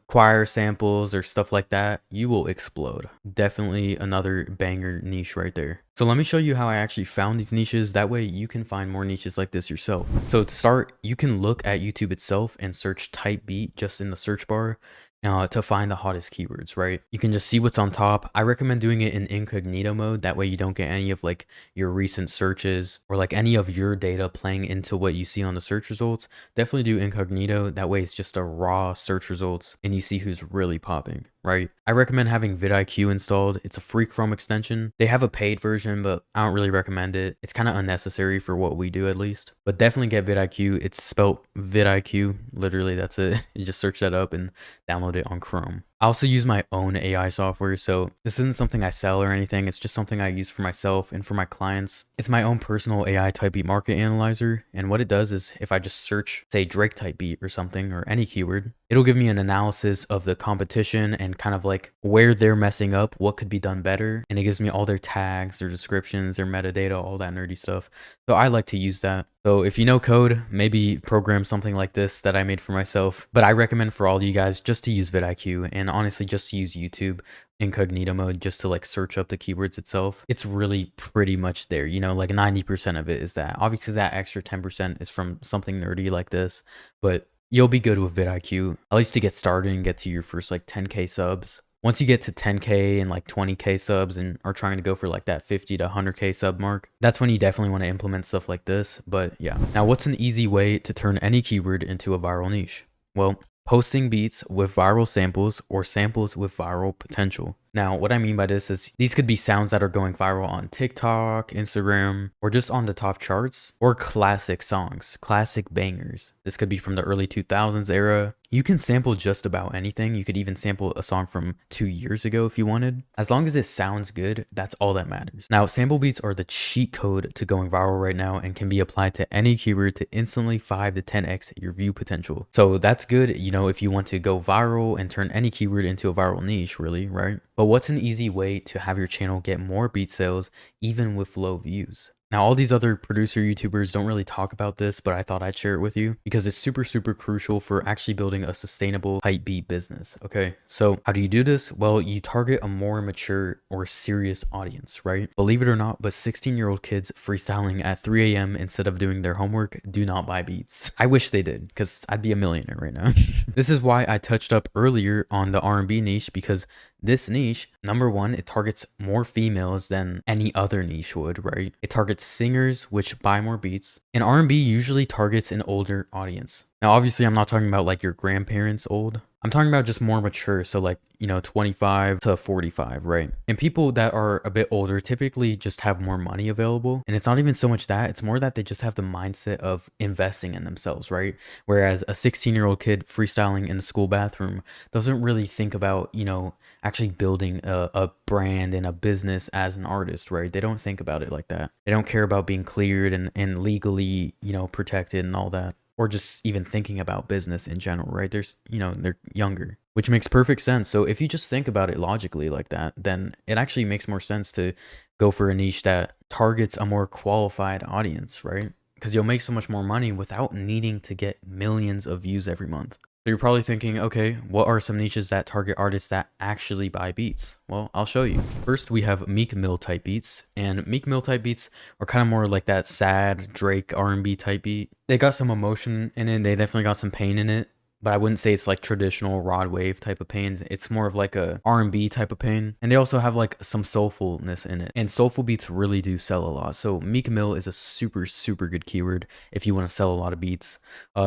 choir samples or stuff like that, you will explode. Definitely another banger niche right there. So let me show you how I actually found these niches. That way you can find more niches like this yourself. So to start, you can look at YouTube itself and search type beat just in the search bar. to find the hottest keywords, right? You can just see what's on top. I recommend doing it in incognito mode. That way you don't get any of like your recent searches or like any of your data playing into what you see on the search results. Definitely do incognito. That way it's just a raw search results and you see who's really popping, right? I recommend having vidIQ installed. It's a free Chrome extension. They have a paid version, but I don't really recommend it. It's kind of unnecessary for what we do, at least. But definitely get vidIQ. It's spelled vidIQ. Literally, that's it. You just search that up and download it on Chrome. I also use my own AI software, so this isn't something I sell or anything. It's just something I use for myself and for my clients. It's my own personal AI type beat market analyzer, and what it does is if I just search, say, Drake type beat or something or any keyword, it'll give me an analysis of the competition and kind of like where they're messing up, what could be done better, and it gives me all their tags, their descriptions, their metadata, all that nerdy stuff. So I like to use that. So if you know code, maybe program something like this that I made for myself. But I recommend for all you guys just to use vidIQ and honestly just to use YouTube incognito mode just to like search up the keywords itself. It's really pretty much there, you know, like 90% of it is that. Obviously that extra 10% is from something nerdy like this, but you'll be good with vidIQ, at least to get started and get to your first like 10K subs. Once you get to 10K and like 20K subs and are trying to go for like that 50 to 100K sub mark, that's when you definitely want to implement stuff like this. But yeah, now what's an easy way to turn any keyword into a viral niche? Well, posting beats with viral samples or samples with viral potential. Now, what I mean by this is these could be sounds that are going viral on TikTok, Instagram, or just on the top charts, or classic songs, classic bangers. This could be from the early 2000s era. You can sample just about anything. You could even sample a song from 2 years ago if you wanted. As long as it sounds good, that's all that matters. Now, sample beats are the cheat code to going viral right now and can be applied to any keyword to instantly 5 to 10x your view potential. So that's good, you know, if you want to go viral and turn any keyword into a viral niche, really, right? But what's an easy way to have your channel get more beat sales even with low views? Now, all these other producer YouTubers don't really talk about this, but I thought I'd share it with you because it's super, super crucial for actually building a sustainable hype beat business. Okay, so how do you do this? Well, you target a more mature or serious audience, right? Believe it or not, but 16-year-old kids freestyling at 3 a.m. instead of doing their homework do not buy beats. I wish they did because I'd be a millionaire right now. This is why I touched up earlier on the R&B niche, because this niche, number one, it targets more females than any other niche would, right? It targets singers, which buy more beats. And R&B usually targets an older audience. Now, obviously, I'm not talking about like your grandparents old. I'm talking about just more mature. So like, you know, 25 to 45, right? And people that are a bit older typically just have more money available. And it's not even so much that, it's more that they just have the mindset of investing in themselves, right? Whereas a 16-year-old kid freestyling in the school bathroom doesn't really think about, you know, actually building a brand and a business as an artist, right? They don't think about it like that. They don't care about being cleared and legally, you know, protected and all that. Or just even thinking about business in general, right? There's, you know, they're younger, which makes perfect sense. So if you just think about it logically like that, then it actually makes more sense to go for a niche that targets a more qualified audience, right? Because you'll make so much more money without needing to get millions of views every month. So you're probably thinking, okay, what are some niches that target artists that actually buy beats? Well, I'll show you. First, we have Meek Mill type beats, and Meek Mill type beats are kind of more like that sad Drake R&B type beat. They got some emotion in it. They definitely got some pain in it. But I wouldn't say it's like traditional rod wave type of pain. It's more of like a R&B type of pain. And they also have like some soulfulness in it. And soulful beats really do sell a lot. So Meek Mill is a super, super good keyword if you want to sell a lot of beats.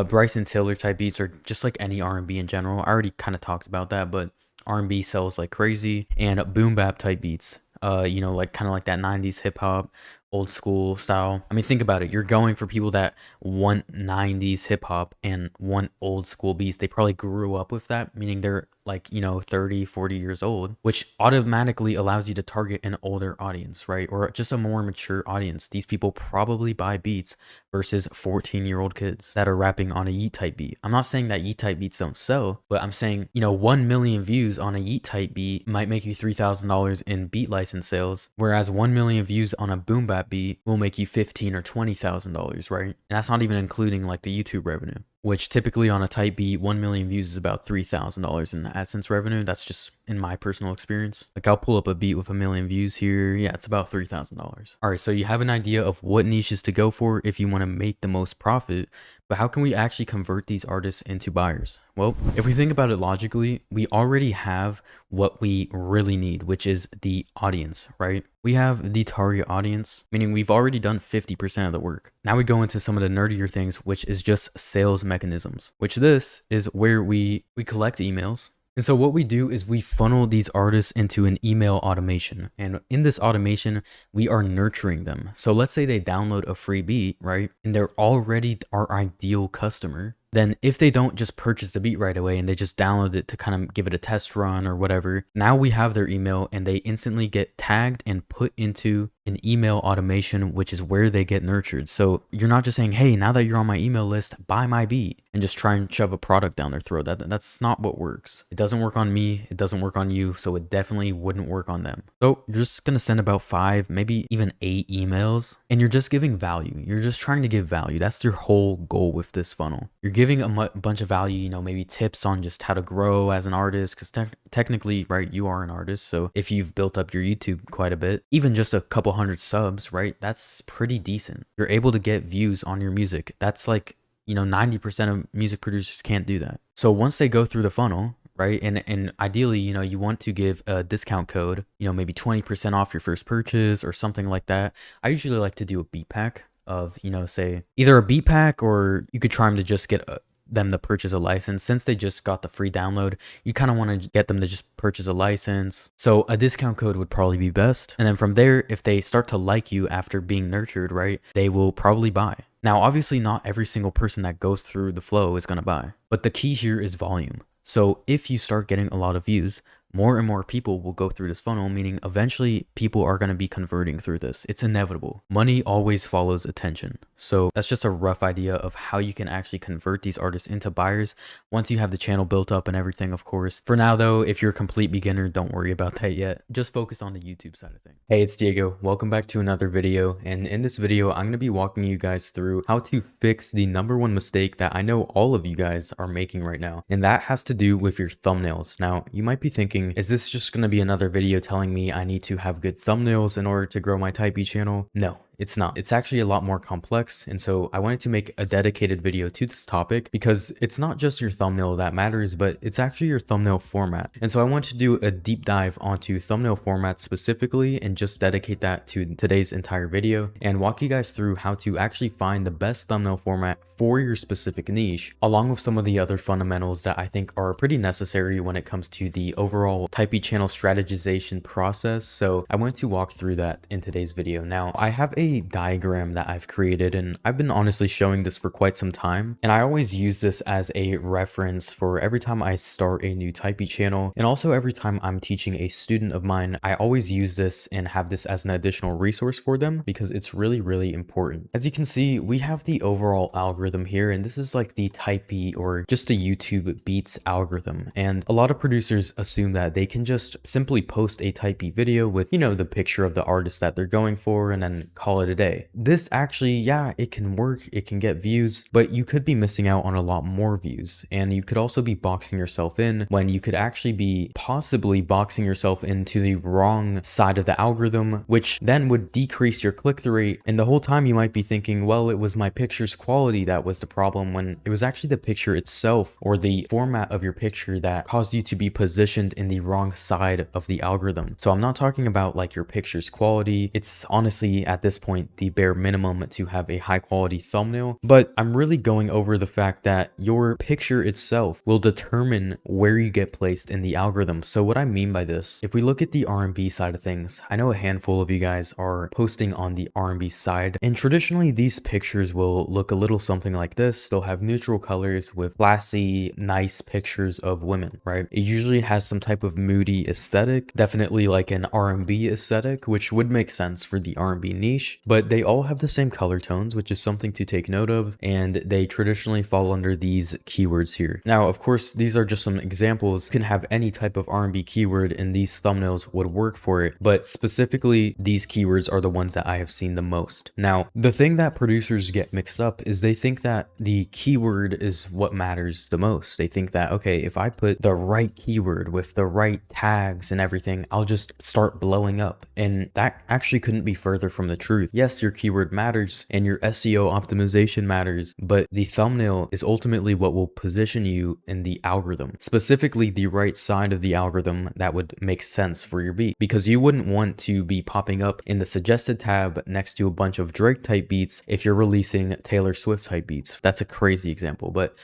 Bryson Tiller type beats are just like any R&B in general. I already kind of talked about that, but R&B sells like crazy. And boom bap type beats. You know, like kind of like that 90s hip hop, old school style. I mean, think about it. You're going for people that want 90s hip hop and want old school beats. They probably grew up with that, meaning they're like, you know, 30, 40 years old, which automatically allows you to target an older audience, right? Or just a more mature audience. These people probably buy beats versus 14-year-old kids that are rapping on a Yeet type beat. I'm not saying that Yeet type beats don't sell, but I'm saying, you know, 1 million views on a Yeet type beat might make you $3,000 in beat license sales, whereas 1 million views on a boom bap beat will make you $15,000 or $20,000, right? And that's not even including like the YouTube revenue, which typically on a type beat, 1 million views is about $3,000 in AdSense revenue. That's just in my personal experience. Like I'll pull up a beat with 1 million views here. Yeah, it's about $3,000. All right, so you have an idea of what niches to go for if you want to make the most profit, But how can we actually convert these artists into buyers? Well, if we think about it logically, we already have what we really need, which is the audience, right? We have the target audience, meaning we've already done 50% of the work. Now we go into some of the nerdier things, which is just sales mechanisms, which this is where we collect emails. And so what we do is we funnel these artists into an email automation. And in this automation, we are nurturing them. So let's say they download a free beat, right? And they're already our ideal customer. Then if they don't just purchase the beat right away and they just download it to kind of give it a test run or whatever, now we have their email and they instantly get tagged and put into an email automation, which is where they get nurtured. So you're not just saying, hey, now that you're on my email list, buy my beat, and just try and shove a product down their throat. That's not what works. It doesn't work on me. It doesn't work on you. So it definitely wouldn't work on them. So you're just going to send about 5, maybe even 8 emails, and you're just giving value. You're just trying to give value. That's your whole goal with this funnel. You're giving a bunch of value, you know, maybe tips on just how to grow as an artist, because technically, right, you are an artist. So if you've built up your YouTube quite a bit, even just a couple hundred subs, right, that's pretty decent. You're able to get views on your music. That's like, you know, 90% of music producers can't do that. So once they go through the funnel, right, and ideally, you know, you want to give a discount code, you know, maybe 20% off your first purchase or something like that. I usually like to do a beat pack of, you know, say either a beat pack, or you could try them to just get them to purchase a license. Since they just got the free download, you kind of want to get them to just purchase a license. So a discount code would probably be best. And then from there, if they start to like you after being nurtured, right, they will probably buy. Now, obviously not every single person that goes through the flow is going to buy, but the key here is volume. So if you start getting a lot of views, more and more people will go through this funnel, meaning eventually people are going to be converting through this. It's inevitable. Money always follows attention. So that's just a rough idea of how you can actually convert these artists into buyers once you have the channel built up and everything, of course. For now though, if you're a complete beginner, don't worry about that yet. Just focus on the YouTube side of things. Hey, it's Diego. Welcome back to another video. And in this video, I'm going to be walking you guys through how to fix the #1 mistake that I know all of you guys are making right now. And that has to do with your thumbnails. Now, you might be thinking, is this just going to be another video telling me I need to have good thumbnails in order to grow my Typee channel? No. It's not. It's actually a lot more complex. And so I wanted to make a dedicated video to this topic because it's not just your thumbnail that matters, but it's actually your thumbnail format. And so I want to do a deep dive onto thumbnail formats specifically and just dedicate that to today's entire video and walk you guys through how to actually find the best thumbnail format for your specific niche, along with some of the other fundamentals that I think are pretty necessary when it comes to the overall Typee channel strategization process. So I wanted to walk through that in today's video. Now, I have a diagram that I've created, and I've been honestly showing this for quite some time, and I always use this as a reference for every time I start a new Typee channel, and also every time I'm teaching a student of mine. I always use this and have this as an additional resource for them because it's really, really important. As you can see, we have the overall algorithm here, and this is like the Typee or just a YouTube Beats algorithm. And a lot of producers assume that they can just simply post a Typee video with, you know, the picture of the artist that they're going for and then call it a day. This actually, yeah, it can work, it can get views, but you could be missing out on a lot more views. And you could also be boxing yourself in when you could actually be possibly boxing yourself into the wrong side of the algorithm, which then would decrease your click-through rate. And the whole time you might be thinking, well, it was my picture's quality that was the problem, when it was actually the picture itself or the format of your picture that caused you to be positioned in the wrong side of the algorithm. So I'm not talking about like your picture's quality. It's honestly at this point the bare minimum to have a high quality thumbnail, but I'm really going over the fact that your picture itself will determine where you get placed in the algorithm. So what I mean by this, if we look at the R&B side of things, I know a handful of you guys are posting on the R&B side, and traditionally these pictures will look a little something like this. They'll have neutral colors with classy, nice pictures of women, right? It usually has some type of moody aesthetic, definitely like an R&B aesthetic, which would make sense for the R&B niche, but they all have the same color tones, which is something to take note of, and they traditionally fall under these keywords here. Now, of course, these are just some examples. You can have any type of R&B keyword and these thumbnails would work for it, but specifically these keywords are the ones that I have seen the most. Now, the thing that producers get mixed up is they think that the keyword is what matters the most. They think that, okay, if I put the right keyword with the right tags and everything, I'll just start blowing up. And that actually couldn't be further from the truth. truth. Yes, your keyword matters and your SEO optimization matters, but the thumbnail is ultimately what will position you in the algorithm, specifically the right side of the algorithm that would make sense for your beat, because you wouldn't want to be popping up in the suggested tab next to a bunch of Drake type beats if you're releasing Taylor Swift type beats. That's a crazy example, but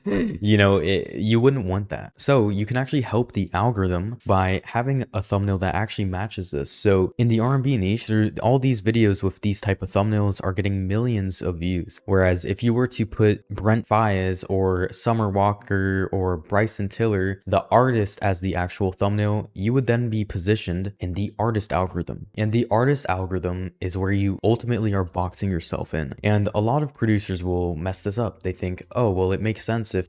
you wouldn't want that. So you can actually help the algorithm by having a thumbnail that actually matches this. So in the R&B niche, all these videos with these type of thumbnails are getting millions of views. Whereas if you were to put Brent Faiyaz or Summer Walker or Bryson Tiller, the artist, as the actual thumbnail, you would then be positioned in the artist algorithm. And the artist algorithm is where you ultimately are boxing yourself in. And a lot of producers will mess this up. They think, oh, well, it makes sense if,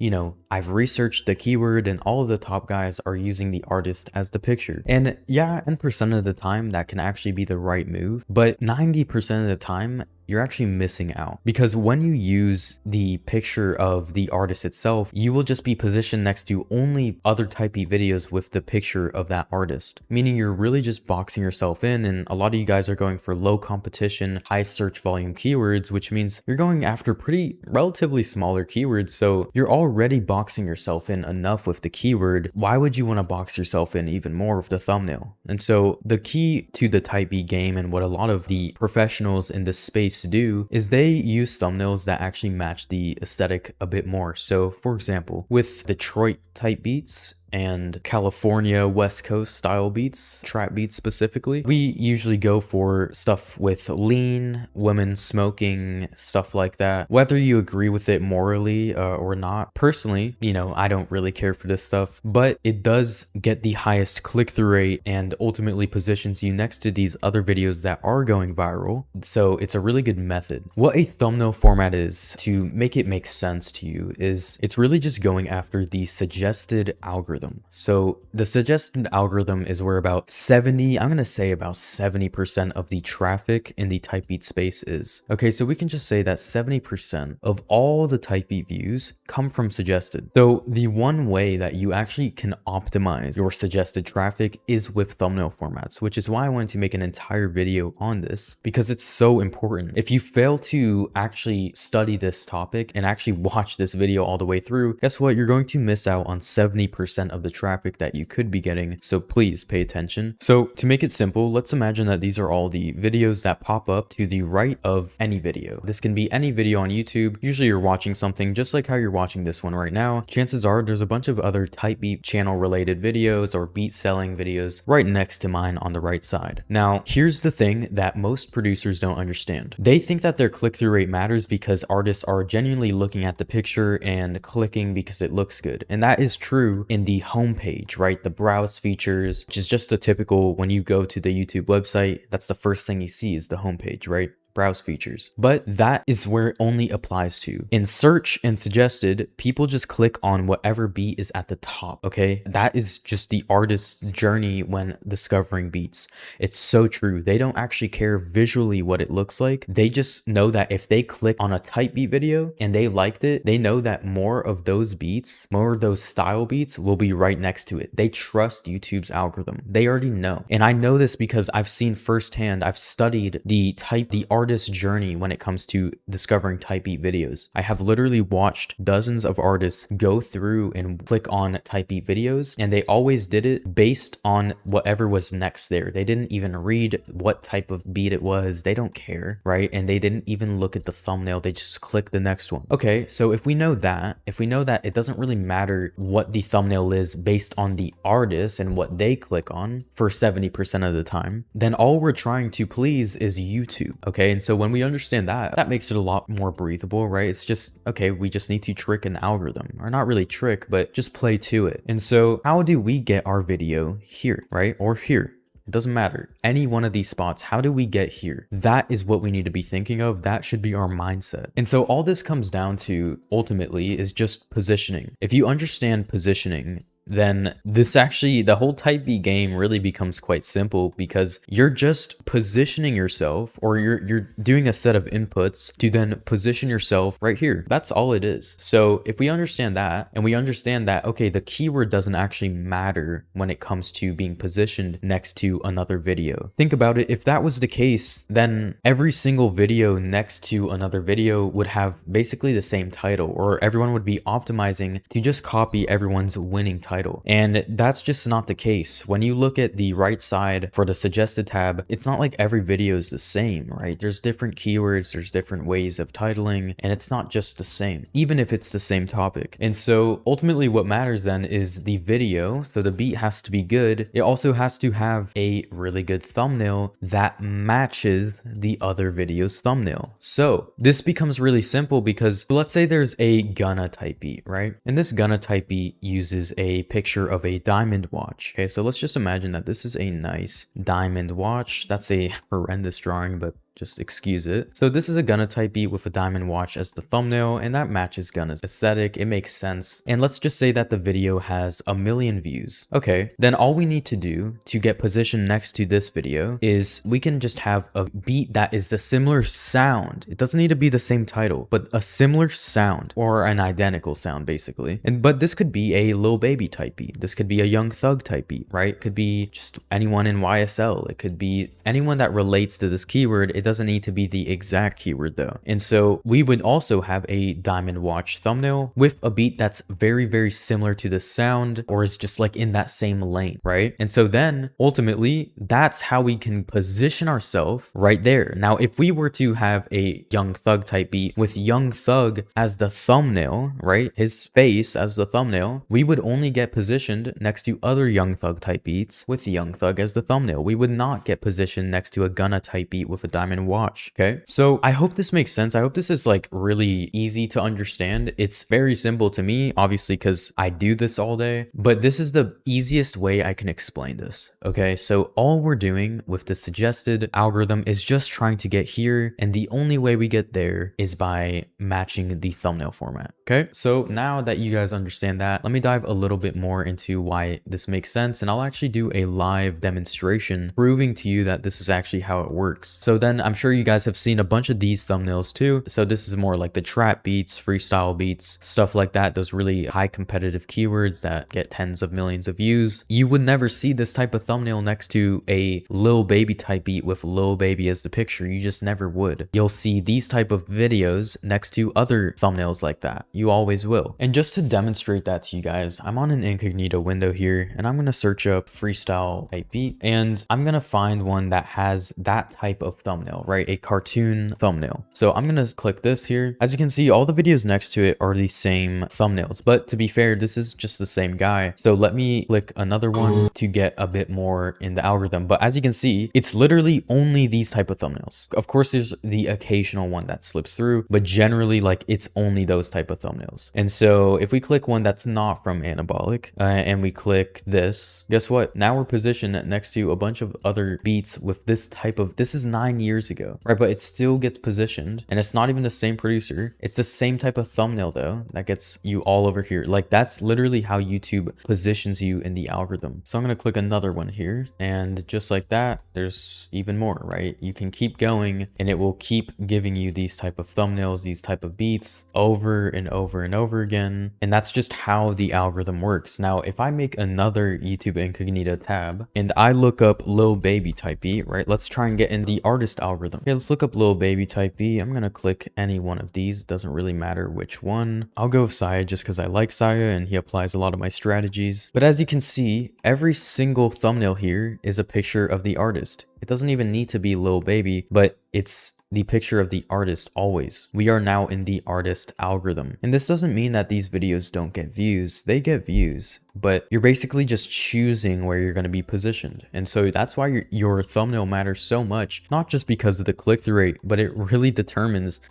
I've researched the keyword and all of the top guys are using the artist as the picture. And yeah, 10% of the time that can actually be the right move, but 90% of the time, you're actually missing out, because when you use the picture of the artist itself, you will just be positioned next to only other type B videos with the picture of that artist, meaning you're really just boxing yourself in. And a lot of you guys are going for low competition, high search volume keywords, which means you're going after pretty relatively smaller keywords. So you're already boxing yourself in enough with the keyword. Why would you want to box yourself in even more with the thumbnail? And so the key to the type B game, and what a lot of the professionals in this space to do, is they use thumbnails that actually match the aesthetic a bit more. So for example, with Detroit type beats and California West Coast style beats, trap beats specifically, we usually go for stuff with lean, women smoking, stuff like that. Whether you agree with it morally or not, personally, I don't really care for this stuff, but it does get the highest click-through rate and ultimately positions you next to these other videos that are going viral. So it's a really good method. What a thumbnail format is, to make it make sense to you, is it's really just going after the suggested algorithm. So the suggested algorithm is where about 70% of the traffic in the type beat space is. Okay, so we can just say that 70% of all the type beat views come from suggested. So the one way that you actually can optimize your suggested traffic is with thumbnail formats, which is why I wanted to make an entire video on this, because it's so important. If you fail to actually study this topic and actually watch this video all the way through, guess what? You're going to miss out on 70% of the traffic that you could be getting. So please pay attention. So to make it simple, let's imagine that these are all the videos that pop up to the right of any video. This can be any video on YouTube. Usually you're watching something just like how you're watching this one right now. Chances are there's a bunch of other type beat channel related videos or beat selling videos right next to mine on the right side. Now, here's the thing that most producers don't understand. They think that their click-through rate matters because artists are genuinely looking at the picture and clicking because it looks good. And that is true in the homepage, right? The browse features, which is just a typical, when you go to the YouTube website, that's the first thing you see is the homepage, right? Browse features. But that is where it only applies to. In search and suggested, people just click on whatever beat is at the top, okay? That is just the artist's journey when discovering beats. It's so true. They don't actually care visually what it looks like. They just know that if they click on a type beat video and they liked it, they know that more of those beats, more of those style beats will be right next to it. They trust YouTube's algorithm. They already know. And I know this because I've seen firsthand, I've studied the artist's journey when it comes to discovering type beat videos. I have literally watched dozens of artists go through and click on type beat videos, and they always did it based on whatever was next there. They didn't even read what type of beat it was. They don't care, right? And they didn't even look at the thumbnail. They just click the next one. Okay, so if we know that it doesn't really matter what the thumbnail is based on the artist and what they click on for 70% of the time, then all we're trying to please is YouTube, okay? And so when we understand that, that makes it a lot more breathable, right? It's just, okay, we just need to trick an algorithm, or not really trick, but just play to it. And so how do we get our video here, right? Or here? It doesn't matter. Any one of these spots, how do we get here? That is what we need to be thinking of. That should be our mindset. And so all this comes down to ultimately is just positioning. If you understand positioning, then this actually, the whole type beat game really becomes quite simple, because you're just positioning yourself, or you're doing a set of inputs to then position yourself right here. That's all it is. So if we understand that, and we understand that, okay, the keyword doesn't actually matter when it comes to being positioned next to another video. Think about it. If that was the case, then every single video next to another video would have basically the same title, or everyone would be optimizing to just copy everyone's winning title. And that's just not the case. When you look at the right side for the suggested tab, it's not like every video is the same, right? There's different keywords, there's different ways of titling, and it's not just the same, even if it's the same topic. And so ultimately what matters then is the video. So the beat has to be good. It also has to have a really good thumbnail that matches the other video's thumbnail. So this becomes really simple, because let's say there's a Gunna type beat, right? And this Gunna type beat uses a picture of a diamond watch. Okay, so let's just imagine that this is a nice diamond watch. That's a horrendous drawing, but just excuse it. So this is a Gunna type beat with a diamond watch as the thumbnail, and that matches Gunna's aesthetic. It makes sense. And let's just say that the video has 1 million views. Okay, then all we need to do to get positioned next to this video is we can just have a beat that is the similar sound. It doesn't need to be the same title, but a similar sound, or an identical sound basically. But this could be a Lil Baby type beat. This could be a Young Thug type beat, right? It could be just anyone in YSL. It could be anyone that relates to this keyword. It doesn't need to be the exact keyword though. And so we would also have a diamond watch thumbnail with a beat that's very, very similar to the sound, or is just like in that same lane, right? And so then ultimately that's how we can position ourselves right there. Now, if we were to have a Young Thug type beat with Young Thug as the thumbnail, right? His face as the thumbnail, we would only get positioned next to other Young Thug type beats with Young Thug as the thumbnail. We would not get positioned next to a Gunna type beat with a diamond watch. Okay, so I hope this makes sense. I hope this is like really easy to understand. It's very simple to me, obviously, because I do this all day, but this is the easiest way I can explain this. Okay, so all we're doing with the suggested algorithm is just trying to get here, and the only way we get there is by matching the thumbnail format. Okay, so now that you guys understand that, let me dive a little bit more into why this makes sense, and I'll actually do a live demonstration proving to you that this is actually how it works. So then I'm sure you guys have seen a bunch of these thumbnails too. So this is more like the trap beats, freestyle beats, stuff like that, those really high competitive keywords that get tens of millions of views. You would never see this type of thumbnail next to a Lil Baby type beat with Lil Baby as the picture. You just never would. You'll see these type of videos next to other thumbnails like that. You always will. And just to demonstrate that to you guys, I'm on an incognito window here, and I'm going to search up freestyle type beat, and I'm going to find one that has that type of thumbnail, right? A cartoon thumbnail. So I'm going to click this here. As you can see, all the videos next to it are the same thumbnails, but to be fair, this is just the same guy. So let me click another one to get a bit more in the algorithm. But as you can see, it's literally only these type of thumbnails. Of course, there's the occasional one that slips through, but generally like it's only those type of thumbnails. And so if we click one that's not from Anabolic and we click this, guess what? Now we're positioned next to a bunch of other beats with this type of, this is 9 years ago, right? But it still gets positioned, and it's not even the same producer. It's the same type of thumbnail though that gets you all over here. Like that's literally how YouTube positions you in the algorithm. So I'm going to click another one here, and just like that, there's even more, right? You can keep going, and it will keep giving you these type of thumbnails, these type of beats over and over and over again. And that's just how the algorithm works. Now, if I make another YouTube incognito tab and I look up Lil Baby type beat, right? Let's try and get in the artist algorithm. Okay, let's look up Lil Baby type beat. I'm going to click any one of these. It doesn't really matter which one. I'll go with Saya just because I like Saya and he applies a lot of my strategies. But as you can see, every single thumbnail here is a picture of the artist. It doesn't even need to be Lil Baby, but it's the picture of the artist always. We are now in the artist algorithm. And this doesn't mean that these videos don't get views. They get views, but you're basically just choosing where you're going to be positioned. And so that's why your thumbnail matters so much, not just because of the click-through rate, but it really determines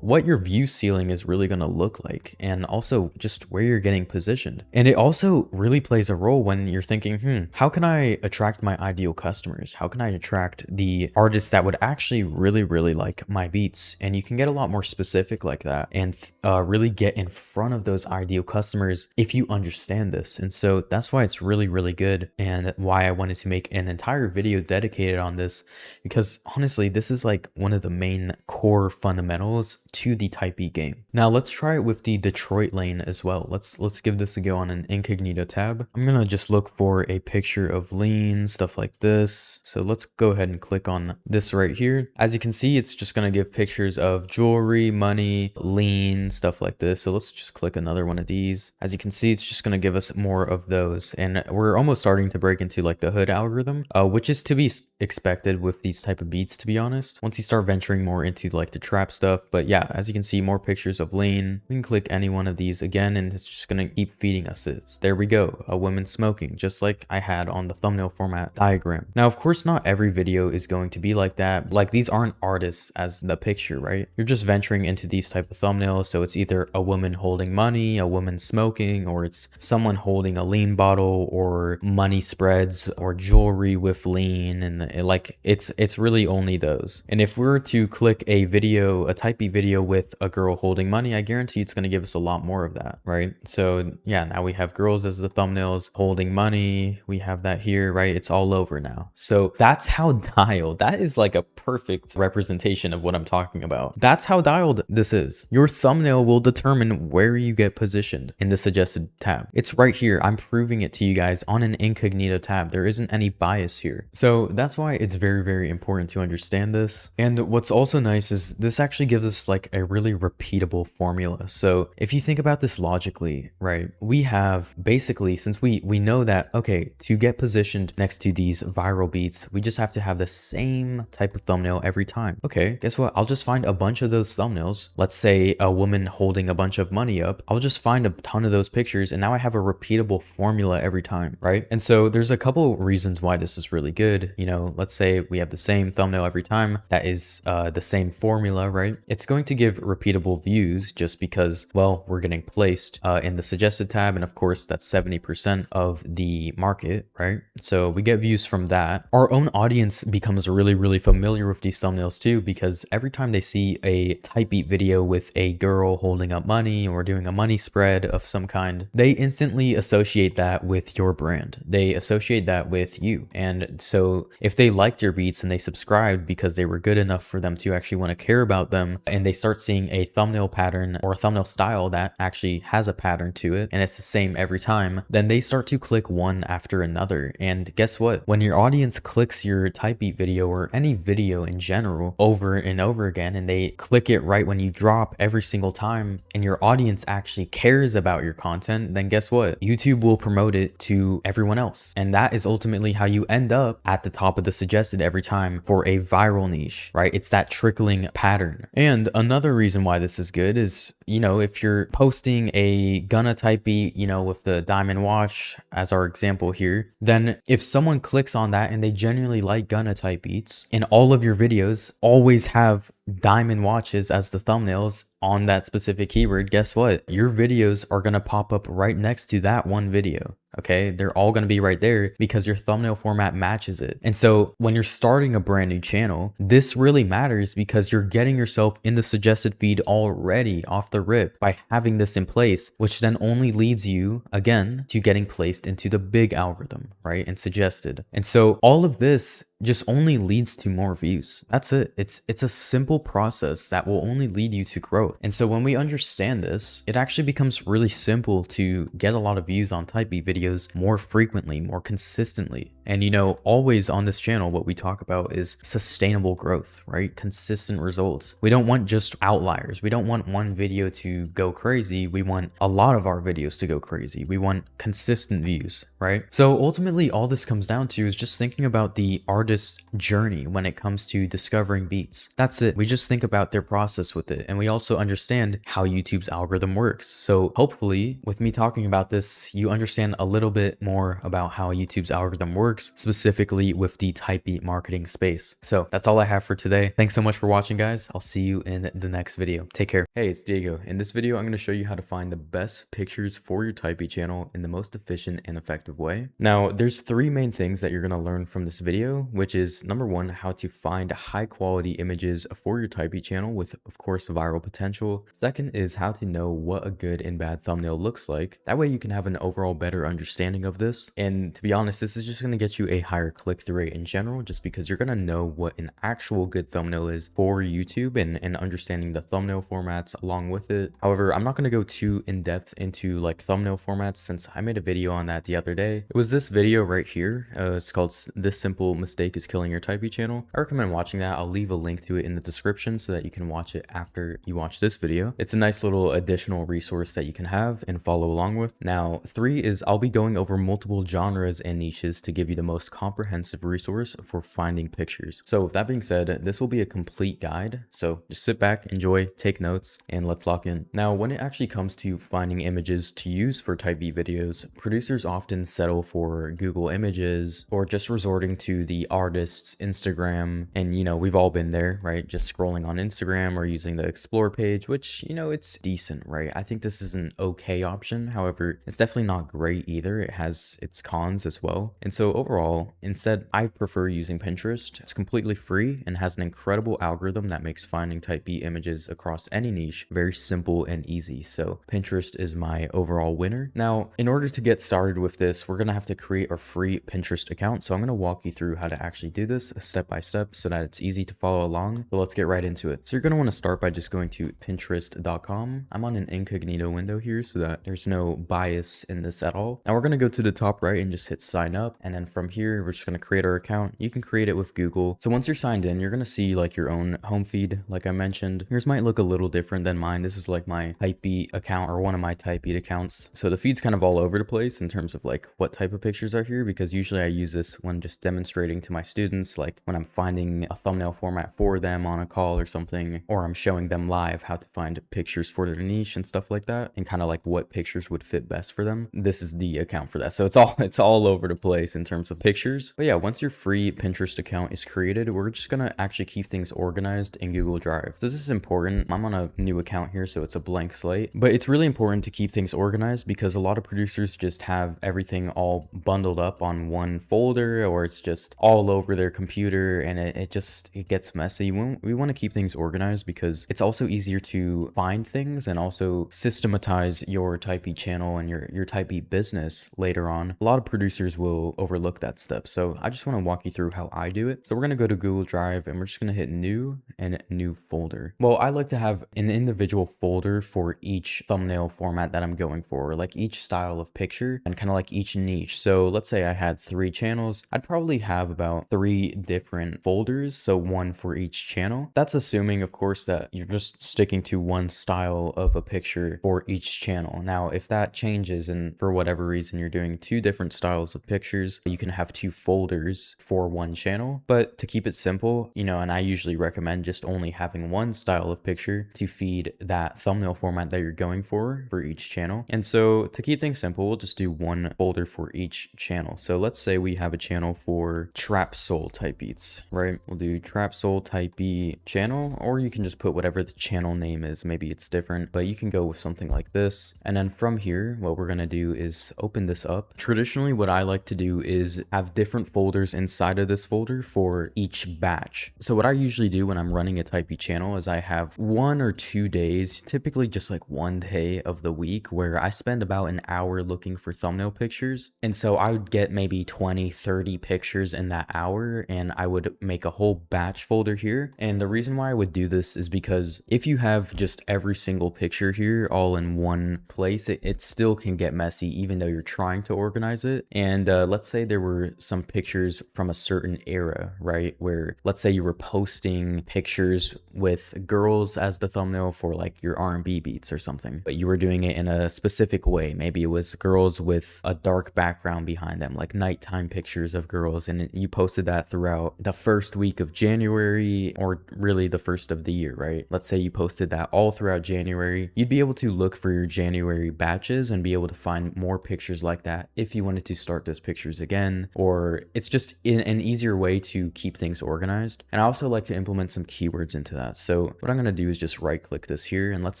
what your view ceiling is really going to look like, and also just where you're getting positioned. And it also really plays a role when you're thinking, how can I attract my ideal customers? How can I attract the artists that would actually really like my beats? And you can get a lot more specific like that and really get in front of those ideal customers if you understand this. And so that's why it's really good, and why I wanted to make an entire video dedicated on this, because honestly, this is like one of the main core fundamentals to the type beat game. Now let's try it with the Detroit lane as well. Let's give this a go on an incognito tab. I'm gonna just look for a picture of lean, stuff like this. So let's go ahead and click on this right here. As you can see, it's just gonna give pictures of jewelry, money, lean, stuff like this. So let's just click another one of these. As you can see, it's just gonna give us more of those. And we're almost starting to break into like the hood algorithm, which is to be expected with these type of beats, to be honest, once you start venturing more into like the trap stuff. But yeah, as you can see, more pictures of lean. We can click any one of these again, and it's just gonna keep feeding us this. There we go, a woman smoking, just like I had on the thumbnail format diagram. Now, of course, not every video is going to be like that. Like, these aren't artists as the picture, right? You're just venturing into these type of thumbnails. So it's either a woman holding money, a woman smoking, or it's someone holding a lean bottle, or money spreads, or jewelry with lean. And like, it's really only those. And if we were to click a video, a type beat video with a girl holding money, I guarantee it's going to give us a lot more of that, right? So yeah, now we have girls as the thumbnails holding money. We have that here, right? It's all over now. So that's how dialed. That is like a perfect representation of what I'm talking about. That's how dialed this is. Your thumbnail will determine where you get positioned in the suggested tab. It's right here. I'm proving it to you guys on an incognito tab. There isn't any bias here. So that's why it's very important to understand this. And what's also nice is this actually gives us like a really repeatable formula. So if you think about this logically, right, we have basically, since we know that, okay, to get positioned next to these viral beats, we just have to have the same type of thumbnail every time. Okay, guess what? I'll just find a bunch of those thumbnails. Let's say a woman holding a bunch of money up. I'll just find a ton of those pictures, and now I have a repeatable formula every time, right? And so there's a couple reasons why this is really good. You know, let's say we have the same thumbnail every time. That is the same formula, right? It's going to give repeatable views just because, well, we're getting placed in the suggested tab. And of course, that's 70% of the market, right? So we get views from that. Our own audience becomes really familiar with these thumbnails too, because every time they see a type beat video with a girl holding up money or doing a money spread of some kind, they instantly associate that with your brand. They associate that with you. And so if they liked your beats and they subscribed because they were good enough for them to actually want to care about them, and they start seeing a thumbnail pattern or a thumbnail style that actually has a pattern to it, and it's the same every time, then they start to click one after another. And guess what? When your audience clicks your type beat video, or any video in general, over and over again, and they click it right when you drop every single time, and your audience actually cares about your content, then guess what? YouTube will promote it to everyone else. And that is ultimately how you end up at the top of the suggested every time for a viral niche, right? It's that trickling pattern. And another reason why this is good is, you know, if you're posting a Gunna type beat, you know, with the diamond watch as our example here, then if someone clicks on that and they genuinely like Gunna type beats, and all of your videos always have diamond watches as the thumbnails on that specific keyword, guess what? Your videos are going to pop up right next to that one video. Okay, they're all going to be right there because your thumbnail format matches it. And so when you're starting a brand new channel, this really matters because you're getting yourself in the suggested feed already off the rip by having this in place, which then only leads you again to getting placed into the big algorithm, right? And suggested. And so all of this just only leads to more views. That's it. It's a simple process that will only lead you to growth. And so when we understand this, it actually becomes really simple to get a lot of views on type beat videos more frequently, more consistently. And you know, always on this channel, what we talk about is sustainable growth, right? Consistent results. We don't want just outliers. We don't want one video to go crazy. We want a lot of our videos to go crazy. We want consistent views, right? So ultimately, all this comes down to is just thinking about the artist's journey when it comes to discovering beats. That's it. We just think about their process with it. And we also understand how YouTube's algorithm works. So hopefully with me talking about this, you understand a little bit more about how YouTube's algorithm works, specifically with the type beat marketing space. So that's all I have for today. Thanks so much for watching, guys. I'll see you in the next video. Take care. Hey, it's Diego. In this video, I'm going to show you how to find the best pictures for your type beat channel in the most efficient and effective way. Now, there's three main things that you're going to learn from this video. which is number one, how to find high quality images for your typey channel with, of course, viral potential. Second is how to know what a good and bad thumbnail looks like. That way you can have an overall better understanding of this. And to be honest, this is just going to get you a higher click-through rate in general, just because you're going to know what an actual good thumbnail is for YouTube and understanding the thumbnail formats along with it. However, I'm not going to go too in depth into like thumbnail formats since I made a video on that the other day. It was this video right here. It's called "This Simple Mistake is Killing Your Typey Channel." I recommend watching that. I'll leave a link to it in the description so that you can watch it after you watch this video. It's a nice little additional resource that you can have and follow along with. Now, 3 is I'll be going over multiple genres and niches to give you the most comprehensive resource for finding pictures. So with that being said, this will be a complete guide. So just sit back, enjoy, take notes, and let's lock in. Now, when it actually comes to finding images to use for typey videos, producers often settle for Google Images or just resorting to the artist's Instagram. And you know, we've all been there, right? Just scrolling on Instagram or using the explore page, which, you know, it's decent, right? I think this is an okay option. However, it's definitely not great either. It has its cons as well. And so overall, instead, I prefer using Pinterest. It's completely free and has an incredible algorithm that makes finding typey images across any niche very simple and easy. So Pinterest is my overall winner. Now, in order to get started with this, we're going to have to create a free Pinterest account. So I'm going to walk you through how to actually do this step by step so that it's easy to follow along. So let's get right into it. So you're going to want to start by just going to pinterest.com. I'm on an incognito window here so that there's no bias in this at all. Now we're going to go to the top right and just hit sign up. And then from here, we're just going to create our account. You can create it with Google. So once you're signed in, you're going to see like your own home feed. Like I mentioned, yours might look a little different than mine. This is like my typey account or one of my typey accounts. So the feed's kind of all over the place in terms of like what type of pictures are here, because usually I use this when just demonstrating to my students, like when I'm finding a thumbnail format for them on a call or something, or I'm showing them live how to find pictures for their niche and stuff like that, and kind of like what pictures would fit best for them. This is the account for that. So it's all over the place in terms of pictures. But yeah, once your free Pinterest account is created, we're just gonna actually keep things organized in Google Drive. So this is important. I'm on a new account here, so it's a blank slate, but it's really important to keep things organized because a lot of producers just have everything all bundled up on one folder, or it's just all over their computer, and it gets messy. We want to keep things organized because it's also easier to find things and also systematize your typey channel and your typey business later on. A lot of producers will overlook that step. So I just want to walk you through how I do it. So we're going to go to Google Drive and we're just going to hit new and new folder. Well, I like to have an individual folder for each thumbnail format that I'm going for, like each style of picture and kind of like each niche. So let's say I had 3 channels. I'd probably have about 3 different folders. So one for each channel. That's assuming, of course, that you're just sticking to one style of a picture for each channel. Now, if that changes and for whatever reason you're doing 2 different styles of pictures, you can have 2 folders for one channel. But to keep it simple, you know, and I usually recommend just only having one style of picture to feed that thumbnail format that you're going for each channel. And so to keep things simple, we'll just do one folder for each channel. So let's say we have a channel for trap soul type beats, right? We'll do trap soul type beat channel, or you can just put whatever the channel name is. Maybe it's different, but you can go with something like this. And then from here, what we're going to do is open this up. Traditionally, what I like to do is have different folders inside of this folder for each batch. So what I usually do when I'm running a typey channel is I have 1 or 2 days, typically just like one day of the week, where I spend about an hour looking for thumbnail pictures. And so I would get maybe 20-30 pictures in that hour, and I would make a whole batch folder here. And the reason why I would do this is because if you have just every single picture here all in one place, it still can get messy even though you're trying to organize it. And let's say there were some pictures from a certain era, right? Where let's say you were posting pictures with girls as the thumbnail for like your R&B beats or something, but you were doing it in a specific way. Maybe it was girls with a dark background behind them, like nighttime pictures of girls, and you posted that throughout the first week of January, or really the first of the year, right? Let's say you posted that all throughout January. You'd be able to look for your January batches and be able to find more pictures like that if you wanted to start those pictures again, or it's just an easier way to keep things organized. And I also like to implement some keywords into that. So what I'm going to do is just right click this here, and let's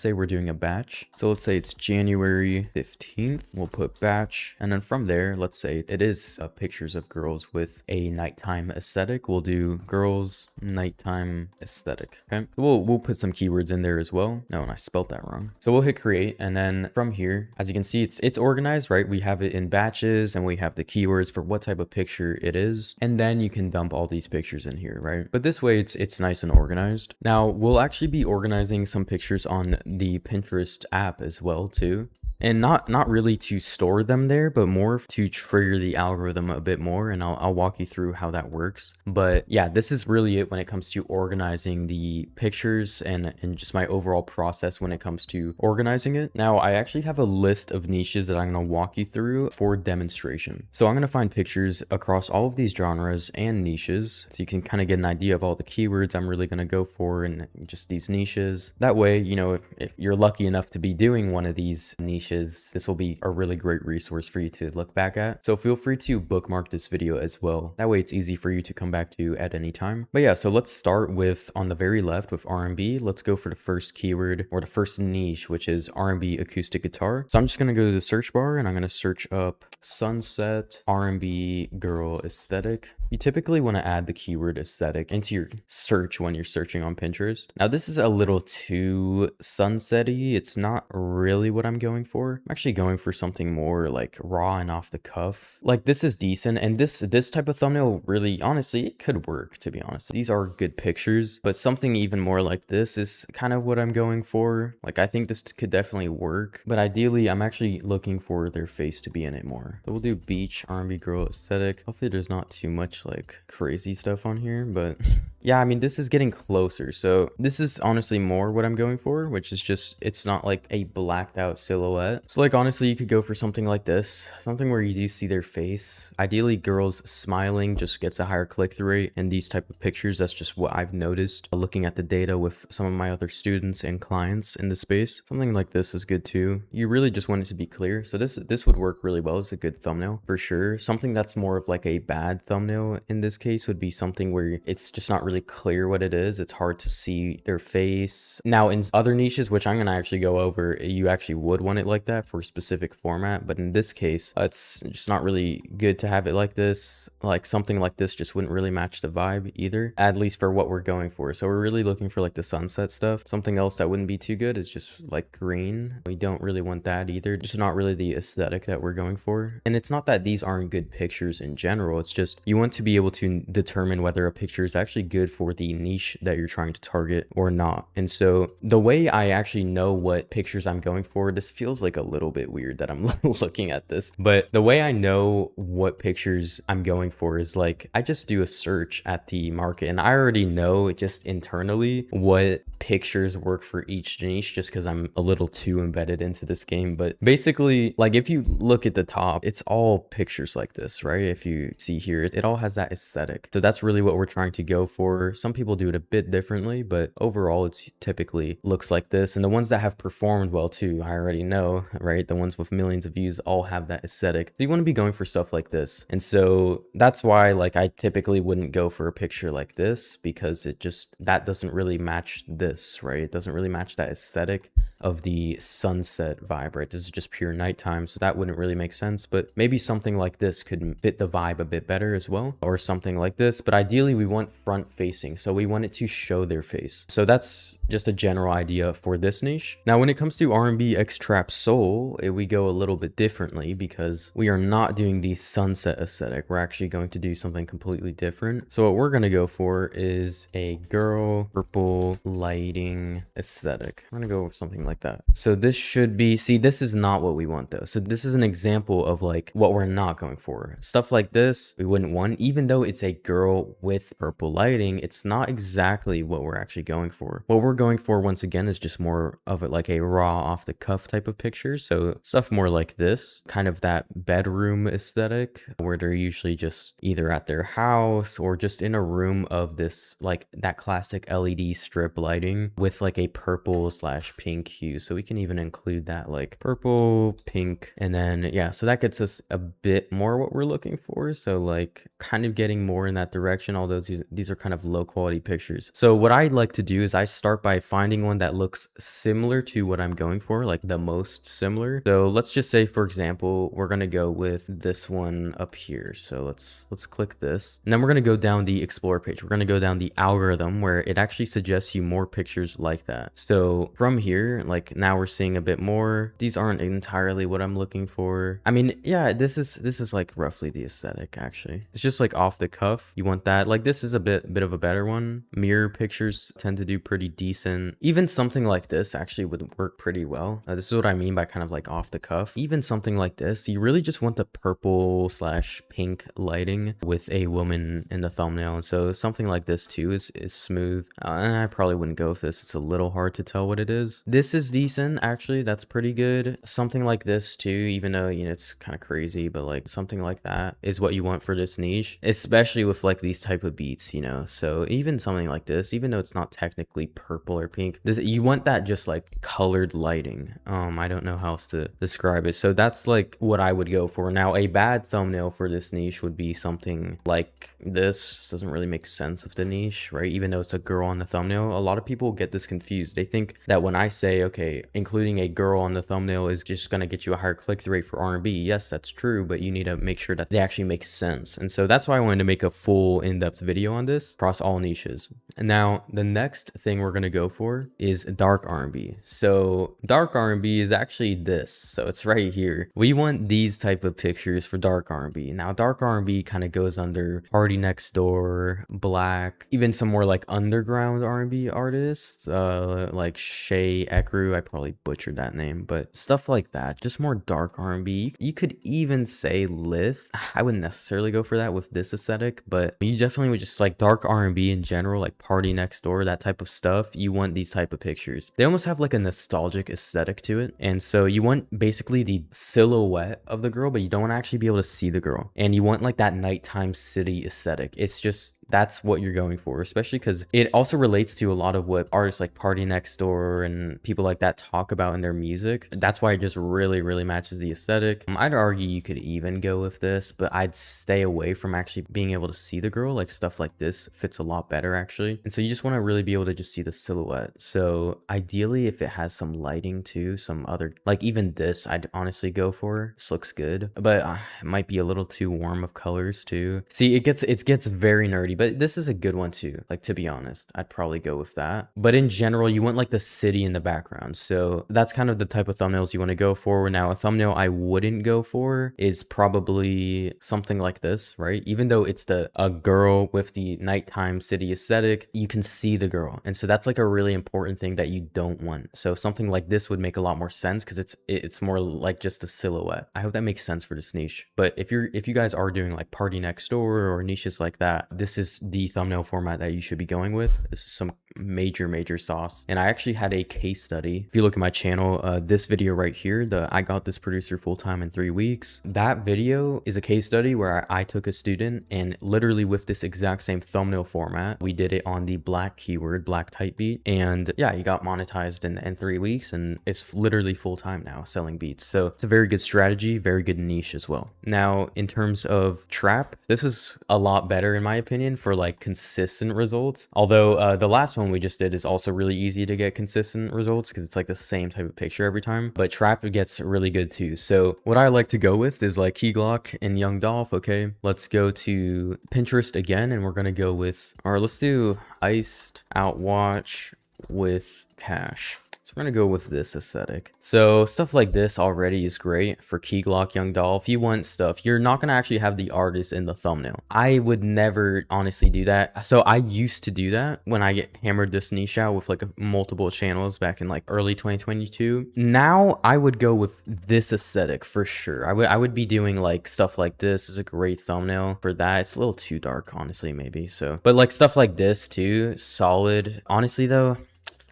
say we're doing a batch. So let's say it's January 15th. We'll put batch, and then from there, let's say it is pictures of girls with a nighttime aesthetic. We'll do girls nighttime aesthetic. Okay, we'll put some keywords in there as well. No, and I spelled that wrong. So we'll hit create, and then from here, as you can see, it's organized, right? We have it in batches, and we have the keywords for what type of picture it is, and then you can dump all these pictures in here, right? But this way it's nice and organized. Now we'll actually be organizing some pictures on the Pinterest app as well too. And not really to store them there, but more to trigger the algorithm a bit more, and I'll walk you through how that works. But yeah, this is really it when it comes to organizing the pictures and just my overall process when it comes to organizing it. Now, I actually have a list of niches that I'm going to walk you through for demonstration. So I'm going to find pictures across all of these genres and niches, so you can kind of get an idea of all the keywords I'm really going to go for and just these niches. That way, you know, if you're lucky enough to be doing one of these niches, this will be a really great resource for you to look back at. So feel free to bookmark this video as well. That way it's easy for you to come back to at any time. But yeah, so let's start with on the very left with R&B. Let's go for the first keyword or the first niche, which is R&B acoustic guitar. So I'm just going to go to the search bar and I'm going to search up sunset R&B girl aesthetic. You typically want to add the keyword aesthetic into your search when you're searching on Pinterest. Now this is a little too sunsetty. It's not really what I'm going for. I'm actually going for something more like raw and off the cuff. Like this is decent, and this type of thumbnail really, honestly, it could work, to be honest. These are good pictures, but something even more like this is kind of what I'm going for. Like I think this could definitely work, but ideally I'm actually looking for their face to be in it more. So we'll do beach R&B girl aesthetic. Hopefully there's not too much like crazy stuff on here, but yeah, I mean, this is getting closer. So this is honestly more what I'm going for, which is just, it's not like a blacked out silhouette. So like, honestly, you could go for something like this, something where you do see their face. Ideally, girls smiling just gets a higher click-through rate in these type of pictures. That's just what I've noticed looking at the data with some of my other students and clients in the space. Something like this is good too. You really just want it to be clear. So this would work really well. It's a good thumbnail for sure. Something that's more of like a bad thumbnail in this case would be something where it's just not really clear what it is. It's hard to see their face. Now in other niches, which I'm going to actually go over, you actually would want it like that for a specific format. But in this case, it's just not really good to have it like this. Like something like this just wouldn't really match the vibe either, at least for what we're going for. So we're really looking for like the sunset stuff. Something else that wouldn't be too good is just like green. We don't really want that either. Just not really the aesthetic that we're going for. And it's not that these aren't good pictures in general. It's just you want to be able to determine whether a picture is actually good for the niche that you're trying to target or not. And so the way I actually know what pictures I'm going for, this feels like a little bit weird that I'm looking at this, but the way I know what pictures I'm going for is like, I just do a search at the market and I already know just internally what pictures work for each niche just because I'm a little too embedded into this game. But basically, like if you look at the top, it's all pictures like this, right? If you see here, it all has that aesthetic. So that's really what we're trying to go for. Some people do it a bit differently, but overall it's typically looks like this. And the ones that have performed well too, I already know, right? The ones with millions of views all have that aesthetic. So you want to be going for stuff like this. And so that's why like I typically wouldn't go for a picture like this, because it just, that doesn't really match this, right? It doesn't really match that aesthetic of the sunset vibe, right? This is just pure nighttime, so that wouldn't really make sense. But maybe something like this could fit the vibe a bit better as well, or something like this. But ideally we want front facing, so we want it to show their face. So that's just a general idea for this niche. Now when it comes to R&B X trap soul, we go a little bit differently because we are not doing the sunset aesthetic. We're actually going to do something completely different. So what we're going to go for is a girl purple lighting aesthetic. I'm going to go with something like that. So this should be, see, this is not what we want though. So this is an example of like what we're not going for. Stuff like this we wouldn't want, even though it's a girl with purple lighting. It's not exactly what we're actually going for. What we're going for once again is just more of it like a raw off the cuff type of picture. So stuff more like this, kind of that bedroom aesthetic where they're usually just either at their house or just in a room of this, like that classic LED strip lighting with like a purple / pink hue. hues. So we can even include that like purple, pink, and then yeah, so that gets us a bit more what we're looking for. So like kind of getting more in that direction, although these are kind of low quality pictures. So what I like to do is I start by finding one that looks similar to what I'm going for, like the most similar. So let's just say, for example, we're gonna go with this one up here. So let's click this, and then we're gonna go down the explore page. We're gonna go down the algorithm where it actually suggests you more pictures like that. So from here, like now we're seeing a bit more. These aren't entirely what I'm looking for. I mean, yeah, this is like roughly the aesthetic. Actually, it's just like off the cuff. You want that. Like this is a bit of a better one. Mirror pictures tend to do pretty decent. Even something like this actually would work pretty well. This is what I mean by kind of like off the cuff. Even something like this, you really just want the purple slash pink lighting with a woman in the thumbnail. And so something like this too is smooth. I probably wouldn't go with this. It's a little hard to tell what it is. This is decent, actually. That's pretty good. Something like this too, even though, you know, it's kind of crazy, but like something like that is what you want for this niche, especially with like these type of beats, you know. So even something like this, even though it's not technically purple or pink, you want that just like colored lighting. I don't know how else to describe it. So that's like what I would go for. Now a bad thumbnail for this niche would be something like this. Doesn't really make sense of the niche, right? Even though it's a girl on the thumbnail, a lot of people get this confused. They think that when I say, okay, including a girl on the thumbnail is just going to get you a higher click-through rate for R&B. Yes, that's true, but you need to make sure that they actually make sense. And so that's why I wanted to make a full in-depth video on this across all niches. And now the next thing we're going to go for is dark R&B. So dark R&B is actually this. So it's right here. We want these type of pictures for dark R&B. Now dark R&B kind of goes under Party Next Door, Black, even some more like underground R&B artists, like Shay Ekru. I probably butchered that name, but stuff like that, just more dark R&B. You could even say Lith. I wouldn't necessarily go for that with this aesthetic, but you definitely would just like dark R&B in general, like Party Next Door, that type of stuff. You want these type of pictures. They almost have like a nostalgic aesthetic to it, and so you want basically the silhouette of the girl, but you don't want to actually be able to see the girl, and you want like that nighttime city aesthetic. It's just, that's what you're going for, especially because it also relates to a lot of what artists like Party Next Door and people like that talk about in their music. That's why it just really matches the aesthetic. I'd argue you could even go with this, but I'd stay away from actually being able to see the girl. Like stuff like this fits a lot better actually. And so you just want to really be able to just see the silhouette. So ideally, if it has some lighting too, some other, like even this, I'd honestly go for. This looks good, but it might be a little too warm of colors too. See, it gets very nerdy, but this is a good one too. Like, to be honest, I'd probably go with that. But in general, you want like the city in the background. So that's kind of the type of thumbnails you want to go for. Now, a thumbnail I wouldn't go for is probably something like this, right? Even though it's a girl with the nighttime city aesthetic, you can see the girl. And so that's like a really important thing that you don't want. So something like this would make a lot more sense because it's more like just a silhouette. I hope that makes sense for this niche. But if you guys are doing like Party Next Door or niches like that, this is the thumbnail format that you should be going with. This is some major sauce. And I actually had a case study. If you look at my channel, this video right here, I got this producer full-time in 3 weeks. That video is a case study where I took a student and literally with this exact same thumbnail format, we did it on the black keyword, black type beat. And yeah, he got monetized in 3 weeks and it's literally full-time now selling beats. So it's a very good strategy, very good niche as well. Now, in terms of trap, this is a lot better in my opinion for like consistent results. Although the last one we just did is also really easy to get consistent results because it's like the same type of picture every time, but trap gets really good too. So what I like to go with is like Key Glock and Young Dolph. Okay, let's go to Pinterest again and we're gonna go with, or let's do Iced Out Watch with Cash. So we're gonna go with this aesthetic. So stuff like this already is great for Key Glock, Young Dolph. If you want stuff, you're not gonna actually have the artist in the thumbnail. I would never honestly do that. So I used to do that when I hammered this niche out with like multiple channels back in like early 2022. Now I would go with this aesthetic for sure. I would be doing like stuff like this. Is a great thumbnail for that. It's a little too dark, honestly, maybe. So, but like stuff like this too, solid. Honestly though,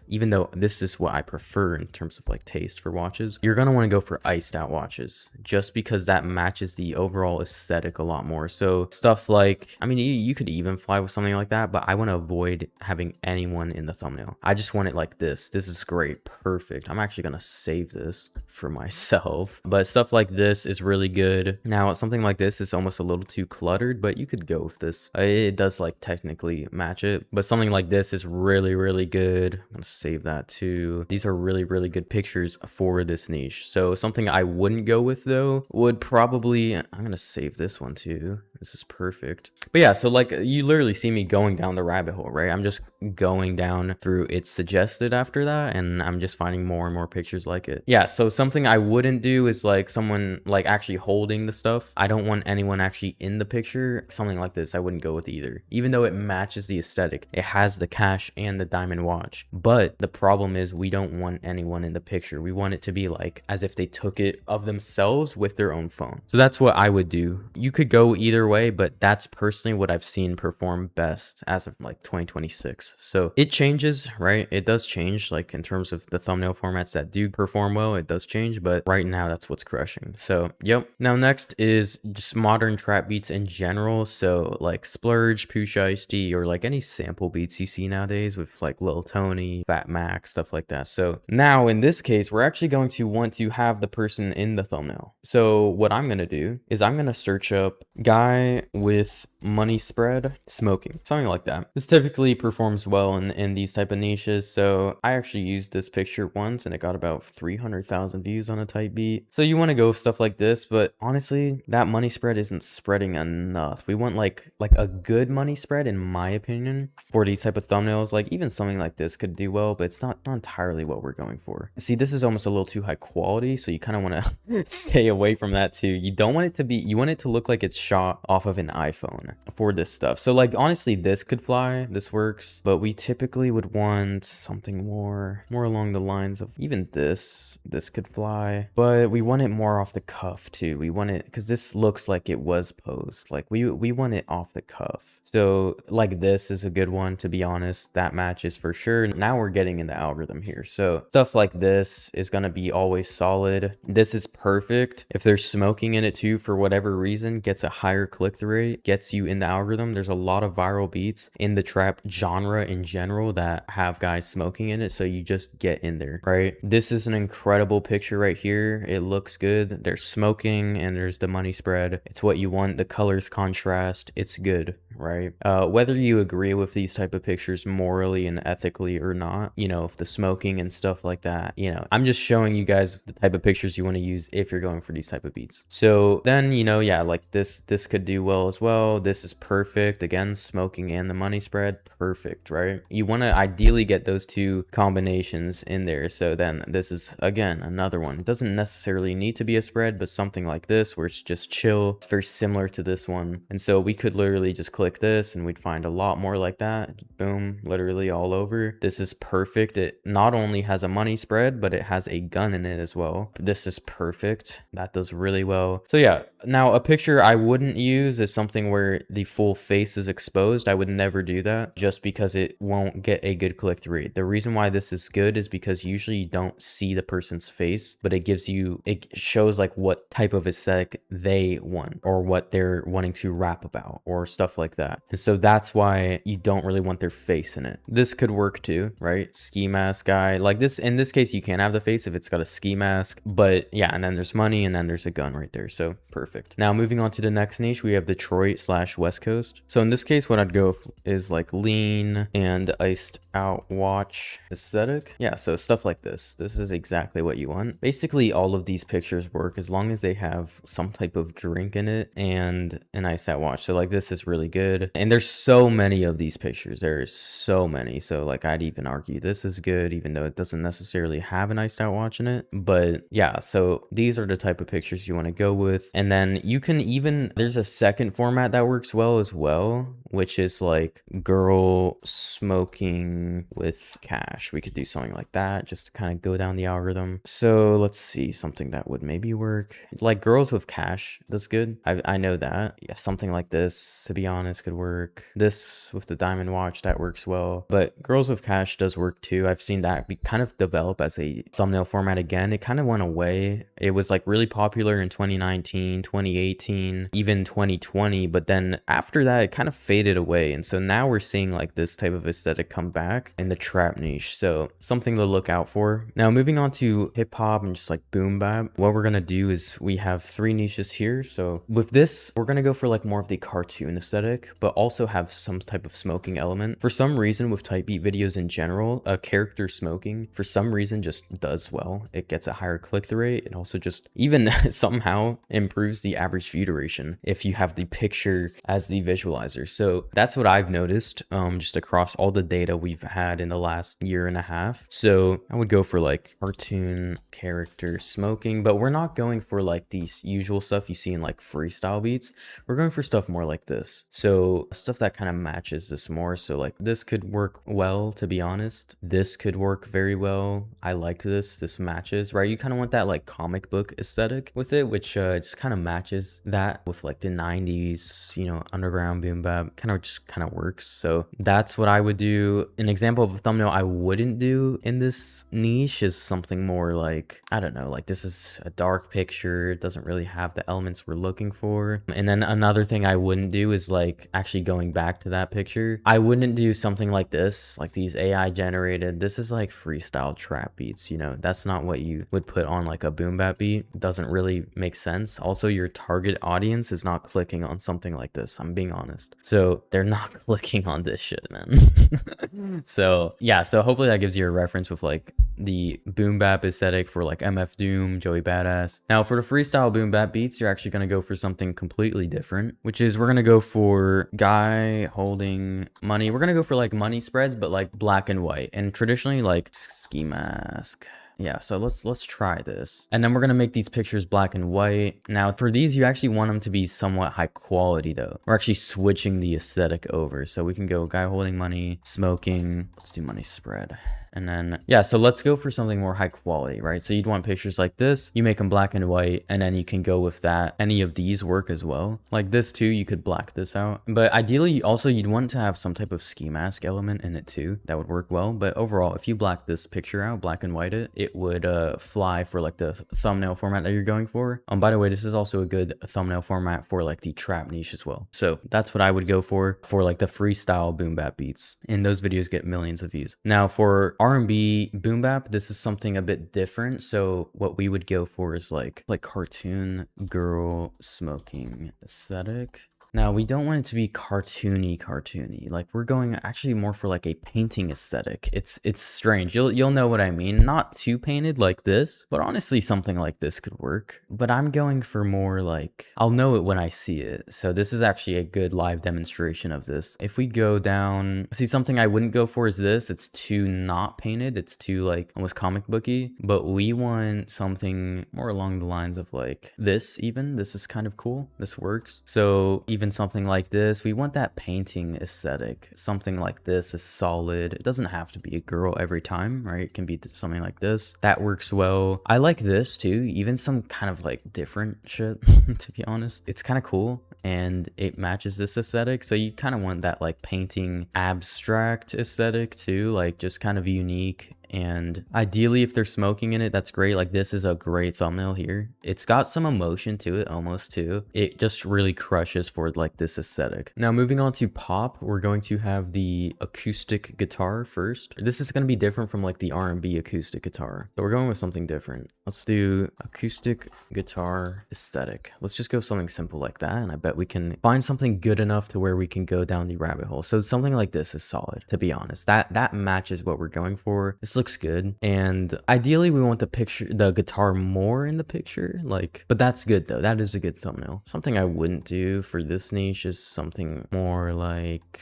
even though this is what I prefer in terms of like taste for watches, you're going to want to go for iced out watches just because that matches the overall aesthetic a lot more. So stuff like, I mean, you could even fly with something like that, but I want to avoid having anyone in the thumbnail. I just want it like this. This is great. Perfect. I'm actually going to save this for myself, but stuff like this is really good. Now, something like this is almost a little too cluttered, but you could go with this. It does like technically match it, but something like this is really, really good. I'm going to save that too. These are really, really good pictures for this niche. So something I wouldn't go with though would probably, I'm going to save this one too. This is perfect. But yeah, so like you literally see me going down the rabbit hole, right? I'm just going down through it's suggested after that, and I'm just finding more and more pictures like it. Yeah, so something I wouldn't do is like someone like actually holding the stuff. I don't want anyone actually in the picture. Something like this I wouldn't go with either, even though it matches the aesthetic. It has the cash and the diamond watch, but the problem is we don't want anyone in the picture. We want it to be like as if they took it of themselves with their own phone. So that's what I would do. You could go either way, but that's personally what I've seen perform best as of like 2026. So it changes, right? It does change, like in terms of the thumbnail formats that do perform well, it does change, but right now that's what's crushing. So yep. Now next is just modern trap beats in general. So like Splurge, Pusha Ice T, or like any sample beats you see nowadays with like Lil Tony, Fat Max, stuff like that. So now in this case, we're actually going to want to have the person in the thumbnail. So what I'm going to do is I'm going to search up guy with money spread smoking, something like that. This typically performs well in these type of niches. So I actually used this picture once and it got about 300,000 views on a type beat. So you want to go with stuff like this, but honestly that money spread isn't spreading enough. We want like a good money spread, in my opinion, for these type of thumbnails. Like even something like this could do well, but it's not entirely what we're going for. See, this is almost a little too high quality, so you kind of want to stay away from that too. You don't want it to be, you want it to look like it's shot off of an iPhone for this stuff. So like honestly this could fly, this works, but we typically would want something more along the lines of even this could fly, but we want it more off the cuff too. We want it because this looks like it was posed, like we want it off the cuff. So like this is a good one, to be honest. That matches for sure. Now we're getting in the algorithm here, so stuff like this is going to be always solid. This is perfect if there's smoking in it too, for whatever reason, gets a higher click-through rate, gets you in the algorithm. There's a lot of viral beats in the trap genre in general that have guys smoking in it, so you just get in there, right? This is an incredible picture right here. It looks good. There's smoking and there's the money spread. It's what you want. The colors contrast. It's good, right? Whether you agree with these type of pictures morally and ethically or not, you know, if the smoking and stuff like that, you know, I'm just showing you guys the type of pictures you want to use if you're going for these type of beats. So then, you know, yeah, like this could do well as well. This is perfect. Again, smoking and the money spread, perfect, right? You want to ideally get those two combinations in there. So then this is, again, another one. It doesn't necessarily need to be a spread, but something like this where it's just chill. It's very similar to this one. And so we could literally just click this and we'd find a lot more like that. Boom, literally all over. This is perfect. It not only has a money spread, but it has a gun in it as well. This is perfect. That does really well. So yeah, now a picture I wouldn't use is something where the full face is exposed. I would never do that just because it won't get a good click-through rate. The reason why this is good is because usually you don't see the person's face, but it gives you, it shows like what type of aesthetic they want or what they're wanting to rap about or stuff like that. And so that's why you don't really want their face in it. This could work too, right? Ski mask guy like this. In this case, you can't have the face if it's got a ski mask, but yeah, and then there's money and then there's a gun right there. So perfect. Now moving on to the next niche, we have Detroit/West Coast. So in this case, what I'd go with is like lean and iced out watch aesthetic. Yeah, so stuff like this. This is exactly what you want. Basically, all of these pictures work as long as they have some type of drink in it and an iced out watch. So like this is really good. And there's so many of these pictures. There's so many. So like I'd even argue this is good, even though it doesn't necessarily have an iced out watch in it. But yeah, so these are the type of pictures you want to go with. And then then you can even, there's a second format that works well as well, which is like girl smoking with cash. We could do something like that just to kind of go down the algorithm. So let's see, something that would maybe work. Like girls with cash, that's good. I know that. Yeah, something like this, to be honest, could work. This with the diamond watch, that works well. But girls with cash does work too. I've seen that kind of develop as a thumbnail format again. It kind of went away. It was like really popular in 2019, 2018, even 2020. But then after that, it kind of faded away. And so now we're seeing like this type of aesthetic come back in the trap niche. So something to look out for. Now moving on to hip hop and just like boom bap, what we're going to do is we have 3 niches here. So with this, we're going to go for like more of the cartoon aesthetic, but also have some type of smoking element. For some reason with type beat videos in general, a character smoking for some reason just does well. It gets a higher click-through rate. It also just even somehow improves the average view duration if you have the picture as the visualizer. So that's what I've noticed just across all the data we've had in the last year and a half. So I would go for like cartoon character smoking, but we're not going for like these usual stuff you see in like freestyle beats. We're going for stuff more like this. So stuff that kind of matches this more. So like this could work well, to be honest. This could work very well. I like this matches, right? You kind of want that like comic book aesthetic with it, which just kind of matches that with like the 90s, you know, underground boom bap, kind of works. So that's what I would do. An example of a thumbnail I wouldn't do in this niche is something more like, I don't know, like this is a dark picture. It doesn't really have the elements we're looking for. And then another thing I wouldn't do is like actually going back to that picture. I wouldn't do something like this, like these AI generated. This is like freestyle trap beats, you know, that's not what you would put on like a boom bap beat. It doesn't really make sense. Also, your target audience is not clicking on something like this. I'm being honest. So they're not clicking on this shit, man. So yeah, so hopefully that gives you a reference with like the boom bap aesthetic for like MF Doom, Joey Badass. Now for the freestyle boom bap beats, you're actually going to go for something completely different, which is we're going to go for guy holding money. We're going to go for like money spreads, but like black and white, and traditionally like ski mask. Yeah, so let's try this. And then we're going to make these pictures black and white. Now for these, you actually want them to be somewhat high quality though. We're actually switching the aesthetic over. So we can go guy holding money, smoking. Let's do money spread. And then, yeah, so let's go for something more high quality, right? So you'd want pictures like this, you make them black and white, and then you can go with that. Any of these work as well. Like this too, you could black this out. But ideally, also you'd want to have some type of ski mask element in it too. That would work well. But overall, if you black this picture out, black and white it would fly for like the thumbnail format that you're going for. By the way, this is also a good thumbnail format for like the trap niche as well. So that's what I would go for like the freestyle boom bap beats. And those videos get millions of views. Now for R&B boom bap, this is something a bit different. So what we would go for is like cartoon girl smoking aesthetic. Now we don't want it to be cartoony. Like we're going actually more for like a painting aesthetic. It's strange. You'll know what I mean. Not too painted like this, but honestly something like this could work. But I'm going for more like, I'll know it when I see it. So this is actually a good live demonstration of this. If we go down, see, something I wouldn't go for is this. It's too not painted. It's too like almost comic booky, but we want something more along the lines of like this even. This is kind of cool. This works. So even something like this, we want that painting aesthetic. Something like this is solid. It doesn't have to be a girl every time, right? It can be something like this. That works well. I like this too, even some kind of like different shit, to be honest. It's kind of cool and it matches this aesthetic. So you kind of want that like painting abstract aesthetic too, like just kind of unique. And ideally, if they're smoking in it, that's great. Like this is a great thumbnail here. It's got some emotion to it almost too. It just really crushes for like this aesthetic. Now moving on to pop, we're going to have the acoustic guitar first. This is going to be different from like the R&B acoustic guitar. So we're going with something different. Let's do acoustic guitar aesthetic. Let's just go something simple like that. And I bet we can find something good enough to where we can go down the rabbit hole. So something like this is solid, to be honest. That matches what we're going for. This looks good, and ideally we want the guitar more in the picture, like, but that's good though. That is a good thumbnail. Something I wouldn't do for this niche is something more like,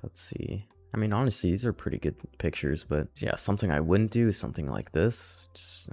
let's see, I mean, honestly, these are pretty good pictures, but yeah, something I wouldn't do is something like this. Just,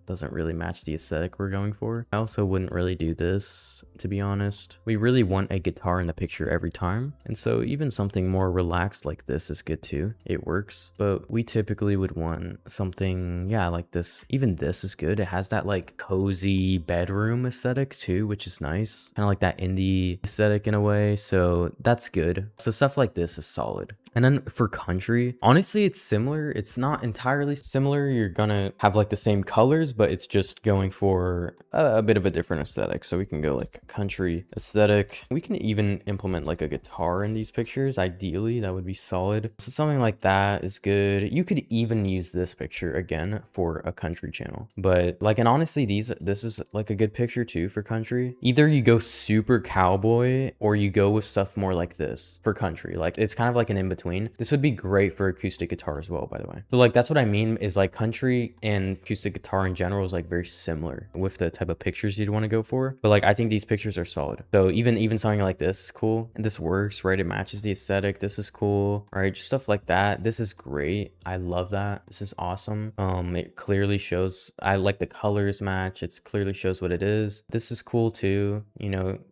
doesn't really match the aesthetic we're going for. I also wouldn't really do this, to be honest. We really want a guitar in the picture every time, and so even something more relaxed like this is good too. It works, but we typically would want something, yeah, like this. Even this is good. It has that like cozy bedroom aesthetic too, which is nice. Kind of like that indie aesthetic in a way, so that's good. So stuff like this is solid. And then for country, honestly, it's similar. It's not entirely similar. You're gonna have like the same colors, but it's just going for a bit of a different aesthetic. So we can go like country aesthetic. We can even implement like a guitar in these pictures. Ideally, that would be solid. So something like that is good. You could even use this picture again for a country channel. But like, and honestly, this is like a good picture too for country. Either you go super cowboy or you go with stuff more like this for country. Like it's kind of like an in-between. This would be great for acoustic guitar as well, by the way. So like that's what I mean is like country and acoustic guitar in general is like very similar with the type of pictures you'd want to go for. But like I think these pictures are solid. So even something like this is cool and this works, right? It matches the aesthetic. This is cool, right? Just stuff like that. This is great. I love that. This is awesome. It clearly shows, I like the colors match. It clearly shows what it is. This is cool too,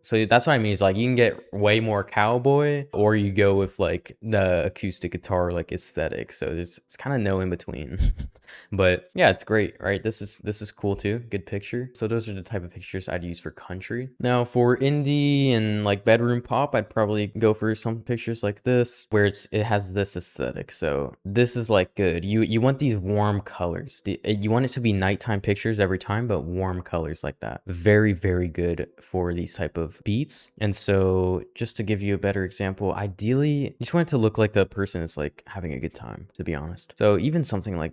so that's what I mean is like you can get way more cowboy or you go with like the acoustic guitar like aesthetic. So it's kind of no in between. But yeah, it's great, right? This is cool too. Good picture. So those are the type of pictures I'd use for country. Now for indie and like bedroom pop, I'd probably go for some pictures like this where it has this aesthetic. So this is like good. You want these warm colors. You want it to be nighttime pictures every time, but warm colors like that. Very, very good for these type of beats. And so just to give you a better example, ideally you just want it to look like the person is like having a good time, to be honest. So even something like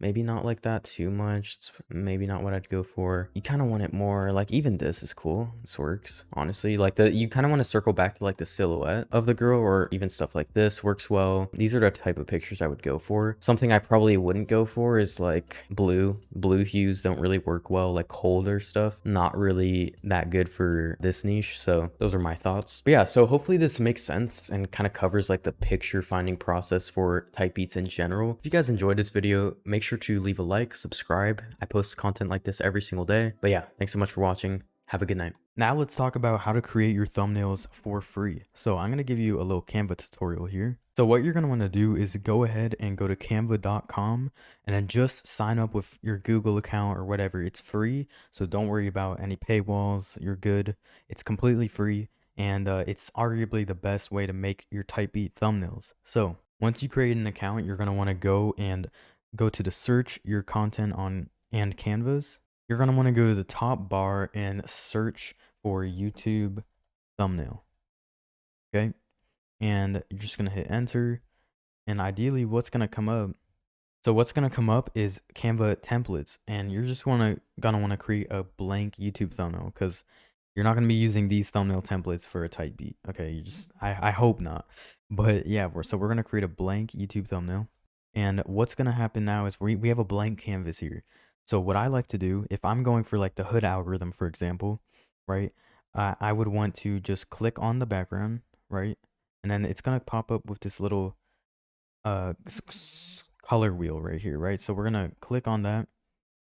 maybe not like that too much. It's maybe not what I'd go for. You kind of want it more like, even this is cool. This works, honestly. Like you kind of want to circle back to like the silhouette of the girl, or even stuff like this works well. These are the type of pictures I would go for. Something I probably wouldn't go for is like blue hues don't really work well. Like colder stuff, not really that good for this niche. So those are my thoughts. But yeah, so hopefully this makes sense and kind of covers like the picture finding process for type beats in general. If you guys enjoyed this video, make sure to leave a like, subscribe. I post content like this every single day. But yeah, thanks so much for watching. Have a good night. Now let's talk about how to create your thumbnails for free. So I'm going to give you a little Canva tutorial here. So what you're going to want to do is go ahead and go to canva.com and then just sign up with your Google account or whatever. It's free, so don't worry about any paywalls. You're good. It's completely free, and it's arguably the best way to make your type beat thumbnails. So once you create an account, you're going to want to go to the search your content on and Canvas. You're going to want to go to the top bar and search for YouTube thumbnail. Okay. And you're just going to hit enter. And ideally what's going to come up. So what's going to come up is Canva templates. And you're just gonna want to create a blank YouTube thumbnail, because you're not going to be using these thumbnail templates for a type beat. Okay. I hope not. But yeah, so we're going to create a blank YouTube thumbnail. And what's going to happen now is we have a blank canvas here. So what I like to do, if I'm going for like the hood algorithm, for example, right, I would want to just click on the background, right? And then it's going to pop up with this little color wheel right here, right? So we're going to click on that.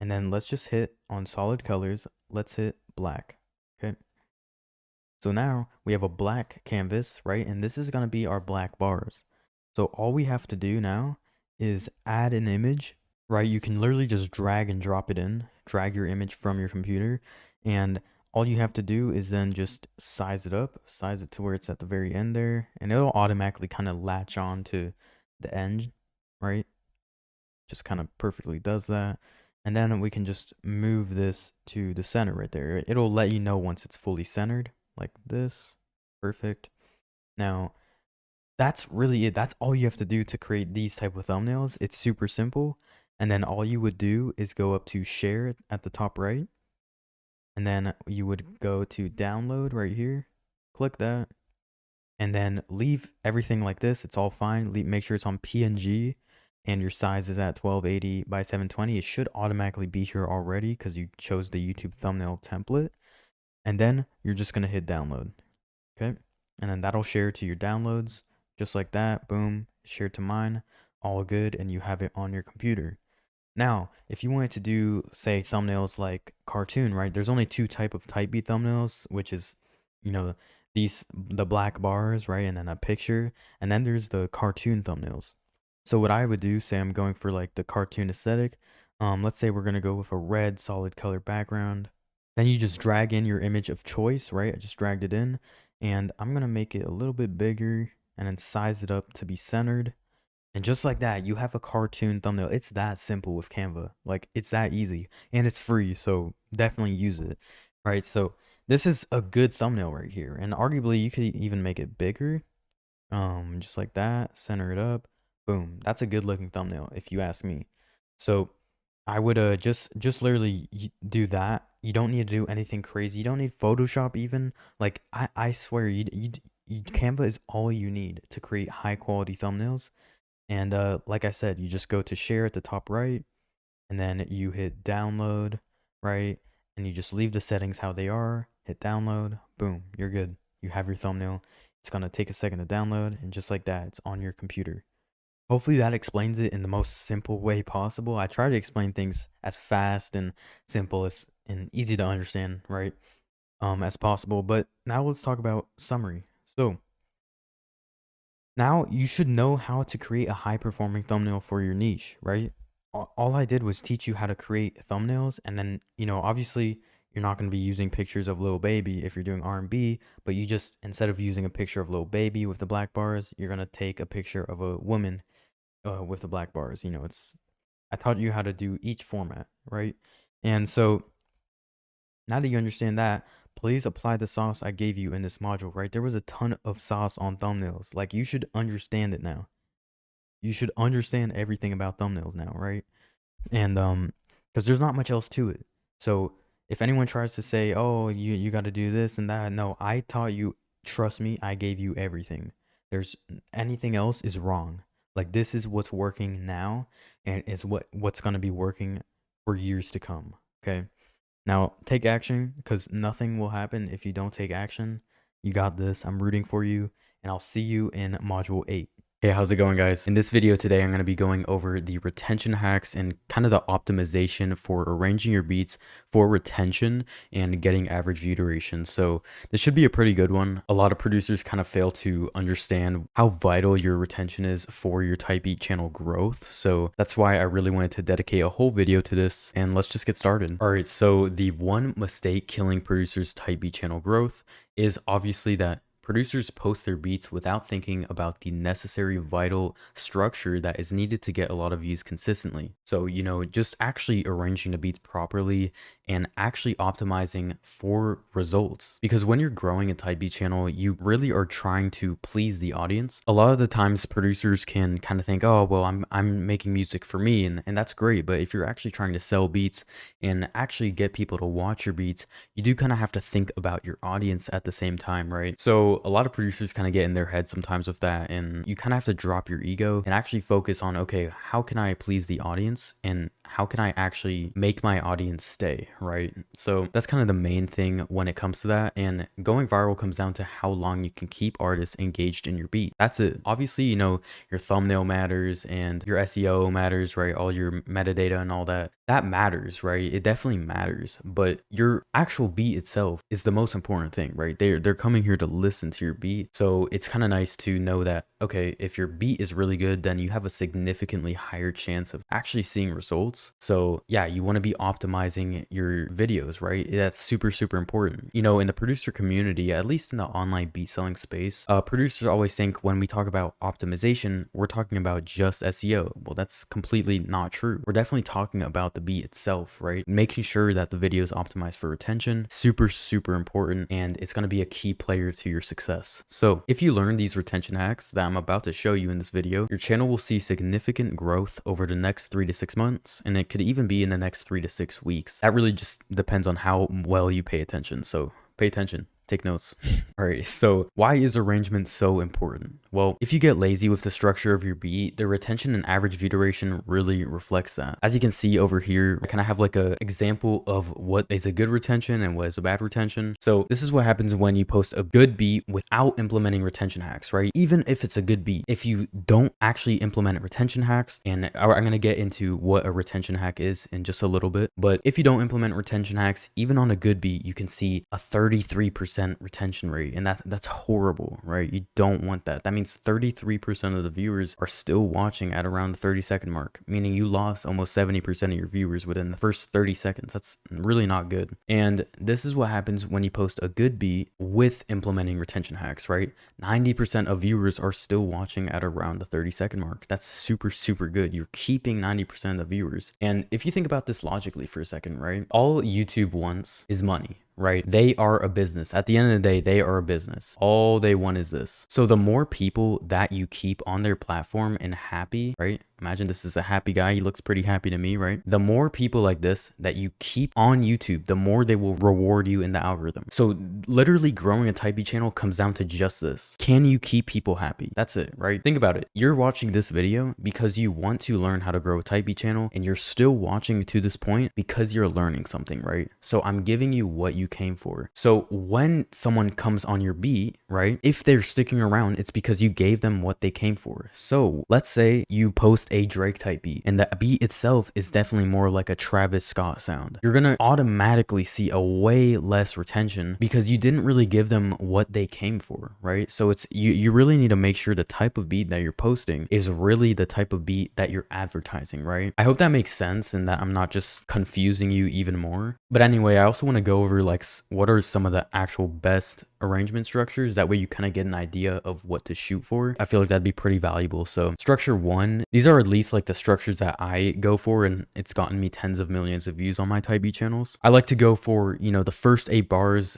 And then let's just hit on solid colors. Let's hit black. Okay. So now we have a black canvas, right? And this is going to be our black bars. So all we have to do now is add an image, right? You can literally just drag and drop it in, drag your image from your computer. And all you have to do is then just size it up, size it to where it's at the very end there. And it'll automatically kind of latch on to the end, right? Just kind of perfectly does that. And then we can just move this to the center right there. It'll let you know once it's fully centered like this. Perfect. Now, that's really it. That's all you have to do to create these type of thumbnails. It's super simple. And then all you would do is go up to share at the top right. And then you would go to download right here. Click that. And then leave everything like this. It's all fine. Make sure it's on PNG. And your size is at 1280 by 720. It should automatically be here already because you chose the YouTube thumbnail template. And then you're just going to hit download. Okay. And then that'll share to your downloads just like that. Boom. share to mine, all good, and you have it on your computer. Now, if you wanted to do, say, thumbnails like cartoon, right? There's only two type of type B thumbnails, which is, you know, the black bars, right? And then a picture. And then there's the cartoon thumbnails. So what I would do, say I'm going for like the cartoon aesthetic. Let's say we're gonna go with a red solid color background. Then you just drag in your image of choice, right? I just dragged it in, and I'm gonna make it a little bit bigger and then size it up to be centered. And just like that, you have a cartoon thumbnail. It's that simple with Canva. Like, it's that easy. And it's free, so definitely use it. Right? So this is a good thumbnail right here. And arguably you could even make it bigger. Just like that, center it up. Boom. That's a good looking thumbnail if you ask me. So I would just literally do that. You don't need to do anything crazy. You don't need Photoshop even. Like I swear Canva is all you need to create high quality thumbnails. And like I said, you just go to share at the top right, and then you hit download, right? And you just leave the settings how they are, hit download, boom, you're good. You have your thumbnail. It's gonna take a second to download, and just like that, it's on your computer. Hopefully that explains it in the most simple way possible. I try to explain things as fast and simple as and easy to understand, right? As possible. But now let's talk about summary. So now you should know how to create a high performing thumbnail for your niche, right? All I did was teach you how to create thumbnails, and then, obviously you're not going to be using pictures of Lil Baby if you're doing R&B, but you just, instead of using a picture of Lil Baby with the black bars, you're going to take a picture of a woman with the black bars. I taught you how to do each format, right? And so now that you understand that, please apply the sauce I gave you in this module, right? There was a ton of sauce on thumbnails. Like, you should understand it now. You should understand everything about thumbnails now, right? And because there's not much else to it. So if anyone tries to say, oh, you got to do this and that, no, I taught you. Trust me, I gave you everything. There's anything else is wrong. Like, this is what's working now, and is what's going to be working for years to come. Okay. Now, take action, because nothing will happen if you don't take action. You got this. I'm rooting for you, and I'll see you in Module 8. Hey, how's it going, guys? In this video today, I'm going to be going over the retention hacks and kind of the optimization for arranging your beats for retention and getting average view duration. So this should be a pretty good one. A lot of producers kind of fail to understand how vital your retention is for your type beat channel growth. So that's why I really wanted to dedicate a whole video to this, and let's just get started. All right, so the one mistake killing producers' type beat channel growth is obviously that producers post their beats without thinking about the necessary vital structure that is needed to get a lot of views consistently. So, just actually arranging the beats properly and actually optimizing for results. Because when you're growing a type beat channel, you really are trying to please the audience. A lot of the times producers can kind of think, oh, well, I'm making music for me, and that's great. But if you're actually trying to sell beats and actually get people to watch your beats, you do kind of have to think about your audience at the same time, right? So a lot of producers kind of get in their head sometimes with that, and you kind of have to drop your ego and actually focus on, okay, how can I please the audience, and how can I actually make my audience stay, right? So that's kind of the main thing when it comes to that. And going viral comes down to how long you can keep artists engaged in your beat. That's it. Obviously, your thumbnail matters and your SEO matters, right? All your metadata and all that. That matters, right? It definitely matters. But your actual beat itself is the most important thing, right? They're coming here to listen to your beat. So it's kind of nice to know that, okay, if your beat is really good, then you have a significantly higher chance of actually seeing results. So yeah, you want to be optimizing your videos, right? That's super, super important. In the producer community, at least in the online beat selling space, producers always think when we talk about optimization, we're talking about just SEO. Well, that's completely not true. We're definitely talking about the beat itself, right? Making sure that the video is optimized for retention, super, super important, and it's going to be a key player to your success. So if you learn these retention hacks that I'm about to show you in this video, your channel will see significant growth over the next 3 to 6 months, and it could even be in the next 3 to 6 weeks. That really just depends on how well you pay attention. So pay attention. Take notes. All right, so why is arrangement so important? Well, if you get lazy with the structure of your beat, the retention and average view duration really reflects that. As you can see over here, I kind of have like a example of what is a good retention and what is a bad retention. So this is what happens when you post a good beat without implementing retention hacks, right? Even if it's a good beat, if you don't actually implement retention hacks, and I'm going to get into what a retention hack is in just a little bit, but if you don't implement retention hacks, even on a good beat, you can see a 33% retention rate, and that's horrible, right? You don't want that. That means 33% of the viewers are still watching at around the 30-second mark, meaning you lost almost 70% of your viewers within the first 30 seconds. That's really not good. And this is what happens when you post a good beat with implementing retention hacks, right? 90% of viewers are still watching at around the 30-second mark. That's super, super good. You're keeping 90% of the viewers. And if you think about this logically for a second, right? All YouTube wants is money, right? They are a business. At the end of the day, they are a business. All they want is this. So the more people that you keep on their platform and happy, right? Imagine this is a happy guy. He looks pretty happy to me, right? The more people like this that you keep on YouTube, the more they will reward you in the algorithm. So literally growing a Typee channel comes down to just this. Can you keep people happy? That's it, right? Think about it. You're watching this video because you want to learn how to grow a Typee channel, and you're still watching to this point because you're learning something, right? So I'm giving you what you came for. So when someone comes on your beat, right? If they're sticking around, it's because you gave them what they came for. So let's say you post a Drake type beat, and the beat itself is definitely more like a Travis Scott sound. You're gonna automatically see a way less retention because you didn't really give them what they came for, right? So it's you really need to make sure the type of beat that you're posting is really the type of beat that you're advertising, right? I hope that makes sense and that I'm not just confusing you even more. But anyway, I also want to go over like what are some of the actual best arrangement structures. That way you kind of get an idea of what to shoot for. I feel like that'd be pretty valuable. So structure 1, these are at least like the structures that I go for, and it's gotten me tens of millions of views on my Typee channels. I like to go for, you know, the first 8 bars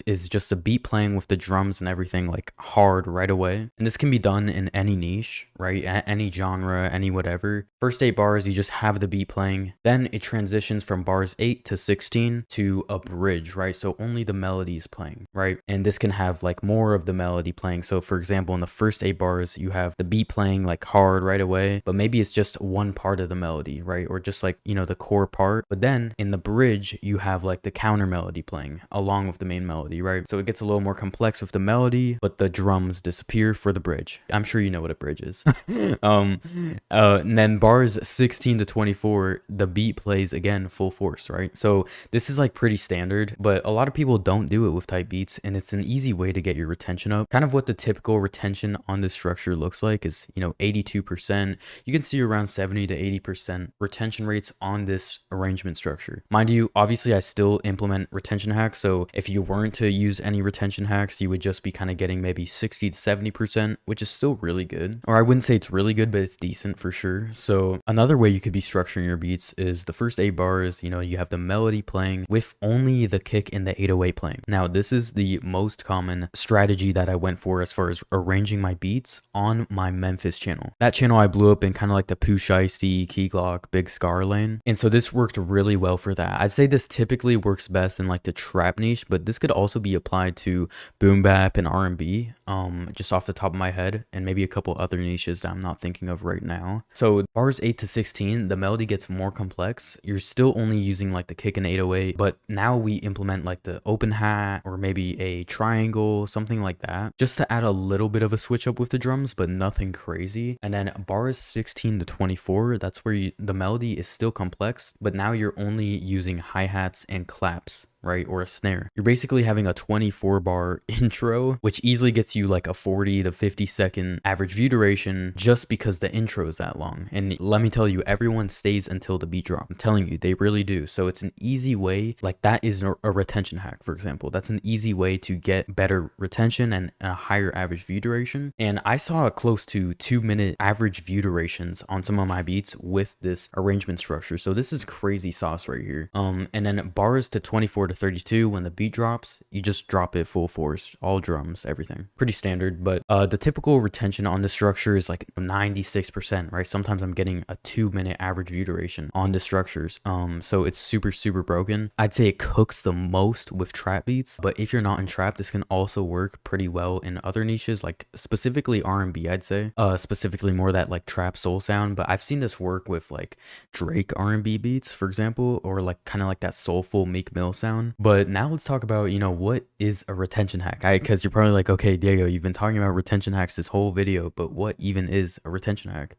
is just the beat playing with the drums and everything like hard right away. And this can be done in any niche, right? Any genre, any whatever. First 8 bars, you just have the beat playing. Then it transitions from bars 8 to 16 to a bridge, right? So only the melody is playing, right? And this can have like more of the melody playing. So for example, in the first 8 bars, you have the beat playing like hard right away, but maybe it's just one part of the melody, right? Or just like, you know, the core part. But then in the bridge, you have like the counter melody playing along with the main melody, right? So it gets a little more complex with the melody, but the drums disappear for the bridge. I'm sure you know what a bridge is. And then bars 16 to 24, the beat plays again full force, right? So this is like pretty standard, but a lot of people don't do it with type beats, and it's an easy way to get your retention up. Kind of what the typical retention on this structure looks like is, you know, 82%. You can see around 70 to 80% retention rates on this arrangement structure. Mind you, obviously I still implement retention hacks. So if you weren't to use any retention hacks, you would just be kind of getting maybe 60 to 70%, which is still really good. Or I wouldn't say it's really good, but it's decent for sure. So another way you could be structuring your beats is the first 8 bars, you know, you have the melody playing with only the kick and the 808 playing. Now, this is the most common strategy that I went for as far as arranging my beats on my Memphis channel. That channel I blew up in kind of like the Pooh Shiesty, Key Glock, Big Scar lane. And so this worked really well for that. I'd say this typically works best in like the trap niche, but this could also be applied to boom bap and R&B, just off the top of my head, and maybe a couple other niches that I'm not thinking of right now. So bars 8 to 16, the melody gets more complex. You're still only using like the kick and 808, but now we implement like the open hat or maybe a triangle, something like that, just to add a little bit of a switch up with the drums, but nothing crazy. And then bars 16 to 24, that's where the melody is still complex, but now you're only using hi-hats and claps, right? Or a snare. You're basically having a 24 bar intro, which easily gets you like a 40 to 50 second average view duration just because the intro is that long. And let me tell you, everyone stays until the beat drop. I'm telling you, they really do. So it's an easy way, like that is a retention hack, for example. That's an easy way to get better retention and a higher average view duration. And I saw close to 2-minute average view durations on some of my beats with this arrangement structure. So this is crazy sauce right here. And then bars to 24 to to 32. When the beat drops, you just drop it full force, all drums, everything. Pretty standard, but the typical retention on this structure is like 96%, right? Sometimes I'm getting a 2-minute average view duration on the structures. So it's super broken. I'd say it cooks the most with trap beats, but if you're not in trap, this can also work pretty well in other niches, like specifically R&B, I'd say, specifically more that like trap soul sound. But I've seen this work with like Drake R&B beats, for example, or like kind of like that soulful Meek Mill sound. But now let's talk about, you know, what is a retention hack? Because you're probably like, okay, Diego, you've been talking about retention hacks this whole video, but what even is a retention hack?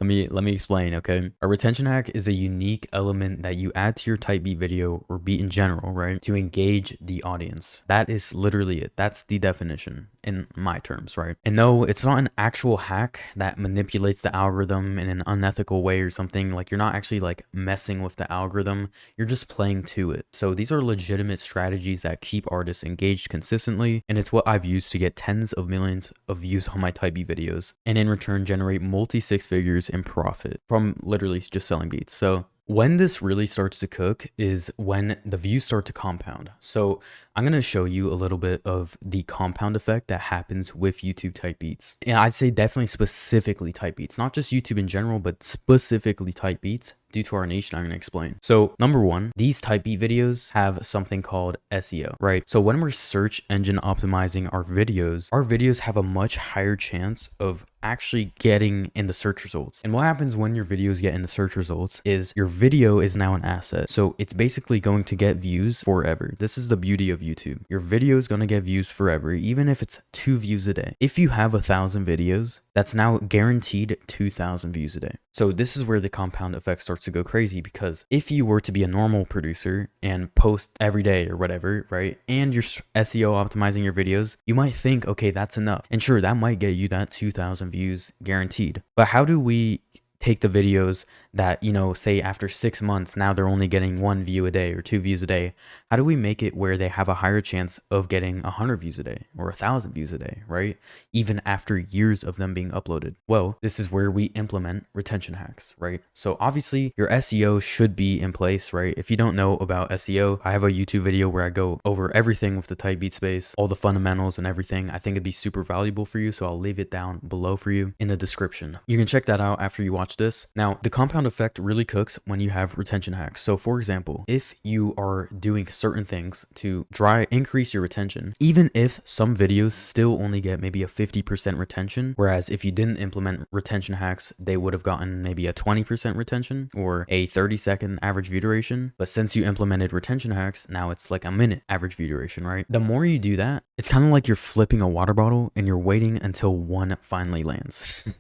let me explain. Okay, a retention hack is a unique element that you add to your type beat video or beat in general, right, to engage the audience. That is literally it. That's the definition in my terms, right? And no, it's not an actual hack that manipulates the algorithm in an unethical way or something. Like, you're not actually like messing with the algorithm, you're just playing to it. So these are legitimate strategies that keep artists engaged consistently, and it's what I've used to get tens of millions of views on my type beat videos, and in return generate multi 6 figures in profit from literally just selling beats. So when this really starts to cook is when the views start to compound. So I'm going to show you a little bit of the compound effect that happens with YouTube type beats. And I'd say definitely specifically type beats, not just YouTube in general, but specifically type beats. Due to our niche, I'm going to explain. So number one, these type beat videos have something called SEO, right? So when we're search engine optimizing our videos have a much higher chance of actually getting in the search results. And what happens when your videos get in the search results is your video is now an asset. So it's basically going to get views forever. This is the beauty of YouTube. Your video is going to get views forever, even if it's 2 views a day. If you have 1,000 videos, that's now guaranteed 2,000 views a day. So this is where the compound effect starts to go crazy, because if you were to be a normal producer and post every day or whatever, right, and you're SEO optimizing your videos, you might think, okay, that's enough. And sure, that might get you that 2,000 views guaranteed. But how do we take the videos that, you know, say after 6 months, now they're only getting 1 view a day or 2 views a day? How do we make it where they have a higher chance of getting 100 views a day or 1,000 views a day, right? Even after years of them being uploaded. Well, this is where we implement retention hacks, right? So obviously your SEO should be in place, right? If you don't know about SEO, I have a YouTube video where I go over everything with the type beat space, all the fundamentals and everything. I think it'd be super valuable for you, so I'll leave it down below for you in the description. You can check that out after you watch this. Now, the compound effect really cooks when you have retention hacks. So for example, if you are doing certain things to increase your retention, even if some videos still only get maybe a 50% retention, whereas if you didn't implement retention hacks, they would have gotten maybe a 20% retention or a 30-second average view duration. But since you implemented retention hacks, now it's like a minute average view duration, right? The more you do that, it's kind of like you're flipping a water bottle and you're waiting until one finally lands.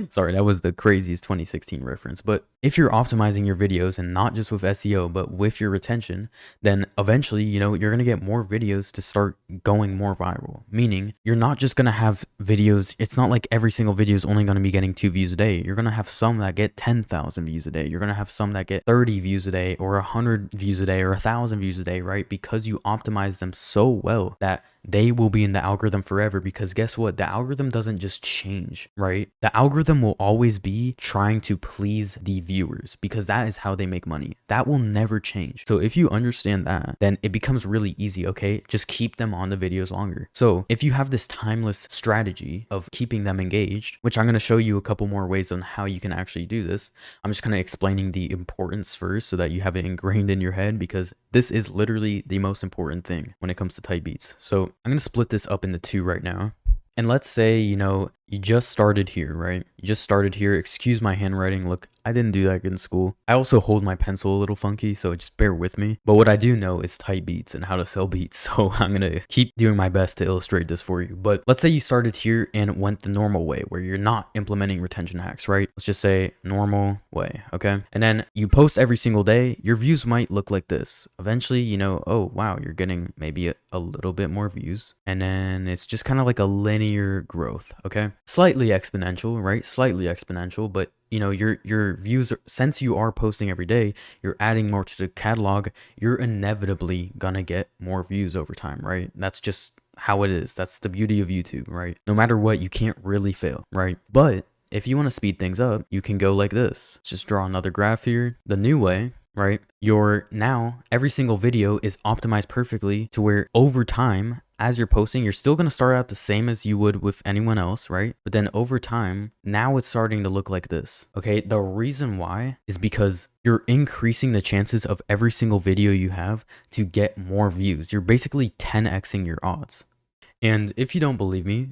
Sorry, that was the craziest 2016 reference. But if you're optimizing your videos, and not just with SEO, but with your retention, then eventually, you know, you're going to get more videos to start going more viral. Meaning you're not just going to have videos. It's not like every single video is only going to be getting 2 views a day. You're going to have some that get 10,000 views a day. You're going to have some that get 30 views a day or 100 views a day or 1,000 views a day, right? Because you optimize them so well that they will be in the algorithm forever. Because guess what? The algorithm doesn't just change, right? The algorithm will always be trying to please the viewers, because that is how they make money. That will never change. So if you understand that, then it becomes really easy, okay? Just keep them on the videos longer. So if you have this timeless strategy of keeping them engaged, which I'm going to show you a couple more ways on how you can actually do this. I'm just kind of explaining the importance first so that you have it ingrained in your head, because this is literally the most important thing when it comes to type beats. So I'm going to split this up into 2 right now. And let's say, you know, you just started here, right? You just started here. Excuse my handwriting. Look, I didn't do that good in school. I also hold my pencil a little funky, so just bear with me. But what I do know is type beats and how to sell beats. So I'm going to keep doing my best to illustrate this for you. But let's say you started here and went the normal way, where you're not implementing retention hacks, right? Let's just say normal way, okay? And then you post every single day. Your views might look like this. Eventually, you know, oh, wow, you're getting maybe a little bit more views. And then it's just kind of like a linear growth, okay? Slightly exponential, right? Slightly exponential, but you know, your views, since you are posting every day, you're adding more to the catalog, you're inevitably gonna get more views over time, right? That's just how it is. That's the beauty of YouTube, right? No matter what, you can't really fail, right? But if you want to speed things up, you can go like this. Let's just draw another graph here. The new way right? Every single video is optimized perfectly to where over time, as you're posting, you're still going to start out the same as you would with anyone else, right? But then over time, now it's starting to look like this. Okay, the reason why is because you're increasing the chances of every single video you have to get more views. You're basically 10xing your odds. And if you don't believe me,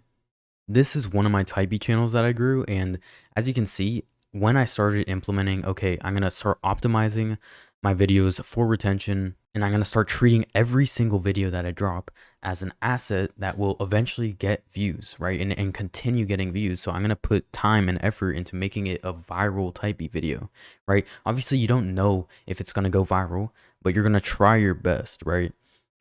this is one of my type B channels that I grew. And as you can see, when I started implementing, okay, I'm going to start optimizing my videos for retention, and I'm going to start treating every single video that I drop as an asset that will eventually get views, right? And continue getting views. So I'm going to put time and effort into making it a viral type B video, right? Obviously, you don't know if it's going to go viral, but you're going to try your best, right?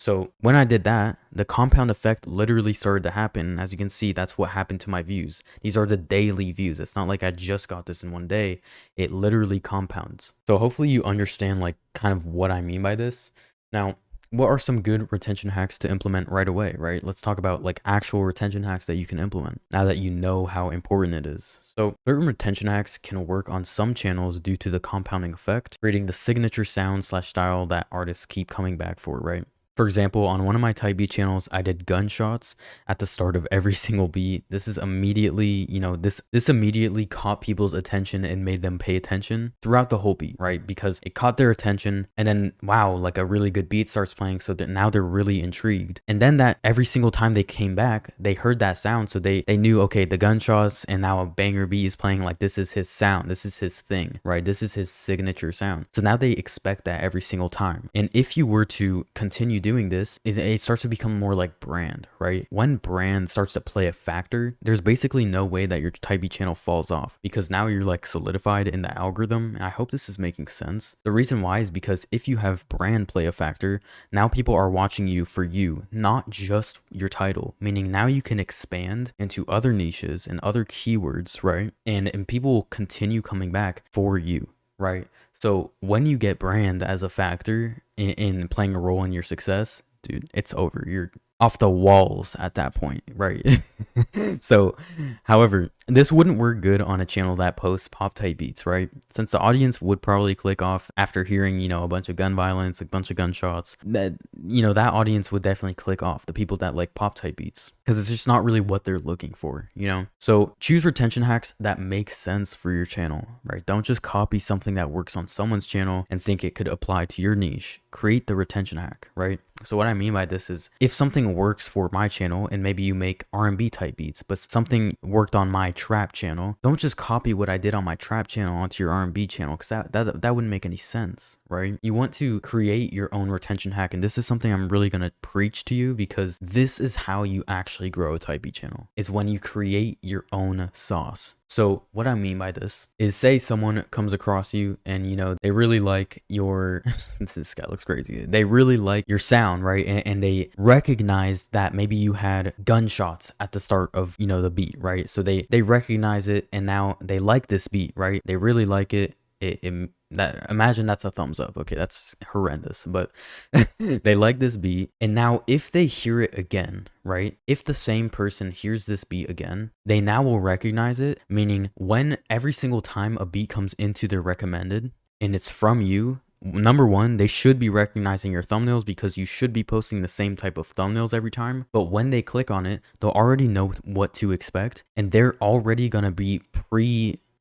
So when I did that, the compound effect literally started to happen. As you can see, that's what happened to my views. These are the daily views. It's not like I just got this in one day. It literally compounds. So hopefully you understand like kind of what I mean by this. Now, what are some good retention hacks to implement right away, right? Let's talk about like actual retention hacks that you can implement now that you know how important it is. So certain retention hacks can work on some channels due to the compounding effect, creating the signature sound/style that artists keep coming back for, right? For example, on one of my type B channels, I did gunshots at the start of every single beat. This is immediately, this immediately caught people's attention and made them pay attention throughout the whole beat, right? Because it caught their attention, and then, wow, like a really good beat starts playing, so that now they're really intrigued. And then that every single time they came back, they heard that sound, so they knew, okay, the gunshots, and now a banger beat is playing, like this is his sound, this is his thing, right? This is his signature sound. So now they expect that every single time. And if you were to continue doing this, it starts to become more like brand, right? When brand starts to play a factor, there's basically no way that your type B channel falls off, because now you're like solidified in the algorithm. And I hope this is making sense. The reason why is because if you have brand play a factor, now people are watching you for you, not just your title, meaning now you can expand into other niches and other keywords, right? And people will continue coming back for you, right? So when you get brand as a factor in playing a role in your success, dude, it's over. You're off the walls at that point, right? So, however, this wouldn't work good on a channel that posts pop type beats, right? Since the audience would probably click off after hearing, a bunch of gun violence, a bunch of gunshots, that audience would definitely click off, the people that like pop type beats, because it's just not really what they're looking for, So choose retention hacks that make sense for your channel, right? Don't just copy something that works on someone's channel and think it could apply to your niche. Create the retention hack, right? So what I mean by this is, if something works for my channel and maybe you make R&B type beats, but something worked on my trap channel, don't just copy what I did on my trap channel onto your R&B channel, because that wouldn't make any sense, right? You want to create your own retention hack, and this is something I'm really going to preach to you, because this is how you actually grow a type B channel, is when you create your own sauce. So what I mean by this is, say someone comes across you and, they really like your, this guy looks crazy. They really like your sound, right? And they recognize that maybe you had gunshots at the start of, the beat, right? So they recognize it, and now they like this beat, right? They really like it. Imagine that's a thumbs up. Okay, that's horrendous, but they like this beat. And now if they hear it again, right? If the same person hears this beat again, they now will recognize it, meaning when every single time a beat comes into their recommended and it's from you, number one, they should be recognizing your thumbnails, because you should be posting the same type of thumbnails every time. But when they click on it, they'll already know what to expect, and they're already gonna be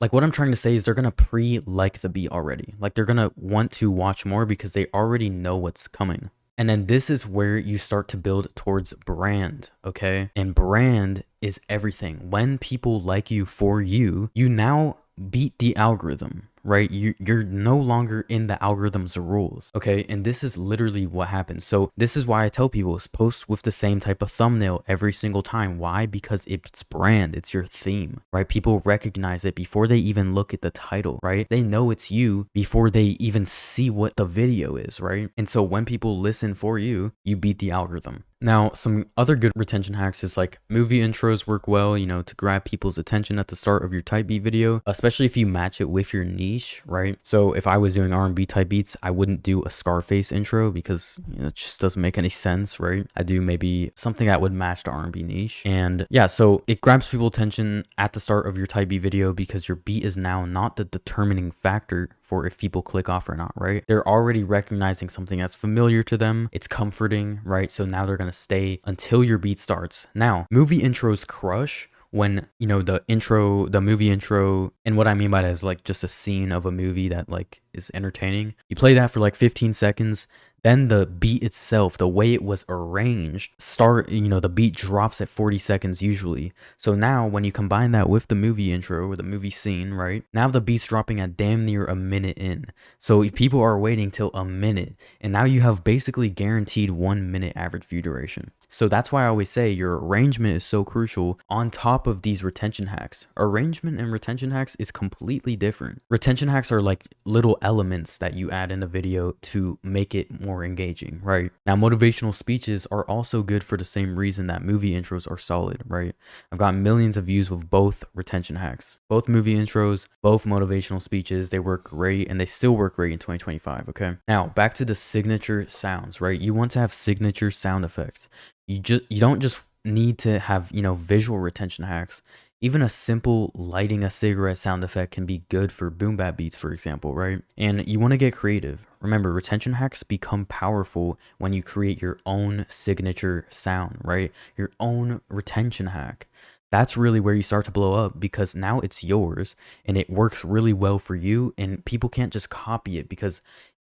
like, what I'm trying to say is, they're going to pre-like the beat already. Like, they're going to want to watch more because they already know what's coming. And then this is where you start to build towards brand, okay? And brand is everything. When people like you for you, you now beat the algorithm, right? You're no longer in the algorithm's rules, okay? And this is literally what happens. So this is why I tell people is post with the same type of thumbnail every single time. Why? Because it's brand, it's your theme, right? People recognize it before they even look at the title, right? They know it's you before they even see what the video is, right? And so when people listen for you, you beat the algorithm. Now, some other good retention hacks is like movie intros work well, to grab people's attention at the start of your type beat video, especially if you match it with your niche, right? So if I was doing R&B type beats, I wouldn't do a Scarface intro, because it just doesn't make any sense, right? I do maybe something that would match the R&B niche. And yeah, so it grabs people's attention at the start of your type beat video, because your beat is now not the determining factor for if people click off or not, right? They're already recognizing something that's familiar to them. It's comforting, right? So now they're going to stay until your beat starts. Now, movie intros crush when, you know, the movie intro, and what I mean by that is like just a scene of a movie that like is entertaining. You play that for like 15 seconds, then the beat itself, the way it was arranged, the beat drops at 40 seconds usually. So now when you combine that with the movie intro or the movie scene, right? Now the beat's dropping at damn near a minute in. So people are waiting till a minute, and now you have basically guaranteed 1 minute average view duration. So that's why I always say your arrangement is so crucial on top of these retention hacks. Arrangement and retention hacks is completely different. Retention hacks are like little elements that you add in the video to make it more engaging, right? Now, motivational speeches are also good for the same reason that movie intros are solid, right? I've got millions of views with both retention hacks. Both movie intros, both motivational speeches, they work great, and they still work great in 2025, okay? Now, back to the signature sounds, right? You want to have signature sound effects. You don't just need to have, visual retention hacks. Even a simple lighting a cigarette sound effect can be good for boom bap beats, for example, right? And you want to get creative. Remember, retention hacks become powerful when you create your own signature sound, right? Your own retention hack. That's really where you start to blow up, because now it's yours and it works really well for you, and people can't just copy it because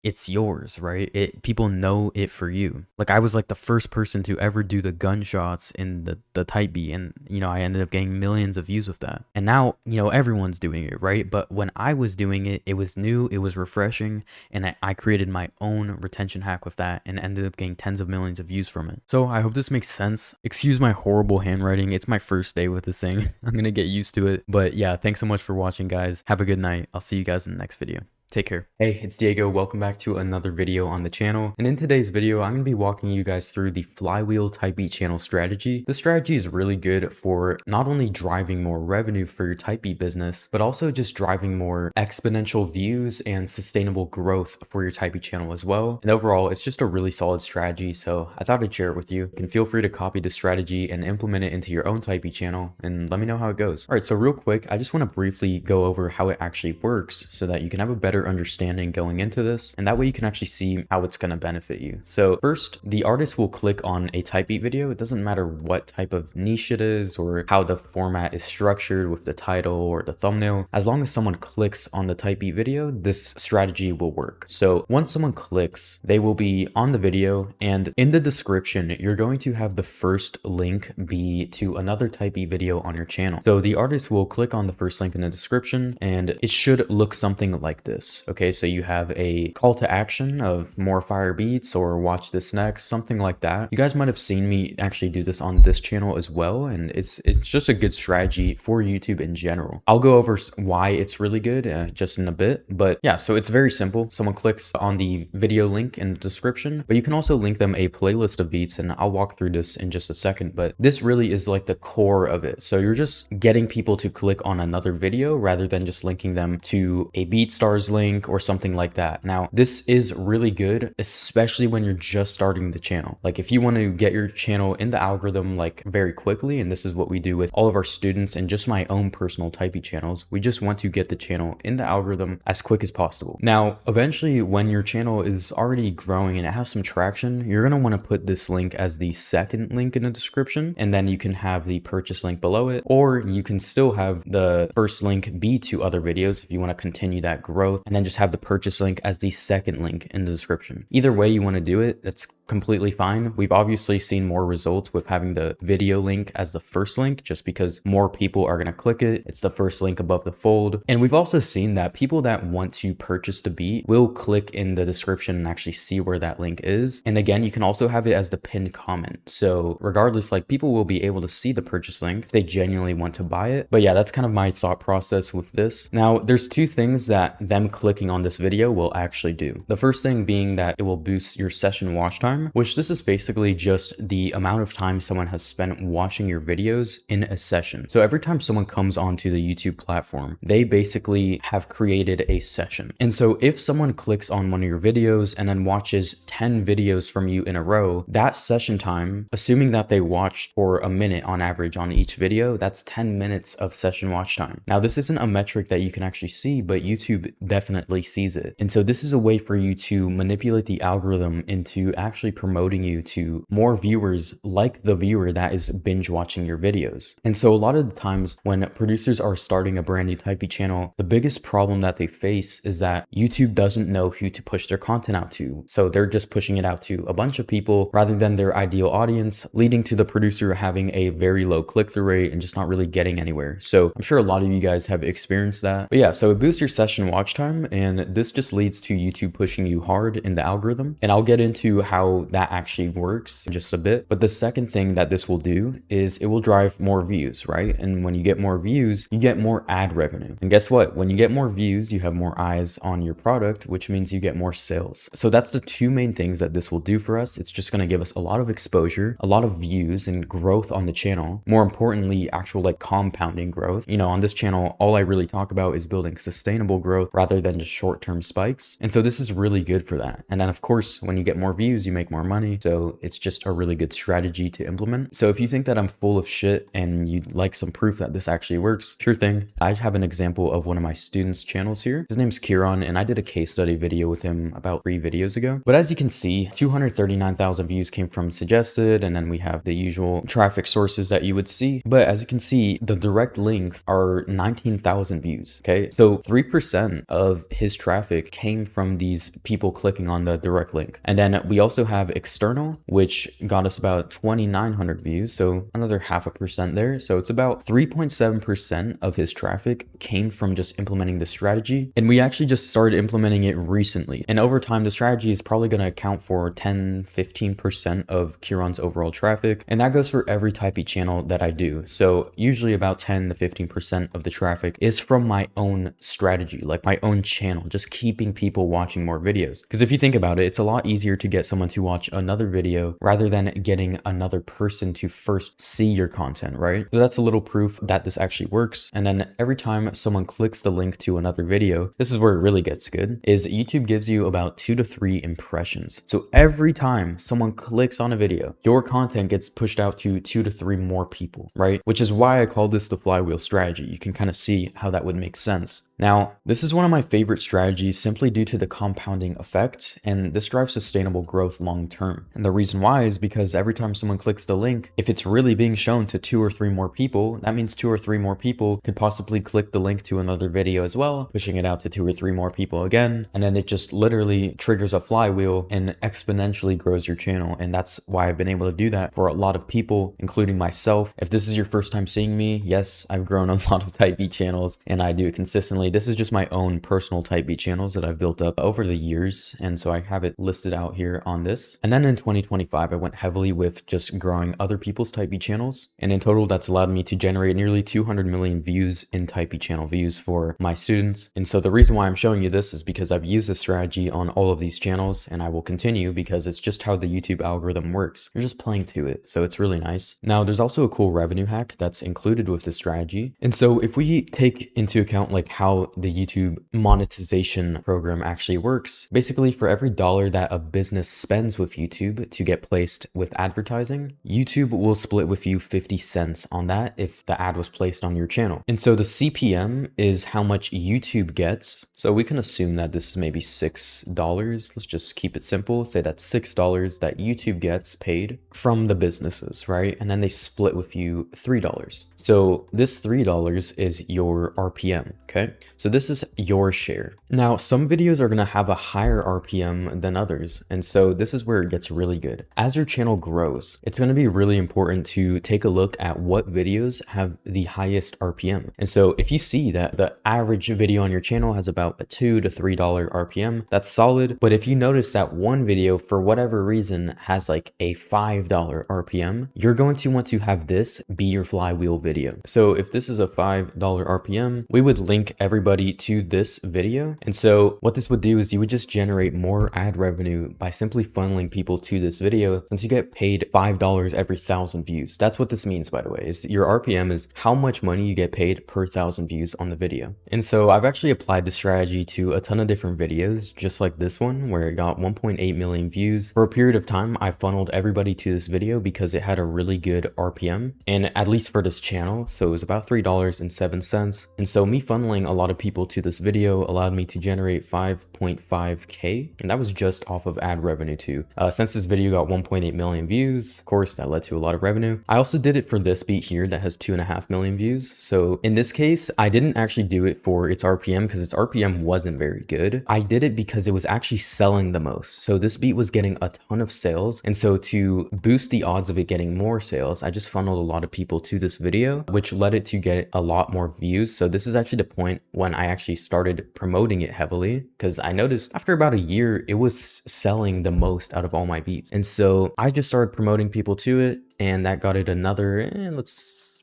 it's yours, right? People know it for you. Like, I was like the first person to ever do the gunshots in the type beat, and I ended up getting millions of views with that. And now everyone's doing it, right? But when I was doing it, it was new, it was refreshing, and I created my own retention hack with that and ended up getting tens of millions of views from it. So I hope this makes sense. Excuse my horrible handwriting, it's my first day with this thing. I'm gonna get used to it. But yeah, thanks so much for watching, guys. Have a good night. I'll see you guys in the next video. Take care. Hey, it's Diego. Welcome back to another video on the channel. And in today's video, I'm going to be walking you guys through the flywheel type beat channel strategy. The strategy is really good for not only driving more revenue for your type beat business, but also just driving more exponential views and sustainable growth for your type beat channel as well. And overall, it's just a really solid strategy. So I thought I'd share it with you. You can feel free to copy the strategy and implement it into your own type beat channel, and let me know how it goes. All right, so real quick, I just want to briefly go over how it actually works so that you can have a better understanding going into this, and that way you can actually see how it's going to benefit you. So first, the artist will click on a type beat video. It doesn't matter what type of niche it is or how the format is structured with the title or the thumbnail. As long as someone clicks on the type beat video, this strategy will work. So once someone clicks, they will be on the video, and in the description, you're going to have the first link be to another type beat video on your channel. So the artist will click on the first link in the description, and it should look something like this. Okay, so you have a call to action of more fire beats or watch this next, something like that. You guys might have seen me actually do this on this channel as well, and it's just a good strategy for YouTube in general. I'll go over why it's really good just in a bit, but yeah, so it's very simple. Someone clicks on the video link in the description, but you can also link them a playlist of beats, and I'll walk through this in just a second, but this really is like the core of it. So you're just getting people to click on another video rather than just linking them to a BeatStars link or something like that. Now, this is really good, especially when you're just starting the channel. Like, if you want to get your channel in the algorithm like very quickly, and this is what we do with all of our students and just my own personal type beat channels, we just want to get the channel in the algorithm as quick as possible. Now, eventually, when your channel is already growing and it has some traction, you're going to want to put this link as the second link in the description, and then you can have the purchase link below it, or you can still have the first link be to other videos if you want to continue that growth, and then just have the purchase link as the second link in the description. Either way you want to do it, that's completely fine. We've obviously seen more results with having the video link as the first link, just because more people are going to click it. It's the first link above the fold. And we've also seen that people that want to purchase the beat will click in the description and actually see where that link is. And again, you can also have it as the pinned comment. So regardless, like, people will be able to see the purchase link if they genuinely want to buy it. But yeah, that's kind of my thought process with this. Now, there's two things that them clicking on this video will actually do. The first thing being that it will boost your session watch time. time, which this is basically just the amount of time someone has spent watching your videos in a session. So every time someone comes onto the YouTube platform, they basically have created a session. And so if someone clicks on one of your videos and then watches 10 videos from you in a row, that session time, assuming that they watched for a minute on average on each video, that's 10 minutes of session watch time. Now, this isn't a metric that you can actually see, but YouTube definitely sees it. And so this is a way for you to manipulate the algorithm into actually promoting you to more viewers like the viewer that is binge watching your videos. And so a lot of the times when producers are starting a brand new typey channel, the biggest problem that they face is that YouTube doesn't know who to push their content out to. So they're just pushing it out to a bunch of people rather than their ideal audience, leading to the producer having a very low click-through rate and just not really getting anywhere. So I'm sure a lot of you guys have experienced that. But yeah, so it boosts your session watch time, and this just leads to YouTube pushing you hard in the algorithm. And I'll get into how that actually works in just a bit. But the second thing that this will do is it will drive more views, right? And when you get more views, you get more ad revenue. And guess what? When you get more views, you have more eyes on your product, which means you get more sales. So that's the two main things that this will do for us. It's just going to give us a lot of exposure, a lot of views and growth on the channel. More importantly, actual like compounding growth. You know, on this channel, all I really talk about is building sustainable growth rather than just short-term spikes. And so this is really good for that. And then of course, when you get more views, you make more money. So it's just a really good strategy to implement. So if you think that I'm full of shit and you'd like some proof that this actually works, sure thing. I have an example of one of my students' channels here. His name's Kieran, and I did a case study video with him about 3 videos ago. But as you can see, 239,000 views came from suggested, and then we have the usual traffic sources that you would see. But as you can see, the direct links are 19,000 views, okay? So 3% of his traffic came from these people clicking on the direct link. And then we also have external, which got us about 2,900 views, so another 0.5% there. So it's about 3.7% of his traffic came from just implementing the strategy. And we actually just started implementing it recently. And over time, the strategy is probably going to account for 10-15% of Kieran's overall traffic. And that goes for every typey channel that I do. So usually about 10 to 15% of the traffic is from my own strategy, like my own channel, just keeping people watching more videos. Because if you think about it, it's a lot easier to get someone to watch another video rather than getting another person to first see your content, right? So that's a little proof that this actually works. And then every time someone clicks the link to another video, this is where it really gets good, is YouTube gives you about 2 to 3 impressions. So every time someone clicks on a video, your content gets pushed out to 2 to 3 more people, right? Which is why I call this the flywheel strategy. You can kind of see how that would make sense. Now, this is one of my favorite strategies simply due to the compounding effect, and this drives sustainable growth long term. And the reason why is because every time someone clicks the link, if it's really being shown to 2 or 3 more people, that means 2 or 3 more people could possibly click the link to another video as well, pushing it out to 2 or 3 more people again. And then it just literally triggers a flywheel and exponentially grows your channel. And that's why I've been able to do that for a lot of people, including myself. If this is your first time seeing me, yes, I've grown a lot of type B channels and I do it consistently. This is just my own personal type B channels that I've built up over the years. And so I have it listed out here on this. And then in 2025, I went heavily with just growing other people's type B channels. And in total, that's allowed me to generate nearly 200 million views in type B channel views for my students. And so the reason why I'm showing you this is because I've used this strategy on all of these channels, and I will continue because it's just how the YouTube algorithm works. You're just playing to it. So it's really nice. Now, there's also a cool revenue hack that's included with this strategy. And so if we take into account like how the YouTube monetization program actually works, basically for every dollar that a business spends with YouTube to get placed with advertising, YouTube will split with you 50 cents on that if the ad was placed on your channel. And so the CPM is how much YouTube gets. So we can assume that this is maybe $6. Let's just keep it simple. Say that's $6 that YouTube gets paid from the businesses, right? And then they split with you $3. So this $3 is your RPM, okay? So this is your share. Now, some videos are gonna have a higher RPM than others, and so this is where it gets really good. As your channel grows, it's gonna be really important to take a look at what videos have the highest RPM. And so if you see that the average video on your channel has about a $2 to $3 RPM, that's solid. But if you notice that one video, for whatever reason, has like a $5 RPM, you're going to want to have this be your flywheel video. So if this is a $5 RPM, we would link everybody to this video. And so what this would do is you would just generate more ad revenue by simply funneling people to this video since you get paid $5 every 1,000 views. That's what this means, by the way, is your RPM is how much money you get paid per 1,000 views on the video. And so I've actually applied this strategy to a ton of different videos, just like this one, where it got 1.8 million views. For a period of time, I funneled everybody to this video because it had a really good RPM, and at least for this channel, so it was about $3.07. And so me funneling a lot of people to this video allowed me to generate 5.5K, and that was just off of ad revenue too. Since this video got 1.8 million views, of course, that led to a lot of revenue. I also did it for this beat here that has 2.5 million views. So in this case, I didn't actually do it for its RPM because its RPM wasn't very good. I did it because it was actually selling the most. So this beat was getting a ton of sales. And so to boost the odds of it getting more sales, I just funneled a lot of people to this video, which led it to get a lot more views. So this is actually the point when I actually started promoting it heavily, because I noticed after about a year, it was selling the most out of all my beats. And so I just started promoting people to it, and that got it another,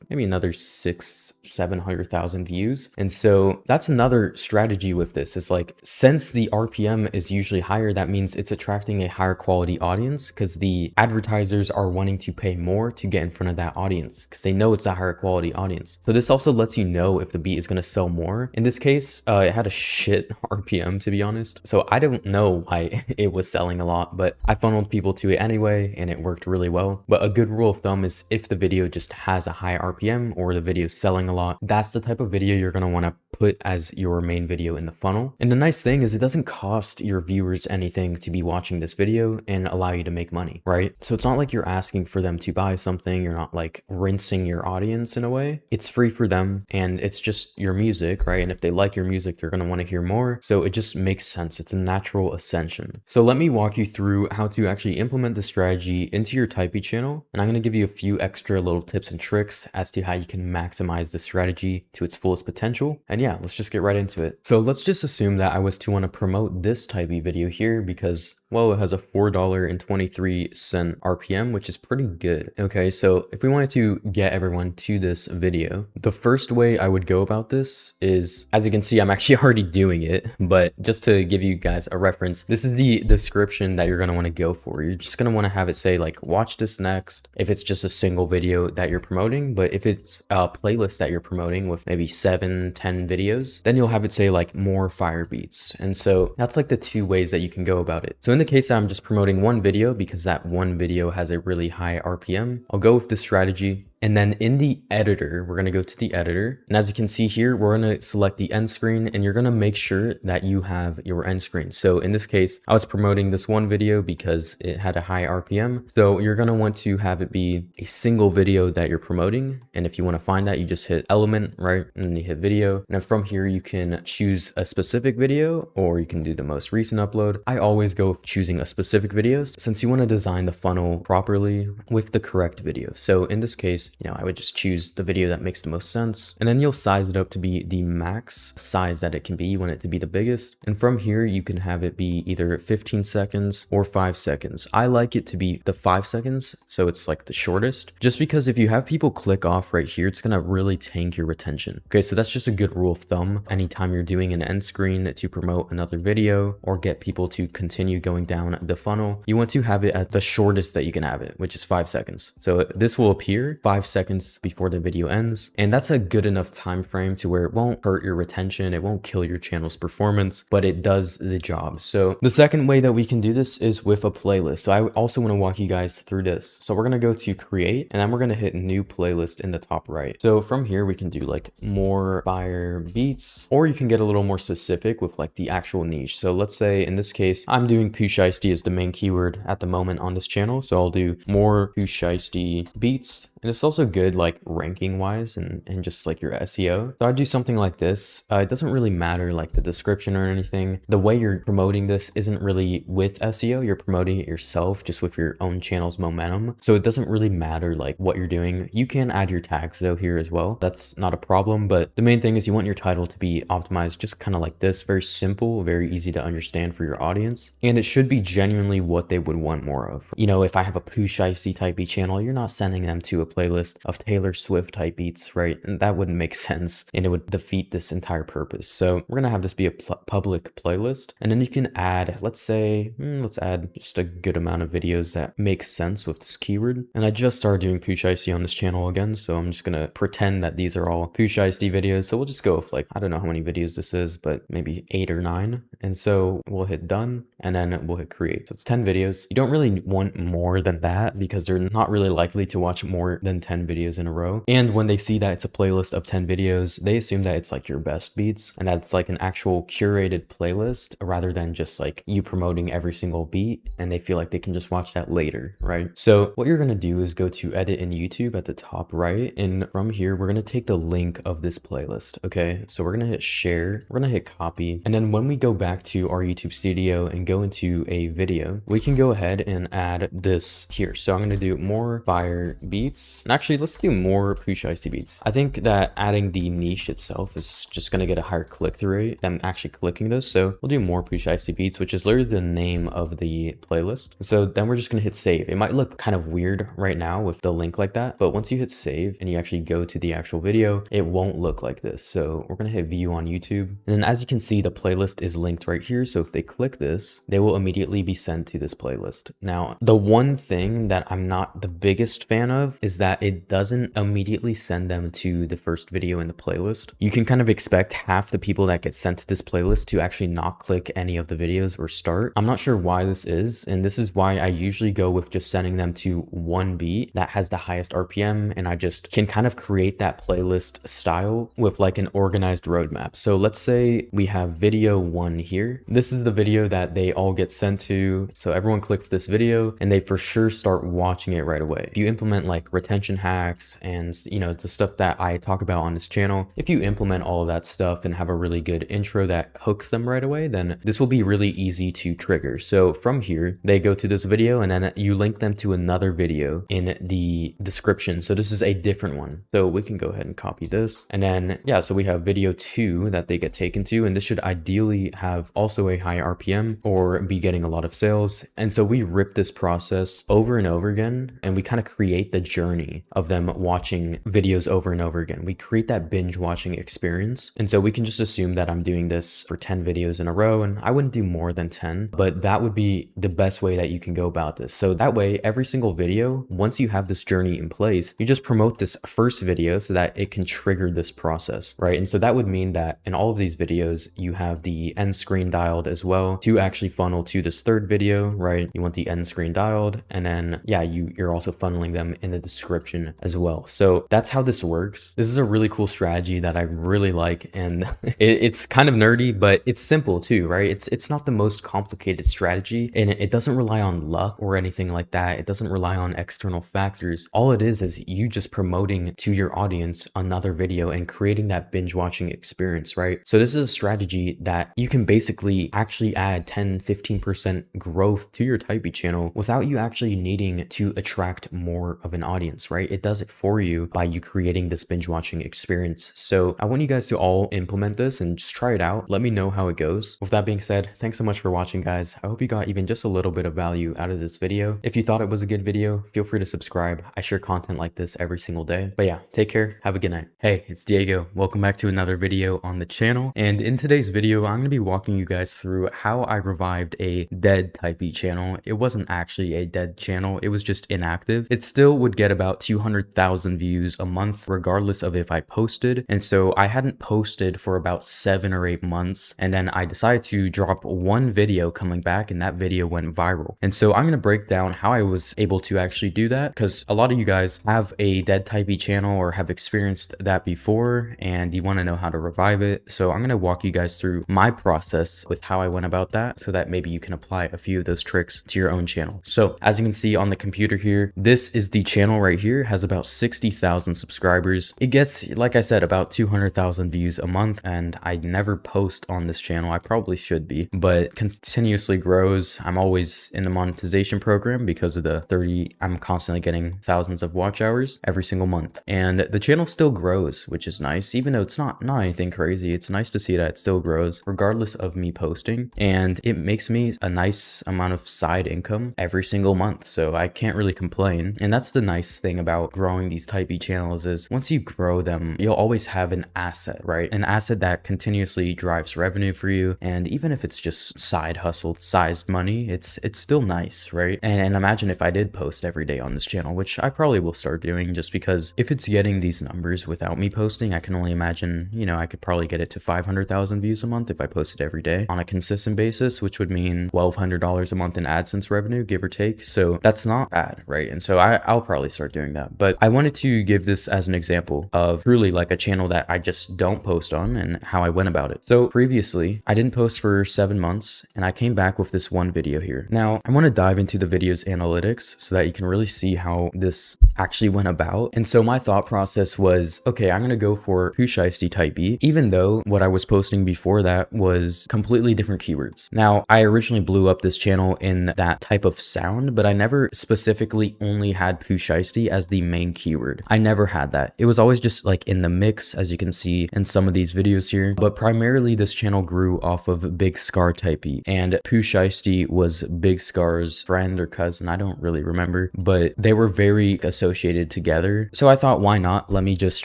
maybe another 600,000-700,000 views. And so that's another strategy with this, is like, since the RPM is usually higher, that means it's attracting a higher quality audience, because the advertisers are wanting to pay more to get in front of that audience because they know it's a higher quality audience. So this also lets you know if the beat is going to sell more. In this case, it had a shit RPM, to be honest. So I don't know why it was selling a lot, but I funneled people to it anyway, and it worked really well. But a good rule of thumb is if the video just has a high RPM or the video is selling a lot, that's the type of video you're going to want to put as your main video in the funnel. And the nice thing is it doesn't cost your viewers anything to be watching this video and allow you to make money, right? So it's not like you're asking for them to buy something. You're not like rinsing your audience in a way. It's free for them, and it's just your music, right? And if they like your music, they're going to want to hear more. So it just makes sense. It's a natural ascension. So let me walk you through how to actually implement the strategy into your Typee channel. And I'm going to give you a few extra little tips and tricks as to how you can maximize the strategy to its fullest potential. And yeah, let's just get right into it. So let's just assume that I was to want to promote this Typee video here because, well, it has a $4.23 RPM, which is pretty good. Okay, so if we wanted to get everyone to this video, the first way I would go about this is, as you can see, I'm actually already doing it, but just to give you guys a reference, this is the description that you're going to want to go for. You're just going to want to have it say like, watch this next, if it's just a single video that you're promoting. But if it's a playlist that you're promoting with maybe 7-10 videos, then you'll have it say like more fire beats. And so that's like the two ways that you can go about it. So in the case that I'm just promoting one video because that one video has a really high RPM, I'll go with this strategy. And then in the editor, we're going to go to the editor. And as you can see here, we're going to select the end screen, and you're going to make sure that you have your end screen. So in this case, I was promoting this one video because it had a high RPM. So you're going to want to have it be a single video that you're promoting. And if you want to find that, you just hit element, right? And then you hit video. And then from here, you can choose a specific video, or you can do the most recent upload. I always go with choosing a specific video since you want to design the funnel properly with the correct video. So in this case, I would just choose the video that makes the most sense, and then you'll size it up to be the max size that it can be. You want it to be the biggest. And from here, you can have it be either 15 seconds or 5 seconds. I like it to be the 5 seconds, so it's like the shortest, just because if you have people click off right here, it's going to really tank your retention. Okay, so that's just a good rule of thumb. Anytime you're doing an end screen to promote another video or get people to continue going down the funnel, you want to have it at the shortest that you can have it, which is 5 seconds. So this will appear 5 seconds before the video ends, and that's a good enough time frame to where it won't hurt your retention, it won't kill your channel's performance, but it does the job. So the second way that we can do this is with a playlist. So I also want to walk you guys through this. So we're going to go to create, and then we're going to hit new playlist in the top right. So from here we can do like more fire beats, or you can get a little more specific with like the actual niche. So let's say in this case I'm doing Pooh Shiesty as the main keyword at the moment on this channel, so I'll do more Pooh Shiesty beats. And it's also good like ranking wise and just like your SEO. So I'd do something like this. It doesn't really matter like the description or anything. The way you're promoting this isn't really with SEO. You're promoting it yourself just with your own channel's momentum. So it doesn't really matter like what you're doing. You can add your tags though here as well. That's not a problem. But the main thing is you want your title to be optimized just kind of like this. Very simple, very easy to understand for your audience. And it should be genuinely what they would want more of. If I have a Pooh Shiesty type channel, you're not sending them to a playlist of Taylor Swift type beats, right? And that wouldn't make sense and it would defeat this entire purpose. So we're gonna have this be a public playlist, and then you can add, let's say, let's add just a good amount of videos that make sense with this keyword. And I just started doing Pooch Icy on this channel again, so I'm just gonna pretend that these are all Pooch Icy videos. So we'll just go with like, I don't know how many videos this is, but maybe 8 or 9. And so we'll hit done and then we'll hit create. So it's 10 videos. You don't really want more than that because they're not really likely to watch more than 10 videos in a row. And when they see that it's a playlist of 10 videos, they assume that it's like your best beats and that's like an actual curated playlist rather than just like you promoting every single beat, and they feel like they can just watch that later, right? So what you're going to do is go to edit in YouTube at the top right, and from here we're going to take the link of this playlist. Okay, so we're going to hit share, we're going to hit copy, and then when we go back to our YouTube studio and go into a video, we can go ahead and add this here. So I'm going to do more fire beats, and actually let's do more Pooch Icy beats. I think that adding the niche itself is just going to get a higher click-through rate than actually clicking this. So we'll do more Pooch Icy beats, which is literally the name of the playlist. So then we're just going to hit save. It might look kind of weird right now with the link like that, but once you hit save and you actually go to the actual video, it won't look like this. So we're going to hit view on YouTube. And then as you can see, the playlist is linked right here. So if they click this, they will immediately be sent to this playlist. Now, the one thing that I'm not the biggest fan of is that it doesn't immediately send them to the first video in the playlist. You can kind of expect half the people that get sent to this playlist to actually not click any of the videos or start. I'm not sure why this is, and this is why I usually go with just sending them to one beat that has the highest RPM, and I just can kind of create that playlist style with like an organized roadmap. So let's say we have video 1 here. This is the video that they all get sent to. So everyone clicks this video and they for sure start watching it right away. If you implement like retention hacks and the stuff that I talk about on this channel, if you implement all of that stuff and have a really good intro that hooks them right away, then this will be really easy to trigger. So from here, they go to this video and then you link them to another video in the description. So this is a different one. So we can go ahead and copy this. And then, yeah, so we have video 2 that they get taken to, and this should ideally have also a high RPM or be getting a lot of sales. And so we rip this process over and over again, and we kind of create the journey of them watching videos over and over again. We create that binge watching experience. And so we can just assume that I'm doing this for 10 videos in a row, and I wouldn't do more than 10, but that would be the best way that you can go about this. So that way, every single video, once you have this journey in place, you just promote this first video so that it can trigger this process, right? And so that would mean that in all of these videos, you have the end screen dialed as well to actually funnel to this third video, right? You want the end screen dialed, and then, yeah, you're also funneling them in the description as well. So that's how this works. This is a really cool strategy that I really like, and it's kind of nerdy, but it's simple too, right? It's not the most complicated strategy, and it doesn't rely on luck or anything like that. It doesn't rely on external factors. All it is you just promoting to your audience another video and creating that binge watching experience, right? So this is a strategy that you can basically actually add 10-15% growth to your Typee channel without you actually needing to attract more of an audience, right? It does it for you by you creating this binge watching experience. So I want you guys to all implement this and just try it out. Let me know how it goes. With that being said, thanks so much for watching, guys. I hope you got even just a little bit of value out of this video. If you thought it was a good video, feel free to subscribe. I share content like this every single day. But yeah, take care. Have a good night. Hey, it's Diego. Welcome back to another video on the channel. And in today's video, I'm going to be walking you guys through how I revived a dead Typee channel. It wasn't actually a dead channel. It was just inactive. It still would get about 200,000 views a month, regardless of if I posted. And so I hadn't posted for about 7 or 8 months. And then I decided to drop one video coming back, and that video went viral. And so I'm going to break down how I was able to actually do that, because a lot of you guys have a dead Typee channel or have experienced that before and you want to know how to revive it. So I'm going to walk you guys through my process with how I went about that so that maybe you can apply a few of those tricks to your own channel. So as you can see on the computer here, this is the channel right here. It has about 60,000 subscribers. It gets, like I said, about 200,000 views a month, and I never post on this channel. I probably should be, but continuously grows. I'm always in the monetization program because of the 30, I'm constantly getting thousands of watch hours every single month. And the channel still grows, which is nice, even though it's not anything crazy. It's nice to see that it still grows regardless of me posting, and it makes me a nice amount of side income every single month. So I can't really complain. And that's the nice biggest thing about growing these type B channels is once you grow them, you'll always have an asset, right? An asset that continuously drives revenue for you. And even if it's just side hustle sized money, it's still nice, right? And imagine if I did post every day on this channel, which I probably will start doing, just because if it's getting these numbers without me posting, I can only imagine, you know, I could probably get it to 500,000 views a month if I posted every day on a consistent basis, which would mean $1,200 a month in AdSense revenue, give or take. So that's not bad, right? And so I'll probably start doing that. But I wanted to give this as an example of truly like a channel that I just don't post on and how I went about it. So previously, I didn't post for 7 months and I came back with this one video here. Now, I want to dive into the video's analytics so that you can really see how this actually went about. And so my thought process was, okay, I'm going to go for Pooh Shiesty type B, even though what I was posting before that was completely different keywords. Now, I originally blew up this channel in that type of sound, but I never specifically only had Pooh Shiesty as the main keyword. I never had that. It was always just like in the mix, as you can see in some of these videos here, but primarily this channel grew off of Big Scar type B, and Pooh Shiesty was Big Scar's friend or cousin. I don't really remember, but they were very associated together. So I thought, why not? Let me just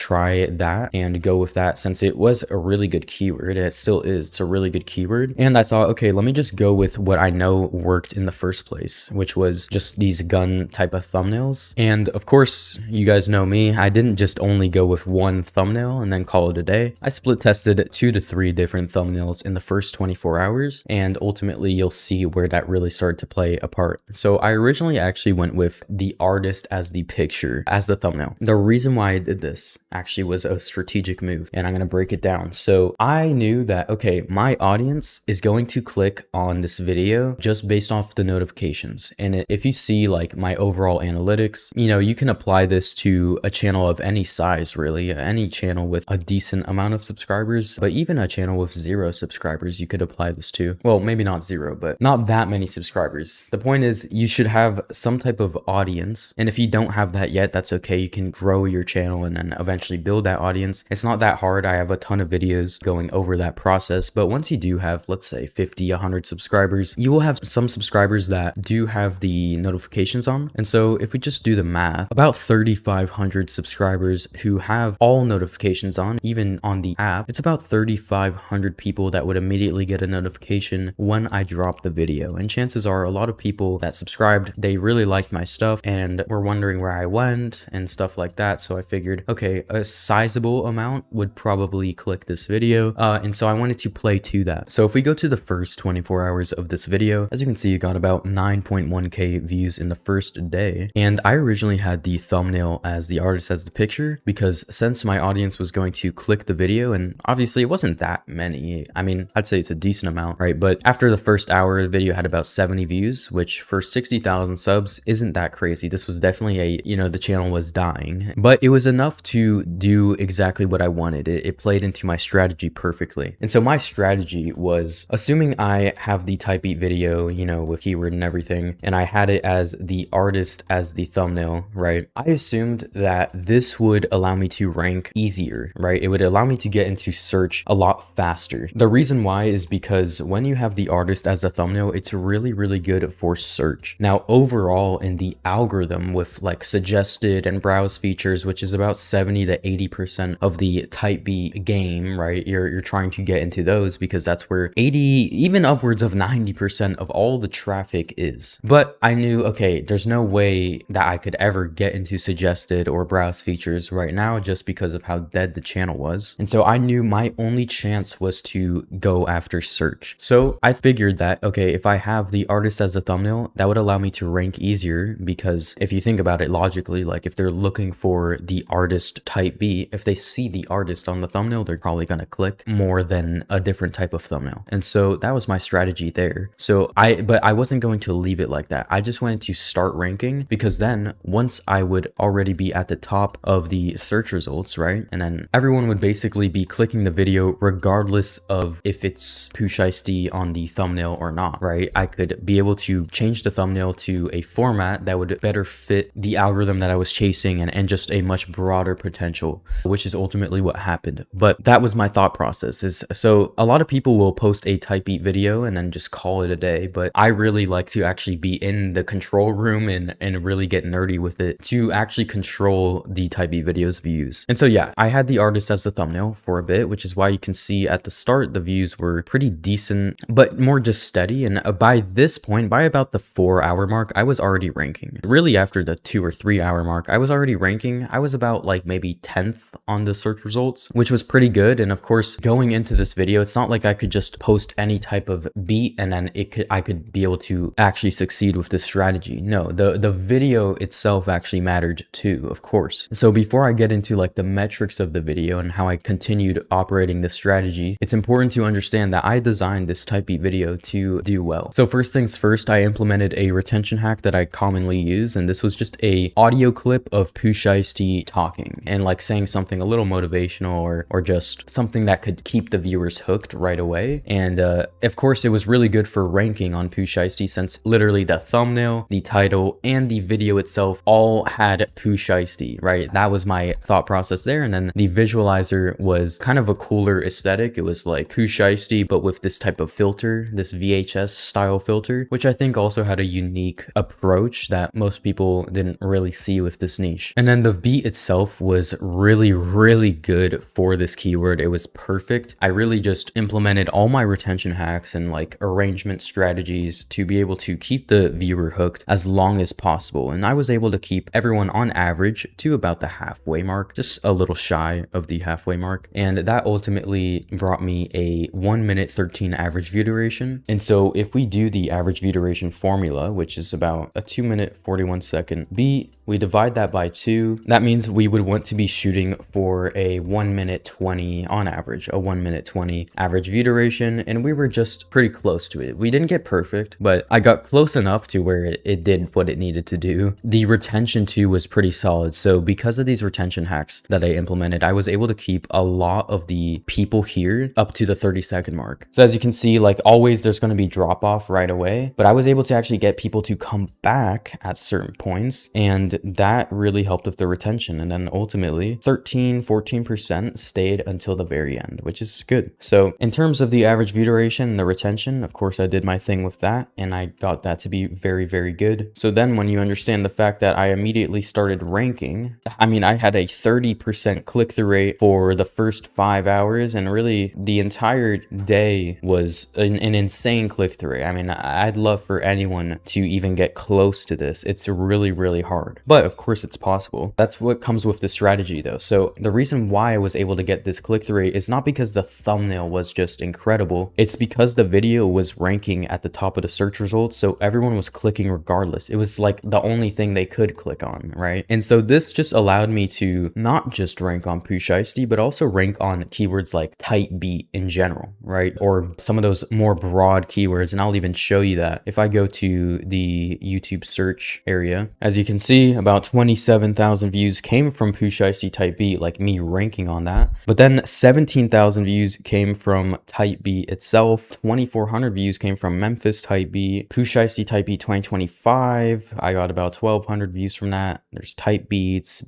try that and go with that, since it was a really good keyword, and it still is. It's a really good keyword. And I thought, okay, let me just go with what I know worked in the first place, which was just these gun type of thumbnails. And of course, you guys know me, I didn't just only go with one thumbnail and then call it a day. I split tested 2 to 3 different thumbnails in the first 24 hours, and ultimately you'll see where that really started to play a part. So I originally actually went with the artist as the picture, as the thumbnail. The reason why I did this actually was a strategic move, and I'm going to break it down. So I knew that, okay, my audience is going to click on this video just based off the notifications. And if you see like my overall analytics, you know, you can apply this to a channel of any size, really, any channel with a decent amount of subscribers, but even a channel with 0 subscribers, you could apply this to. Well, maybe not 0, but not that many subscribers. The point is, you should have some type of audience. And if you don't have that yet, that's okay. You can grow your channel and then eventually build that audience. It's not that hard. I have a ton of videos going over that process. But once you do have, let's say 50, 100 subscribers, you will have some subscribers that do have the notifications on. And so if we just do the math, about 3,500 subscribers who have all notifications on, even on the app, it's about 3,500 people that would immediately get a notification when I drop the video. And chances are a lot of people that subscribed, they really liked my stuff and were wondering where I went and stuff like that. So I figured, okay, a sizable amount would probably click this video. And so I wanted to play to that. So if we go to the first 24 hours of this video, as you can see, you got about 9.1K views in the first day. And I originally had the thumbnail as the artist as the picture, because since my audience was going to click the video, and obviously it wasn't that many. I mean, I'd say it's a decent amount, right? But after the first hour, the video had about 70 views, which for 60,000 subs isn't that crazy. This was definitely a, you know, the channel was dying, but it was enough to do exactly what I wanted. It played into my strategy perfectly. And so my strategy was, assuming I have the type beat video, you know, with keyword and everything, and I had it as the artist as the thumbnail, right? I assumed that this would allow me to rank easier, right? It would allow me to get into search a lot faster. The reason why is because when you have the artist as a thumbnail, it's really, really good for search. Now, overall in the algorithm with like suggested and browse features, which is about 70 to 80% of the type B game, right? You're trying to get into those because that's where 80, even upwards of 90% of all the traffic is. But I knew, okay, there's no way that I could ever get into suggested or browse features right now just because of how dead the channel was. And so I knew my only chance was to go after search. So I figured that, okay, if I have the artist as a thumbnail, that would allow me to rank easier, because if you think about it logically, like if they're looking for the artist type B, if they see the artist on the thumbnail, they're probably going to click more than a different type of thumbnail. And so that was my strategy there. So but I wasn't going to leave it like that. I just wanted to start ranking, because then once I would already be at the top of the search results, right? And then everyone would basically be clicking the video regardless of if it's Pooh Shiesty on the thumbnail or not, right? I could be able to change the thumbnail to a format that would better fit the algorithm that I was chasing and just a much broader potential, which is ultimately what happened. But that was my thought process. So a lot of people will post a type beat video and then just call it a day, but I really like to actually be in the control room and really get nerdy with it to actually control the type B videos views. And so yeah, I had the artist as the thumbnail for a bit, which is why you can see at the start the views were pretty decent, but more just steady. And by this point, by about the 4-hour mark, I was already ranking. Really after the 2 or 3 hour mark, I was already ranking. I was about like maybe 10th on the search results, which was pretty good. And of course, going into this video, it's not like I could just post any type of beat and then I could be able to actually succeed with this strategy. No, the video itself actually mattered too, of course. So before I get into like the metrics of the video and how I continued operating this strategy, it's important to understand that I designed this type beat video to do well. So first things first, I implemented a retention hack that I commonly use, and this was just a audio clip of Pooh Shiesty talking and like saying something a little motivational or just something that could keep the viewers hooked right away. And of course, it was really good for ranking on Pooh Shiesty since literally the thumbnail, the title, and the video itself all had Pooh Shiesty, right? That was my thought process there. And then the visualizer was kind of a cooler aesthetic. It was like Pooh Shiesty, but with this type of filter, this VHS style filter, which I think also had a unique approach that most people didn't really see with this niche. And then the beat itself was really, really good for this keyword. It was perfect. I really just implemented all my retention hacks and like arrangement strategies to be able to keep the viewer hooked as long as possible. And I was able to keep everyone on average to about the halfway mark, just a little shy of the halfway mark. And that ultimately brought me a 1 minute 13 average view duration. And so if we do the average view duration formula, which is about a 2 minute 41 second beat, we divide that by 2. That means we would want to be shooting for a 1 minute 20 on average, a 1 minute 20 average view duration. And we were just pretty close to it. We didn't get perfect, but I got close enough to where it did what it needed to do. The retention too was pretty solid. So because of these retention hacks that I implemented, I was able to keep a lot of the people here up to the 30-second mark. So as you can see, like always, there's going to be drop off right away, but I was able to actually get people to come back at certain points, and that really helped with the retention. And then ultimately 14% stayed until the very end, which is good. So in terms of the average view duration and the retention, of course, I did my thing with that and I got that to be very, very good. So then when you understand the fact that I immediately started ranking, I mean, I had a 30% click-through rate for the first 5 hours, and really the entire day was an insane click-through rate. I mean, I'd love for anyone to even get close to this. It's really, really hard, but of course it's possible. That's what comes with the strategy though. So the reason why I was able to get this click-through rate is not because the thumbnail was just incredible. It's because the video was ranking at the top of the search results. So everyone was clicking regardless. It was like the only thing they could click on, right? And so this just allowed me to not just rank on Pooh Shiesty, but also rank on keywords like tight beat in general, right? Or some of those more broad keywords. And I'll even show you that if I go to the YouTube search area. As you can see, about 27,000 views came from Pooh Shiesty type beat, like me ranking on that. But then 17,000 views came from type beat itself. 2,400 views came from Memphis type beat. Pooh Shiesty type beat 2025. I got about 1,200 views from that. There's type beats,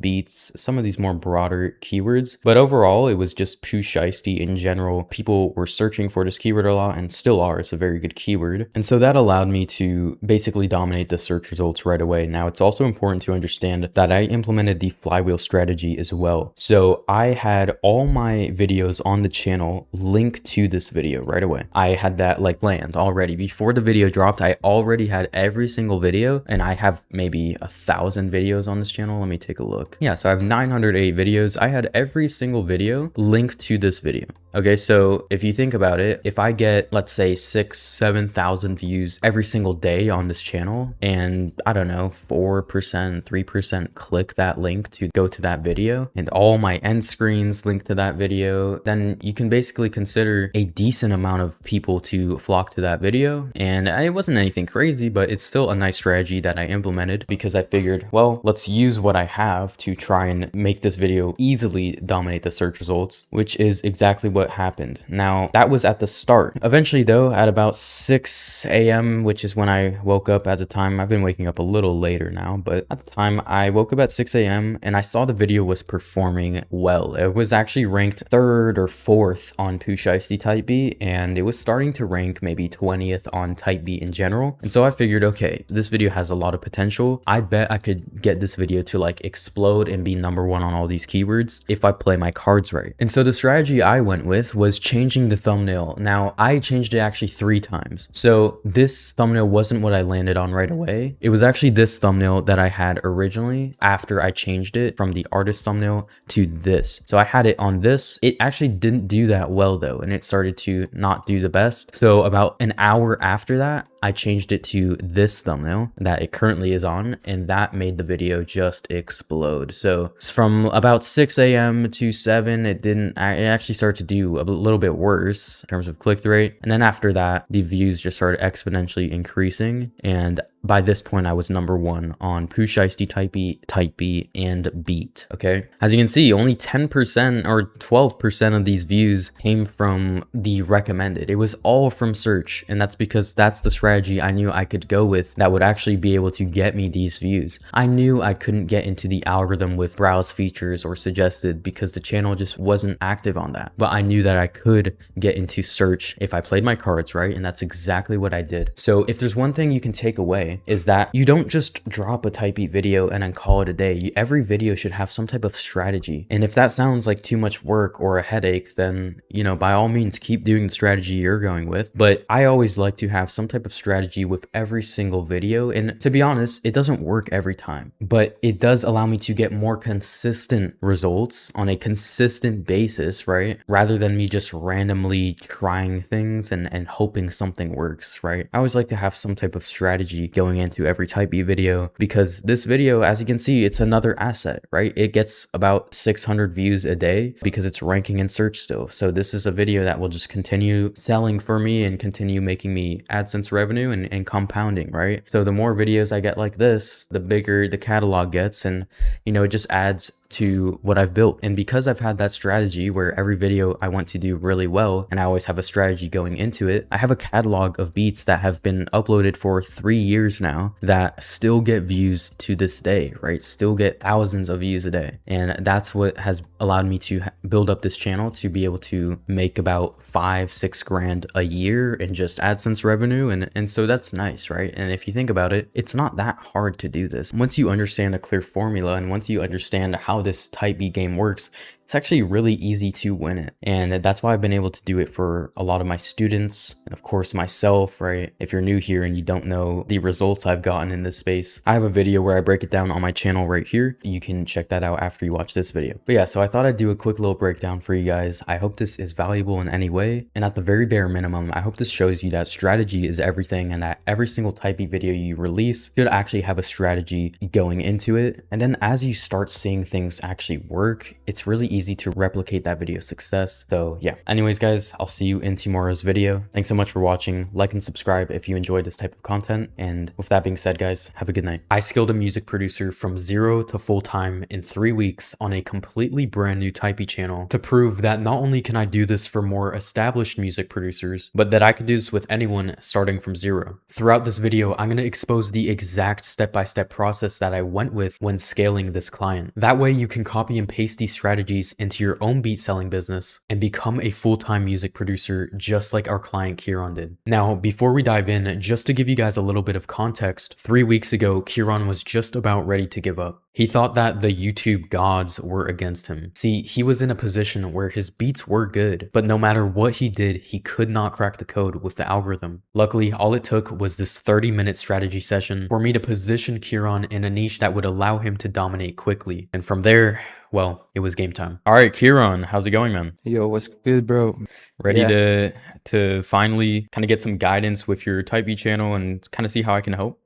some of these more broader keywords. But overall, it was just Pooh Shiesty in general. People were searching for this keyword a lot and still are. It's a very good keyword. And so that allowed me to basically dominate the search results right away. Now, it's also important to understand that I implemented the flywheel strategy as well. So I had all my videos on the channel linked to this video right away. I had that like planned already. Before the video dropped, I already had every single video, and I have maybe 1,000 videos on this channel. Let me take a look. Yeah, so I have 908 videos. I had every single video linked to this video. Okay, so if you think about it, if I get, let's say 7,000 views every single day on this channel, and I don't know, 4%, 3% click that link to go to that video, and all my end screens link to that video, then you can basically consider a decent amount of people to flock to that video. And it wasn't anything crazy, but it's still a nice strategy that I implemented because I figured, well, let's use what I have to try and make this video easily dominate the search results, which is exactly what what happened. Now, that was at the start. Eventually, though, at about 6 a.m., which is when I woke up at the time, I've been waking up a little later now, but at the time, I woke up at 6 a.m. and I saw the video was performing well. It was actually ranked third or fourth on Pusheisty Type B, and it was starting to rank maybe 20th on Type B in general. And so I figured, okay, this video has a lot of potential. I bet I could get this video to like explode and be #1 on all these keywords if I play my cards right. And so the strategy I went with was changing the thumbnail. Now, I changed it actually 3 times. So this thumbnail wasn't what I landed on right away. It was actually this thumbnail that I had originally after I changed it from the artist thumbnail to this. So I had it on this. It actually didn't do that well though, and it started to not do the best. So about an hour after that, I changed it to this thumbnail that it currently is on, and that made the video just explode. So from about 6 a.m. to 7, it actually started to do a little bit worse in terms of click-through rate. And then after that, the views just started exponentially increasing. And by this point, I was #1 on Pusheisty Type B, and Beat. Okay. As you can see, only 10% or 12% of these views came from the recommended. It was all from search. And that's because that's the strategy I knew I could go with that would actually be able to get me these views. I knew I couldn't get into the algorithm with browse features or suggested because the channel just wasn't active on that. But I knew that I could get into search if I played my cards right. And that's exactly what I did. So if there's one thing you can take away, is that you don't just drop a Type Beat video and then call it a day. Every video should have some type of strategy. And if that sounds like too much work or a headache, then, you know, by all means, keep doing the strategy you're going with. But I always like to have some type of strategy with every single video. And to be honest, it doesn't work every time, but it does allow me to get more consistent results on a consistent basis, right? Rather than me just randomly trying things and hoping something works, right? I always like to have some type of strategy going into every Type B video, because this video, as you can see, it's another asset, right? It gets about 600 views a day because it's ranking in search still. So this is a video that will just continue selling for me and continue making me AdSense revenue and compounding, right? So the more videos I get like this, the bigger the catalog gets, and you know, it just adds to what I've built. And because I've had that strategy where every video I want to do really well, and I always have a strategy going into it, I have a catalog of beats that have been uploaded for 3 years now that still get views to this day, right? Still get thousands of views a day. And that's what has allowed me to build up this channel to be able to make about 5-6 grand a year in just AdSense revenue. And so that's nice, right? And if you think about it, it's not that hard to do this. Once you understand a clear formula and once you understand how this Type B game works, it's actually really easy to win it. And that's why I've been able to do it for a lot of my students and of course myself, right? If you're new here and you don't know the results I've gotten in this space, I have a video where I break it down on my channel right here. You can check that out after you watch this video. But yeah, so I thought I'd do a quick little breakdown for you guys. I hope this is valuable in any way. And at the very bare minimum, I hope this shows you that strategy is everything, and that every single Type B video you release should actually have a strategy going into it. And then as you start seeing things actually work, it's really easy to replicate that video's success. So yeah, anyways guys, I'll see you in tomorrow's video. Thanks so much for watching. Like and subscribe if you enjoyed this type of content. And with that being said guys, have a good night. I skilled a music producer from 0 to full-time in 3 weeks on a completely brand new Type B channel to prove that not only can I do this for more established music producers, but that I could do this with anyone starting from 0. Throughout this video, I'm going to expose the exact step-by-step process that I went with when scaling this client. That way you can copy and paste these strategies into your own beat selling business and become a full-time music producer just like our client Kieran did. Now, before we dive in, just to give you guys a little bit of context, 3 weeks ago, Kieran was just about ready to give up. He thought that the YouTube gods were against him. See, he was in a position where his beats were good, but no matter what he did, he could not crack the code with the algorithm. Luckily, all it took was this 30-minute strategy session for me to position Kieran in a niche that would allow him to dominate quickly. And from there, well, it was game time. All right, Kieran, how's it going, man? Yo, what's good, bro? Ready Yeah, to finally kind of get some guidance with your Type B channel and kind of see how I can help?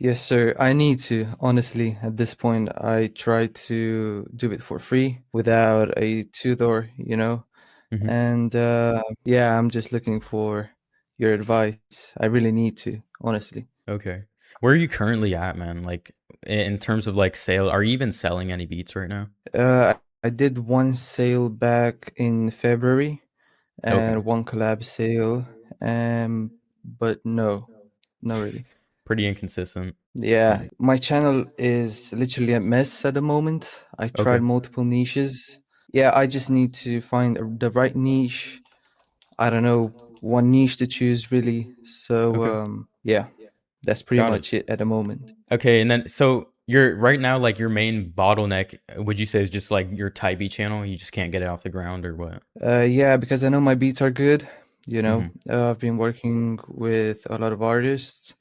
yes, sir. I need to, honestly, at this point, I try to do it for free without a tutor, you know? Hmm. And yeah, I'm just looking for your advice. I really need to, honestly. Okay. Where are you currently at, man? Like in terms of like sale, are you even selling any beats right now? I did one sale back in February, Okay. and one collab sale. But no, not really. Pretty inconsistent. Yeah, Um, my channel is literally a mess at the moment. I tried okay. multiple niches. Yeah, I just need to find the right niche. I don't know one niche to choose really. So Okay. yeah, that's pretty Got it. much it at the moment. Okay, and then so you're right now like your main bottleneck, would you say is just like your type B channel? You just can't get it off the ground or what? Yeah, because I know my beats are good. Mm-hmm. I've been working with a lot of artists,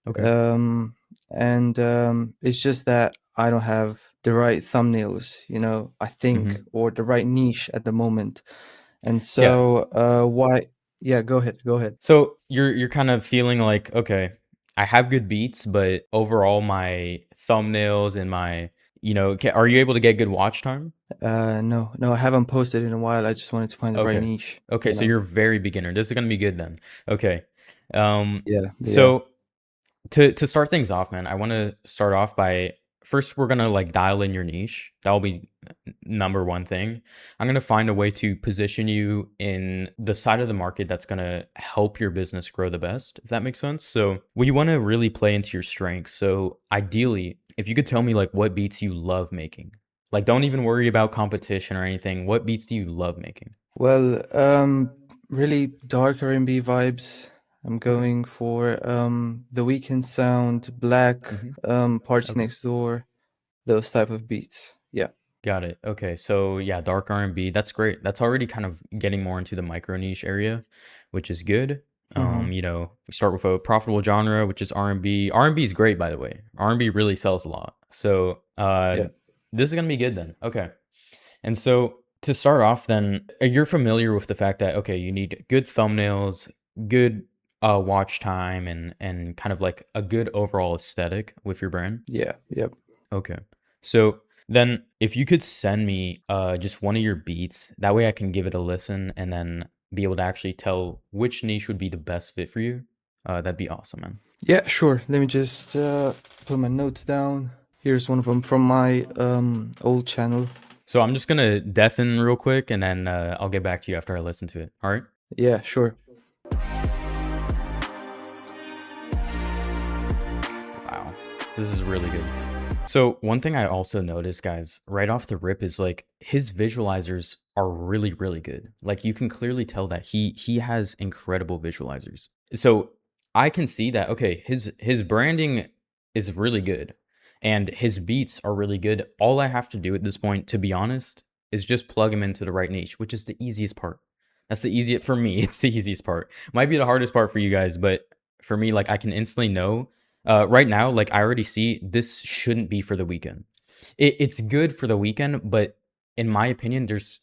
Okay. um, and it's just that I don't have the right thumbnails. I think, Mm-hmm. or the right niche at the moment. And Yeah. so, why? Yeah, go ahead. Go ahead. So you're kind of feeling like, okay, I have good beats, but overall my thumbnails and my, are you able to get good watch time? No, no, I haven't posted in a while. I just wanted to find the right Okay. niche. Okay, so you're very beginner. This is gonna be good then. Okay. Um, Yeah, yeah, so to start things off, man, I want to start off by first we're gonna like dial in your niche. That'll be number one thing. I'm gonna find a way to position you in the side of the market that's gonna help your business grow the best, if that makes sense. So we want to really play into your strengths. So ideally, if you could tell me like what beats you love making, like don't even worry about competition or anything. What beats do you love making? Well, really dark R&B vibes. I'm Okay. going for the Weekend sound, Black, Hmm. Party Okay. Next Door, those type of beats. Yeah. Got it. Okay. So yeah, dark R&B. That's great. That's already kind of getting more into the micro niche area, which is good. Mm-hmm. We start with a profitable genre, which is R&B. R&B is great, by the way. R&B really sells a lot. So Yeah. this is gonna be good then. Okay. And so to start off, then you're familiar with the fact that okay, you need good thumbnails, good watch time, and kind of like a good overall aesthetic with your brand. Yeah. Yep. Okay. So then if you could send me just one of your beats, that way I can give it a listen and then be able to actually tell which niche would be the best fit for you. That'd be awesome, man. Yeah, sure. Let me just put my notes down. Here's one of them from my old channel. So I'm just gonna deafen real quick and then I'll get back to you after I listen to it. All right? Yeah, sure. Wow. This is really good. So one thing I also noticed, guys, right off the rip is like his visualizers are really, really good. Like you can clearly tell that he has incredible visualizers. So I can see that okay, his branding is really good and his beats are really good. All I have to do at this point, to be honest, is just plug him into the right niche, which is the easiest part. That's the easiest for me. It's the easiest part. Might be the hardest part for you guys, but for me, like I can instantly know right now, like I already see this shouldn't be for the weekend. It's good for the weekend, but in my opinion, there's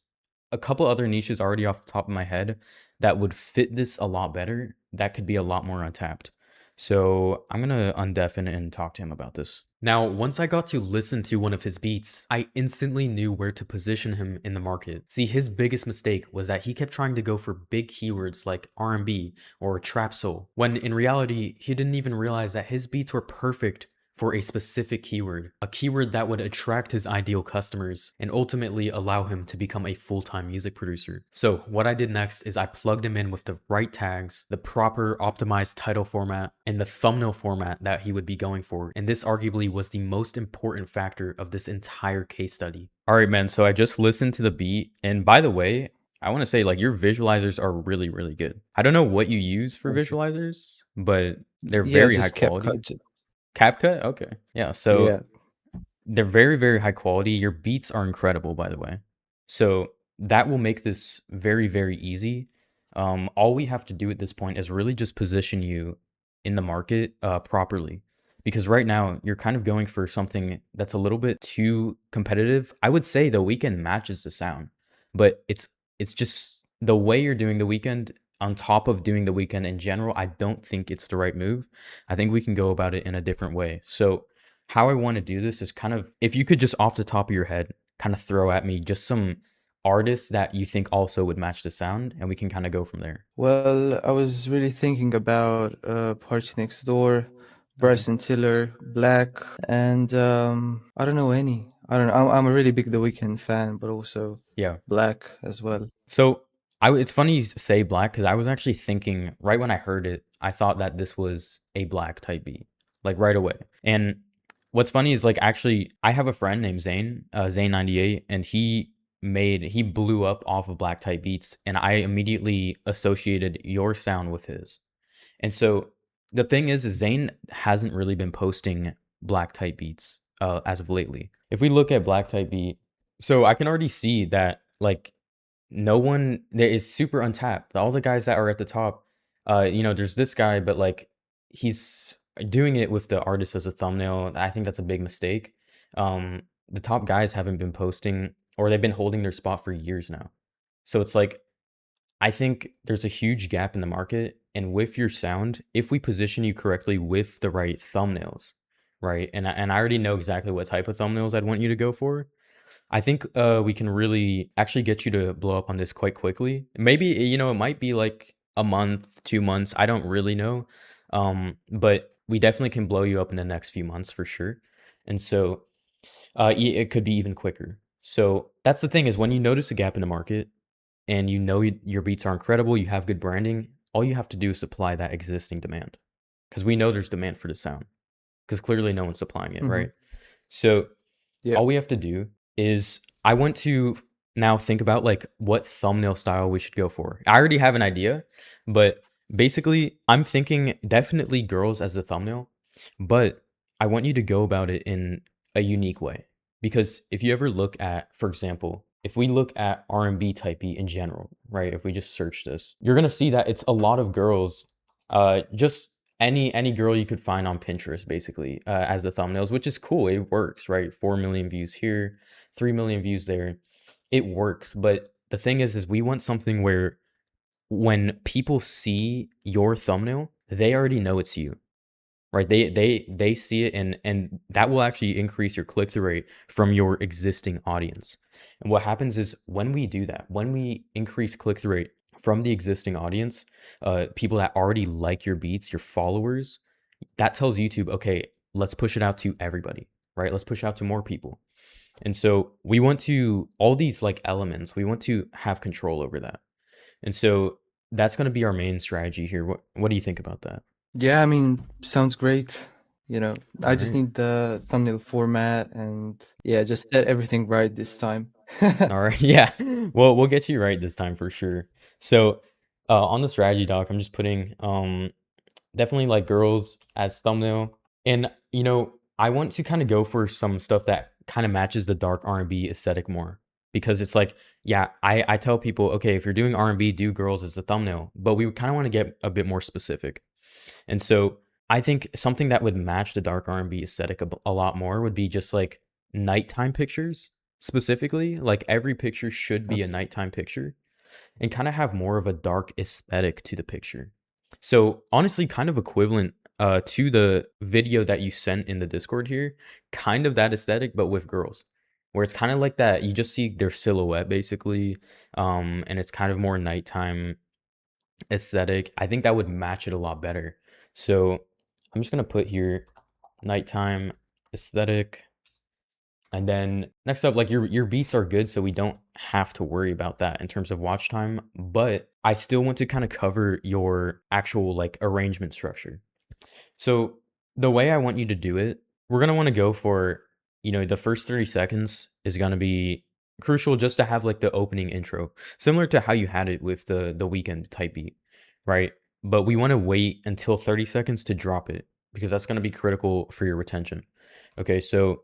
a couple other niches already off the top of my head that would fit this a lot better. That could be a lot more untapped. So I'm gonna undeafen and talk to him about this. Now, once I got to listen to one of his beats, I instantly knew where to position him in the market. See, his biggest mistake was that he kept trying to go for big keywords like R&B or trap soul, when in reality, he didn't even realize that his beats were perfect for a specific keyword, a keyword that would attract his ideal customers and ultimately allow him to become a full-time music producer. So what I did next is I plugged him in with the right tags, the proper optimized title format, and the thumbnail format that he would be going for. And this arguably was the most important factor of this entire case study. All right, man. So I just listened to the beat. And by the way, I want to say like your visualizers are really, really good. I don't know what you use for Thank you. visualizers, but they're Yeah, very high just kept cut. quality. CapCut? Okay. Yeah. So Yeah. they're very, very high quality. Your beats are incredible, by the way. So that will make this very, very easy. All we have to do at this point is really just position you in the market properly. Because right now you're kind of going for something that's a little bit too competitive. I would say the weekend matches the sound, but it's just the way you're doing the weekend on top of doing the weekend in general. I don't think it's the right move. I think we can go about it in a different way. So how I want to do this is kind of if you could just off the top of your head kind of throw at me just some artists that you think also would match the sound and we can kind of go from there. Well, I was really thinking about Party Next Door, Okay. Bryson Tiller, Black, and I don't know any. I don't know. I'm a really big The Weeknd fan, but also Yeah. Black as well. So It's funny you say black because I was actually thinking right when I heard it, I thought that this was a black type beat, like right away. And what's funny is like actually I have a friend named Zane, Zane98, and he blew up off of black type beats, and I immediately associated your sound with his. And so the thing is Zane hasn't really been posting black type beats as of lately. If we look at black type beat, so I can already see that like no one there is super untapped. All the guys that are at the top, there's this guy, but like he's doing it with the artist as a thumbnail. I think that's a big mistake. The top guys haven't been posting, or they've been holding their spot for years now. So it's like I think there's a huge gap in the market, and with your sound, if we position you correctly with the right thumbnails, right? And I already know exactly what type of thumbnails I'd want you to go for. I think we can really actually get you to blow up on this quite quickly. Maybe, it might be like a month, 2 months. I don't really know. But we definitely can blow you up in the next few months for sure. And so it could be even quicker. So that's the thing is when you notice a gap in the market and your beats are incredible, you have good branding, all you have to do is supply that existing demand. Because we know there's demand for the sound. Because clearly no one's supplying it, Hmm. right? So Yeah. all we have to do is I want to now think about like what thumbnail style we should go for. I already have an idea, but basically I'm thinking definitely girls as the thumbnail, but I want you to go about it in a unique way. Because if you ever look at, for example, if we look at R&B type beat in general, right? If we just search this, you're gonna see that it's a lot of girls, just any girl you could find on Pinterest, basically, as the thumbnails, which is cool. It works, right? 4 million views here, 3 million views there. It works. But the thing is we want something where when people see your thumbnail, they already know it's you, right? They see it, and that will actually increase your click-through rate from your existing audience. And what happens is when we do that, when we increase click-through rate from the existing audience, people that already like your beats, your followers, that tells YouTube, okay, let's push it out to everybody, right? Let's push out to more people. And so we want to, all these like elements, we want to have control over that. And so that's going to be our main strategy here. What do you think about that? Yeah, I mean, sounds great. All I just right. need the thumbnail format and yeah, just set everything right this time. All right. Yeah. Well, we'll get you right this time for sure. So, on the strategy doc, I'm just putting definitely like girls as thumbnail. And I want to kind of go for some stuff that kind of matches the dark R&B aesthetic more because it's like, yeah, I tell people, okay, if you're doing R&B, do girls as the thumbnail, but we kind of want to get a bit more specific. And so I think something that would match the dark R&B aesthetic a lot more would be just like nighttime pictures specifically. Like every picture should be a Okay. nighttime picture and kind of have more of a dark aesthetic to the picture. So honestly, kind of equivalent to the video that you sent in the Discord here, kind of that aesthetic, but with girls, where it's kind of like that. You just see their silhouette basically, and it's kind of more nighttime aesthetic. I think that would match it a lot better. So I'm just gonna put here nighttime aesthetic. And then next up, like your beats are good, so we don't have to worry about that in terms of watch time. But I still want to kind of cover your actual like arrangement structure. So the way I want you to do it, we're gonna want to go for, the first 30 seconds is gonna be crucial just to have like the opening intro, similar to how you had it with the weekend type beat, right? But we want to wait until 30 seconds to drop it because that's gonna be critical for your retention. Okay, so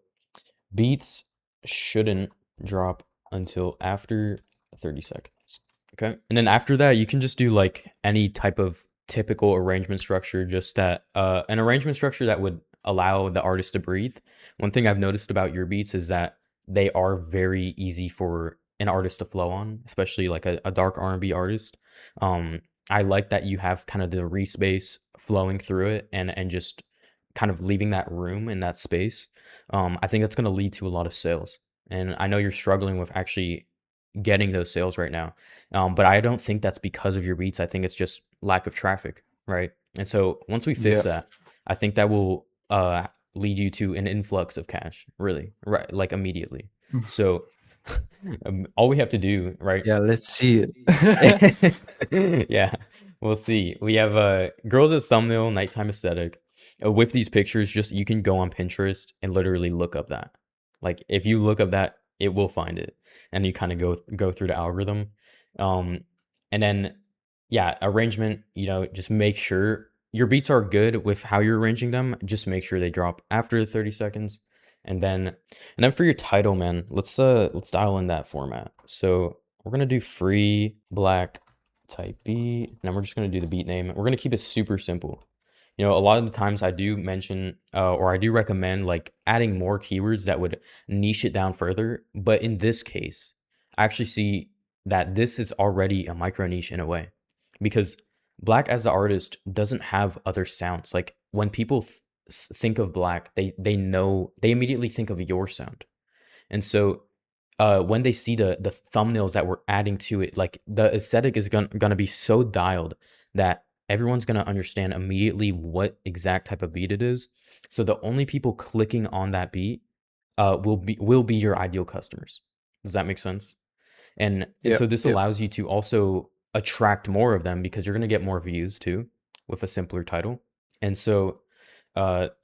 beats shouldn't drop until after 30 seconds. Okay. And then after that, you can just do like any type of typical arrangement structure, just that an arrangement structure that would allow the artist to breathe. One thing I've noticed about your beats is that they are very easy for an artist to flow on, especially like a dark R&B artist. Um, I like that you have kind of the re-space flowing through it and just kind of leaving that room in that space. I think that's going to lead to a lot of sales. And I know you're struggling with actually getting those sales right now. But I don't think that's because of your beats. I think it's just lack of traffic, right? And so once we fix Yeah. that, I think that will lead you to an influx of cash, really, right? Like immediately. So All we have to do, right? Yeah, let's see it. Yeah, we'll see. We have girls as thumbnail, nighttime aesthetic. With these pictures, just you can go on Pinterest and literally look up that. Like if you look up that, it will find it, and you kind of go through the algorithm. Um, and then yeah, arrangement. Just make sure your beats are good with how you're arranging them. Just make sure they drop after the 30 seconds, and then for your title, man, let's dial in that format. So we're gonna do free black type beat, and then we're just gonna do the beat name. We're gonna keep it super simple. A lot of the times I do mention or I do recommend like adding more keywords that would niche it down further. But in this case, I actually see that this is already a micro niche in a way because Black as the artist doesn't have other sounds. Like when people think of Black, they immediately think of your sound. And so when they see the thumbnails that we're adding to it, like the aesthetic is gonna be so dialed that everyone's gonna understand immediately what exact type of beat it is. So the only people clicking on that beat will be your ideal customers. Does that make sense? And Yeah, so this yeah. allows you to also attract more of them because you're gonna get more views too with a simpler title. And so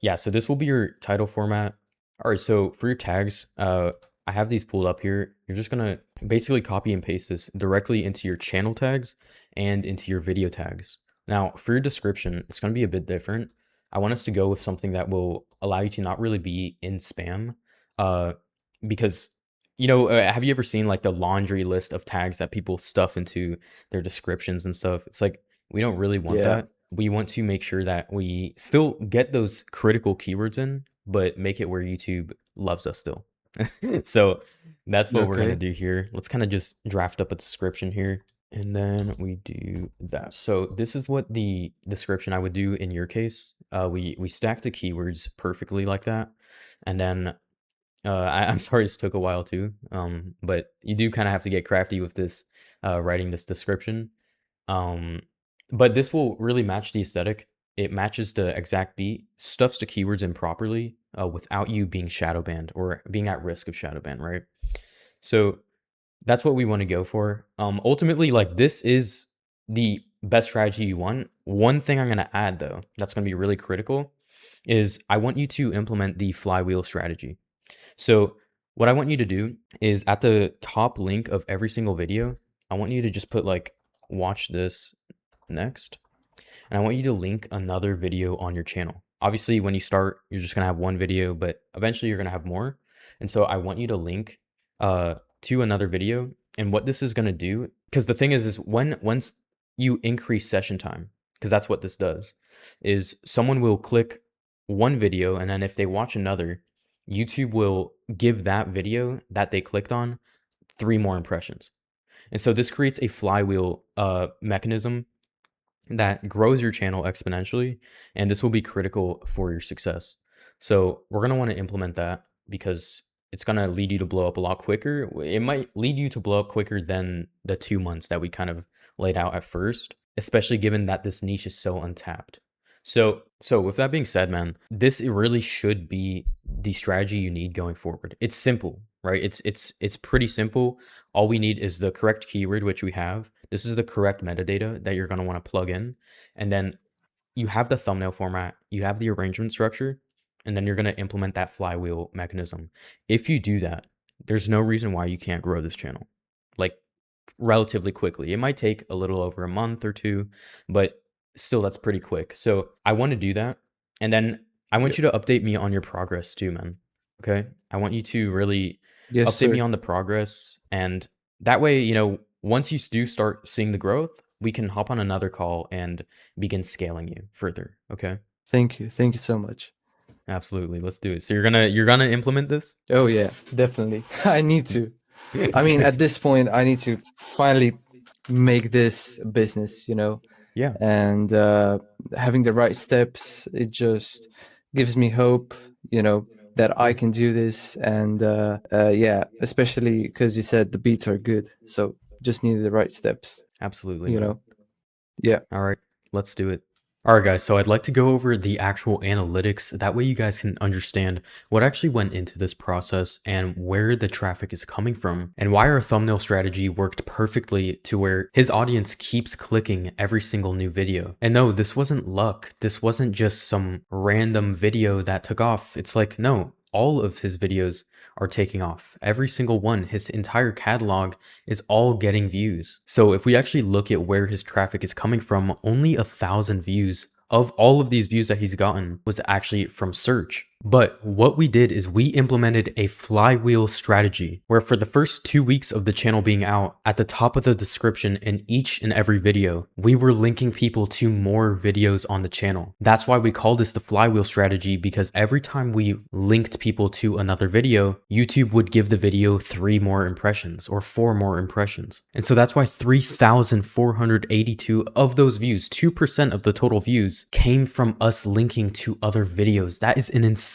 yeah, so this will be your title format. All right, so for your tags, I have these pulled up here. You're just gonna basically copy and paste this directly into your channel tags and into your video tags. Now, for your description, it's gonna be a bit different. I want us to go with something that will allow you to not really be in spam, uh, because have you ever seen like the laundry list of tags that people stuff into their descriptions and stuff? It's like we don't really want Yeah. that. We want to make sure that we still get those critical keywords in, but make it where YouTube loves us still. So that's what we're gonna Okay. do here. Let's kind of just draft up a description here. And then we do that. So this is what the description I would do in your case. We stack the keywords perfectly like that. And then I'm sorry this took a while too. But you do kind of have to get crafty with this writing this description. Um, but this will really match the aesthetic. It matches the exact beat, stuffs the keywords in properly without you being shadow banned or being at risk of shadow ban, right? So that's what we want to go for. Ultimately, like this is the best strategy you want. One thing I'm going to add though, that's going to be really critical is I want you to implement the flywheel strategy. So what I want you to do is at the top link of every single video, I want you to just put like, watch this next. And I want you to link another video on your channel. Obviously, when you start, you're just gonna have one video, but eventually you're gonna have more. And so I want you to link to another video. And what this is gonna do, because the thing is once you increase session time, because that's what this does, is someone will click one video, and then if they watch another, YouTube will give that video that they clicked on 3 more impressions. And so this creates a flywheel mechanism that grows your channel exponentially, and this will be critical for your success. So we're going to want to implement that because it's going to lead you to blow up a lot quicker. It might lead you to blow up quicker than the 2 months that we kind of laid out at first, especially given that this niche is so untapped. So with that being said, man, this really should be the strategy you need going forward. It's simple, right? It's pretty simple. All we need is the correct keyword, which we have. This is the correct metadata that you're going to want to plug in. And then you have the thumbnail format, you have the arrangement structure, and then you're going to implement that flywheel mechanism. If you do that, there's no reason why you can't grow this channel like relatively quickly. It might take a little over a month or two, but still that's pretty quick. So I want to do that. And then I Yeah. want you to update me on your progress too, man. Okay. I want you to really Yes, update me sir. on the progress. And that way, once you do start seeing the growth, we can hop on another call and begin scaling you further. Okay. Thank you. Thank you so much. Absolutely. Let's do it. So you're gonna implement this? Oh yeah, definitely. I need to. I mean, at this point, I need to finally make this a business, Yeah, and having the right steps, it just gives me hope, that I yeah, can do this. And yeah, especially because you said the beats are good. So just need the right steps, absolutely, you man. know? Yeah. All right, let's do it. Alright guys, so I'd like to go over the actual analytics. That way you guys can understand what actually went into this process and where the traffic is coming from and why our thumbnail strategy worked perfectly to where his audience keeps clicking every single new video. And no, this wasn't luck. This wasn't just some random video that took off. It's like, no, all of his videos are taking off. Every single one, his entire catalog is all getting views. So if we actually look at where his traffic is coming from, only 1,000 views of all of these views that he's gotten was actually from search. But what we did is we implemented a flywheel strategy where for the first 2 weeks of the channel being out, at the top of the description in each and every video, we were linking people to more videos on the channel. That's why we call this the flywheel strategy, because every time we linked people to another video, YouTube would give the video 3 more impressions or 4 more impressions. And so that's why 3,482 of those views, 2% of the total views, came from us linking to other videos. That is an insane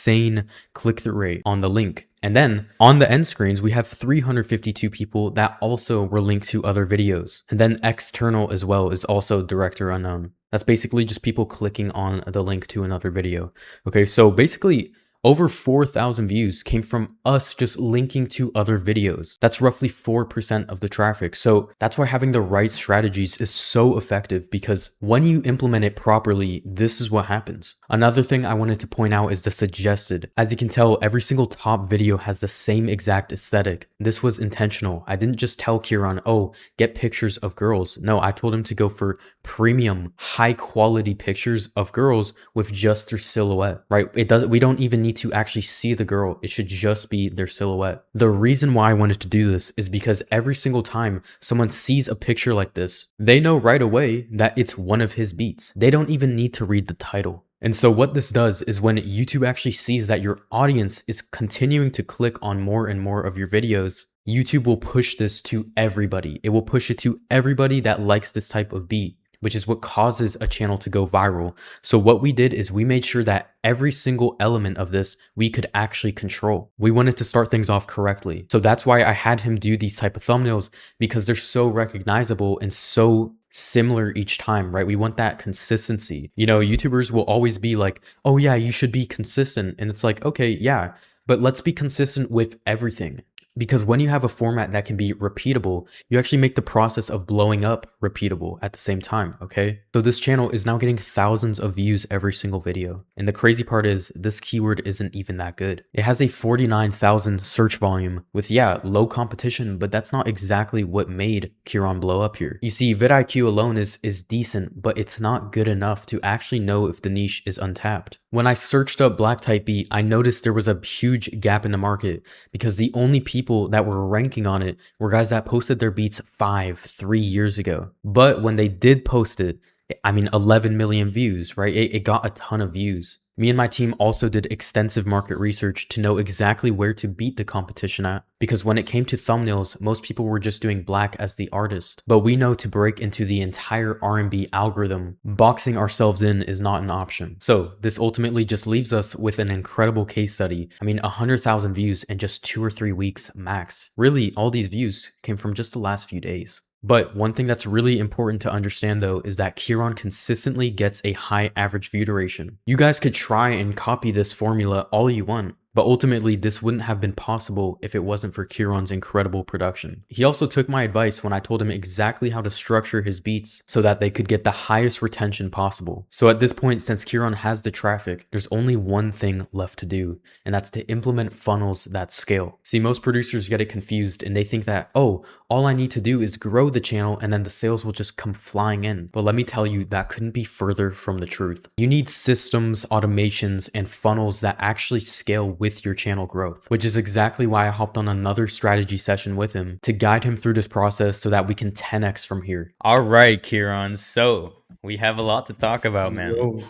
click-through rate on the link. And then on the end screens, we have 352 people that also were linked to other videos. And then external as well is also director unknown. That's basically just people clicking on the link to another video. Okay, so basically over 4,000 views came from us just linking to other videos. That's roughly 4% of the traffic. So that's why having the right strategies is so effective, because when you implement it properly, this is what happens. Another thing I wanted to point out is the suggested. As you can tell, every single top video has the same exact aesthetic. This was intentional. I didn't just tell Kieran, oh, get pictures of girls. No, I told him to go for premium, high quality pictures of girls with just their silhouette, right? We don't even need to actually see the girl. It should just be their silhouette. The reason why I wanted to do this is because every single time someone sees a picture like this, they know right away that it's one of his beats. They don't even need to read the title. And so what this does is when YouTube actually sees that your audience is continuing to click on more and more of your videos, YouTube will push this to everybody. It will push it to everybody that likes this type of beat, which is what causes a channel to go viral. So what we did is we made sure that every single element of this we could actually control. We wanted to start things off correctly. So that's why I had him do these type of thumbnails, because they're so recognizable and so similar each time, right? We want that consistency. You know, YouTubers will always be like, oh yeah, you should be consistent. And it's like, okay, yeah, but let's be consistent with everything. Because when you have a format that can be repeatable, you actually make the process of blowing up repeatable at the same time, okay? So this channel is now getting thousands of views every single video. And the crazy part is this keyword isn't even that good. It has a 49,000 search volume with, yeah, low competition, but that's not exactly what made Kieran blow up here. You see, vidIQ alone is decent, but it's not good enough to actually know if the niche is untapped. When I searched up black type beat, I noticed there was a huge gap in the market, because the only people that were ranking on it were guys that posted their beats 3 years ago. But when they did post it, I mean, 11 million views, right? It got a ton of views. Me and my team also did extensive market research to know exactly where to beat the competition at, because when it came to thumbnails, most people were just doing black as the artist. But we know to break into the entire R&B algorithm, boxing ourselves in is not an option. So this ultimately just leaves us with an incredible case study. I mean, 100,000 views in just 2 or 3 weeks max. Really, all these views came from just the last few days. But one thing that's really important to understand though is that Kieran consistently gets a high average view duration. You guys could try and copy this formula all you want, but ultimately this wouldn't have been possible if it wasn't for Kieran's incredible production. He also took my advice when I told him exactly how to structure his beats so that they could get the highest retention possible. So at this point, since Kieran has the traffic, there's only one thing left to do, and that's to implement funnels that scale. See, most producers get it confused and they think that, oh, all I need to do is grow the channel and then the sales will just come flying in. But let me tell you, that couldn't be further from the truth. You need systems, automations, and funnels that actually scale with your channel growth, which is exactly why I hopped on another strategy session with him to guide him through this process so that we can 10x from here. All right, Kieran. So we have a lot to talk about, man. Yo.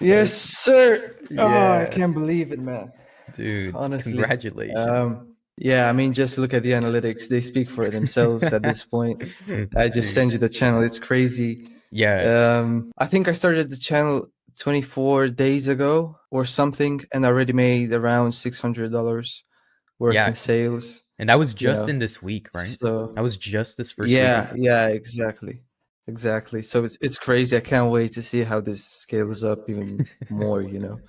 Yes, sir. Oh, I Yeah. can't believe it, man. Dude, Honestly. congratulations. Yeah, I mean, just look at the analytics. They speak for themselves at this point. I just send you the channel. It's crazy. Yeah. I think I started the channel 24 days ago or something, and I already made around $600 worth Yeah. in sales. And that was You just know, in this week, right? so That was just this first yeah, weekend. yeah, exactly. exactly. So it's crazy. I can't wait to see how this scales up even more, you know.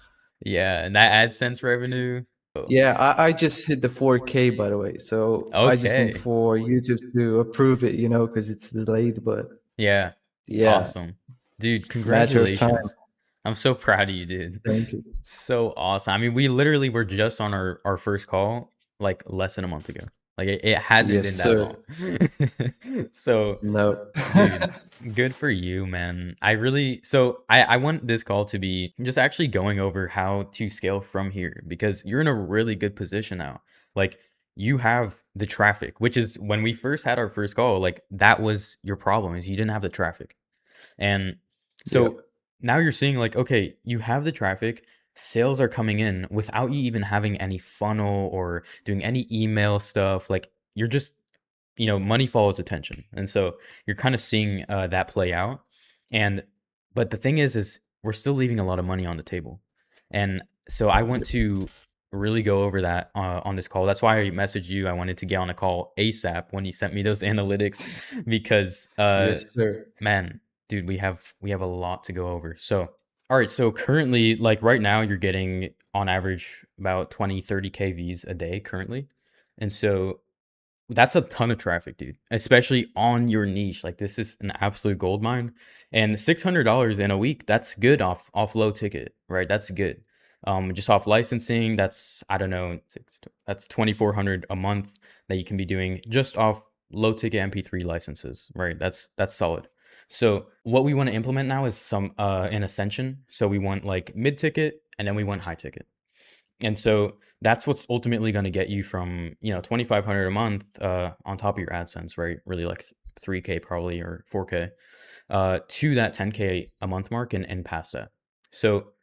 Yeah, and that AdSense revenue. Oh, Yeah, I just hit the 4K, by the way. So I just need okay. for YouTube to approve it, you know, because it's delayed. But Yeah. yeah, Awesome. Dude, matter of time. congratulations. I'm so proud of you, dude. Thank you. So awesome. I mean, we literally were just on our first call like less than a month ago. Like it hasn't Yes, been that long. sir. So, No. dude, good for you, man. I really so I want this call to be just actually going over how to scale from here because you're in a really good position now. Like you have the traffic, which is when we first had our first call, like that was your problem is you didn't have the traffic. And Yeah. so now you're seeing like, okay, you have the traffic, sales are coming in without you even having any funnel or doing any email stuff. Like you're just, money follows attention. And so you're kind of seeing that play out. And, but the thing is we're still leaving a lot of money on the table. And so I want Yeah. to really go over that on this call. That's why I messaged you. I wanted to get on a call ASAP when you sent me those analytics because Yes, sir. man, dude, we have a lot to go over. So, all right, so currently like right now you're getting on average about 20, 30K views a day currently. And so that's a ton of traffic, dude, especially on your niche. Like this is an absolute gold mine. And $600 in a week, that's good off low ticket, right? That's good. Just off licensing, that's I don't know, that's 2,400 a month that you can be doing just off low ticket MP3 licenses, right? That's solid. So what we want to implement now is some an ascension. So we want like mid ticket and then we want high ticket. And so that's what's ultimately going to get you from, 2,500 a month on top of your AdSense, right? Really like 3K probably or 4K to that 10K a month mark and past that. So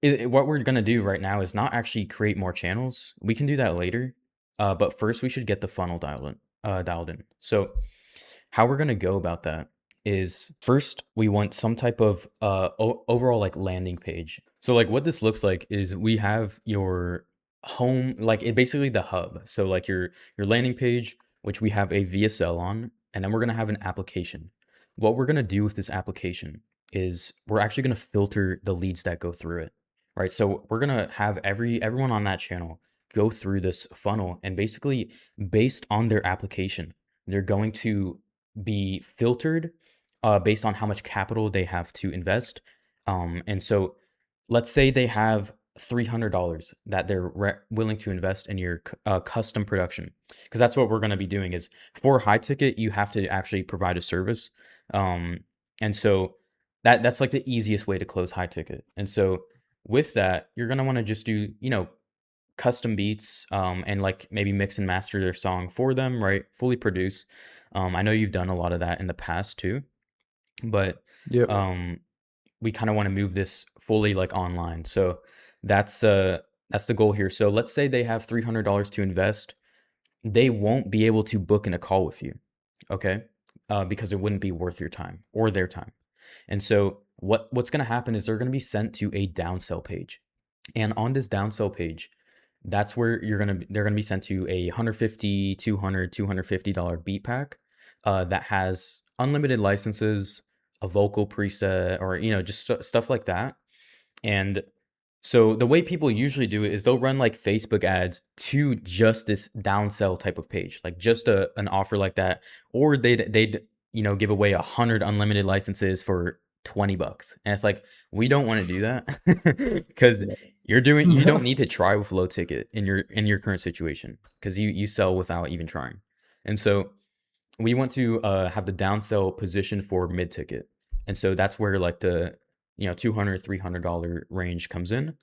what we're going to do right now is not actually create more channels. We can do that later. But first we should get the funnel dialed in. So how we're going to go about that is first we want some type of overall like landing page. So like what this looks like is we have your home, like it basically the hub. So like your landing page, which we have a VSL on, and then we're going to have an application. What we're going to do with this application is we're actually going to filter the leads that go through it. Right? So we're going to have everyone on that channel go through this funnel, and basically based on their application, they're going to be filtered based on how much capital they have to invest. And so let's say they have $300 that they're willing to invest in your custom production, because that's what we're going to be doing is for high ticket, you have to actually provide a service. Um, and so that's like the easiest way to close high ticket. And so with that, you're going to want to just do, custom beats and like maybe mix and master their song for them, right? Fully produce. I know you've done a lot of that in the past too, but Yep. um, we kind of want to move this fully like online. So that's uh that's the goal here. So let's say they have $300 to invest. They won't be able to book in a call with you, okay? Because it wouldn't be worth your time or their time. And so what's going to happen is they're going to be sent to a downsell page. And on this downsell page, that's where they're gonna be sent to a 150, 200, $250 beat pack that has unlimited licenses, a vocal preset, or just stuff like that. And so the way people usually do it is they'll run like Facebook ads to just this downsell type of page, like just an offer like that, or they'd give away 100 unlimited licenses for $20, and it's like we don't want to do that because you don't need to try with low ticket in your current situation because you sell without even trying, and so we want to have the downsell position for mid ticket, and so that's where like the $200 $300 range comes in.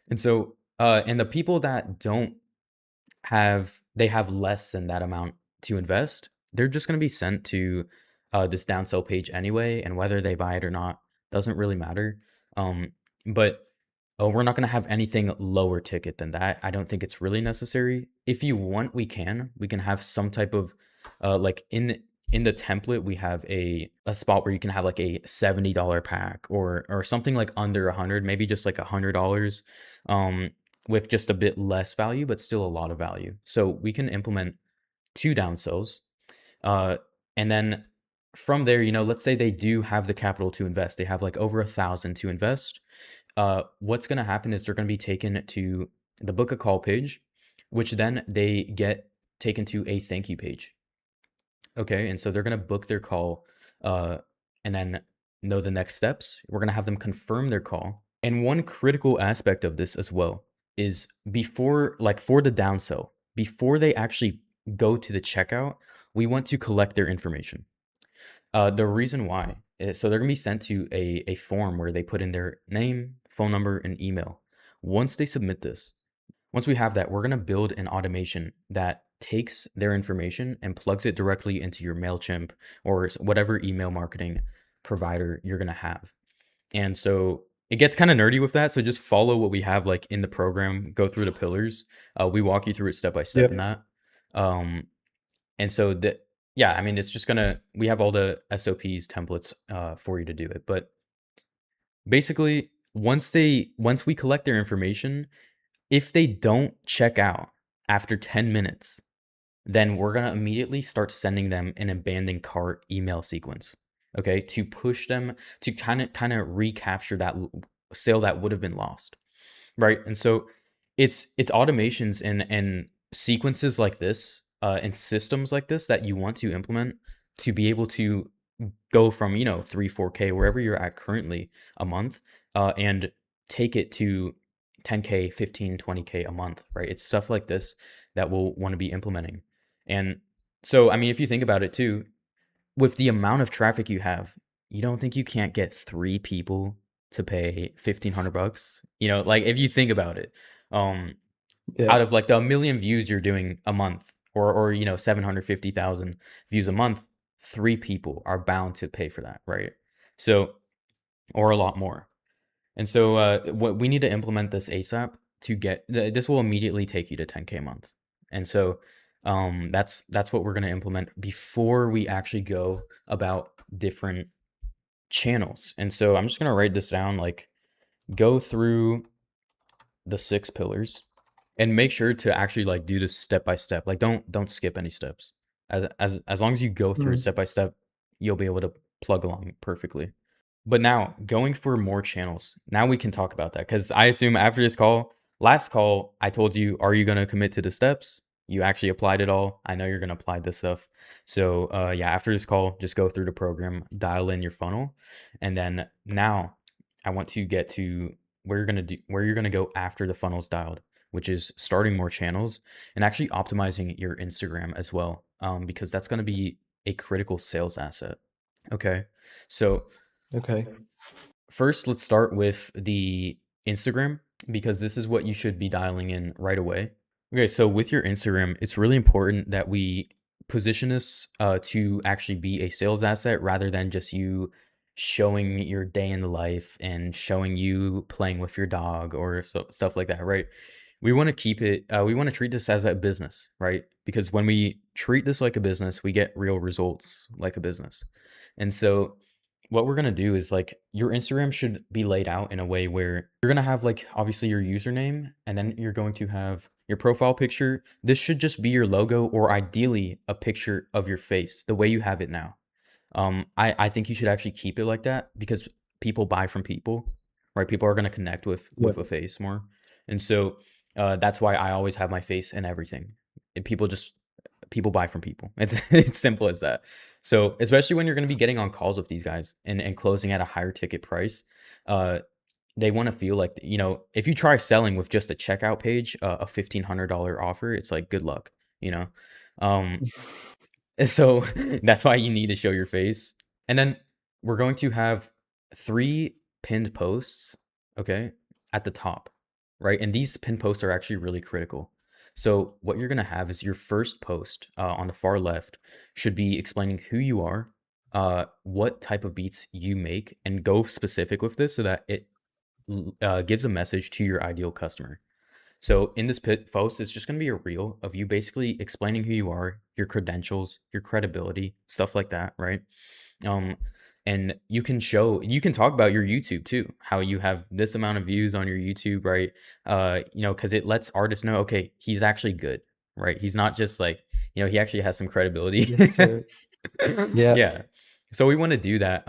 And so and the people that don't have less than that amount to invest, they're just going to be sent to this downsell page anyway, and whether they buy it or not doesn't really matter. But we're not going to have anything lower ticket than that. I don't think it's really necessary. If you want, we can have some type of like in the template we have a spot where you can have like a $70 pack or something like under 100, maybe just like $100 with just a bit less value but still a lot of value. So we can implement two downsells, uh and then from there, let's say they do have the capital to invest. They have like over 1,000 to invest. What's going to happen is they're going to be taken to the book a call page, which then they get taken to a thank you page. Okay, and so they're going to book their call, uh, and then know the next steps. We're going to have them confirm their call. And one critical aspect of this as well is before, like for the downsell, before they actually go to the checkout, we want to collect their information. The reason why is so they're going to be sent to a form where they put in their name, phone number, and email. Once they submit this, once we have that, we're going to build an automation that takes their information and plugs it directly into your MailChimp or whatever email marketing provider you're going to have. And so it gets kind of nerdy with that. So just follow what we have like in the program, go through the pillars. We walk you through it step by step in Yep. that. And so yeah, I mean, it's just we have all the SOPs templates for you to do it. But basically, once we collect their information, if they don't check out after 10 minutes, then we're going to immediately start sending them an abandoned cart email sequence, okay, to push them to kind of recapture that sale that would have been lost, right? And so it's automations and sequences like this and systems like this that you want to implement to be able to go from 3 4K wherever you're at currently a month and take it to 10K 15 20K a month, right? It's stuff like this that we'll want to be implementing. And so I mean, if you think about it too, with the amount of traffic you have, you don't think you can't get 3 people to pay $1,500? Like if you think about it, um Yeah. out of like the million views you're doing a month, or 750,000 views a month, 3 people are bound to pay for that, right? So, or a lot more. And so what we need to implement this ASAP to get this will immediately take you to 10K a month. And so that's what we're going to implement before we actually go about different channels. And so I'm just going to write this down, like go through the 6 pillars and make sure to actually like do this step by step. Like don't skip any steps. As long as you go through it Mm. step by step, you'll be able to plug along perfectly. But now going for more channels. Now we can talk about that, because I assume after this call, last call, I told you, are you going to commit to the steps? You actually applied it all. I know you're going to apply this stuff. So yeah, after this call, just go through the program, dial in your funnel, and then now I want to get to where you're going to go after the funnel's dialed, which is starting more channels and actually optimizing your Instagram as well, because that's going to be a critical sales asset. Okay, so Okay. first, let's start with the Instagram, because this is what you should be dialing in right away. Okay, so with your Instagram, it's really important that we position this to actually be a sales asset rather than just you showing your day in the life and showing you playing with your dog or stuff like that, right? We want to keep it, we want to treat this as a business, right? Because when we treat this like a business, we get real results like a business. And so what we're going to do is like your Instagram should be laid out in a way where you're going to have like obviously your username, and then you're going to have your profile picture. This should just be your logo, or ideally a picture of your face the way you have it now. I think you should actually keep it like that, because people buy from people, right? People are going to connect with a Yep. face more. And so that's why I always have my face in everything. And people buy from people. It's simple as that. So especially when you're going to be getting on calls with these guys and closing at a higher ticket price, uh, they want to feel like, if you try selling with just a checkout page, a $1,500 offer, it's like good luck, you know. Um, so that's why you need to show your face. And then we're going to have 3 pinned posts, okay, at the top, right? And these pinned posts are actually really critical. So what you're going to have is your first post on the far left should be explaining who you are, what type of beats you make, and go specific with this so that it gives a message to your ideal customer. So in this post, it's just going to be a reel of you basically explaining who you are, your credentials, your credibility, stuff like that, right? Um, and you can talk about your YouTube too, how you have this amount of views on your YouTube, right? Because it lets artists know, okay, he's actually good, right? He's not just like, he actually has some credibility. Yes, sir. Yeah. Yeah. So we want to do that.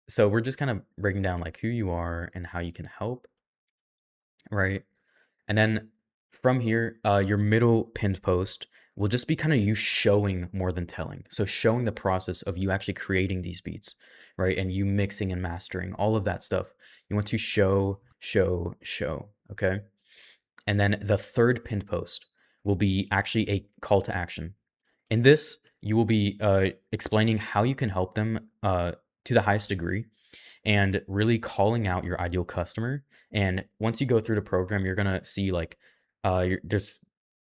So we're just kind of breaking down like who you are and how you can help, right? And then from here, your middle pinned post will just be kind of you showing more than telling. So showing the process of you actually creating these beats, right? And you mixing and mastering, all of that stuff. You want to show, show, show, okay? And then the third pinned post will be actually a call to action. In this, you will be explaining how you can help them to the highest degree and really calling out your ideal customer. And once you go through the program, you're gonna see like there's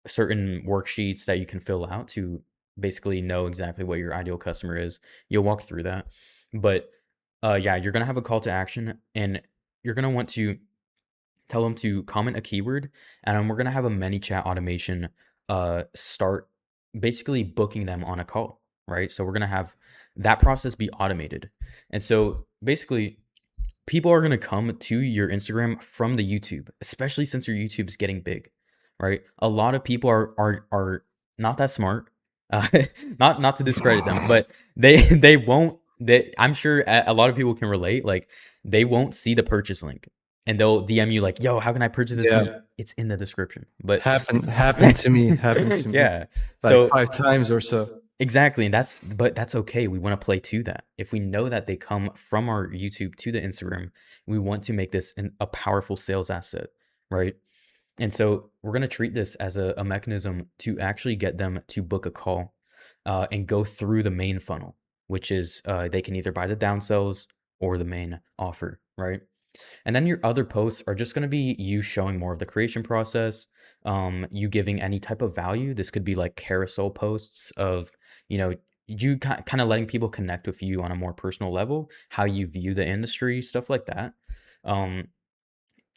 certain worksheets that you can fill out to basically know exactly what your ideal customer is. You'll walk through that, but yeah, you're gonna have a call to action, and you're gonna want to tell them to comment a keyword, and we're gonna have a ManyChat automation start basically booking them on a call, right? So we're gonna have that process be automated, and so basically people are going to come to your Instagram from the YouTube, especially since your YouTube's getting big, right? A lot of people are not that smart. Uh, not to discredit them, but they won't. I'm sure a lot of people can relate. Like they won't see the purchase link, and they'll DM you like, "Yo, how can I purchase this Yeah, beat?" It's in the description. But happened to me. Happened to me yeah, like so 5 times or so. exactly, and that's okay. We want to play to that. If we know that they come from our YouTube to the Instagram, we want to make this a powerful sales asset, right? And so we're going to treat this as a mechanism to actually get them to book a call and go through the main funnel, which is they can either buy the downsells or the main offer, right? And then your other posts are just going to be you showing more of the creation process, you giving any type of value. This could be like carousel posts of, you know, you kind of letting people connect with you on a more personal level, how you view the industry, stuff like that. Um,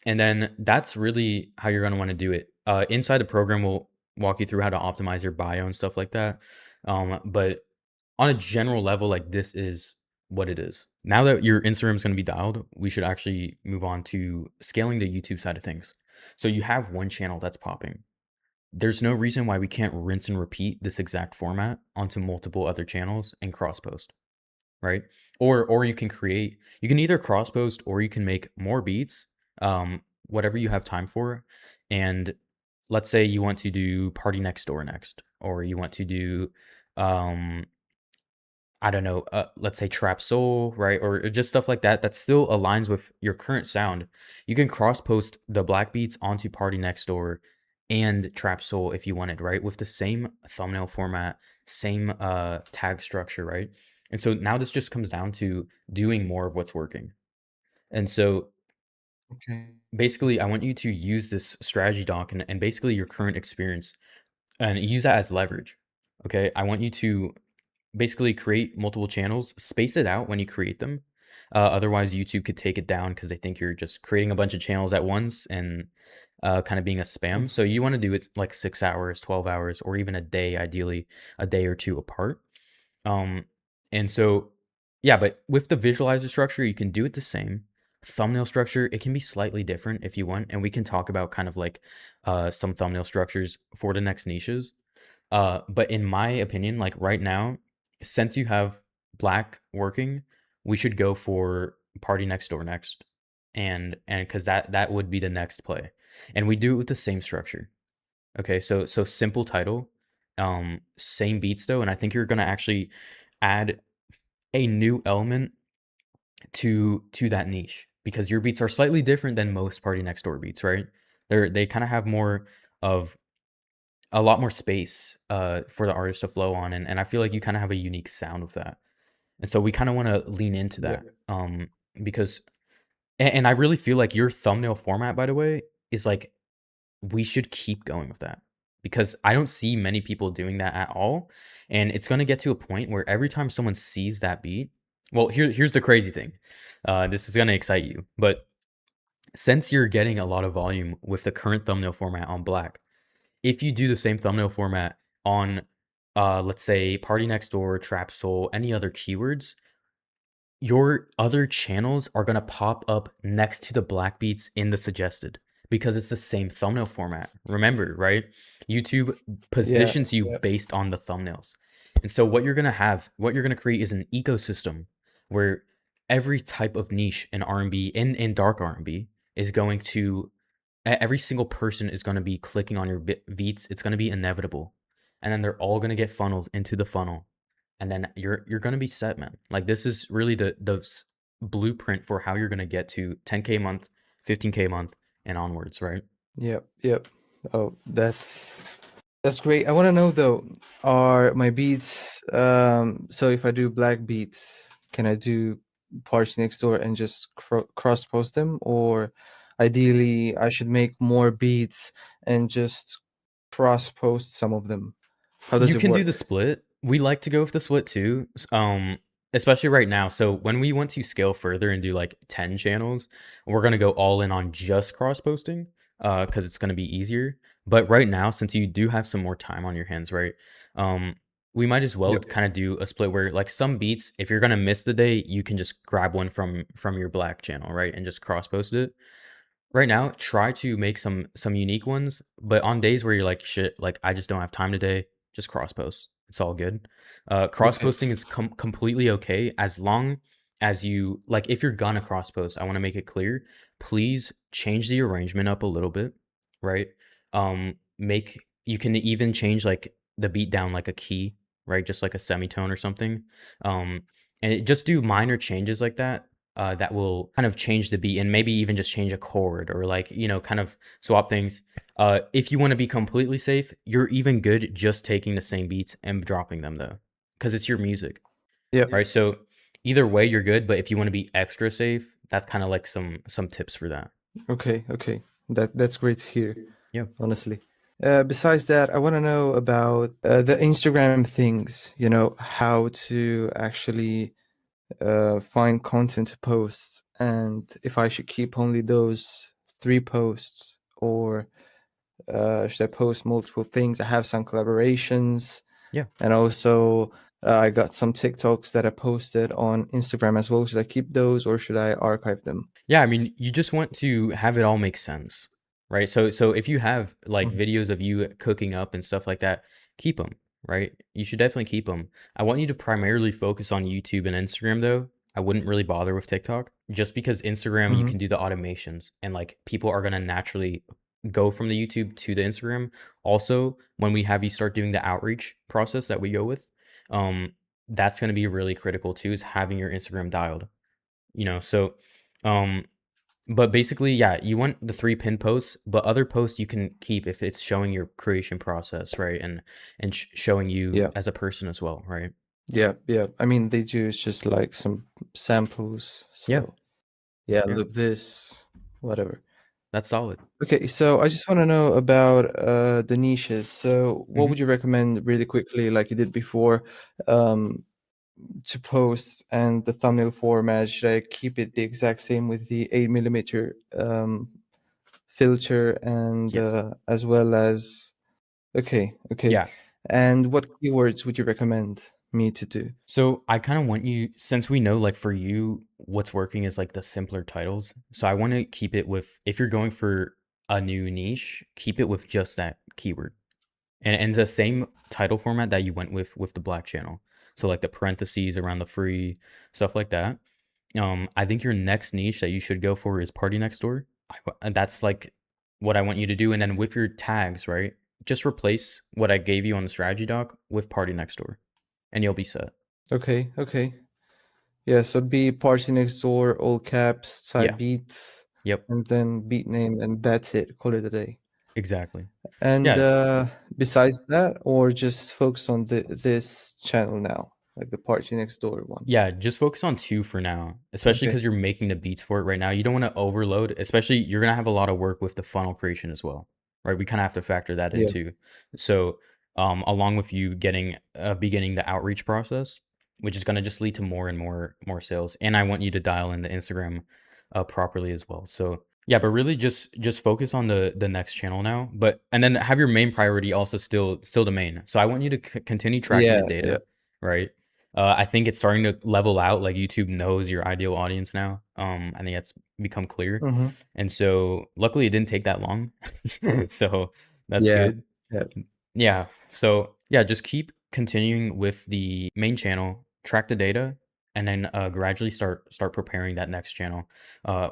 and then that's really how you're going to want to do it. Inside the program, we'll walk you through how to optimize your bio and stuff like that. But on a general level, like this is what it is. Now that your Instagram is going to be dialed, we should actually move on to scaling the YouTube side of things. So you have one channel that's popping. There's no reason why we can't rinse and repeat this exact format onto multiple other channels and cross post, right? Or you can either cross post or you can make more beats, whatever you have time for. And let's say you want to do Party Next Door next, or you want to do um I don't know, let's say trap soul, right? Or just stuff like that that still aligns with your current sound. You can cross post the black beats onto Party Next Door and trap soul if you wanted, right? With the same thumbnail format, same tag structure, right? And so now this just comes down to doing more of what's working. And so Okay. basically, I want you to use this strategy doc and basically your current experience and use that as leverage. Okay. I want you to basically create multiple channels, space it out when you create them. Otherwise, YouTube could take it down because they think you're just creating a bunch of channels at once and kind of being a spam. So you want to do it like 6 hours, 12 hours, or even a day, ideally a day or two apart. Um, and so, yeah, but with the visualizer structure, you can do it the same. Thumbnail structure, it can be slightly different if you want, and we can talk about kind of like some thumbnail structures for the next niches. But in my opinion, like right now, since you have black working, we should go for Party Next Door next, and because that would be the next play, and we do it with the same structure. Okay, so simple title, same beats though, and I think you're gonna actually add a new element to that niche because your beats are slightly different than most Party Next Door beats, right? They kind of have more of a lot more space for the artist to flow on, and I feel like you kind of have a unique sound with that, and so we kind of want to lean into Yeah. that because and I really feel like your thumbnail format, by the way, is like we should keep going with that because I don't see many people doing that at all. And it's going to get to a point where every time someone sees that beat, well, here's the crazy thing. This is going to excite you. But since you're getting a lot of volume with the current thumbnail format on black, if you do the same thumbnail format on, let's say, Party Next Door, Trap Soul, any other keywords, your other channels are gonna pop up next to the black beats in the suggested because it's the same thumbnail format. Remember, right? YouTube Yeah. positions you Yeah. based on the thumbnails. And so what you're gonna create is an ecosystem where every type of niche in R&B, in dark R&B, is going to every single person is going to be clicking on your beats. It's going to be inevitable, and then they're all going to get funneled into the funnel, and then you're going to be set, man. Like this is really the blueprint for how you're going to get to 10K a month, 15K a month, and onwards, right? Yep, yep. Oh, that's great. I want to know though, are my beats so if I do black beats, can I do Party Next Door and just cross post them, or ideally I should make more beats and just cross post some of them? How does You it can do the work? split. We like to go with the split too, especially right now. So when we want to scale further and do like 10 channels, we're gonna go all in on just cross posting, because it's gonna be easier. But right now, since you do have some more time on your hands, right? Um, we might as well Yep. kind of do a split where like some beats, if you're gonna miss the day, you can just grab one from your black channel, right? And just cross post it. Right now, try to make some unique ones, but on days where you're like, "Shit, like, I just don't have time today," just cross post. It's all good. Cross Okay. posting is completely okay as long as you like, if you're gonna cross post, I wanna make it clear, please change the arrangement up a little bit, right? Make you can even change, like, the beat down like a key, right? Just like a semitone or something. Um, just do minor changes like that, that will kind of change the beat and maybe even just change a chord or like, kind of swap things. If you want to be completely safe, you're even good just taking the same beats and dropping them though, because it's your music, Yep. right? So either way, you're good. But if you want to be extra safe, that's kind of like some tips for that. Okay. Okay. That's great to hear, Yeah. honestly. Besides that, I want to know about the Instagram things, how to actually find content to post, and if I should keep only those three posts, or should I post multiple things? I have some collaborations, Yeah. and also I got some TikToks that I posted on Instagram as well. Should I keep those or should I archive them? Yeah, I mean, you just want to have it all make sense, right? So if you have like Mhm. videos of you cooking up and stuff like that, keep them, right? You should definitely keep them. I want you to primarily focus on YouTube and Instagram though. I wouldn't really bother with TikTok just because Instagram you Mhm. can do the automations and like people are going to naturally go from the YouTube to the Instagram. Also, when we have you start doing the outreach process that we go with, um that's going to be really critical too, is having your Instagram dialed, so um but basically, yeah, you want the 3 pin posts, but other posts you can keep if it's showing your creation process, right? And showing you Yeah. as a person as well, right? Yeah. Yeah. I mean, they do just like some samples. Yeah, So yeah, yeah, look this, whatever. that's solid. Okay, so I just want to know about the niches. So, what Mhm. would you recommend really quickly, like you did before, um, to post and the thumbnail format? Should I keep it the exact same with the 8 millimeter filter and Yes. as well as okay, okay. Yeah. And what keywords would you recommend me to do? So I kind of want you, since we know like for you, what's working is like the simpler titles. So I want to keep it with, if you're going for a new niche, keep it with just that keyword. And the same title format that you went with the black channel. So like the parentheses around the free, stuff like that. I think your next niche that you should go for is Party Next Door. And that's like what I want you to do. And then with your tags, right? Just replace what I gave you on the strategy doc with Party Next Door, and you'll be set. Okay, okay. Yeah, so it'd be party next door, all caps, type Yeah. beat, Yep. and then beat name, and that's it. Call it a day. Exactly. And Yeah. besides that, or just focus on this channel now, like the party next door one. Yeah, just focus on 2 for now, especially Okay. because 'cause you're making the beats for it right now. You don't wanna overload, especially you're gonna have a lot of work with the funnel creation as well, right? We kinda have to factor that in Yeah. too. So, along with you beginning the outreach process, which is gonna just lead to more and more sales, and I want you to dial in the Instagram, properly as well. So, yeah, but really just focus on the next channel now, but and then have your main priority also still the main. So I want you to continue tracking Yeah. the Yeah. data, right? I think it's starting to level out. Like YouTube knows your ideal audience now. I think that's become clear, Mm-hmm. and so luckily it didn't take that long. So that's Yeah. good. Yeah. Yeah. So yeah, just continuing with the main channel, track the data, and then gradually start preparing that next channel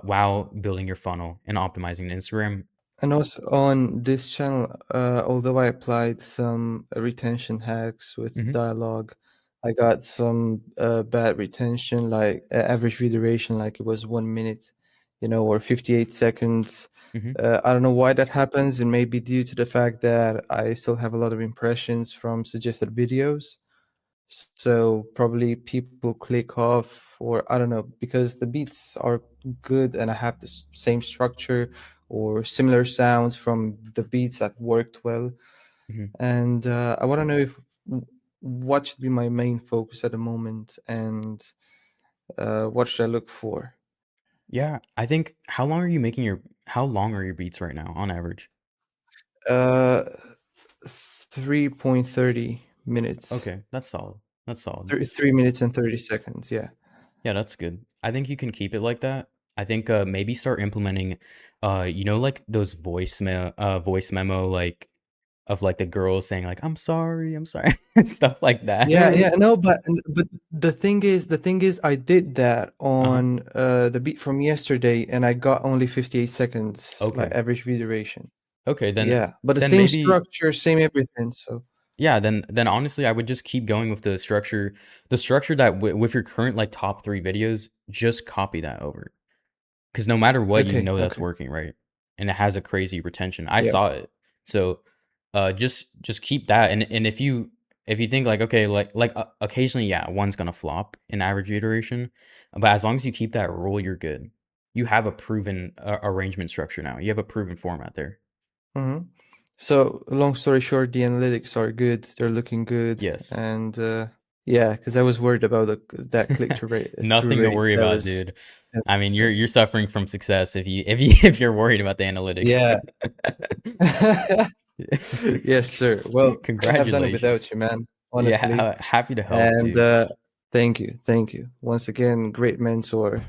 while building your funnel and optimizing Instagram. And also on this channel, although I applied some retention hacks with Hmm. dialogue, I got some bad retention, like average view duration, like it was 1 minute, or 58 seconds. Hmm. I don't know why that happens. It may be due to the fact that I still have a lot of impressions from suggested videos. So probably people click off, or I don't know, because the beats are good and I have the same structure or similar sounds from the beats that worked well. Hmm. And I want to know if what should be my main focus at the moment, and what should I look for? Yeah, I think how long are your beats right now on average? Uh, 3.30 minutes. Okay, that's solid. That's solid. 3 minutes and 30 seconds. Yeah. Yeah, that's good. I think you can keep it like that. I think maybe start implementing like those voice memo like of like the girls saying like I'm sorry, and stuff like that. Yeah, yeah, no, but the thing is, I did that Uh-huh. on the beat from yesterday, and I got only 58 seconds, like Okay. average view duration. Okay, Yeah, but the then same maybe structure, same everything. So yeah, then honestly I would just keep going with the structure that with your current like top 3 videos, just copy that over. 'Cause no matter what, you okay, know that's okay, working, right? And it has a crazy retention. I yeah. saw it. So, just keep that, and if you think like, okay, occasionally, yeah, one's gonna flop in average iteration, but as long as you keep that rule, you're good. You have a proven, arrangement structure now. You have a proven format there. Hmm. So long story short, the analytics are good. They're looking good, Yes. and yeah, because I was worried about that click to rate through Nothing to rate worry that about, was. dude. I mean, you're suffering from success if you're worried about the analytics. Yeah. Yes, sir. Well, couldn't have done it Congratulations. without you, man, honestly. Yeah, happy to help, And dude. thank you, thank you. Once again, great mentor.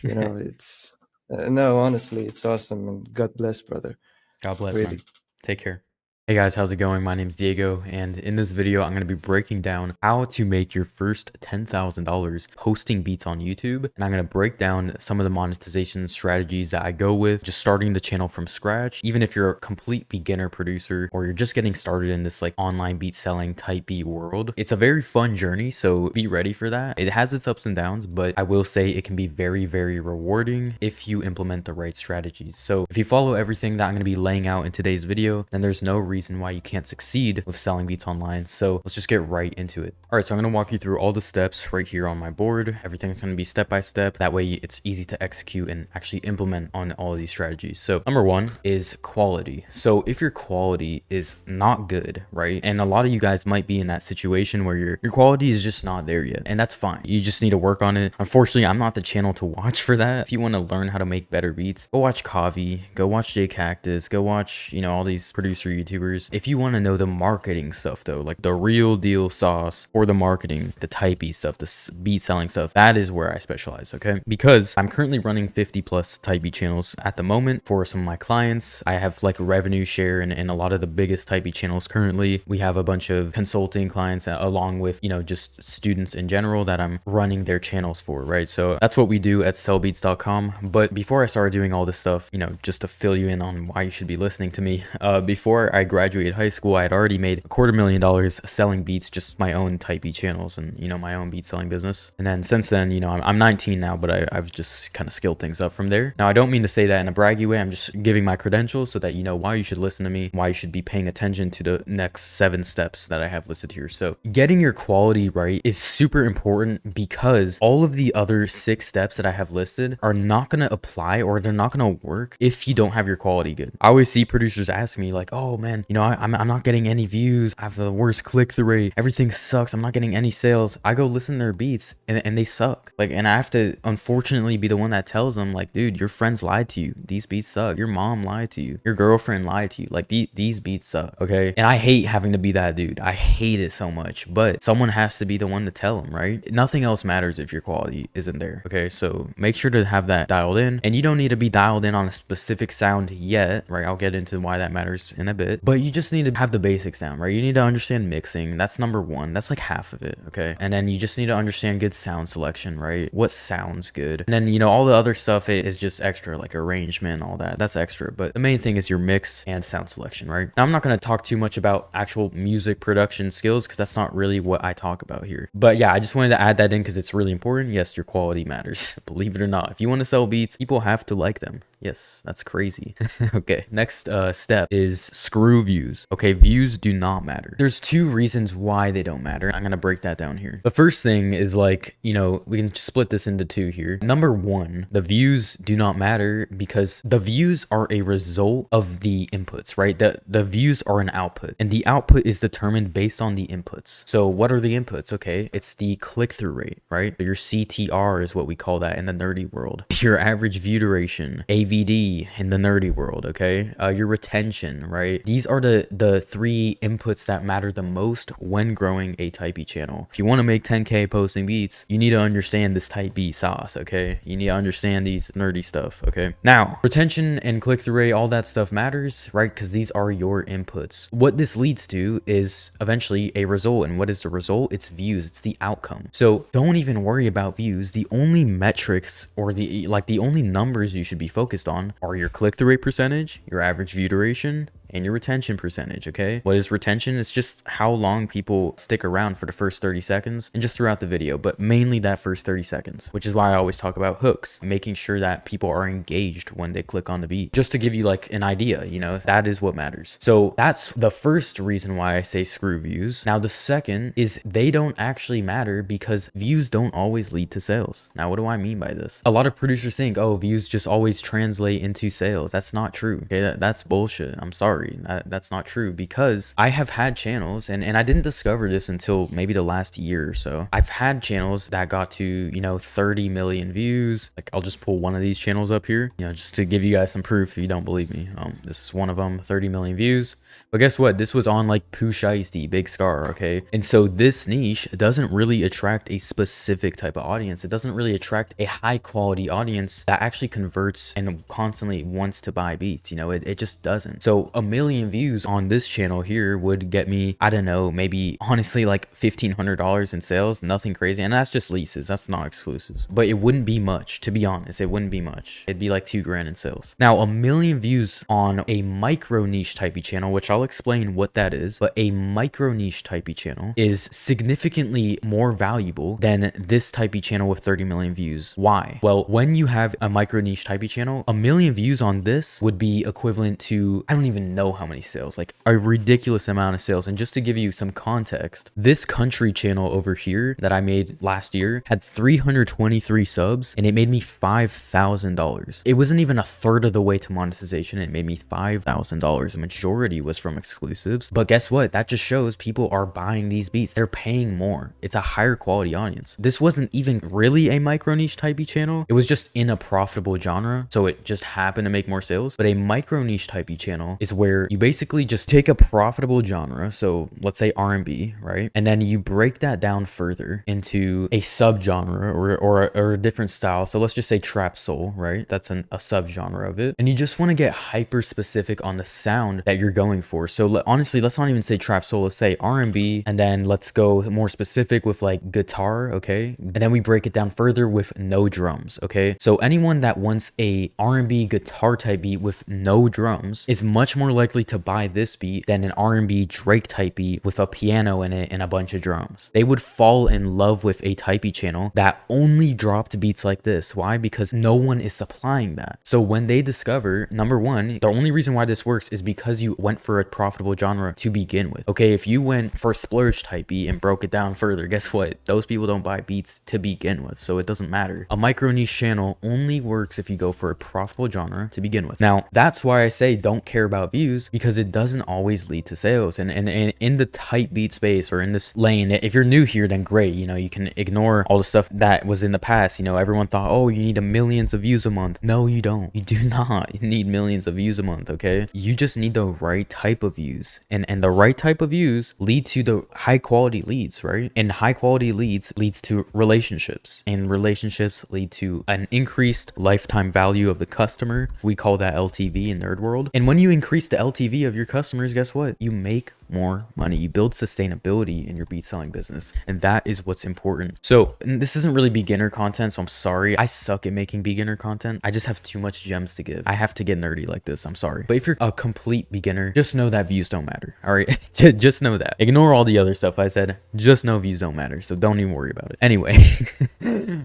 It's no, honestly, it's awesome, and God bless, brother. God bless, man. Really. Take care. Hey guys, how's it going? My name's Diego, and in this video, I'm going to be breaking down how to make your first $10,000 posting beats on YouTube. And I'm going to break down some of the monetization strategies that I go with, just starting the channel from scratch. Even if you're a complete beginner producer or you're just getting started in this like online beat selling type beat world, it's a very fun journey. So be ready for that. It has its ups and downs, but I will say it can be very, very rewarding if you implement the right strategies. So if you follow everything that I'm going to be laying out in today's video, then there's no reason why you can't succeed with selling beats online. So let's just get right into it. All right, so I'm going to walk you through all the steps right here on my board. Everything's going to be step by step. That way it's easy to execute and actually implement on all of these strategies. So number one is quality. So if your quality is not good, right? And a lot of you guys might be in that situation where your quality is just not there yet. And that's fine. You just need to work on it. Unfortunately, I'm not the channel to watch for that. If you want to learn how to make better beats, go watch Kavi, go watch J Cactus, go watch, all these producer YouTubers. If you want to know the marketing stuff though, like the real deal sauce or the marketing, the typey stuff, the beat selling stuff, that is where I specialize, okay? Because I'm currently running 50 plus typey channels at the moment for some of my clients. I have like a revenue share in a lot of the biggest typey channels currently. We have a bunch of consulting clients along with, just students in general that I'm running their channels for, right? So that's what we do at sellbeats.com. But before I started doing all this stuff, just to fill you in on why you should be listening to me, before I graduated high school, I had already made $250,000 selling beats, just my own typey channels and, my own beat selling business. And then since then, I'm 19 now, but I've just kind of skilled things up from there. Now, I don't mean to say that in a braggy way. I'm just giving my credentials so that you know why you should listen to me, why you should be paying attention to the next 7 steps that I have listed here. So getting your quality right is super important because all of the other 6 steps that I have listed are not going to apply, or they're not going to work if you don't have your quality good. I always see producers ask me like, oh man, I'm not getting any views. I have the worst click-through rate. Everything sucks. I'm not getting any sales. I go listen to their beats and they suck. Like, and I have to unfortunately be the one that tells them like, dude, your friends lied to you. These beats suck. Your mom lied to you. Your girlfriend lied to you. Like these beats suck. Okay. And I hate having to be that dude. I hate it so much, but someone has to be the one to tell them, right? Nothing else matters if your quality isn't there. Okay. So make sure to have that dialed in, and you don't need to be dialed in on a specific sound yet, right? I'll get into why that matters in a bit, but but you just need to have the basics down, right? You need to understand mixing. That's number one. That's like half of it, okay? And then you just need to understand good sound selection, right? What sounds good. And then, you know, all the other stuff is just extra, like arrangement, all that. That's extra. But the main thing is your mix and sound selection, right? Now, I'm not going to talk too much about actual music production skills because that's not really what I talk about here. But yeah, I just wanted to add that in because it's really important. Yes, your quality matters. Believe it or not. If you want to sell beats, people have to like them. Yes, that's crazy. Okay, next step is screw views. Okay, views do not matter. There's two reasons why they don't matter. I'm gonna break that down here. The first thing is like, you know, we can split this into two here. Number one, the views do not matter because the views are a result of the inputs, right? The views are an output, and the output is determined based on the inputs. So what are the inputs? Okay, it's the click-through rate, right? Your CTR is what we call that in the nerdy world. Your average view duration, AVD in the nerdy world, okay? Your retention, right? These are the three inputs that matter the most when growing a type channel. If you want to make 10K posting beats, you need to understand this type B sauce, okay? You need to understand these nerdy stuff, okay? Now, retention and click-through rate, all that stuff matters, right? Because these are your inputs. What this leads to is eventually a result. And what is the result? It's views. It's the outcome. So don't even worry about views. The only metrics or the only numbers you should be focused on are your click-through rate percentage, your average view duration, and your retention percentage, okay? What is retention? It's just how long people stick around for the first 30 seconds and just throughout the video, but mainly that first 30 seconds, which is why I always talk about hooks, making sure that people are engaged when they click on the beat. Just to give you like an idea, you know, that is what matters. So that's the first reason why I say screw views. Now, the second is they don't actually matter because views don't always lead to sales. Now, what do I mean by this? A lot of producers think, oh, views just always translate into sales. That's not true, okay? That's bullshit. I'm sorry. That's not true because I have had channels and I didn't discover this until maybe the last year or so. I've had channels that got to, you know, 30 million views. Like I'll just pull one of these channels up here, you know, just to give you guys some proof if you don't believe me. This is one of them, 30 million views. But guess what? This was on like Pooh Shiesty, Big Scar, okay? And so this niche doesn't really attract a specific type of audience. It doesn't really attract a high quality audience that actually converts and constantly wants to buy beats. You know, it just doesn't. So a million views on this channel here would get me, I don't know, maybe honestly like $1,500 in sales, nothing crazy. And that's just leases. That's not exclusives. But it wouldn't be much, to be honest. It wouldn't be much. It'd be like $2,000 in sales. Now, a million views on a micro niche typey channel, which I'll explain what that is, but a micro niche typey channel is significantly more valuable than this typey channel with 30 million views. Why? Well, when you have a micro niche typey channel, a million views on this would be equivalent to, I don't even know how many sales, like a ridiculous amount of sales. And just to give you some context, this country channel over here that I made last year had 323 subs and it made me $5,000. It wasn't even a third of the way to monetization. It made me $5,000. A majority was from exclusives. But guess what? That just shows people are buying these beats. They're paying more. It's a higher quality audience. This wasn't even really a micro niche typey channel. It was just in a profitable genre. So it just happened to make more sales. But a micro niche typey channel is where you basically just take a profitable genre. So let's say R&B, right? And then you break that down further into a subgenre or a different style. So let's just say trap soul, right? That's a subgenre of it. And you just want to get hyper specific on the sound that you're going for. So honestly, let's not even say trap soul. Let's say R&B, and then let's go more specific with like guitar, okay? And then we break it down further with no drums, okay? So anyone that wants a R&B guitar type beat with no drums is much more likely to buy this beat than an R&B Drake type beat with a piano in it and a bunch of drums. They would fall in love with a typey channel that only dropped beats like this. Why? Because no one is supplying that. So when they discover, number one, the only reason why this works is because you went for a profitable genre to begin with. Okay, if you went for splurge type beat and broke it down further, guess what? Those people don't buy beats to begin with, so it doesn't matter. A micro niche channel only works if you go for a profitable genre to begin with. Now, that's why I say don't care about views, because it doesn't always lead to sales. And in the type beat space or in this lane, if you're new here, then great. You know, you can ignore all the stuff that was in the past. You know, everyone thought, oh, you need millions of views a month. No, you don't. You do not need millions of views a month, okay? You just need the right type of views. And the right type of views lead to the high quality leads, right? And high quality leads leads to relationships. And relationships lead to an increased lifetime value of the customer. We call that LTV in nerd world. And when you increase the the LTV of your customers, guess what? You make more money. You build sustainability in your beat selling business, and that is what's important. So this isn't really beginner content, so I'm sorry. I suck at making beginner content. I just have too much gems to give. I have to get nerdy like this. I'm sorry. But if you're a complete beginner, just know that views don't matter. All right. Just know that. Ignore all the other stuff I said. Just know views don't matter. So don't even worry about it. Anyway,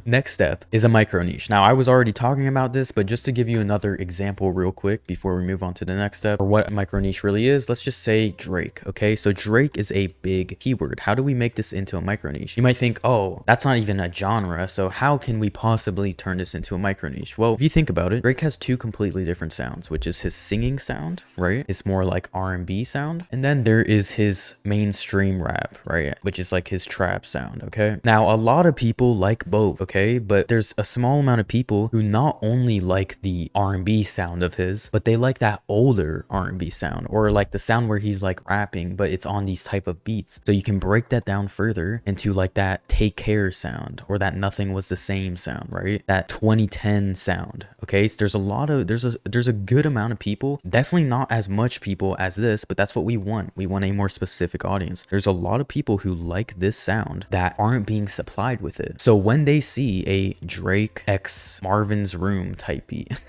next step is a micro niche. Now, I was already talking about this, but just to give you another example real quick before we move on to the next step, or what a micro niche really is, let's just say Drake. Okay, so Drake is a big keyword. How do we make this into a micro niche? You might think, oh, that's not even a genre, so how can we possibly turn this into a micro niche? Well, if you think about it, Drake has two completely different sounds, which is his singing sound, right? It's more like R&B sound. And then there is his mainstream rap, right? Which is like his trap sound, okay? Now, a lot of people like both, okay? But there's a small amount of people who not only like the R&B sound of his, but they like that older R&B sound, or like the sound where he's like rapping, but it's on these type of beats. So you can break that down further into like that Take Care sound, or that Nothing Was the Same sound, right? That 2010 sound. Okay, so there's a good amount of people, definitely not as much people as this, but that's what we want. We want a more specific audience. There's a lot of people who like this sound that aren't being supplied with it. So when they see a Drake x Marvin's Room type beat,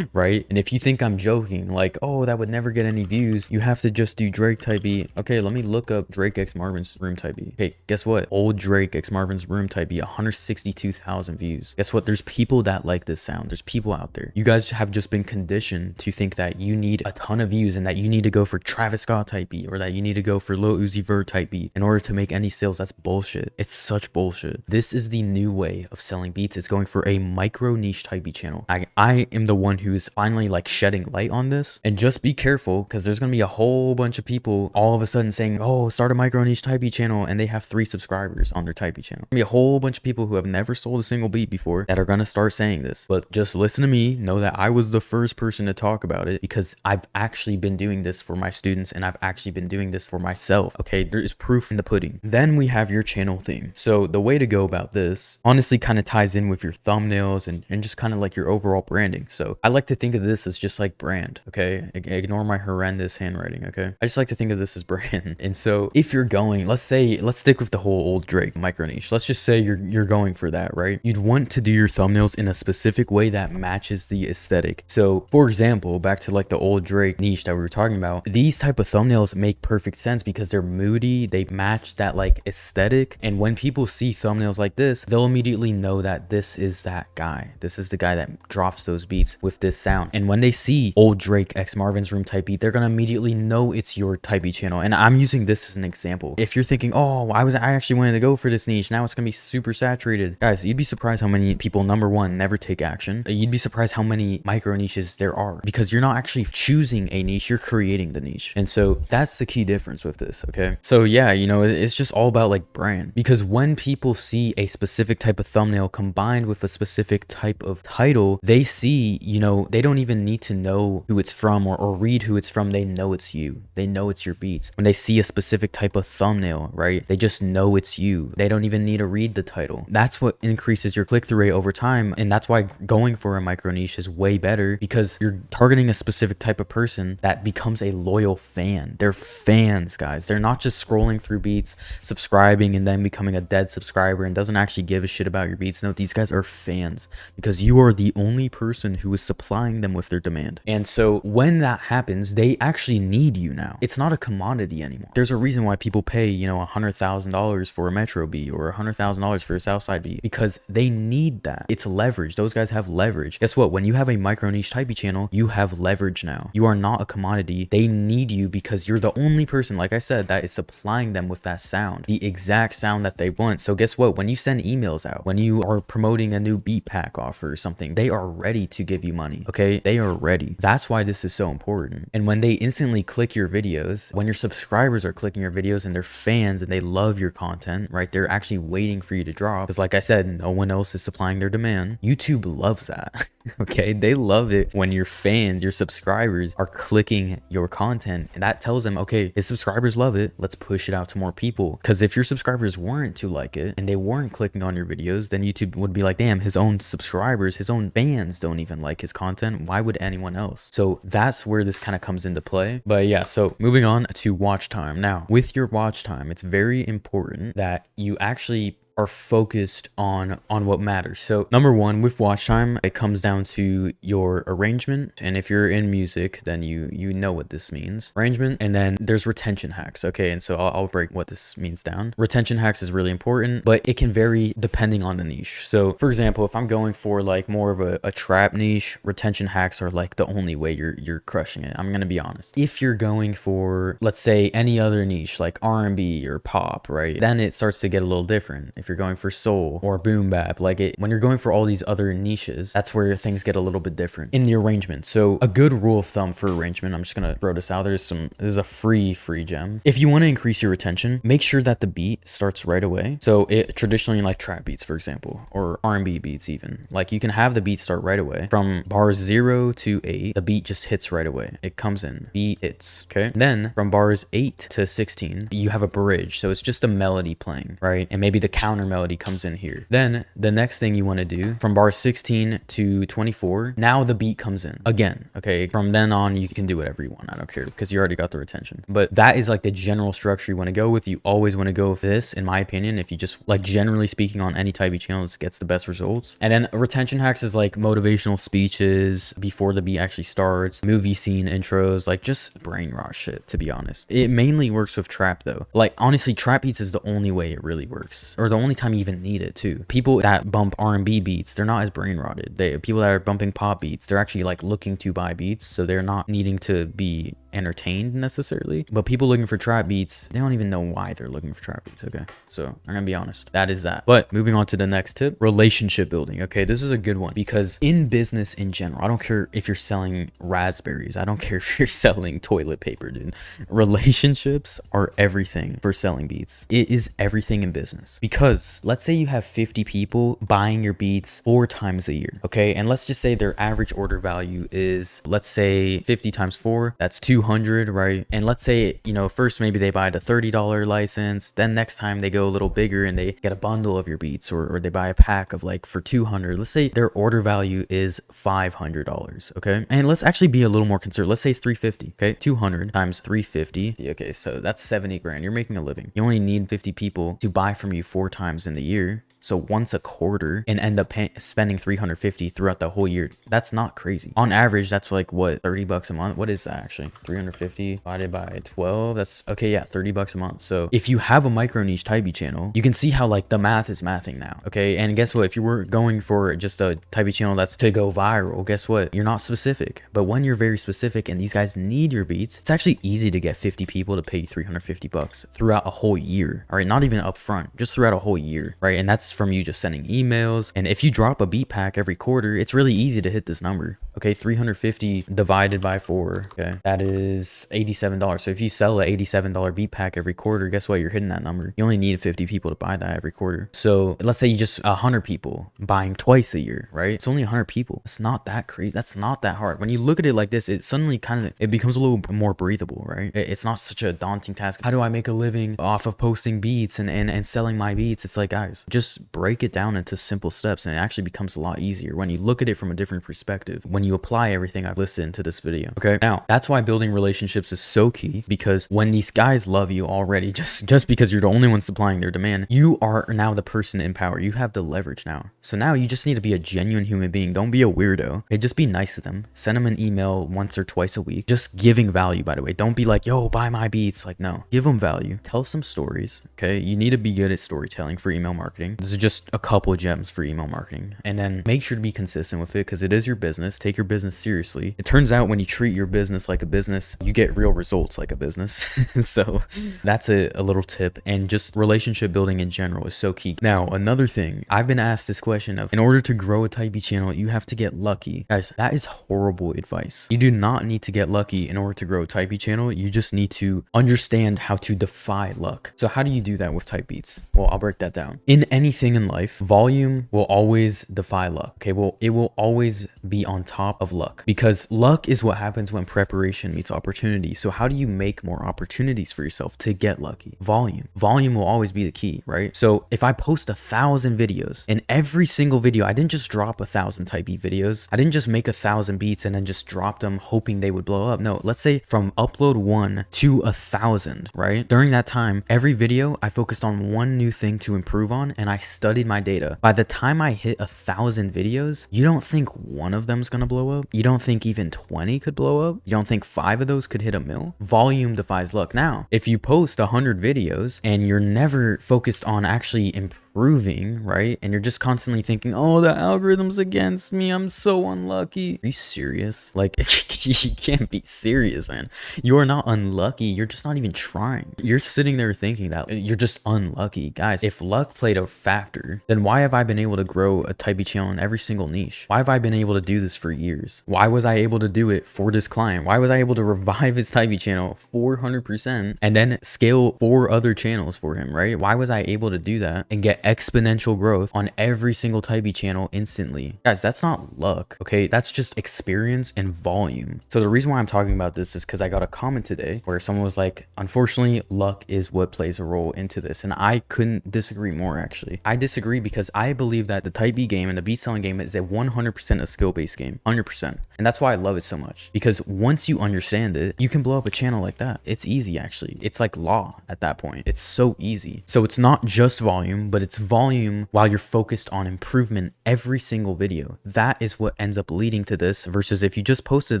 right? And if you think I'm joking, like, oh, that would never get any views, you have to just do Drake type beat. Okay, let me look up Drake x Marvin's Room type beat. Okay, guess what? Old Drake x Marvin's Room type beat, 162,000 views. Guess what? There's people that like this sound. There's people out there. You guys have just been conditioned to think that you need a ton of views and that you need to go for Travis Scott type beat, or that you need to go for Lil Uzi Vert type beat in order to make any sales. That's bullshit. It's such bullshit. This is the new way of selling beats. It's going for a micro niche type beat channel. I am the one who is finally like shedding light on this. And just be careful, because there's gonna be a whole bunch of people all of a sudden saying, oh, start a micro niche type beat channel, and they have 3 subscribers on their type beat channel. There's gonna be a whole bunch of people who have never sold a single beat before that are gonna start saying this. But just listen to me, know that I was the first person to talk about it, because I've actually been doing this for my students, and I've actually been doing this for myself. Okay, there is proof in the pudding. Then we have your channel theme. So the way to go about this honestly kind of ties in with your thumbnails and just kind of like your overall branding. So I like to think of this as just like brand. Okay, ignore my horrendous handwriting. Okay, I just like to think of this as brand. And so if you're going, let's stick with the whole old Drake micro niche. Let's just say you're going for that, right? You'd want to do your thumbnails in a specific way that matches the aesthetic. So for example, back to like the old Drake niche that we were talking about, these type of thumbnails make perfect sense because they're moody, they match that like aesthetic. And when people see thumbnails like this, they'll immediately know that this is that guy. This is the guy that drops those beats with this sound. And when they see old Drake x Marvin's Room type beat, they're gonna immediately know it's your type beat channel. And I'm using this as an example. If you're thinking, oh, I actually wanted to go for this niche, now it's gonna be super saturated, guys, you'd be surprised how many people, number one, never take action. You'd be surprised how many micro niches there are, because you're not actually choosing a niche, you're creating the niche. And so that's the key difference with this. Okay, so yeah, you know, it's just all about like brand, because when people see a specific type of thumbnail combined with a specific type of title, they see, you know, they don't even need to know who it's from or read who it's from. They know it's you. They know it's your beats. When they see a specific type of thumbnail, right, they just know it's you. They don't even need to read the title. That's what increases your click-through rate over time. And that's why going for a micro niche is way better, because you're targeting a specific type of person that becomes a loyal fan. They're fans, guys. They're not just scrolling through beats, subscribing, and then becoming a dead subscriber and doesn't actually give a shit about your beats. No, these guys are fans, because you are the only person who is supplying them with their demand. And so when that happens, they actually need you now. It's not a commodity anymore. There's a reason why people pay, you know, $100,000 for a Metro beat or $100,000 for a Southside beat, because they need that. It's leverage. Those guys have leverage. Guess what? When you have a micro niche type beat channel, you have leverage now. You are not a commodity. They need you because you're the only person, like I said, that is supplying them with that sound, the exact sound that they want. So guess what? When you send emails out, when you are promoting a new beat pack offer or something, they are ready to give you money. Okay, they are ready. That's why this is so important. And when they instantly click your videos, when your subscribers are clicking your videos and they're fans and they love your content, right, they're actually waiting for you to drop, because like I said, no one else is supplying their demand. YouTube loves that. Okay, they love it when your fans, your subscribers are clicking your content, and that tells them, okay, his subscribers love it, let's push it out to more people. Because if your subscribers weren't to like it and they weren't clicking on your videos, then YouTube would be like, damn, his own subscribers, his own fans don't even like his content, why would anyone else? So that's where this kind of comes into play. But yeah, so moving on to watch time. Now with your watch time, it's very important that you actually are focused on what matters. So number one, with watch time, it comes down to your arrangement. And if you're in music, then you know what this means. Arrangement, and then there's retention hacks. Okay, and so I'll break what this means down. Retention hacks is really important, but it can vary depending on the niche. So for example, if I'm going for like more of a trap niche, retention hacks are like the only way you're crushing it. I'm gonna be honest. If you're going for, let's say, any other niche like R&B or pop, right, then it starts to get a little different. If you're going for soul or boom bap, like when you're going for all these other niches, that's where things get a little bit different in the arrangement. So a good rule of thumb for arrangement, I'm just gonna throw this out. This is a free gem. If you want to increase your retention, make sure that the beat starts right away. So it traditionally, like trap beats, for example, or R&B beats, even, like you can have the beat start right away. From bars 0 to 8, the beat just hits right away. It comes in, beat hits. Okay, then from bars 8 to 16, you have a bridge, so it's just a melody playing, right? And maybe the counter melody comes in here. Then the next thing you want to do, from bar 16 to 24, now the beat comes in again. Okay, from then on you can do whatever you want, I don't care, because you already got the retention. But that is like the general structure you want to go with. You always want to go with this, in my opinion. If you just, like, generally speaking, on any type of channel, this gets the best results. And then retention hacks is like motivational speeches before the beat actually starts, movie scene intros, like just brain rot shit, to be honest. It mainly works with trap though. Like honestly, trap beats is the only way it really works, or the only time you even need it too. People that bump R&B beats, they're not as brain rotted. People that are bumping pop beats, they're actually like looking to buy beats, so they're not needing to be entertained necessarily. But people looking for trap beats, they don't even know why they're looking for trap beats. Okay, so I'm gonna be honest, that is that. But moving on to the next tip, relationship building. Okay, this is a good one, because in business in general, I don't care if you're selling raspberries, I don't care if you're selling toilet paper, dude, relationships are everything for selling beats. It is everything in business. Because let's say you have 50 people buying your beats 4 times a year. Okay, and let's just say their average order value is, let's say 50 times 4, that's 200, right? And let's say, you know, first maybe they buy the $30 license, then next time they go a little bigger and they get a bundle of your beats, or they buy a pack of like for 200. Let's say their order value is $500. Okay, and let's actually be a little more conservative. Let's say it's 350. Okay, 200 times 350. Okay, so that's 70 grand. You're making a living. You only need 50 people to buy from you 4 times in the year. So once a quarter, and end up spending 350 throughout the whole year. That's not crazy. On average, that's like what, 30 bucks a month? What is that actually? 350 divided by 12. That's okay. Yeah, 30 bucks a month. So if you have a micro niche typey channel, you can see how like the math is mathing now. Okay, and guess what? If you were going for just a typey channel that's to go viral, guess what? You're not specific. But when you're very specific and these guys need your beats, it's actually easy to get 50 people to pay you 350 bucks throughout a whole year. All right, not even upfront, just throughout a whole year, right? And that's from you just sending emails. And if you drop a beat pack every quarter, it's really easy to hit this number. Okay, 350 divided by 4, okay, that is $87. So if you sell an $87 beat pack every quarter, guess what? You're hitting that number. You only need 50 people to buy that every quarter. So let's say you just 100 people buying twice a year, right? It's only 100 people. It's not that crazy. That's not that hard. When you look at it like this, it suddenly it becomes a little more breathable, right? It's not such a daunting task. How do I make a living off of posting beats and selling my beats? It's like, guys, just break it down into simple steps, and it actually becomes a lot easier when you look at it from a different perspective, when you apply everything I've listed into this video. Okay, now that's why building relationships is so key, because when these guys love you already, just because you're the only one supplying their demand, you are now the person in power. You have the leverage now. So now you just need to be a genuine human being. Don't be a weirdo. Okay, just be nice to them. Send them an email once or twice a week, just giving value, by the way. Don't be like, yo, buy my beats. Like, no, give them value. Tell some stories. Okay, you need to be good at storytelling for email marketing. This is just a couple of gems for email marketing. And then make sure to be consistent with it, because it is your business. Take your business seriously. It turns out when you treat your business like a business, you get real results like a business. So that's a little tip. And just relationship building in general is so key. Now, another thing, I've been asked this question of, in order to grow a typey channel, you have to get lucky. Guys, that is horrible advice. You do not need to get lucky in order to grow a typey channel. You just need to understand how to defy luck. So how do you do that with type beats? Well, I'll break that down. In any anything in life, volume will always defy luck. Okay, well, it will always be on top of luck, because luck is what happens when preparation meets opportunity. So how do you make more opportunities for yourself to get lucky? Volume will always be the key, right? So if I post 1,000 videos, and every single video, I didn't just drop 1,000 type beat videos. I didn't just make 1,000 beats and then just drop them hoping they would blow up. No, let's say from upload 1 to 1,000, right? During that time, every video I focused on one new thing to improve on, and I studied my data. By the time I hit 1,000 videos, you don't think one of them's gonna blow up? You don't think even 20 could blow up? You don't think 5 of those could hit a mil? Volume defies luck. Now, if you post 100 videos and you're never focused on actually improving, right? And you're just constantly thinking, oh, the algorithm's against me, I'm so unlucky. Are you serious? Like, you can't be serious, man. You are not unlucky. You're just not even trying. You're sitting there thinking that you're just unlucky. Guys, if luck played a factor, then why have I been able to grow a type B channel in every single niche? Why have I been able to do this for years? Why was I able to do it for this client? Why was I able to revive his type B channel 400% and then scale 4 other channels for him, right? Why was I able to do that and get exponential growth on every single type B channel instantly? Guys, that's not luck, okay? That's just experience and volume. So the reason why I'm talking about this is because I got a comment today where someone was like, unfortunately, luck is what plays a role into this. And I couldn't disagree more, actually. I disagree because I believe that the type B game and the beat selling game is a 100% a skill-based game, 100%. And that's why I love it so much, because once you understand it, you can blow up a channel like that. It's easy, actually. It's like law at that point. It's so easy. So it's not just volume, but it's volume while you're focused on improvement every single video. That is what ends up leading to this, versus if you just posted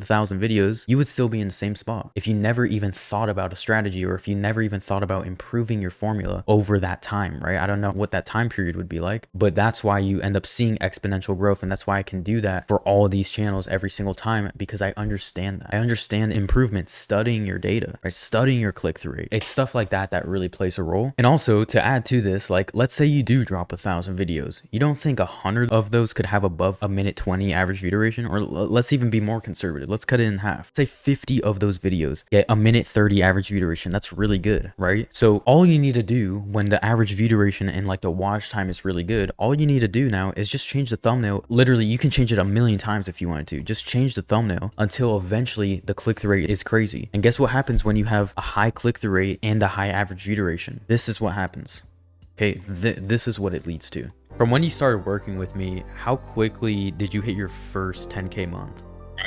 1,000 videos, you would still be in the same spot. If you never even thought about a strategy, or if you never even thought about improving your formula over that time, right? I don't know what that time period would be like, but that's why you end up seeing exponential growth. And that's why I can do that for all of these channels every single time, because I understand that. I understand improvement, studying your data, right? Studying your click-through rate. It's stuff like that that really plays a role. And also, to add to this, like, let's say you do drop 1,000 videos. You don't think 100 of those could have above a minute 20 average view duration? Or let's even be more conservative. Let's cut it in half. Say 50 of those videos get a minute 30 average view duration. That's really good, right? So all you need to do when the average view duration and like the watch time is really good, all you need to do now is just change the thumbnail. Literally, you can change it a million times if you wanted to. Just change the thumbnail until eventually the click-through rate is crazy. And guess what happens when you have a high click-through rate and a high average view duration? This is what happens. Okay, this is what it leads to. From when you started working with me, how quickly did you hit your first 10K month?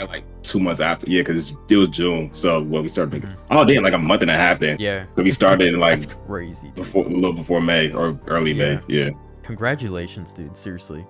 Like 2 months after, yeah, because it was June. So when we started making, oh damn, like a month and a half then. Yeah, but we started in like that's crazy, dude. a little before May or early May. Yeah. Congratulations, dude. Seriously.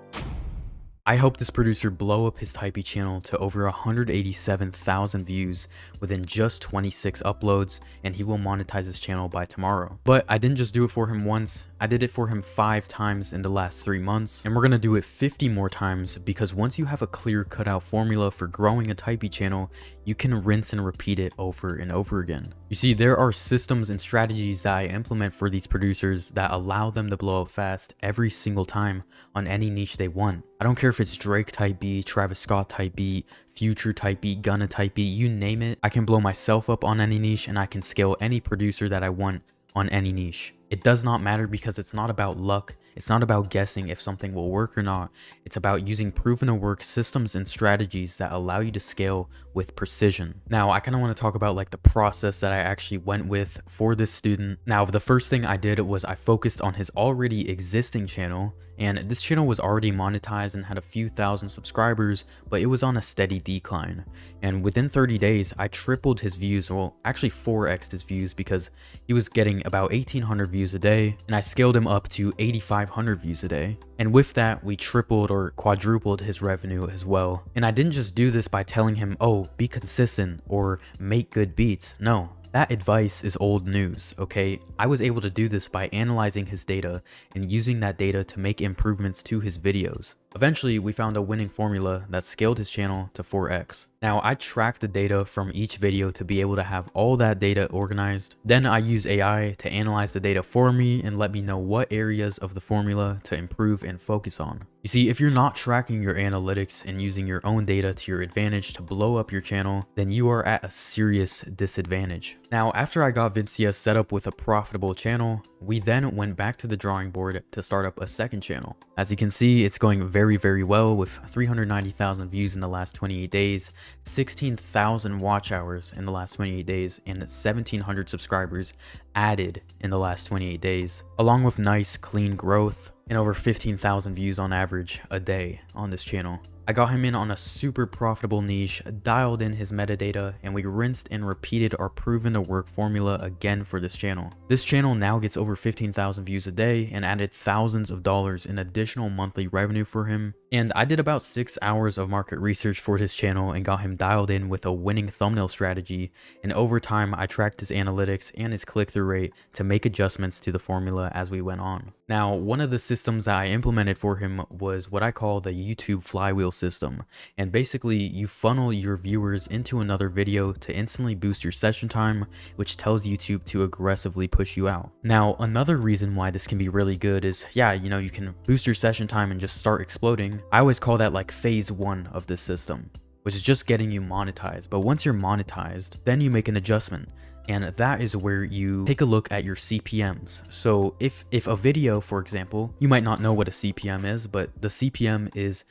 I hope this producer blow up his Typee channel to over 187,000 views within just 26 uploads, and he will monetize his channel by tomorrow. But I didn't just do it for him once, I did it for him 5 times in the last 3 months, and we're gonna do it 50 more times, because once you have a clear cutout formula for growing a Typee channel, you can rinse and repeat it over and over again. You see, there are systems and strategies that I implement for these producers that allow them to blow up fast every single time on any niche they want. I don't care if it's Drake type B, Travis Scott type B, Future type B, Gunna type B, you name it. I can blow myself up on any niche, and I can scale any producer that I want on any niche. It does not matter, because it's not about luck. It's not about guessing if something will work or not. It's about using proven to work systems and strategies that allow you to scale with precision. Now, I kind of want to talk about like the process that I actually went with for this student. Now, the first thing I did was I focused on his already existing channel, and this channel was already monetized and had a few thousand subscribers, but it was on a steady decline. And within 30 days, I tripled his views, well, actually 4x'd his views, because he was getting about 1,800 views a day, and I scaled him up to 8,500 views a day. And with that, we tripled or quadrupled his revenue as well. And I didn't just do this by telling him, oh, be consistent or make good beats. No, that advice is old news, okay? I was able to do this by analyzing his data and using that data to make improvements to his videos. Eventually, we found a winning formula that scaled his channel to 4x. Now, I track the data from each video to be able to have all that data organized. Then I use AI to analyze the data for me and let me know what areas of the formula to improve and focus on. You see, if you're not tracking your analytics and using your own data to your advantage to blow up your channel, then you are at a serious disadvantage. Now, after I got Vincia set up with a profitable channel, we then went back to the drawing board to start up a second channel. As you can see, it's going very, very well with 390,000 views in the last 28 days, 16,000 watch hours in the last 28 days, and 1,700 subscribers added in the last 28 days, along with nice, clean growth and over 15,000 views on average a day on this channel. I got him in on a super profitable niche, dialed in his metadata, and we rinsed and repeated our proven to work formula again for this channel. This channel now gets over 15,000 views a day and added thousands of dollars in additional monthly revenue for him. And I did about 6 hours of market research for his channel and got him dialed in with a winning thumbnail strategy. And over time, I tracked his analytics and his click-through rate to make adjustments to the formula as we went on. Now, one of the systems that I implemented for him was what I call the YouTube flywheel system. And basically, you funnel your viewers into another video to instantly boost your session time, which tells YouTube to aggressively push you out. Now, another reason why this can be really good is, yeah, you know, you can boost your session time and just start exploding. I always call that like phase 1 of this system, which is just getting you monetized. But once you're monetized, then you make an adjustment. And that is where you take a look at your CPMs. So if a video, for example, you might not know what a CPM is, but the CPM is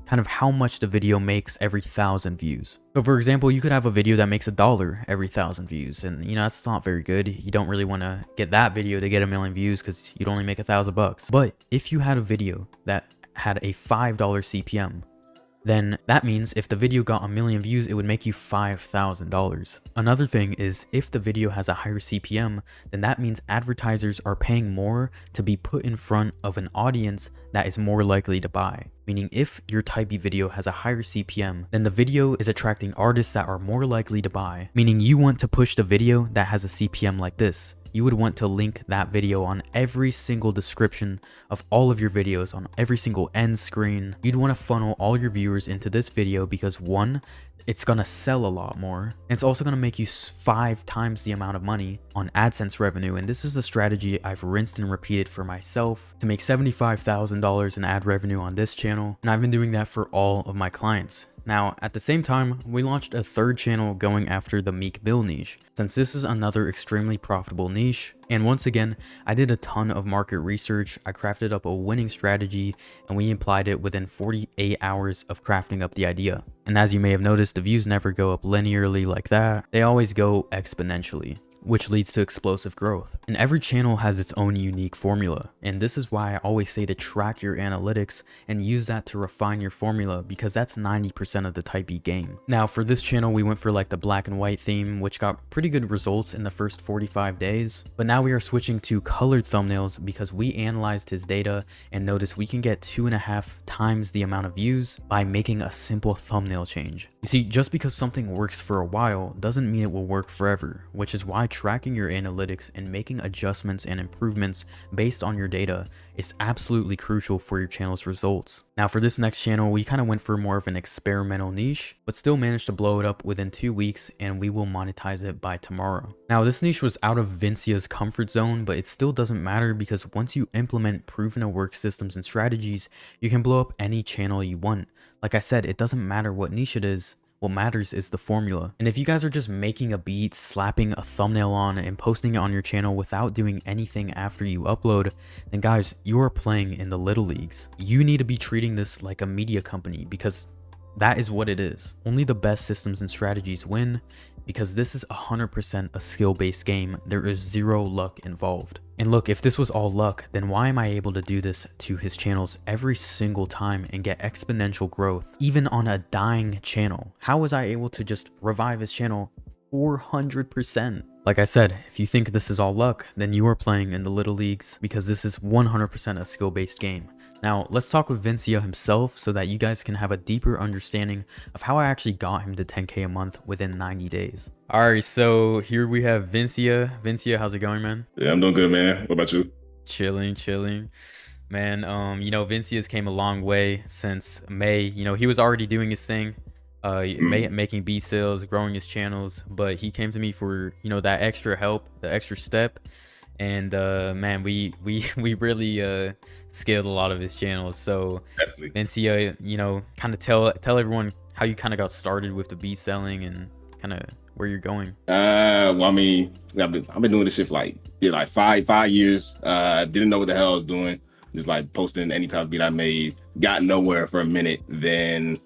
kind of how much the video makes every 1,000 views. So for example, you could have a video that makes $1 every 1,000 views, and you know, that's not very good. You don't really want to get that video to get 1 million views because you'd only make $1,000. But if you had a video that had a $5 CPM, then that means if the video got 1 million views, it would make you $5,000. Another thing is if the video has a higher CPM, then that means advertisers are paying more to be put in front of an audience that is more likely to buy. Meaning if your typey video has a higher CPM, then the video is attracting artists that are more likely to buy. Meaning you want to push the video that has a CPM like this. You would want to link that video on every single description of all of your videos, on every single end screen. You'd want to funnel all your viewers into this video because 1, it's going to sell a lot more. And it's also going to make you 5 times the amount of money on AdSense revenue. And this is a strategy I've rinsed and repeated for myself to make $75,000 in ad revenue on this channel. And I've been doing that for all of my clients. Now, at the same time, we launched a third channel going after the Meek Mill niche, since this is another extremely profitable niche. And once again, I did a ton of market research, I crafted up a winning strategy, and we applied it within 48 hours of crafting up the idea. And as you may have noticed, the views never go up linearly like that, they always go exponentially, which leads to explosive growth. And every channel has its own unique formula. And this is why I always say to track your analytics and use that to refine your formula, because that's 90% of the typey game. Now for this channel, we went for like the black and white theme, which got pretty good results in the first 45 days. But now we are switching to colored thumbnails because we analyzed his data and noticed we can get 2.5 times the amount of views by making a simple thumbnail change. You see, just because something works for a while doesn't mean it will work forever, which is why tracking your analytics and making adjustments and improvements based on your data is absolutely crucial for your channel's results. Now for this next channel, we kind of went for more of an experimental niche, but still managed to blow it up within 2 weeks, and we will monetize it by tomorrow. Now this niche was out of Vincia's comfort zone, but it still doesn't matter because once you implement proven to work systems and strategies, you can blow up any channel you want. Like I said, it doesn't matter what niche it is. What matters is the formula. And if you guys are just making a beat, slapping a thumbnail on and posting it on your channel without doing anything after you upload, then guys, you are playing in the little leagues. You need to be treating this like a media company because that is what it is. Only the best systems and strategies win because this is 100% a skill-based game. There is zero luck involved. And look, if this was all luck, then why am I able to do this to his channels every single time and get exponential growth, even on a dying channel? How was I able to just revive his channel 400%? Like I said, if you think this is all luck, then you are playing in the little leagues because this is 100% a skill-based game. Now, let's talk with Vincia himself so that you guys can have a deeper understanding of how I actually got him to 10K a month within 90 days. All right, so here we have Vincia. Vincia, how's it going, man? Yeah, I'm doing good, man. What about you? Chilling. Man, you know, Vincia's came a long way since May. You know, he was already doing his thing. making beat sales, growing his channels, but he came to me for, you know, that extra help, the extra step. And man, we really scaled a lot of his channels. So Definitely. Vincia, you know, kind of tell everyone how you kind of got started with the beat selling and kind of where you're going. Well, I mean, I've been doing this shit for like 5 years. Didn't know what the hell I was doing. Just like posting any type of beat I made. Got nowhere for a minute. Then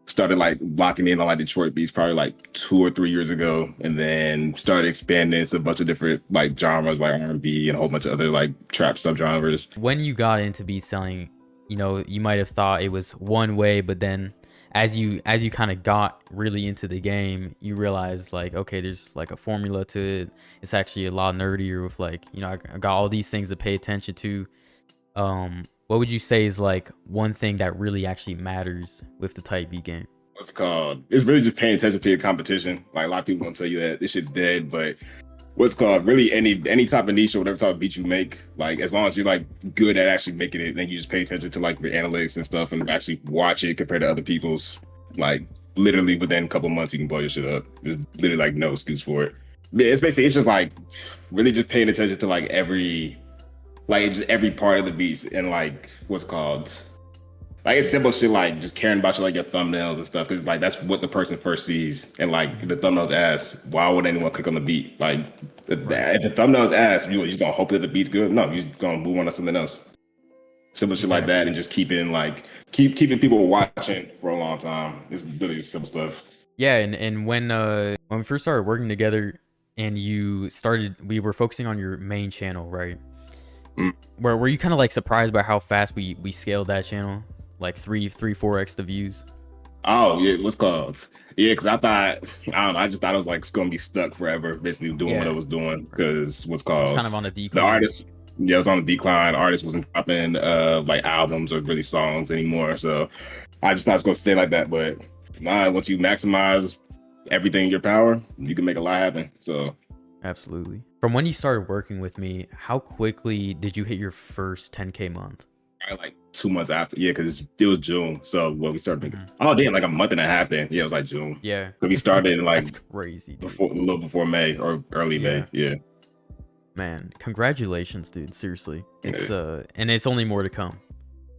started like locking in on like Detroit beats probably like 2 or 3 years ago, and then started expanding into a bunch of different like genres like R&B and a whole bunch of other like trap subgenres. When you got into beat selling, you know, you might have thought it was one way, but then as you kind of got really into the game, you realize like, okay, there's like a formula to it. It's actually a lot nerdier with like, you know, I got all these things to pay attention to. What would you say is like one thing that really actually matters with the type beat game? What's it called? It's really just paying attention to your competition. Like a lot of people gonna tell you that this shit's dead, but what's called really any type of niche or whatever type of beat you make, like as long as you're like good at actually making it, then you just pay attention to like your analytics and stuff and actually watch it compared to other people's, like literally within a couple months you can blow your shit up. There's literally like no excuse for it. Yeah, it's just like really just paying attention to like every part of the beats and like what's called, like it's simple shit like just caring about like your thumbnails and stuff, because like that's what the person first sees, and like the thumbnails ass, why would anyone click on the beat? Like if the thumbnails ass, you just gonna hope that the beat's good? No, you're just gonna move on to something else. Simple shit like that, and just keeping people watching for a long time. It's really simple stuff. Yeah, and when we first started working together and we were focusing on your main channel, right? Were you kind of like surprised by how fast we scaled that channel, like 4x the views? Oh yeah, what's called? Yeah, because I just thought I was like gonna be stuck forever, basically doing what I was doing. Because what's called, it was kind of on a decline. The artist, it was on a decline. Artist wasn't dropping like albums or really songs anymore. So I just thought it was gonna stay like that. But once you maximize everything in your power, you can make a lot happen. So. Absolutely. From when you started working with me, how quickly did you hit your first 10K month? Like 2 months after, yeah, because it was June. So when we started making, oh damn, like a month and a half then. Yeah, it was like June. Yeah. But we started in like that's crazy, dude. A little before May or early May. Yeah. Man, congratulations, dude. Seriously. It's and it's only more to come.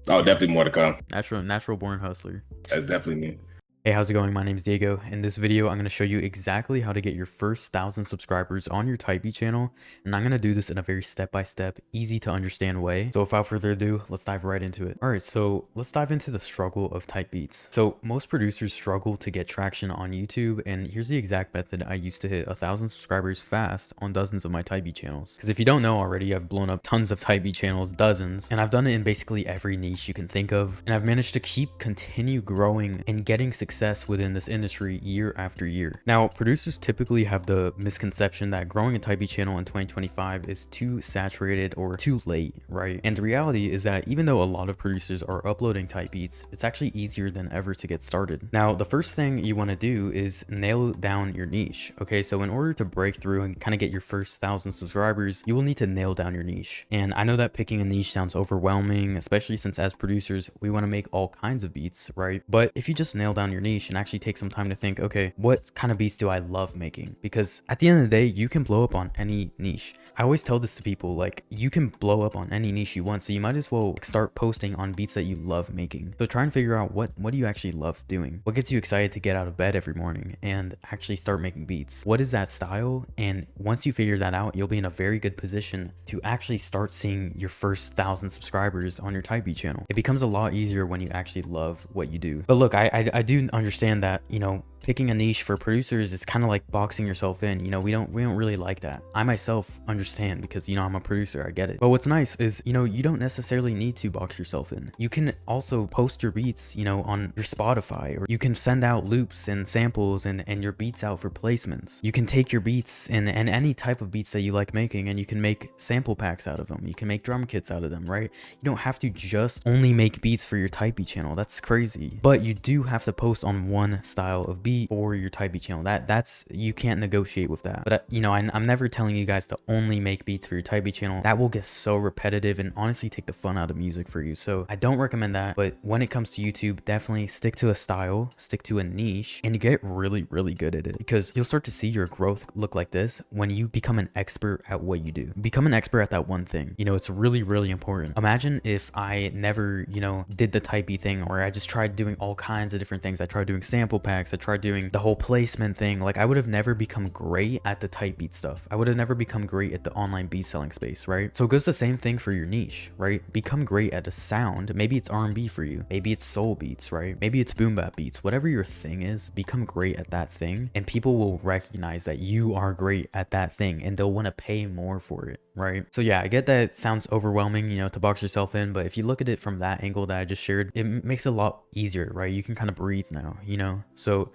Oh, definitely more to come. Natural born hustler. That's definitely me. Hey, how's it going? My name's Diego. In this video, I'm going to show you exactly how to get your first 1,000 subscribers on your type beat channel. And I'm going to do this in a very step-by-step, easy to understand way. So without further ado, let's dive right into it. All right, so let's dive into the struggle of type beats. So most producers struggle to get traction on YouTube. And here's the exact method I used to hit 1,000 subscribers fast on dozens of my type beat channels. Because if you don't know already, I've blown up tons of type beat channels, dozens. And I've done it in basically every niche you can think of. And I've managed to continue growing and getting success within this industry year after year. Now, producers typically have the misconception that growing a type beat channel in 2025 is too saturated or too late, right? And the reality is that even though a lot of producers are uploading type beats, it's actually easier than ever to get started. Now, the first thing you want to do is nail down your niche. Okay, so in order to break through and kind of get your first 1,000 subscribers, you will need to nail down your niche. And I know that picking a niche sounds overwhelming, especially since as producers, we want to make all kinds of beats, right? But if you just nail down your niche and actually take some time to think, okay, what kind of beats do I love making? Because at the end of the day, you can blow up on any niche. I always tell this to people, like, you can blow up on any niche you want, so you might as well start posting on beats that you love making. So try and figure out what do you actually love doing? What gets you excited to get out of bed every morning and actually start making beats? What is that style? And once you figure that out, you'll be in a very good position to actually start seeing your first 1,000 subscribers on your type beat channel. It becomes a lot easier when you actually love what you do. But look, I do understand that, you know, picking a niche for producers is kind of like boxing yourself in. You know, we don't really like that. I myself understand because, you know, I'm a producer, I get it. But what's nice is, you know, you don't necessarily need to box yourself in. You can also post your beats, you know, on your Spotify, or you can send out loops and samples and your beats out for placements. You can take your beats and any type of beats that you like making, and you can make sample packs out of them. You can make drum kits out of them, right? You don't have to just only make beats for your type beat channel. That's crazy. But you do have to post on one style of beat. beat for your type beat channel. That's you can't negotiate with that. But you know, I'm never telling you guys to only make beats for your type beat channel. That will get so repetitive and honestly take the fun out of music for you. So I don't recommend that. But when it comes to YouTube, definitely stick to a style, stick to a niche, and get really, really good at it, because you'll start to see your growth look like this when you become an expert at what you do. Become an expert at that one thing. You know, it's really, really important. Imagine if I never, you know, did the type beat thing, or I just tried doing all kinds of different things. I tried doing sample packs. I tried doing the whole placement thing. Like, I would have never become great at the type beat stuff. I would have never become great at the online beat selling space, right? So it goes the same thing for your niche, right? Become great at a sound. Maybe it's R&B for you. Maybe it's soul beats, right? Maybe it's boom bap beats. Whatever your thing is, become great at that thing, and people will recognize that you are great at that thing, and they'll want to pay more for it, right? So yeah, I get that it sounds overwhelming, you know, to box yourself in, but if you look at it from that angle that I just shared, it makes it a lot easier, right? You can kind of breathe now, you know? So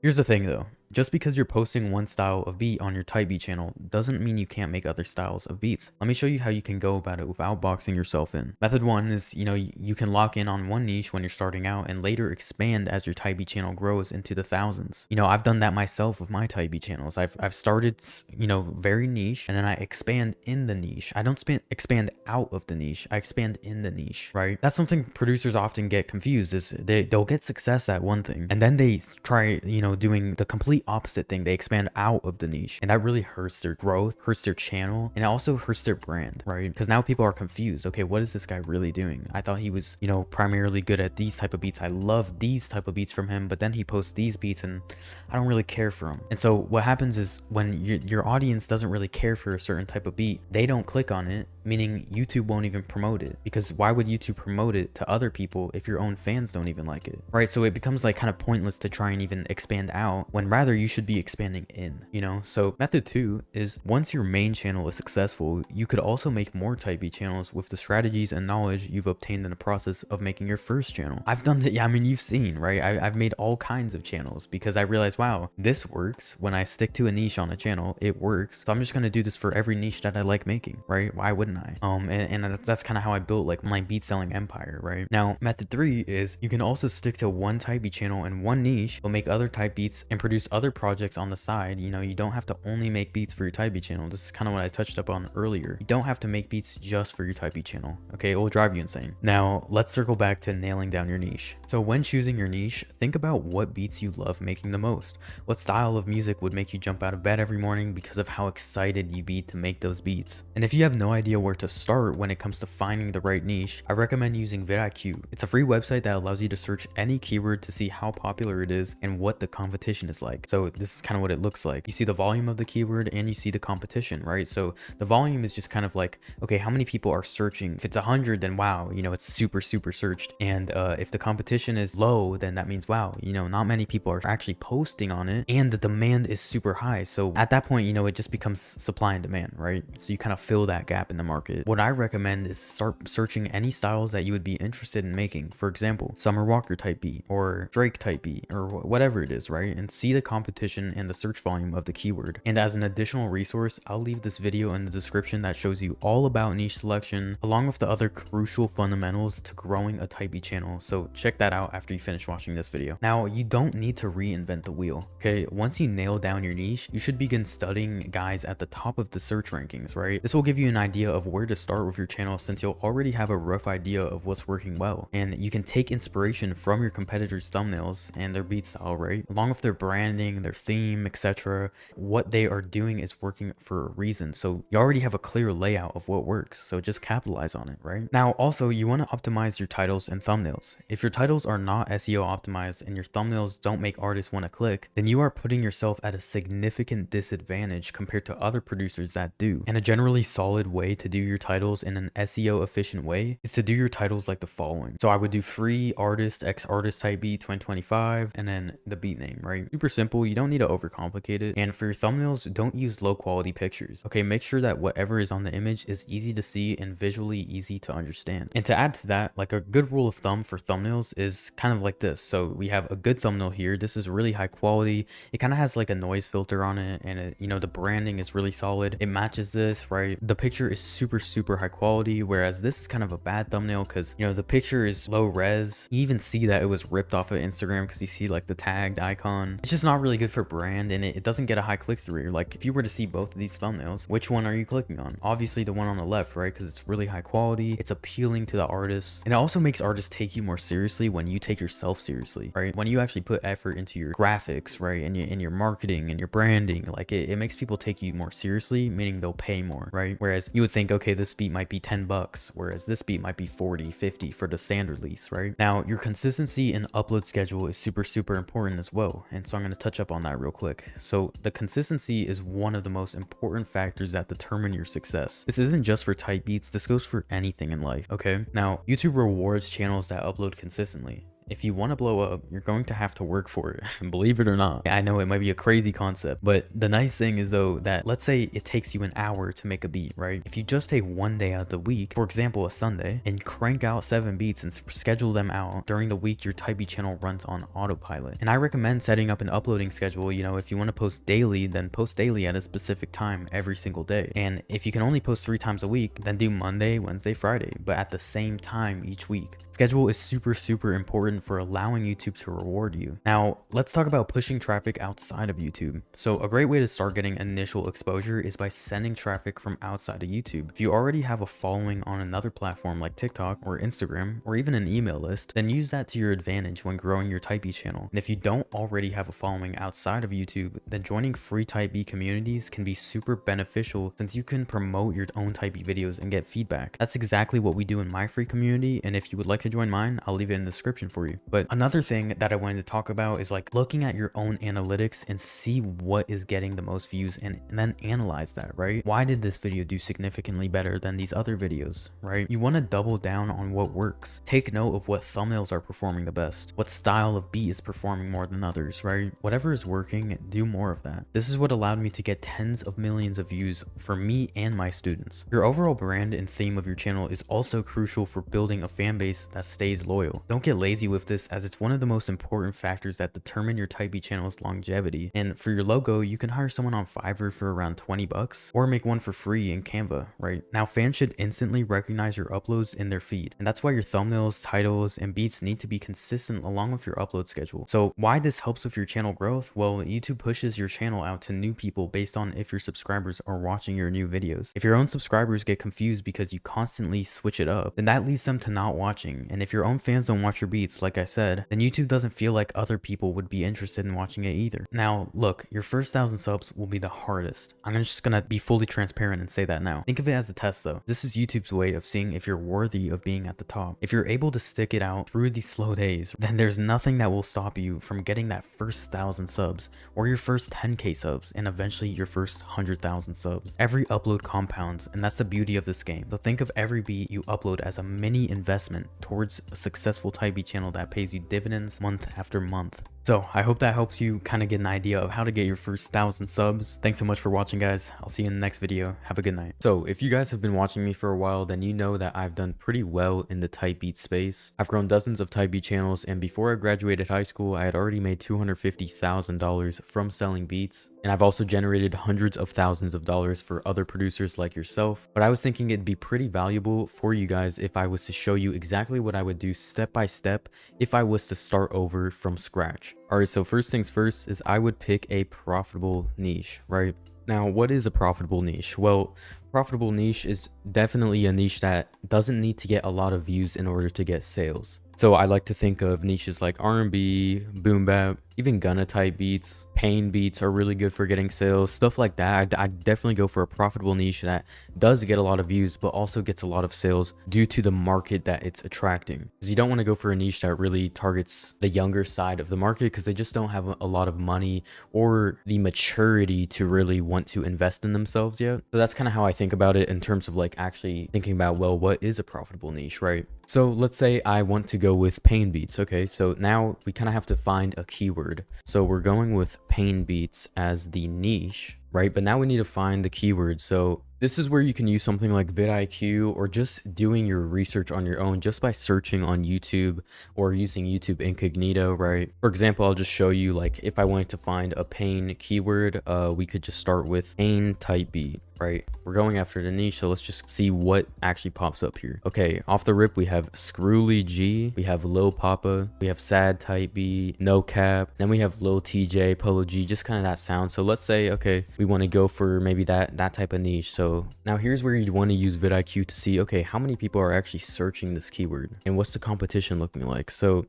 here's the thing though. Just because you're posting one style of beat on your type beat channel doesn't mean you can't make other styles of beats. Let me show you how you can go about it without boxing yourself in. Method one is, you know, you can lock in on one niche when you're starting out and later expand as your type beat channel grows into the thousands. You know, I've done that myself with my type beat channels. I've started, you know, very niche, and then I expand in the niche. I don't expand out of the niche. I expand in the niche, right? That's something producers often get confused, is they'll get success at one thing and then they try, you know, doing the complete opposite thing. They expand out of the niche, and that really hurts their growth, hurts their channel, and it also hurts their brand, right? Because now people are confused. Okay, what is this guy really doing? I thought he was, you know, primarily good at these type of beats. I love these type of beats from him, but then he posts these beats and I don't really care for him. And so what happens is when your audience doesn't really care for a certain type of beat, they don't click on it, meaning YouTube won't even promote it, because why would YouTube promote it to other people if your own fans don't even like it, right? So it becomes like kind of pointless to try and even expand out, when rather you should be expanding in, you know? So method two is, once your main channel is successful, you could also make more type B channels with the strategies and knowledge you've obtained in the process of making your first channel. I've done that. Yeah, I mean, you've seen, right? I've made all kinds of channels because I realized, wow, this works. When I stick to a niche on a channel, it works. So I'm just going to do this for every niche that I like making, right? Why wouldn't I? And that's kind of how I built like my beat selling empire, right? Now, method three is you can also stick to one type beat channel and one niche, but make other type beats and produce other projects on the side. You know, you don't have to only make beats for your type beat channel. This is kind of what I touched up on earlier. You don't have to make beats just for your type beat channel. Okay, it will drive you insane. Now, let's circle back to nailing down your niche. So when choosing your niche, think about what beats you love making the most. What style of music would make you jump out of bed every morning because of how excited you be to make those beats? And if you have no idea where to start when it comes to finding the right niche, I recommend using vidIQ. It's a free website that allows you to search any keyword to see how popular it is and what the competition is like. So this is kind of what it looks like. You see the volume of the keyword and you see the competition, right? So the volume is just kind of like, okay, how many people are searching? If it's 100, then wow, you know, it's super searched. And if the competition is low, then that means, wow, you know, not many people are actually posting on it and the demand is super high. So at that point, you know, it just becomes supply and demand, right? So you kind of fill that gap in the market. What I recommend is start searching any styles that you would be interested in making. For example, Summer Walker type beat or Drake type beat or whatever it is, right? And see the competition and the search volume of the keyword. And as an additional resource, I'll leave this video in the description that shows you all about niche selection along with the other crucial fundamentals to growing a type B channel. So check that out after you finish watching this video. Now, you don't need to reinvent the wheel. Okay, once you nail down your niche, you should begin studying guys at the top of the search rankings, right? This will give you an idea of where to start with your channel since you'll already have a rough idea of what's working well. And you can take inspiration from your competitors' thumbnails and their beat style, right? Along with their branding, their theme, etc. What they are doing is working for a reason. So you already have a clear layout of what works. So just capitalize on it, right? Now, also, you want to optimize your titles and thumbnails. If your titles are not SEO optimized and your thumbnails don't make artists want to click, then you are putting yourself at a significant disadvantage compared to other producers that do. And a generally solid way to do your titles in an SEO efficient way is to do your titles like the following. So I would do free artist x artist type beat 2025 and then the beat name, right? Super simple. simple. You don't need to overcomplicate it. And for your thumbnails, don't use low quality pictures. Okay, make sure that whatever is on the image is easy to see and visually easy to understand. And to add to that, like a good rule of thumb for thumbnails is kind of like this. So we have a good thumbnail here. This is really high quality. It kind of has like a noise filter on it, and it, you know, the branding is really solid. It matches this, right? The picture is super high quality, whereas this is kind of a bad thumbnail because, you know, the picture is low res. You even see that it was ripped off of Instagram because you see like the tagged icon. It's just not really good for brand, and it doesn't get a high click-through. Like if you were to see both of these thumbnails, which one are you clicking on? Obviously the one on the left, right? Because it's really high quality, it's appealing to the artists, and it also makes artists take you more seriously when you take yourself seriously, right? When you actually put effort into your graphics, right, and your marketing and your branding, like it makes people take you more seriously, meaning they'll pay more, right? Whereas you would think, okay, this beat might be $10, whereas this beat might be 40, 50 for the standard release, right? Now your consistency and upload schedule is super important as well, and so I'm going to touch up on that real quick. So the consistency is one of the most important factors that determine your success. This isn't just for type beats, this goes for anything in life, okay? Now YouTube rewards channels that upload consistently. If you want to blow up, you're going to have to work for it. Believe it or not. I know it might be a crazy concept, but the nice thing is though that let's say it takes you an hour to make a beat, right? If you just take one day out of the week, for example, a Sunday, and crank out 7 beats and schedule them out during the week, your type beat channel runs on autopilot. And I recommend setting up an uploading schedule. You know, if you want to post daily, then post daily at a specific time every single day. And if you can only post 3 times a week, then do Monday, Wednesday, Friday, but at the same time each week. Schedule is super important for allowing YouTube to reward you. Now, let's talk about pushing traffic outside of YouTube. So a great way to start getting initial exposure is by sending traffic from outside of YouTube. If you already have a following on another platform like TikTok or Instagram or even an email list, then use that to your advantage when growing your Type B channel. And if you don't already have a following outside of YouTube, then joining free Type B communities can be super beneficial since you can promote your own Type B videos and get feedback. That's exactly what we do in my free community, and if you would like to join mine, I'll leave it in the description for you. But another thing that I wanted to talk about is like looking at your own analytics and see what is getting the most views and then analyze that, right? Why did this video do significantly better than these other videos, right? You want to double down on what works. Take note of what thumbnails are performing the best, what style of beat is performing more than others, right? Whatever is working, do more of that. This is what allowed me to get tens of millions of views for me and my students. Your overall brand and theme of your channel is also crucial for building a fan base that stays loyal. Don't get lazy with this, as it's one of the most important factors that determine your Type B channel's longevity. And for your logo, you can hire someone on Fiverr for around 20 bucks or make one for free in Canva, right? Now fans should instantly recognize your uploads in their feed, and that's why your thumbnails, titles, and beats need to be consistent along with your upload schedule. So why this helps with your channel growth? Well, YouTube pushes your channel out to new people based on if your subscribers are watching your new videos. If your own subscribers get confused because you constantly switch it up, then that leads them to not watching. And if your own fans don't watch your beats, like I said, then YouTube doesn't feel like other people would be interested in watching it either. Now, look, your first 1,000 subs will be the hardest. I'm just gonna be fully transparent and say that now. Think of it as a test though. This is YouTube's way of seeing if you're worthy of being at the top. If you're able to stick it out through these slow days, then there's nothing that will stop you from getting that first 1,000 subs or your first 10k subs and eventually your first 100,000 subs. Every upload compounds, and that's the beauty of this game. So think of every beat you upload as a mini investment towards a successful Type B channel that pays you dividends month after month. So I hope that helps you kind of get an idea of how to get your first 1,000 subs. Thanks so much for watching, guys. I'll see you in the next video. Have a good night. So if you guys have been watching me for a while, then you know that I've done pretty well in the type beat space. I've grown dozens of type beat channels, and before I graduated high school, I had already made $250,000 from selling beats. And I've also generated hundreds of thousands of dollars for other producers like yourself. But I was thinking it'd be pretty valuable for you guys if I was to show you exactly what I would do step by step if I was to start over from scratch. Alright, so first things first is I would pick a profitable niche, right? Now, what is a profitable niche? Well, profitable niche is definitely a niche that doesn't need to get a lot of views in order to get sales. So I like to think of niches like R&B, boom bap, even Gunna type beats, pain beats are really good for getting sales, stuff like that. I definitely go for a profitable niche that does get a lot of views, but also gets a lot of sales due to the market that it's attracting. Because you don't want to go for a niche that really targets the younger side of the market because they just don't have a lot of money or the maturity to really want to invest in themselves yet. So that's kind of how I think about it in terms of like actually thinking about, well, what is a profitable niche, right? So let's say I want to go with pain beats. Okay, so now we kind of have to find a keyword keyword. So we're going with pain beats as the niche, right? But now we need to find the keyword. So this is where you can use something like vidIQ or just doing your research on your own just by searching on YouTube or using YouTube incognito, right? For example, I'll just show you, like, if I wanted to find a pain keyword, we could just start with pain type beat, right? We're going after the niche, so let's just see what actually pops up here. Okay, off the rip, we have Screwly G, we have Lil Papa, we have Sad Type B, No Cap, then we have Lil TJ, Polo G, just kind of that sound. So let's say, okay, we want to go for maybe that type of niche. So now here's where you want to use vidIQ to see, okay, how many people are actually searching this keyword and what's the competition looking like. So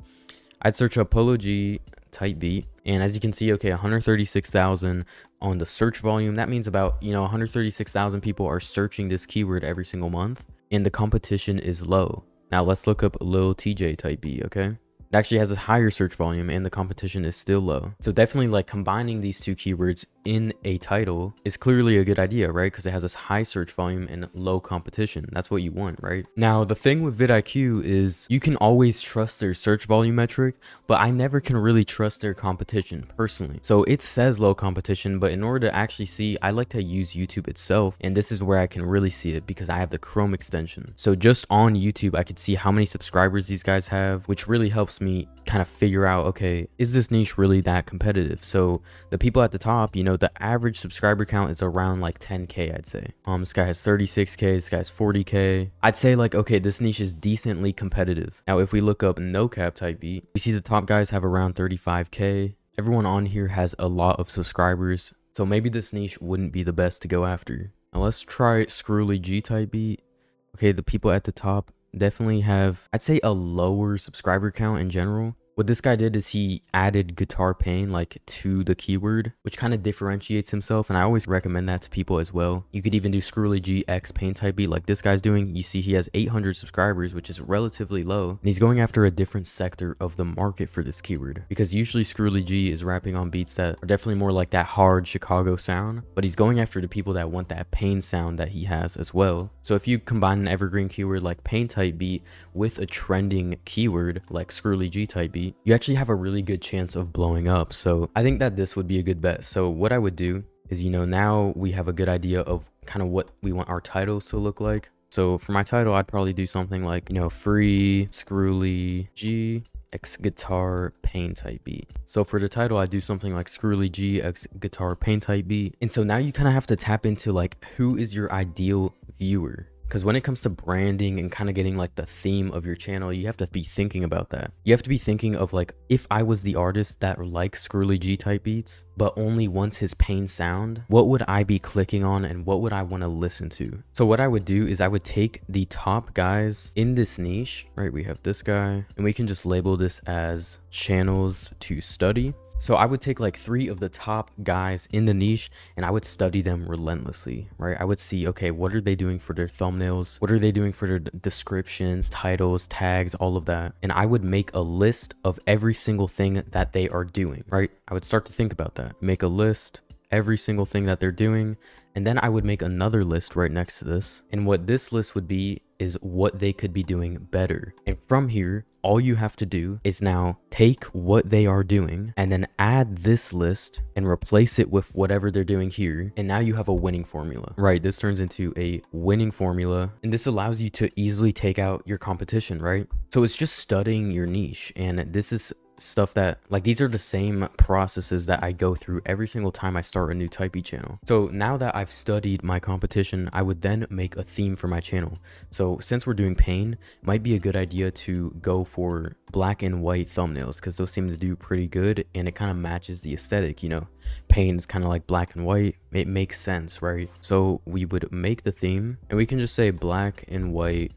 I'd search up Polo G type beat, and as you can see, okay, 136,000 on the search volume. That means about, 136,000 people are searching this keyword every single month, and the competition is low. Now let's look up Lil TJ type beat, okay? It actually has a higher search volume and the competition is still low. So definitely, like, combining these two keywords in a title is clearly a good idea, right? Because it has this high search volume and low competition. That's what you want, right? Now, the thing with vidIQ is you can always trust their search volume metric, but I never can really trust their competition personally. So it says low competition, but in order to actually see, I like to use YouTube itself. And this is where I can really see it because I have the Chrome extension. So just on YouTube, I could see how many subscribers these guys have, which really helps me kind of figure out, okay, is this niche really that competitive? So the people at the top, the average subscriber count is around like 10K, I'd say. This guy has 36K, this guy's 40K. I'd say, like, okay, this niche is decently competitive. Now, if we look up No Cap type beat, we see the top guys have around 35K. Everyone on here has a lot of subscribers. So maybe this niche wouldn't be the best to go after. Now let's try Screwly G type beat. Okay, the people at the top definitely have, I'd say, a lower subscriber count in general. What this guy did is he added guitar pain, like, to the keyword, which kind of differentiates himself, and I always recommend that to people as well. You could even do Screwly G X pain type beat like this guy's doing. You see he has 800 subscribers, which is relatively low, and he's going after a different sector of the market for this keyword, because usually Screwly G is rapping on beats that are definitely more like that hard Chicago sound, but he's going after the people that want that pain sound that he has as well. So if you combine an evergreen keyword like pain type beat with a trending keyword like Screwly G type beat, you actually have a really good chance of blowing up. So I think that this would be a good bet. So what I would do is, now we have a good idea of kind of what we want our titles to look like. So for my title, I'd probably do something like, free Screwly G X guitar pain type beat. So for the title, I do something like Screwly G X guitar pain type beat. And so now you kind of have to tap into, like, who is your ideal viewer? Because when it comes to branding and kind of getting, like, the theme of your channel, you have to be thinking about that. You have to be thinking of, like, if I was the artist that likes Screwly G type beats, but only wants his pain sound, what would I be clicking on and what would I want to listen to? So what I would do is I would take the top guys in this niche, right? We have this guy, and we can just label this as channels to study. So I would take, like, 3 of the top guys in the niche and I would study them relentlessly, right? I would see, okay, what are they doing for their thumbnails? What are they doing for their descriptions, titles, tags, all of that? And I would make a list of every single thing that they are doing, right? I would start to think about that. Make a list, every single thing that they're doing, and then I would make another list right next to this. And what this list would be is what they could be doing better. And from here, all you have to do is now take what they are doing and then add this list and replace it with whatever they're doing here. And now you have a winning formula, right? This turns into a winning formula, and this allows you to easily take out your competition, right? So it's just studying your niche, and this is stuff that, like, these are the same processes that I go through every single time I start a new Typey channel. So now that I've studied my competition, I would then make a theme for my channel. So since we're doing pain, it might be a good idea to go for black and white thumbnails because those seem to do pretty good and it kind of matches the aesthetic. Pain is kind of like black and white. It makes sense, right? So we would make the theme and we can just say black and white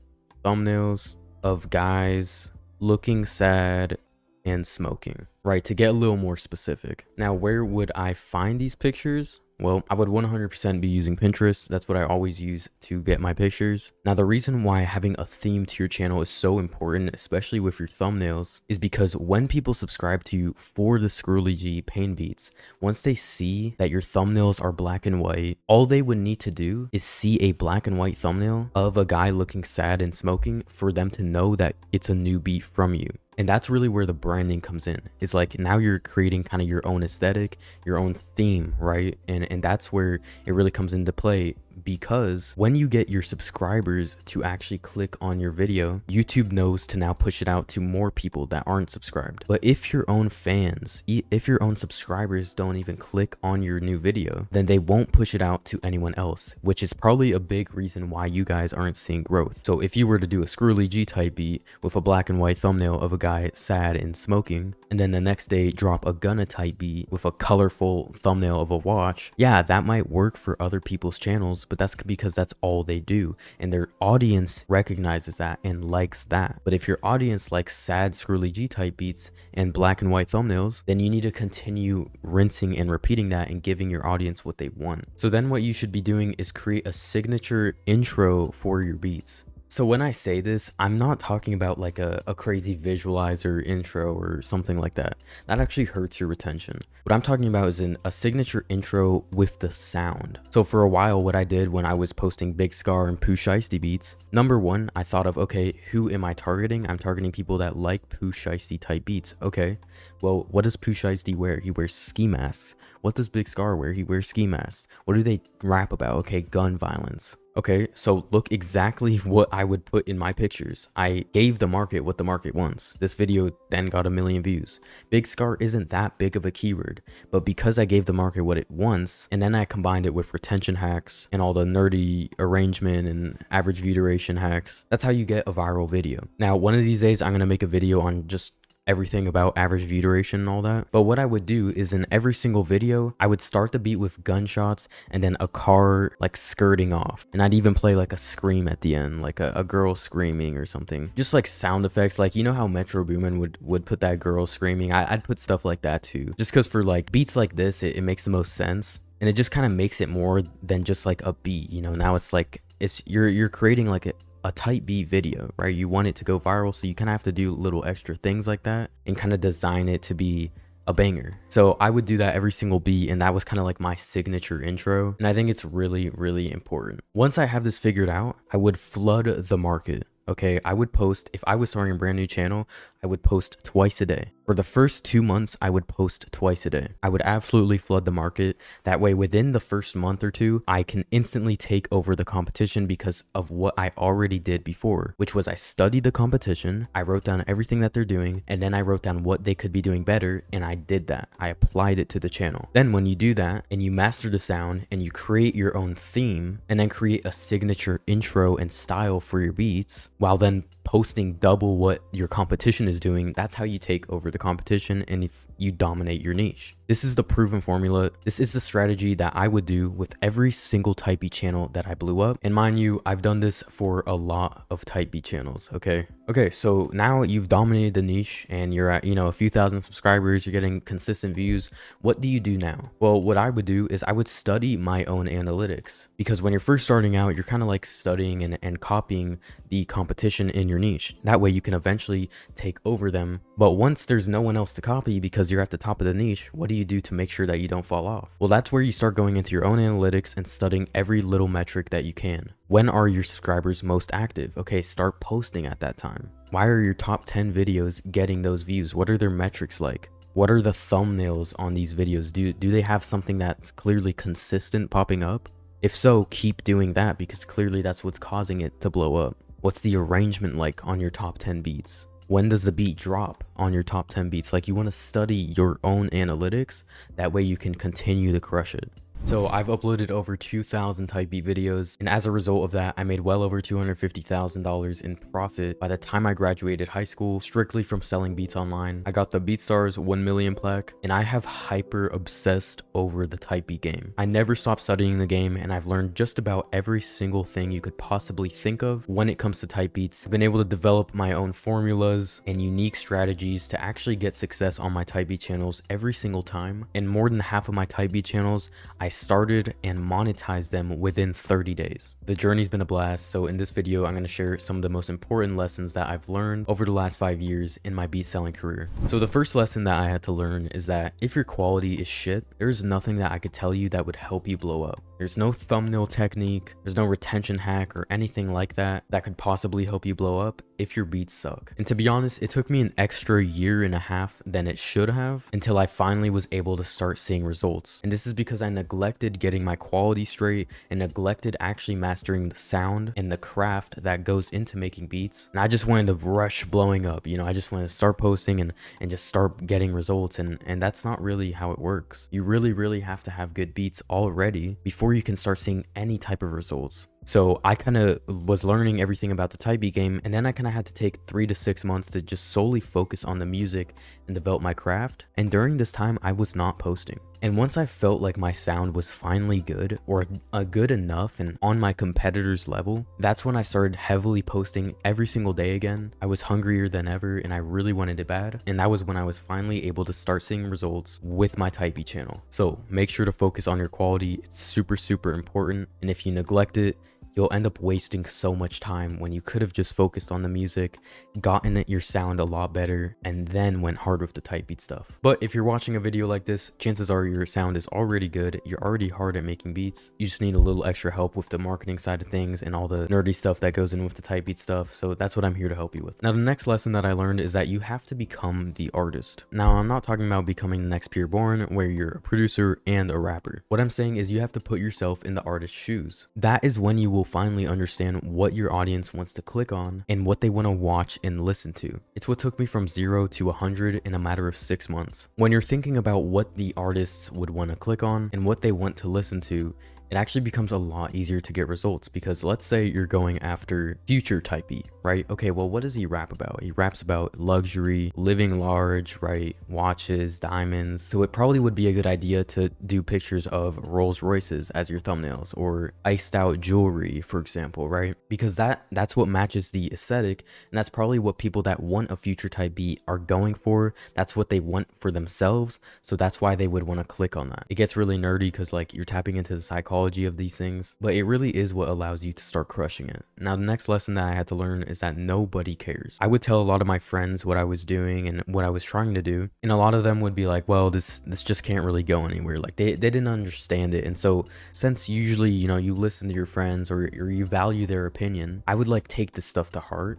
thumbnails of guys looking sad and smoking, right? To get a little more specific. Now, where would I find these pictures? Well, I would 100% be using Pinterest. That's what I always use to get my pictures. Now, the reason why having a theme to your channel is so important, especially with your thumbnails, is because when people subscribe to you for the Screwly G pain beats, once they see that your thumbnails are black and white, all they would need to do is see a black and white thumbnail of a guy looking sad and smoking for them to know that it's a new beat from you. And that's really where the branding comes in. It's like now you're creating kind of your own aesthetic, your own theme, right? And that's where it really comes into play, because when you get your subscribers to actually click on your video, YouTube knows to now push it out to more people that aren't subscribed. But if your own fans, if your own subscribers don't even click on your new video, then they won't push it out to anyone else, which is probably a big reason why you guys aren't seeing growth. So if you were to do a Screwly G type beat with a black and white thumbnail of a guy sad and smoking, and then the next day drop a Gunna type beat with a colorful thumbnail of a watch, yeah, that might work for other people's channels, but that's because that's all they do, and their audience recognizes that and likes that. But if your audience likes sad Screwly G type beats and black and white thumbnails, then you need to continue rinsing and repeating that and giving your audience what they want. So then what you should be doing is create a signature intro for your beats. So when I say this, I'm not talking about like a crazy visualizer intro or something like that. That actually hurts your retention. What I'm talking about is a signature intro with the sound. So for a while, what I did when I was posting Big Scar and Pooh Shiesty beats, number one, I thought of, okay, who am I targeting? I'm targeting people that like Pooh Shiesty type beats. Okay, well, what does Pooh Shiesty wear? He wears ski masks. What does Big Scar wear? He wears ski masks. What do they rap about? Okay, gun violence. Okay, so look exactly what I would put in my pictures. I gave the market what the market wants. This video then got 1 million views. Big Scar isn't that big of a keyword, but because I gave the market what it wants, and then I combined it with retention hacks and all the nerdy arrangement and average view duration hacks, that's how you get a viral video. Now, one of these days, I'm gonna make a video on just everything about average view duration and all that. But what I would do is in every single video, I would start the beat with gunshots and then a car like skirting off. And I'd even play like a scream at the end, like a girl screaming or something. Just like sound effects, like you know how Metro Boomin would put that girl screaming? I'd put stuff like that too. Just because for like beats like this, it makes the most sense. And it just kind of makes it more than just like a beat, you know? Now it's like, you're creating like a type beat video, right? You want it to go viral, so you kind of have to do little extra things like that and kind of design it to be a banger. So I would do that every single beat, and that was kind of like my signature intro, and I think it's really, really important. Once I have this figured out, I would flood the market. Okay, I would post, if I was starting a brand new channel, I would post twice a day. For the first 2 months, I would post twice a day. I would absolutely flood the market. That way, within the first month or two, I can instantly take over the competition because of what I already did before, which was I studied the competition, I wrote down everything that they're doing, and then I wrote down what they could be doing better, and I did that. I applied it to the channel. Then when you do that, and you master the sound, and you create your own theme, and then create a signature intro and style for your beats, while then posting double what your competition is doing, that's how you take over the competition and if you dominate your niche. This is the proven formula. This is the strategy that I would do with every single type B channel that I blew up. And mind you, I've done this for a lot of type B channels, okay? Okay, so now you've dominated the niche and you're at, a few thousand subscribers, you're getting consistent views. What do you do now? Well, what I would do is I would study my own analytics, because when you're first starting out, you're kind of like studying and copying the competition in your niche. That way you can eventually take over them. But once there's no one else to copy because you're at the top of the niche, what do you do to make sure that you don't fall off? Well, that's where you start going into your own analytics and studying every little metric that you can. When are your subscribers most active? Okay, start posting at that time. Why are your top 10 videos getting those views? What are their metrics like? What are the thumbnails on these videos? Do they have something that's clearly consistent popping up? If so, keep doing that, because clearly that's what's causing it to blow up. What's the arrangement like on your top 10 beats? When does the beat drop on your top 10 beats? Like, you want to study your own analytics. That way you can continue to crush it. So I've uploaded over 2,000 type beat videos, and as a result of that, I made well over $250,000 in profit by the time I graduated high school, strictly from selling beats online. I got the BeatStars 1 million plaque, and I have hyper obsessed over the type beat game. I never stopped studying the game, and I've learned just about every single thing you could possibly think of when it comes to type beats. I've been able to develop my own formulas and unique strategies to actually get success on my type beat channels every single time, and more than half of my type beat channels, I started and monetized them within 30 days. The journey's been a blast, so in this video, I'm going to share some of the most important lessons that I've learned over the last 5 years in my beat selling career. So the first lesson that I had to learn is that if your quality is shit, there's nothing that I could tell you that would help you blow up. There's no thumbnail technique, there's no retention hack or anything like that that could possibly help you blow up if your beats suck. And to be honest, it took me an extra year and a half than it should have until I finally was able to start seeing results. And this is because I neglected getting my quality straight and neglected actually mastering the sound and the craft that goes into making beats. And I just wanted to rush blowing up, you know, I just wanted to start posting and just start getting results, and that's not really how it works. You really have to have good beats already before you can start seeing any type of results. So I kind of was learning everything about the type beat game, and then I kind of had to take 3 to 6 months to just solely focus on the music and develop my craft. And during this time, I was not posting. And once I felt like my sound was finally good, or good enough and on my competitor's level, that's when I started heavily posting every single day again. I was hungrier than ever and I really wanted it bad. And that was when I was finally able to start seeing results with my type beat channel. So make sure to focus on your quality. It's super important. And if you neglect it, you'll end up wasting so much time when you could have just focused on the music, gotten your sound a lot better, and then went hard with the type beat stuff. But if you're watching a video like this, chances are your sound is already good, you're already hard at making beats, you just need a little extra help with the marketing side of things and all the nerdy stuff that goes in with the type beat stuff. So that's what I'm here to help you with. Now, the next lesson that I learned is that you have to become the artist. Now, I'm not talking about becoming the next Pure Born where you're a producer and a rapper. What I'm saying is you have to put yourself in the artist's shoes. That is when you will finally understand what your audience wants to click on and what they want to watch and listen to. It's what took me from 0 to 100 in a matter of 6 months. When you're thinking about what the artists would want to click on and what they want to listen to, it actually becomes a lot easier to get results, because let's say you're going after Future type beat, right? Okay, well, what does he rap about? He raps about luxury, living large, right? Watches, diamonds. So it probably would be a good idea to do pictures of Rolls Royces as your thumbnails, or iced out jewelry, for example, right? Because that's what matches the aesthetic, and that's probably what people that want a Future type beat are going for. That's what they want for themselves, so that's why they would want to click on that. It gets really nerdy because like you're tapping into the psychology of these things, but it really is what allows you to start crushing it. Now, the next lesson that I had to learn is that nobody cares. I would tell a lot of my friends what I was doing and what I was trying to do, and a lot of them would be like, well, this just can't really go anywhere. Like they didn't understand it. And so since usually, you know, you listen to your friends or you value their opinion, I would like take this stuff to heart.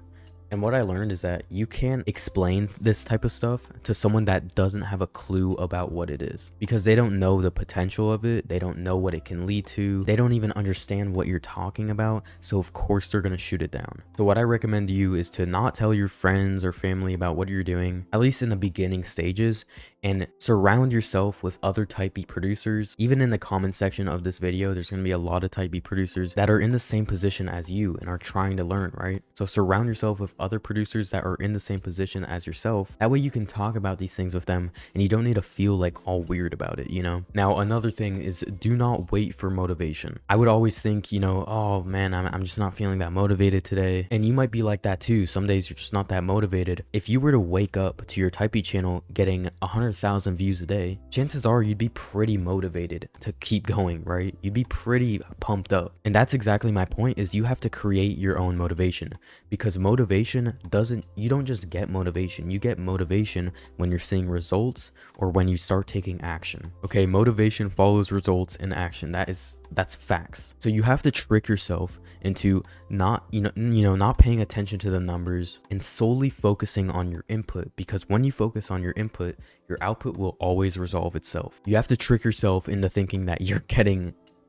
And what I learned is that you can't explain this type of stuff to someone that doesn't have a clue about what it is, because they don't know the potential of it. They don't know what it can lead to. They don't even understand what you're talking about. So of course they're going to shoot it down. So what I recommend to you is to not tell your friends or family about what you're doing, at least in the beginning stages, and surround yourself with other type beat producers. Even in the comment section of this video, there's going to be a lot of type beat producers that are in the same position as you and are trying to learn, right? So surround yourself with other producers that are in the same position as yourself. That way you can talk about these things with them and you don't need to feel like all weird about it, you know? Now, another thing is do not wait for motivation. I would always think, you know, oh man, I'm just not feeling that motivated today. And you might be like that too. Some days you're just not that motivated. If you were to wake up to your type beat channel getting 100,000 views a day, chances are you'd be pretty motivated to keep going, right? You'd be pretty pumped up. And that's exactly my point, is you have to create your own motivation, because motivation you don't just get motivation. You get motivation when you're seeing results or when you start taking action. Okay, motivation follows results and action. That's facts. So you have to trick yourself into not paying attention to the numbers and solely focusing on your input, because when you focus on your input, your output will always resolve itself. You have to trick yourself into thinking that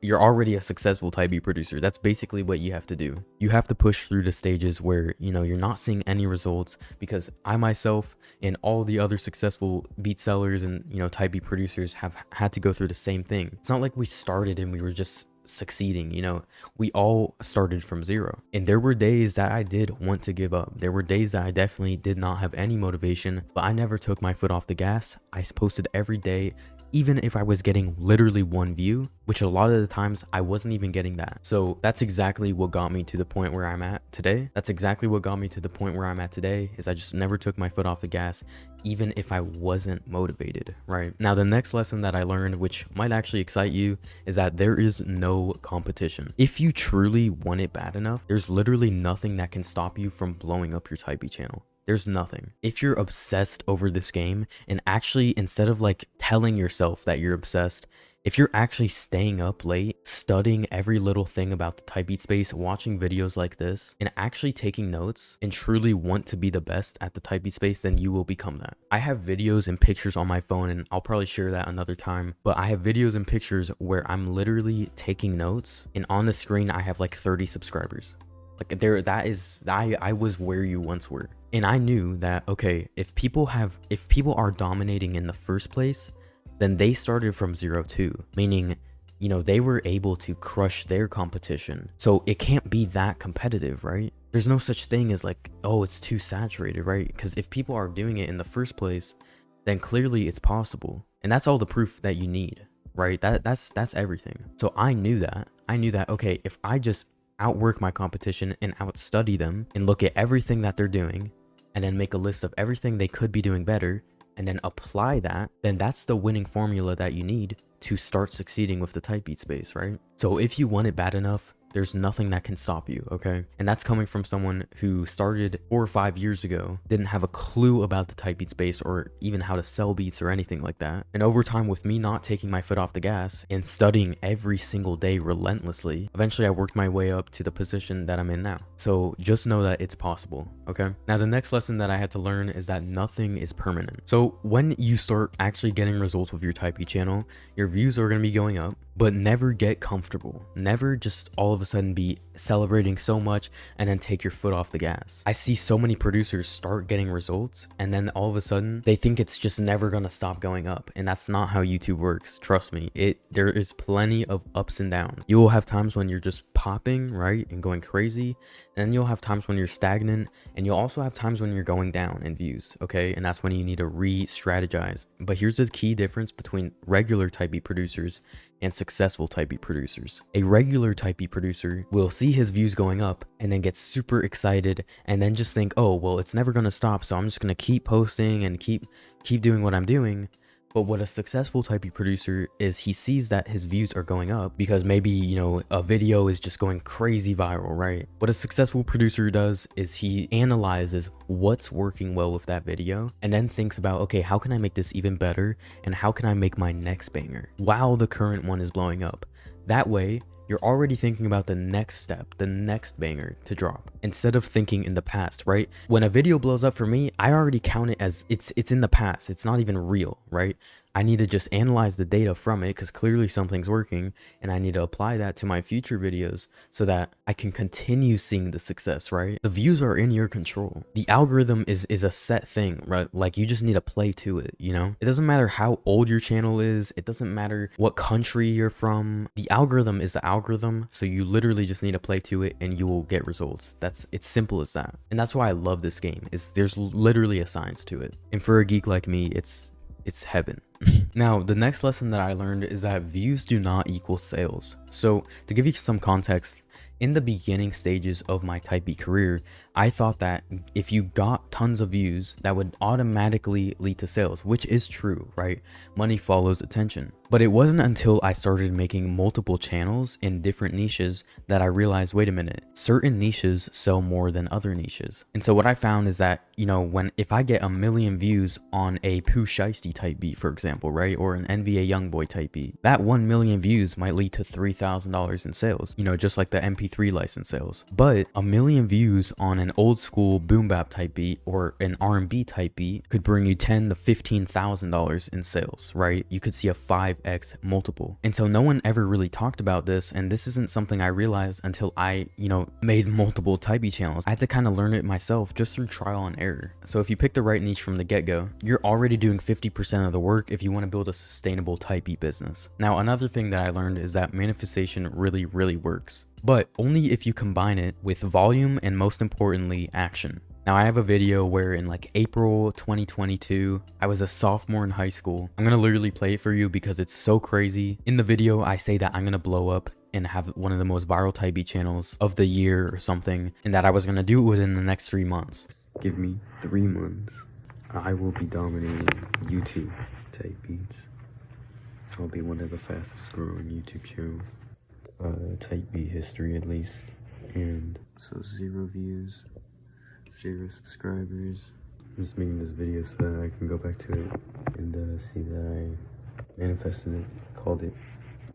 you're already a successful type beat producer. That's basically what you have to do. You have to push through the stages where, you know, you're not seeing any results, because I myself and all the other successful beat sellers and, you know, type beat producers have had to go through the same thing. It's not like we started and we were just succeeding, you know. We all started from 0, and there were days that I did want to give up. There were days that I definitely did not have any motivation, but I never took my foot off the gas. I posted every day, even if I was getting literally 1 view, which a lot of the times I wasn't even getting that. So that's exactly what got me to the point where I'm at today. That's exactly what got me to the point where I'm at today, is I just never took my foot off the gas, even if I wasn't motivated, right? Now, the next lesson that I learned, which might actually excite you, is that there is no competition. If you truly want it bad enough, there's literally nothing that can stop you from blowing up your type beat channel. There's nothing. If you're obsessed over this game, and actually, instead of like telling yourself that you're obsessed, If you're actually staying up late, studying every little thing about the type beat space, watching videos like this, and actually taking notes, and truly want to be the best at the type beat space, then you will become that. I have videos and pictures on my phone, and I'll probably share that another time, but I have videos and pictures where I'm literally taking notes, and on the screen I have like 30 subscribers. Like I was where you once were. And I knew that, okay, if people are dominating in the first place, then they started from 0 too, meaning, you know, they were able to crush their competition. So it can't be that competitive, right? There's no such thing as like, oh, it's too saturated, right? Because if people are doing it in the first place, then clearly it's possible. And that's all the proof that you need, right? That's everything. So I knew that, okay, if I just outwork my competition and outstudy them and look at everything that they're doing and then make a list of everything they could be doing better and then apply that, then that's the winning formula that you need to start succeeding with the type beat space, right? So if you want it bad enough, there's nothing that can stop you, okay? And that's coming from someone who started 4 or 5 years ago, didn't have a clue about the type beat space or even how to sell beats or anything like that. And over time, with me not taking my foot off the gas and studying every single day relentlessly, eventually I worked my way up to the position that I'm in now. So just know that it's possible, okay? Now, the next lesson that I had to learn is that nothing is permanent. So when you start actually getting results with your type beat channel, your views are gonna be going up, but never get comfortable. Never just all of a sudden be celebrating so much and then take your foot off the gas. I see so many producers start getting results and then all of a sudden they think it's just never gonna stop going up, and that's not how YouTube works. Trust me, there is plenty of ups and downs. You will have times when you're just popping, right, and going crazy, and then you'll have times when you're stagnant, and you'll also have times when you're going down in views, okay? And that's when you need to re-strategize. But here's the key difference between regular type beat producers and successful type beat producers. A regular type beat producer will see his views going up and then get super excited and then just think, oh, well, it's never gonna stop, so I'm just gonna keep posting and keep doing what I'm doing. But what a successful type beat producer is, he sees that his views are going up because maybe, you know, a video is just going crazy viral, right? What a successful producer does is he analyzes what's working well with that video and then thinks about, okay, how can I make this even better? And how can I make my next banger while the current one is blowing up? That way, you're already thinking about the next step, the next banger to drop, instead of thinking in the past, right? When a video blows up for me, I already count it as it's in the past. It's not even real, right? I need to just analyze the data from it because clearly something's working, and I need to apply that to my future videos so that I can continue seeing the success, right? The views are in your control. The algorithm is a set thing, right? Like, you just need to play to it, you know? It doesn't matter how old your channel is. It doesn't matter what country you're from. The algorithm is the algorithm, so you literally just need to play to it and you will get results. It's simple as that. And that's why I love this game, is there's literally a science to it. And for a geek like me, it's heaven. Now, the next lesson that I learned is that views do not equal sales. So to give you some context, in the beginning stages of my type beat career, I thought that if you got tons of views, that would automatically lead to sales, which is true, right? Money follows attention. But it wasn't until I started making multiple channels in different niches that I realized, wait a minute, certain niches sell more than other niches. And so what I found is that, you know, if I get 1 million views on a Pooh Shiesty type beat, for example, right, or an NBA Youngboy type beat, that 1 million views might lead to $3,000 in sales, you know, just like the MP3 license sales. But 1 million views on an old school boom bap type beat or an R&B type beat could bring you $10,000 to $15,000 in sales, right? You could see a 5x multiple. And so no one ever really talked about this, and this isn't something I realized until I, you know, made multiple type beat channels. I had to kind of learn it myself just through trial and error. So if you pick the right niche from the get-go, you're already doing 50% of the work if you want to build a sustainable type beat business. Now, another thing that I learned is that manifestation really works, but only if you combine it with volume and, most importantly, action. Now, I have a video where in like April 2022, I was a sophomore in high school. I'm gonna literally play it for you because it's so crazy. In the video, I say that I'm gonna blow up and have one of the most viral type beat channels of the year or something, and that I was gonna do it within the next 3 months. Give me 3 months. I will be dominating YouTube type beats. I'll be one of the fastest growing YouTube channels. Type beat history at least. And so 0 views, 0 subscribers. I'm just making this video so that I can go back to it and see that I, manifested it, called it.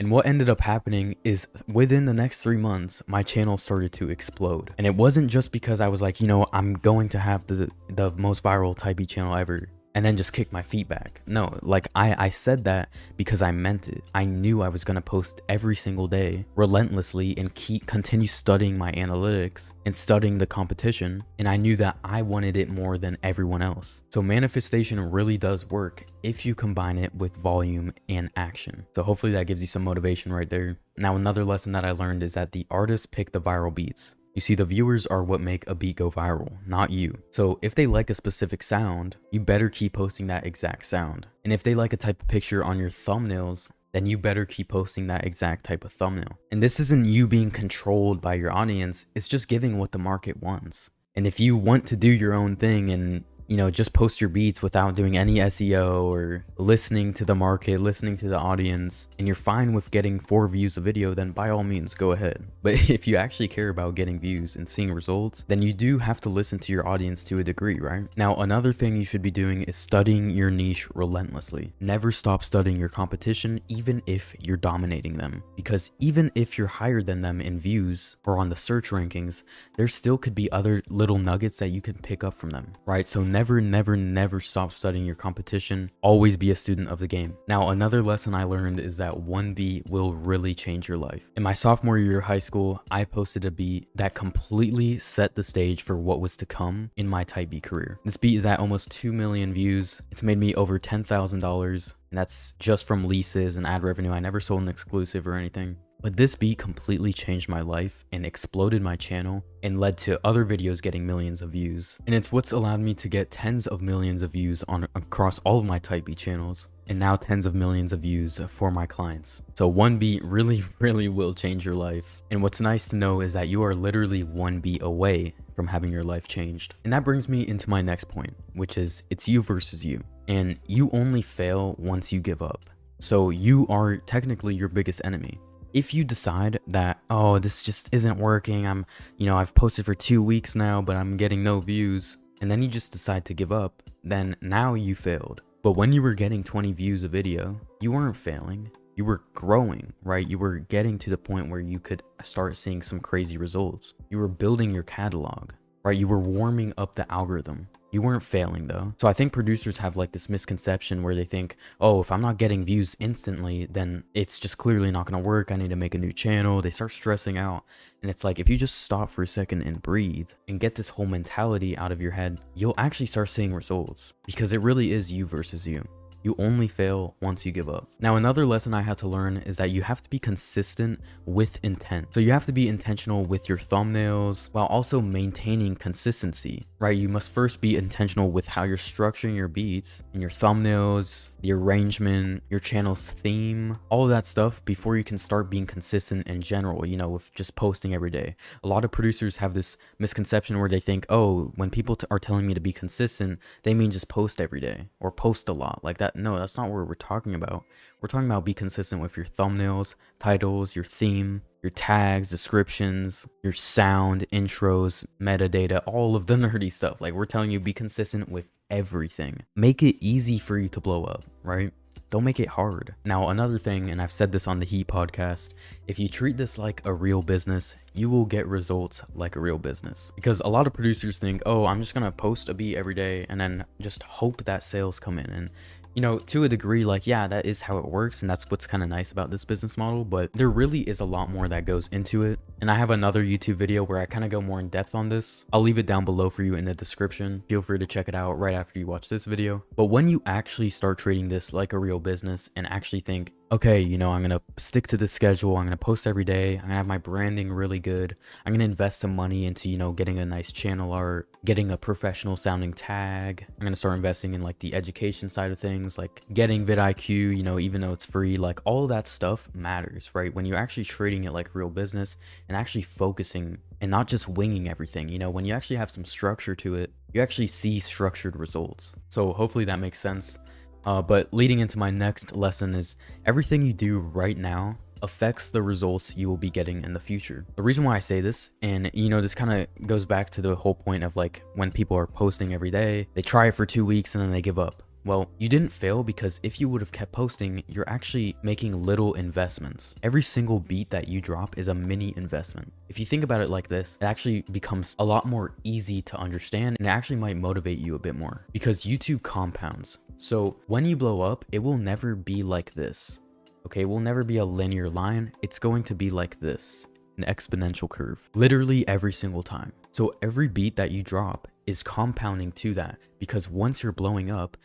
And what ended up happening is within the next 3 months, my channel started to explode. And it wasn't just because I was like, you know, I'm going to have the most viral Type B channel ever and then just kick my feet back. No, like I said that because I meant it. I knew I was going to post every single day relentlessly and continue studying my analytics and studying the competition. And I knew that I wanted it more than everyone else. So manifestation really does work if you combine it with volume and action. So hopefully that gives you some motivation right there. Now, another lesson that I learned is that the artists pick the viral beats. You see, the viewers are what make a beat go viral, not you. So if they like a specific sound, you better keep posting that exact sound. And if they like a type of picture on your thumbnails, then you better keep posting that exact type of thumbnail. And this isn't you being controlled by your audience, it's just giving what the market wants. And if you want to do your own thing and, you know, just post your beats without doing any SEO or listening to the market, listening to the audience, and you're fine with getting 4 views a video, then by all means, go ahead. But if you actually care about getting views and seeing results, then you do have to listen to your audience to a degree, right? Now, another thing you should be doing is studying your niche relentlessly. Never stop studying your competition, even if you're dominating them. Because even if you're higher than them in views or on the search rankings, there still could be other little nuggets that you can pick up from them, right? So never stop studying your competition. Always be a student of the game. Now, another lesson I learned is that one beat will really change your life. In my sophomore year of high school, I posted a beat that completely set the stage for what was to come in my Type B career. This beat is at almost 2 million views. It's made me over $10,000, and that's just from leases and ad revenue. I never sold an exclusive or anything. But this beat completely changed my life and exploded my channel and led to other videos getting millions of views. And it's what's allowed me to get tens of millions of views across all of my Type B channels, and now tens of millions of views for my clients. So one beat really will change your life. And what's nice to know is that you are literally one beat away from having your life changed. And that brings me into my next point, which is it's you versus you. And you only fail once you give up. So you are technically your biggest enemy. If you decide that, oh, this just isn't working, I've posted for 2 weeks now, but I'm getting no views, and then you just decide to give up, then now you failed. But when you were getting 20 views a video, you weren't failing. You were growing, right? You were getting to the point where you could start seeing some crazy results. You were building your catalog, right? You were warming up the algorithm. You weren't failing though. So I think producers have like this misconception where they think, oh, if I'm not getting views instantly, then it's just clearly not going to work. I need to make a new channel. They start stressing out. And it's like, if you just stop for a second and breathe and get this whole mentality out of your head, you'll actually start seeing results, because it really is you versus you. You only fail once you give up. Now, another lesson I had to learn is that you have to be consistent with intent. So you have to be intentional with your thumbnails while also maintaining consistency, right? You must first be intentional with how you're structuring your beats and your thumbnails, the arrangement, your channel's theme, all of that stuff before you can start being consistent in general, you know, with just posting every day. A lot of producers have this misconception where they think, oh, when people are telling me to be consistent, they mean just post every day or post a lot like that. No, that's not what we're talking about. We're talking about be consistent with your thumbnails, titles, your theme, your tags, descriptions, your sound, intros, metadata, all of the nerdy stuff. Like, we're telling you, be consistent with everything. Make it easy for you to blow up, right? Don't make it hard. Now, another thing, and I've said this on the Heat podcast, if you treat this like a real business, you will get results like a real business. Because a lot of producers think, oh, I'm just gonna post a beat every day and then just hope that sales come in. And you know, to a degree, like, yeah, that is how it works, and that's what's kind of nice about this business model, but there really is a lot more that goes into it. And I have another YouTube video where I kind of go more in depth on this. I'll leave it down below for you in the description. Feel free to check it out right after you watch this video. But when you actually start treating this like a real business and actually think, okay, you know, I'm going to stick to the schedule. I'm going to post every day. I'm going to have my branding really good. I'm going to invest some money into, you know, getting a nice channel art, getting a professional sounding tag. I'm going to start investing in like the education side of things, like getting vidIQ, you know, even though it's free, like all of that stuff matters, right? When you're actually treating it like real business and actually focusing and not just winging everything, you know, when you actually have some structure to it, you actually see structured results. So hopefully that makes sense. But leading into my next lesson is everything you do right now affects the results you will be getting in the future. The reason why I say this, and you know, this kind of goes back to the whole point of like when people are posting every day, they try it for 2 weeks and then they give up. Well, you didn't fail because if you would have kept posting, you're actually making little investments. Every single beat that you drop is a mini investment. If you think about it like this, it actually becomes a lot more easy to understand, and it actually might motivate you a bit more because YouTube compounds. So when you blow up, it will never be like this. Okay, it will never be a linear line. It's going to be like this, an exponential curve, literally every single time. So every beat that you drop is compounding to that, because once you're blowing up,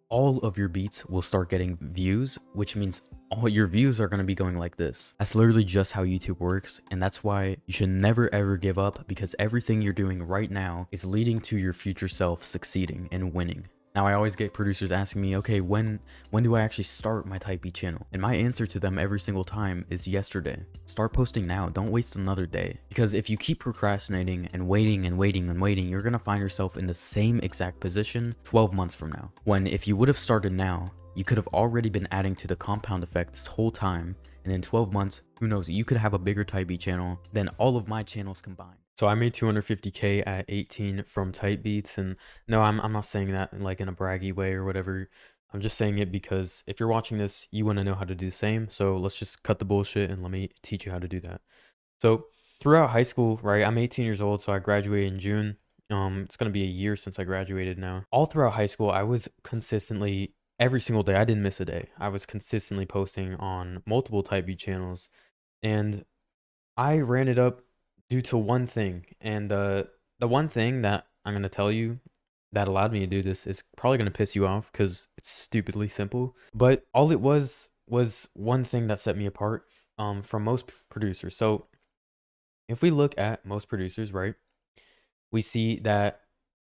all of your beats will start getting views, which means all your views are going to be going like this. That's literally just how YouTube works, and that's why you should never ever give up, because everything you're doing right now is leading to your future self succeeding and winning. Now, I always get producers asking me, okay, when do I actually start my Type Beat channel? And my answer to them every single time is yesterday. Start posting now. Don't waste another day. Because if you keep procrastinating and waiting and waiting and waiting, you're going to find yourself in the same exact position 12 months from now. When if you would have started now, you could have already been adding to the compound effect this whole time. And in 12 months, who knows, you could have a bigger Type Beat channel than all of my channels combined. So I made 250K at 18 from Type Beats, and no, I'm not saying that like in a braggy way or whatever. I'm just saying it because if you're watching this, you want to know how to do the same. So let's just cut the bullshit and let me teach you how to do that. So throughout high school, right, I'm 18 years old, so I graduated in June. It's gonna be a year since I graduated now. All throughout high school, I was consistently, every single day, I didn't miss a day. I was consistently posting on multiple Type Beat channels, and I ran it up due to one thing. And the one thing that I'm going to tell you that allowed me to do this is probably going to piss you off because it's stupidly simple. But all it was one thing that set me apart from most producers. So if we look at most producers, right, we see that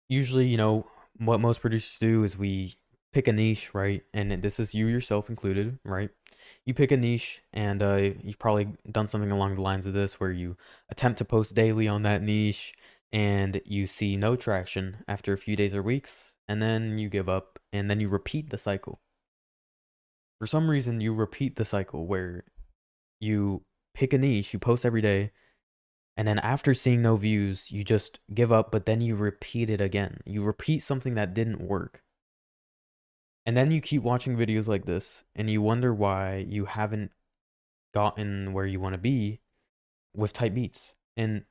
usually, you know, what most producers do is we pick a niche, right? And this is you yourself included, right? You pick a niche, and you've probably done something along the lines of this, where you attempt to post daily on that niche, and you see no traction after a few days or weeks, and then you give up, and then you repeat the cycle. For some reason, you repeat the cycle where you pick a niche, you post every day, and then after seeing no views, you just give up, but then you repeat it again. You repeat something that didn't work. And then you keep watching videos like this, and you wonder why you haven't gotten where you want to be with Type Beats. And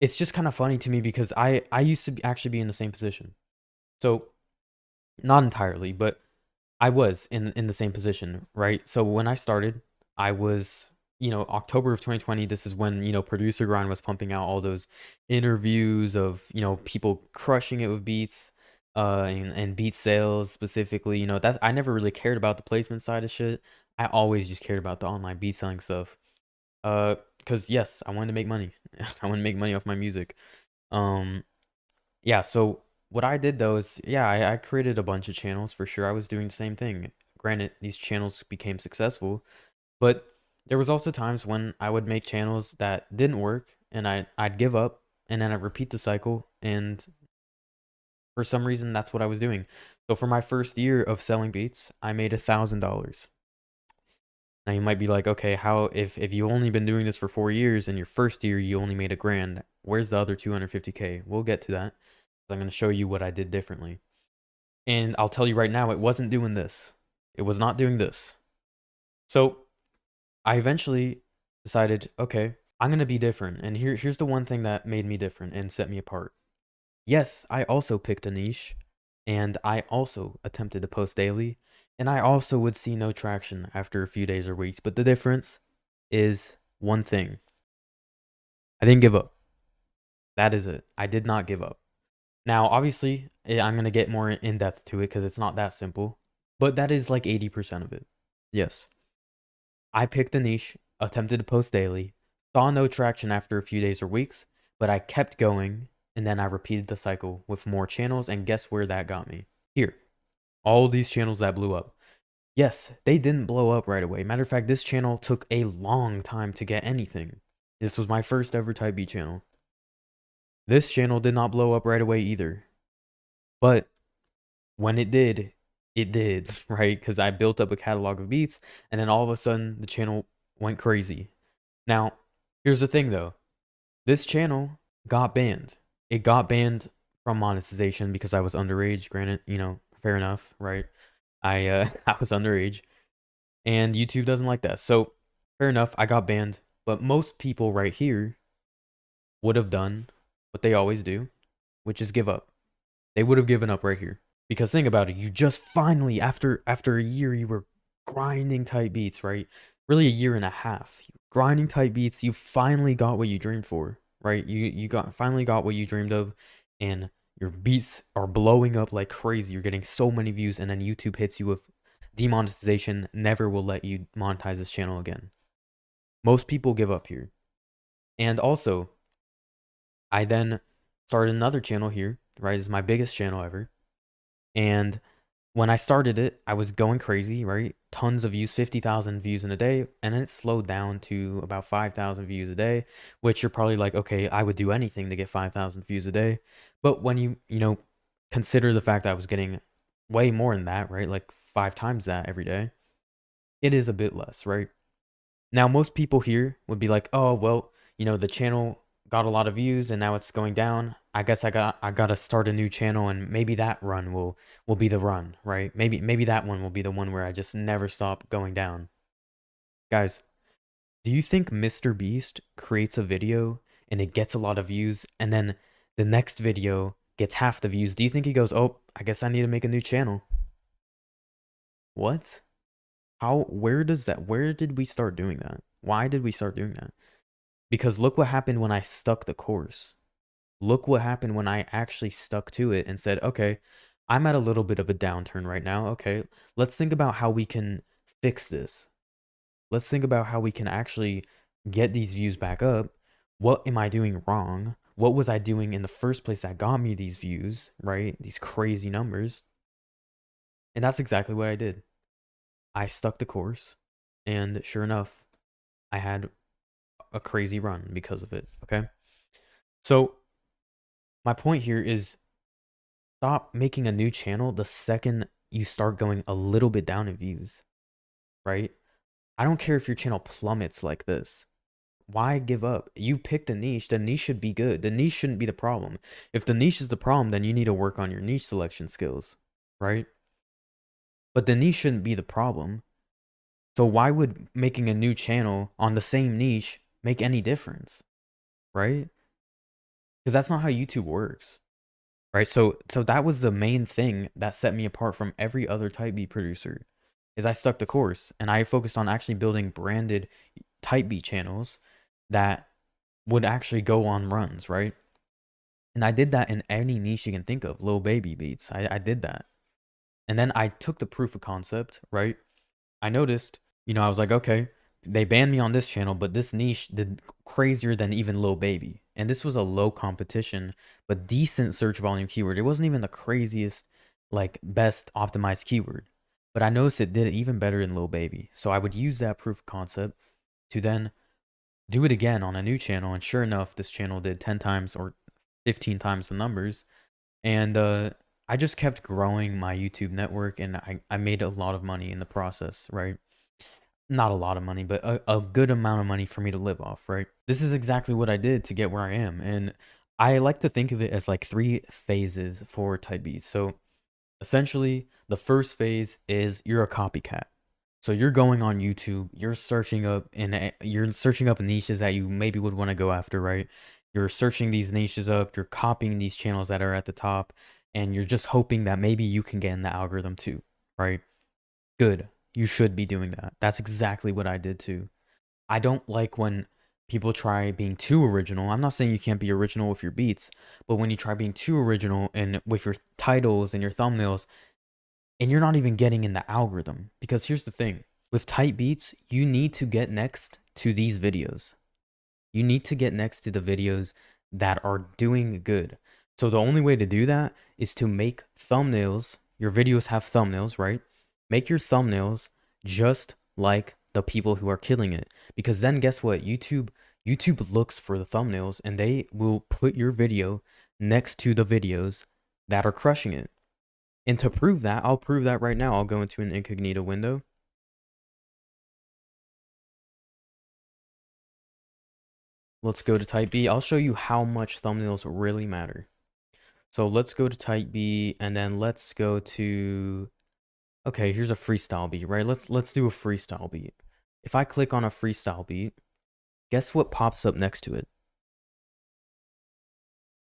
it's just kind of funny to me because I used to actually be in the same position. So not entirely, but I was in the same position, right? So when I started, I was, you know, October of 2020, this is when, you know, Producer Grind was pumping out all those interviews of, you know, people crushing it with beats. And beat sales specifically, you know, that's, I never really cared about the placement side of shit. I always just cared about the online beat selling stuff. Because yes, I wanted to make money. I want to make money off my music. Yeah, so what I did though is, yeah, I created a bunch of channels for sure. I was doing the same thing. Granted, these channels became successful, but there was also times when I would make channels that didn't work, and I'd give up, and then I'd repeat the cycle, and for some reason, that's what I was doing. So for my first year of selling beats, I made $1,000. Now you might be like, okay, how, if you only been doing this for 4 years and your first year you only made $1,000, where's the other 250K? We'll get to that. I'm going to show you what I did differently. And I'll tell you right now, it wasn't doing this. It was not doing this. So I eventually decided, okay, I'm going to be different. And here's the one thing that made me different and set me apart. Yes, I also picked a niche, and I also attempted to post daily, and I also would see no traction after a few days or weeks. But the difference is one thing. I didn't give up. That is it. I did not give up. Now, obviously, I'm going to get more in depth to it because it's not that simple, but that is like 80% of it. Yes. I picked a niche, attempted to post daily, saw no traction after a few days or weeks, but I kept going. And then I repeated the cycle with more channels, and guess where that got me? Here. All these channels that blew up. Yes, they didn't blow up right away. Matter of fact, this channel took a long time to get anything. This was my first ever Type Beat channel. This channel did not blow up right away either. But when it did, right? Because I built up a catalog of beats, and then all of a sudden, the channel went crazy. Now, here's the thing though. This channel got banned. It got banned from monetization because I was underage. Granted, you know, Fair enough, right? I was underage, and YouTube doesn't like that. So fair enough, I got banned. But most people right here would have done what they always do, which is give up. They would have given up right here. Because think about it, you just finally, after a year, you were grinding tight beats, right? Really a year and a half. Grinding tight beats, you finally got what you dreamed for, right? You finally got what you dreamed of, and your beats are blowing up like crazy. You're getting so many views, and then YouTube hits you with demonetization, never will let you monetize this channel again. Most people give up here. And also, I then started another channel here, right? This is my biggest channel ever. And when I started it, I was going crazy, right? Tons of views, 50,000 views in a day. And then it slowed down to about 5,000 views a day, which you're probably like, okay, I would do anything to get 5,000 views a day. But when you consider the fact that I was getting way more than that, right? Like 5 times that every day, it is a bit less, right? Now, most people here would be like, oh, well, the channel got a lot of views and now it's going down. I guess I gotta start a new channel, and maybe that run will be the run, right? Maybe that one will be the one where I just never stop going down. Guys, do you think Mr. Beast creates a video and it gets a lot of views, and then the next video gets half the views? Do you think he goes, oh, I guess I need to make a new channel? What? Where did we start doing that? Why did we start doing that? Because look what happened when I stuck the course. Look what happened when I actually stuck to it and said, okay, I'm at a little bit of a downturn right now. Okay, let's think about how we can fix this. Let's think about how we can actually get these views back up. What am I doing wrong? What was I doing in the first place that got me these views, right? These crazy numbers. And that's exactly what I did. I stuck the course, and sure enough, I had a crazy run because of it, okay? So my point here is, stop making a new channel the second you start going a little bit down in views, right? I don't care if your channel plummets like this. Why give up? You picked a niche. The niche should be good. The niche shouldn't be the problem. If the niche is the problem, then you need to work on your niche selection skills, right? But the niche shouldn't be the problem. So why would making a new channel on the same niche make any difference, right? Because that's not how YouTube works, right? So that was the main thing that set me apart from every other type beat producer, is I stuck the course and I focused on actually building branded type beat channels that would actually go on runs, right? And I did that in any niche you can think of, Lil Baby beats. I did that. And then I took the proof of concept, right? I noticed, I was like, okay, they banned me on this channel, but this niche did crazier than even Lil Baby. And this was a low competition, but decent search volume keyword. It wasn't even the craziest, like, best optimized keyword. But I noticed it did it even better than Lil Baby. So I would use that proof of concept to then do it again on a new channel. And sure enough, this channel did 10 times or 15 times the numbers. And I just kept growing my YouTube network, and I made a lot of money in the process, right? Not a lot of money, but a good amount of money for me to live off, right? This is exactly what I did to get where I am. And I like to think of it as like 3 phases for type beats. So essentially, the first phase is you're a copycat. So you're going on YouTube, you're searching up niches that you maybe would want to go after, right? You're searching these niches up, you're copying these channels that are at the top, and you're just hoping that maybe you can get in the algorithm too, right? Good. You should be doing that. That's exactly what I did too. I don't like when people try being too original. I'm not saying you can't be original with your beats, but when you try being too original and with your titles and your thumbnails, and you're not even getting in the algorithm. Because here's the thing, with tight beats, you need to get next to these videos. You need to get next to the videos that are doing good. So the only way to do that is to make thumbnails. Your videos have thumbnails, right? Make your thumbnails just like the people who are killing it. Because then guess what? YouTube looks for the thumbnails, and they will put your video next to the videos that are crushing it. And to prove that, I'll prove that right now. I'll go into an incognito window. Let's go to type B. I'll show you how much thumbnails really matter. So let's go to type beat, and then let's go to, okay, here's a freestyle beat, right? Let's do a freestyle beat. If I click on a freestyle beat, guess what pops up next to it?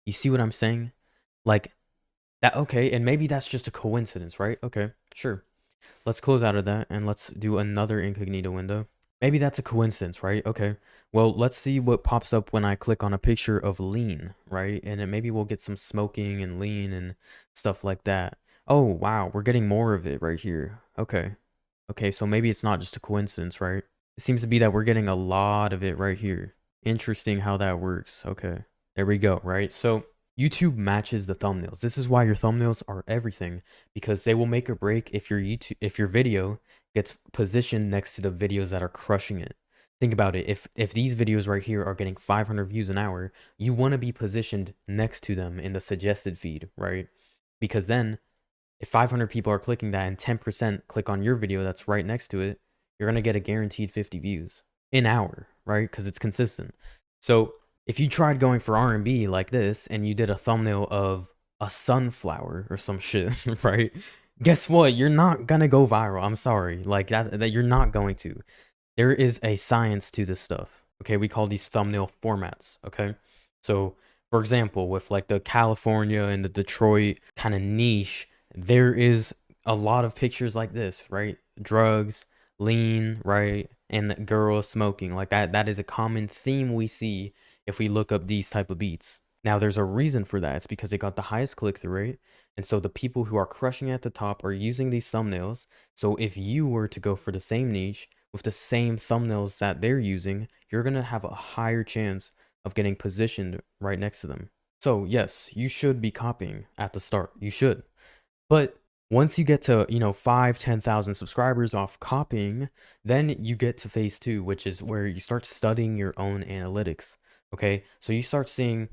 You see what I'm saying? Like that, okay, and maybe that's just a coincidence, right? Okay, sure. Let's close out of that and let's do another incognito window. Maybe that's a coincidence, right? Okay. Well, let's see what pops up when I click on a picture of lean, right? And then maybe we'll get some smoking and lean and stuff like that. Oh, wow, we're getting more of it right here. Okay. Okay, so maybe it's not just a coincidence, right? It seems to be that we're getting a lot of it right here. Interesting how that works. Okay, there we go, right? So YouTube matches the thumbnails. This is why your thumbnails are everything, because they will make or break if your video gets positioned next to the videos that are crushing it. Think about it. If these videos right here are getting 500 views an hour, you want to be positioned next to them in the suggested feed, right? Because then if 500 people are clicking that and 10% click on your video that's right next to it, you're going to get a guaranteed 50 views an hour, right? Because it's consistent. So if you tried going for R&B like this and you did a thumbnail of a sunflower or some shit, right? Guess what? You're not going to go viral. I'm sorry. Like that you're not going to. There is a science to this stuff. Okay, we call these thumbnail formats. Okay, so for example, with like the California and the Detroit kind of niche, there is a lot of pictures like this, right? Drugs, lean, right? And girls smoking. Like that is a common theme we see if we look up these type of beats. Now there's a reason for that. It's because it got the highest click-through rate. And so the people who are crushing at the top are using these thumbnails. So if you were to go for the same niche with the same thumbnails that they're using, you're going to have a higher chance of getting positioned right next to them. So yes, you should be copying at the start. You should. But once you get to, 5, 10,000 subscribers off copying, then you get to phase 2, which is where you start studying your own analytics. Okay. So you start seeing,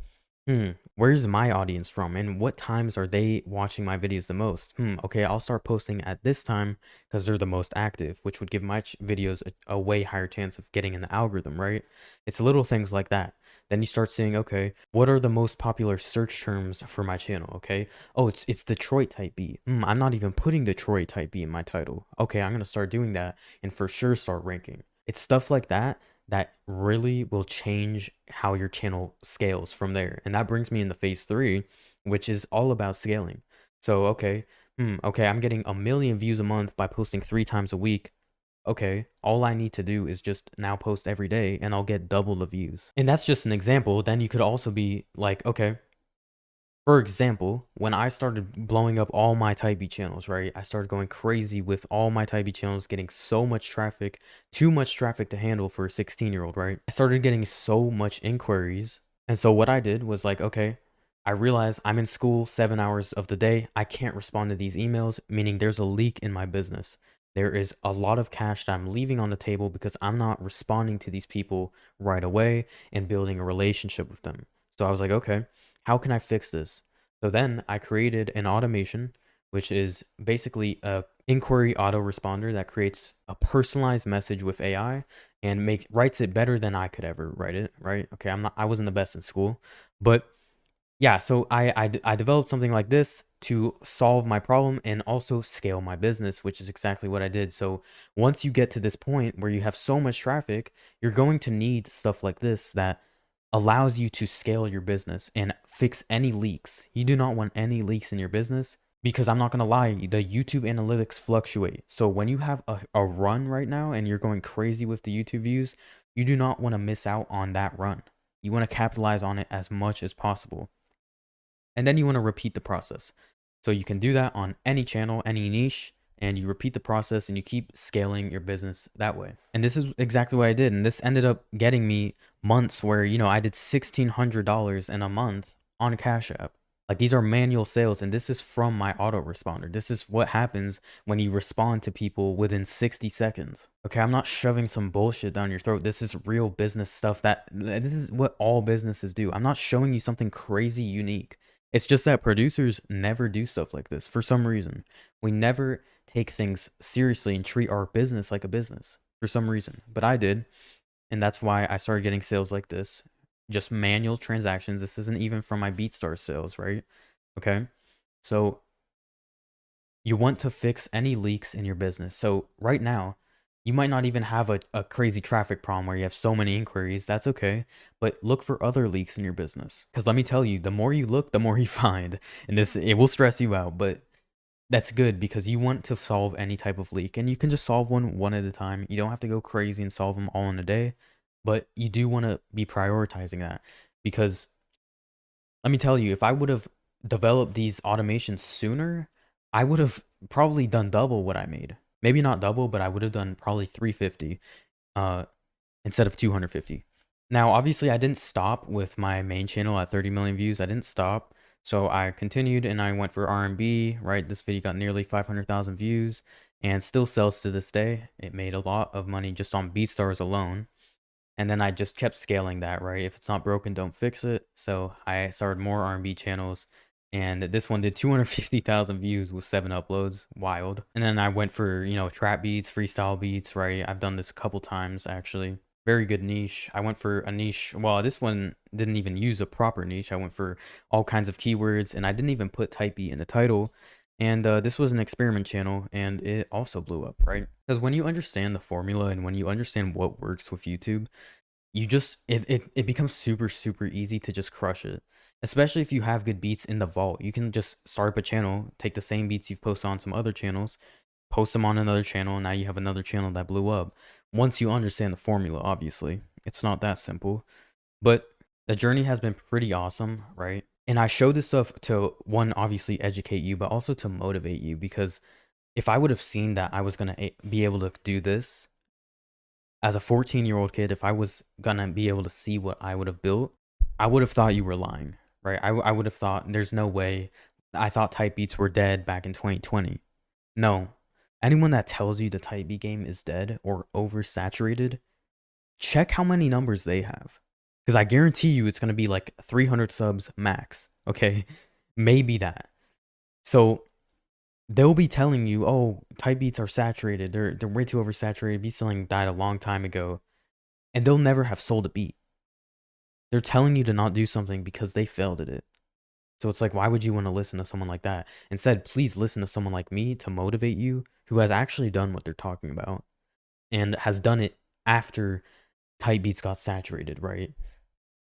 where's my audience from and what times are they watching my videos the most? Okay, I'll start posting at this time because they're the most active, which would give my videos a way higher chance of getting in the algorithm, right? It's little things like that. Then you start seeing, okay, what are the most popular search terms for my channel? Okay. Oh, it's Detroit type beat. I'm not even putting Detroit type beat in my title. Okay, I'm gonna start doing that and for sure start ranking. It's stuff like that that really will change how your channel scales from there. And that brings me into phase 3, which is all about scaling. So, okay, okay, I'm getting 1 million views a month by posting 3 times a week. Okay, all I need to do is just now post every day and I'll get double the views. And that's just an example. Then you could also be like, okay, for example, when I started blowing up all my Type B channels, right? I started going crazy with all my Type B channels, getting so much traffic, too much traffic to handle for a 16-year-old, right? I started getting so much inquiries. And so what I did was like, okay, I realized I'm in school 7 hours of the day. I can't respond to these emails, meaning there's a leak in my business. There is a lot of cash that I'm leaving on the table because I'm not responding to these people right away and building a relationship with them. So I was like, okay, how can I fix this? So then I created an automation, which is basically a inquiry autoresponder that creates a personalized message with AI and writes it better than I could ever write it, right? Okay, I wasn't the best in school, but yeah, so I developed something like this to solve my problem and also scale my business, which is exactly what I did. So once you get to this point where you have so much traffic, you're going to need stuff like this that allows you to scale your business and fix any leaks. You do not want any leaks in your business because I'm not going to lie, the YouTube analytics fluctuate. So when you have a run right now and you're going crazy with the YouTube views, you do not want to miss out on that run. You want to capitalize on it as much as possible. And then you want to repeat the process. So you can do that on any channel, any niche, and you repeat the process and you keep scaling your business that way. And this is exactly what I did. And this ended up getting me months where, I did $1,600 in a month on Cash App. Like these are manual sales, and this is from my autoresponder. This is what happens when you respond to people within 60 seconds. Okay, I'm not shoving some bullshit down your throat. This is real business stuff this is what all businesses do. I'm not showing you something crazy unique. It's just that producers never do stuff like this for some reason. We never take things seriously and treat our business like a business for some reason. But I did. And that's why I started getting sales like this. Just manual transactions. This isn't even from my BeatStars sales, right? Okay. So you want to fix any leaks in your business. So right now, you might not even have a crazy traffic problem where you have so many inquiries. That's okay. But look for other leaks in your business. Because let me tell you, the more you look, the more you find. And it will stress you out, but that's good because you want to solve any type of leak. And you can just solve one at a time. You don't have to go crazy and solve them all in a day. But you do want to be prioritizing that. Because let me tell you, if I would have developed these automations sooner, I would have probably done double what I made. Maybe not double, but I would have done probably 350 uh, instead of 250. Now, obviously, I didn't stop with my main channel at 30 million views. I didn't stop. So I continued and I went for R&B, right? This video got nearly 500,000 views and still sells to this day. It made a lot of money just on BeatStars alone. And then I just kept scaling that, right? If it's not broken, don't fix it. So I started more R&B channels, and this one did 250,000 views with 7 uploads. Wild. And then I went for, trap beats, freestyle beats, right? I've done this a couple times actually. Very good niche. I went for a niche. Well, this one didn't even use a proper niche. I went for all kinds of keywords, and I didn't even put type beat in the title. And this was an experiment channel, and it also blew up, right? Because when you understand the formula and when you understand what works with YouTube, you just it becomes super easy to just crush it, especially if you have good beats in the vault. You can just start up a channel, take the same beats you've posted on some other channels, post them on another channel, and now you have another channel that blew up. Once you understand the formula, obviously it's not that simple, but the journey has been pretty awesome, right? And I show this stuff to, one, obviously educate you, but also to motivate you, because if I would have seen that I was going to be able to do this as a 14-year-old kid, if I was gonna be able to see what I would have built, I would have thought you were lying, right? I would have thought there's no way. I thought type beats were dead back in 2020. No. Anyone that tells you the type beat game is dead or oversaturated, check how many numbers they have. Because I guarantee you it's gonna be like 300 subs max, okay? Maybe that. So they'll be telling you, oh, type beats are saturated. They're way too oversaturated. Beat selling died a long time ago. And they'll never have sold a beat. They're telling you to not do something because they failed at it. So it's like, why would you want to listen to someone like that? Instead, please listen to someone like me to motivate you, who has actually done what they're talking about and has done it after type beats got saturated, right?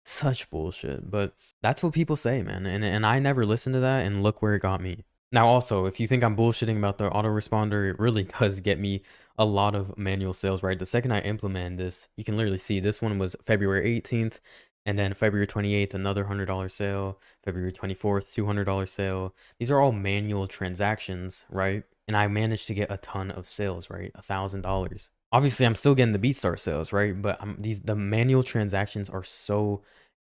Such bullshit. But that's what people say, man. And I never listened to that, and look where it got me. Now, also, if you think I'm bullshitting about the autoresponder, it really does get me a lot of manual sales, right? The second I implemented this, you can literally see this one was February 18th, and then February 28th, another $100 sale, February 24th, $200 sale. These are all manual transactions, right? And I managed to get a ton of sales, right? $1,000. Obviously, I'm still getting the BeatStar sales, right? But the manual transactions are so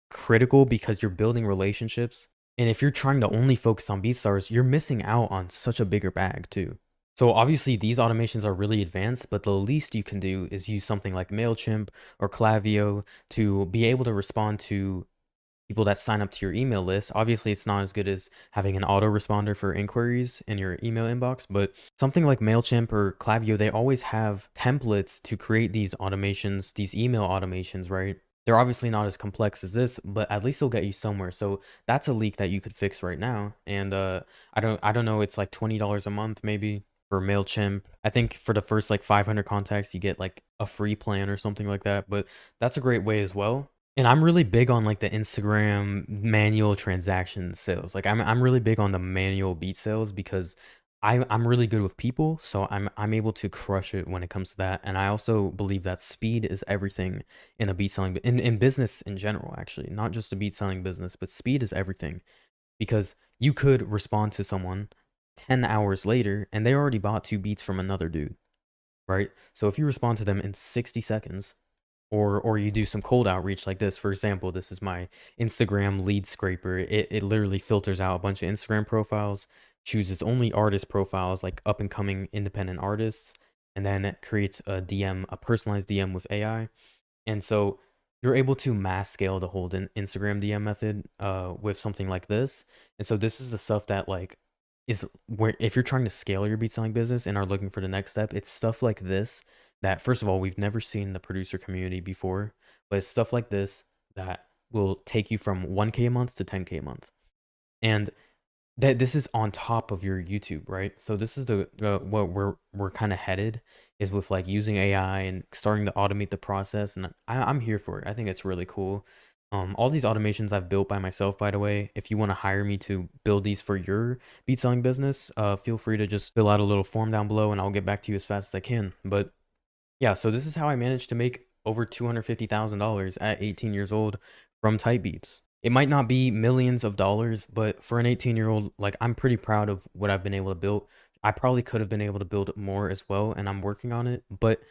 critical because you're building relationships. And if you're trying to only focus on BeatStars, you're missing out on such a bigger bag too. So obviously these automations are really advanced, but the least you can do is use something like MailChimp or Klaviyo to be able to respond to people that sign up to your email list. Obviously, it's not as good as having an autoresponder for inquiries in your email inbox, but something like MailChimp or Klaviyo, they always have templates to create these automations, these email automations, right? They're obviously not as complex as this, but at least they'll get you somewhere. So that's a leak that you could fix right now. And I don't know, it's like $20 a month maybe for MailChimp. I think for the first like 500 contacts, you get like a free plan or something like that, but that's a great way as well. And I'm really big on like the Instagram manual transaction sales. Like I'm really big on the manual beat sales because I'm really good with people, so I'm able to crush it when it comes to that. And I also believe that speed is everything in a beat selling in business in general, actually, not just a beat selling business, but speed is everything, because you could respond to someone 10 hours later and they already bought 2 beats from another dude, right? So if you respond to them in 60 seconds, or you do some cold outreach like this. For example, this is my Instagram lead scraper. It literally filters out a bunch of Instagram profiles, chooses only artist profiles, like up and coming independent artists, and then it creates a DM, a personalized DM with AI. And so you're able to mass scale the whole Instagram DM method with something like this. And so this is the stuff that like is where, if you're trying to scale your beat selling business and are looking for the next step, it's stuff like this that, first of all, we've never seen the producer community before, but it's stuff like this that will take you from 1K a month to 10K a month. And that this is on top of your YouTube, right? So this is the what we're kind of headed is with like using AI and starting to automate the process, and I'm here for it. I think it's really cool. All these automations I've built by myself, by the way. If you want to hire me to build these for your beat selling business, feel free to just fill out a little form down below, and I'll get back to you as fast as I can. But yeah, so this is how I managed to make over $250,000 at 18 years old from type beats. It might not be millions of dollars, but for an 18-year-old, like I'm pretty proud of what I've been able to build. I probably could have been able to build more as well, and I'm working on it. But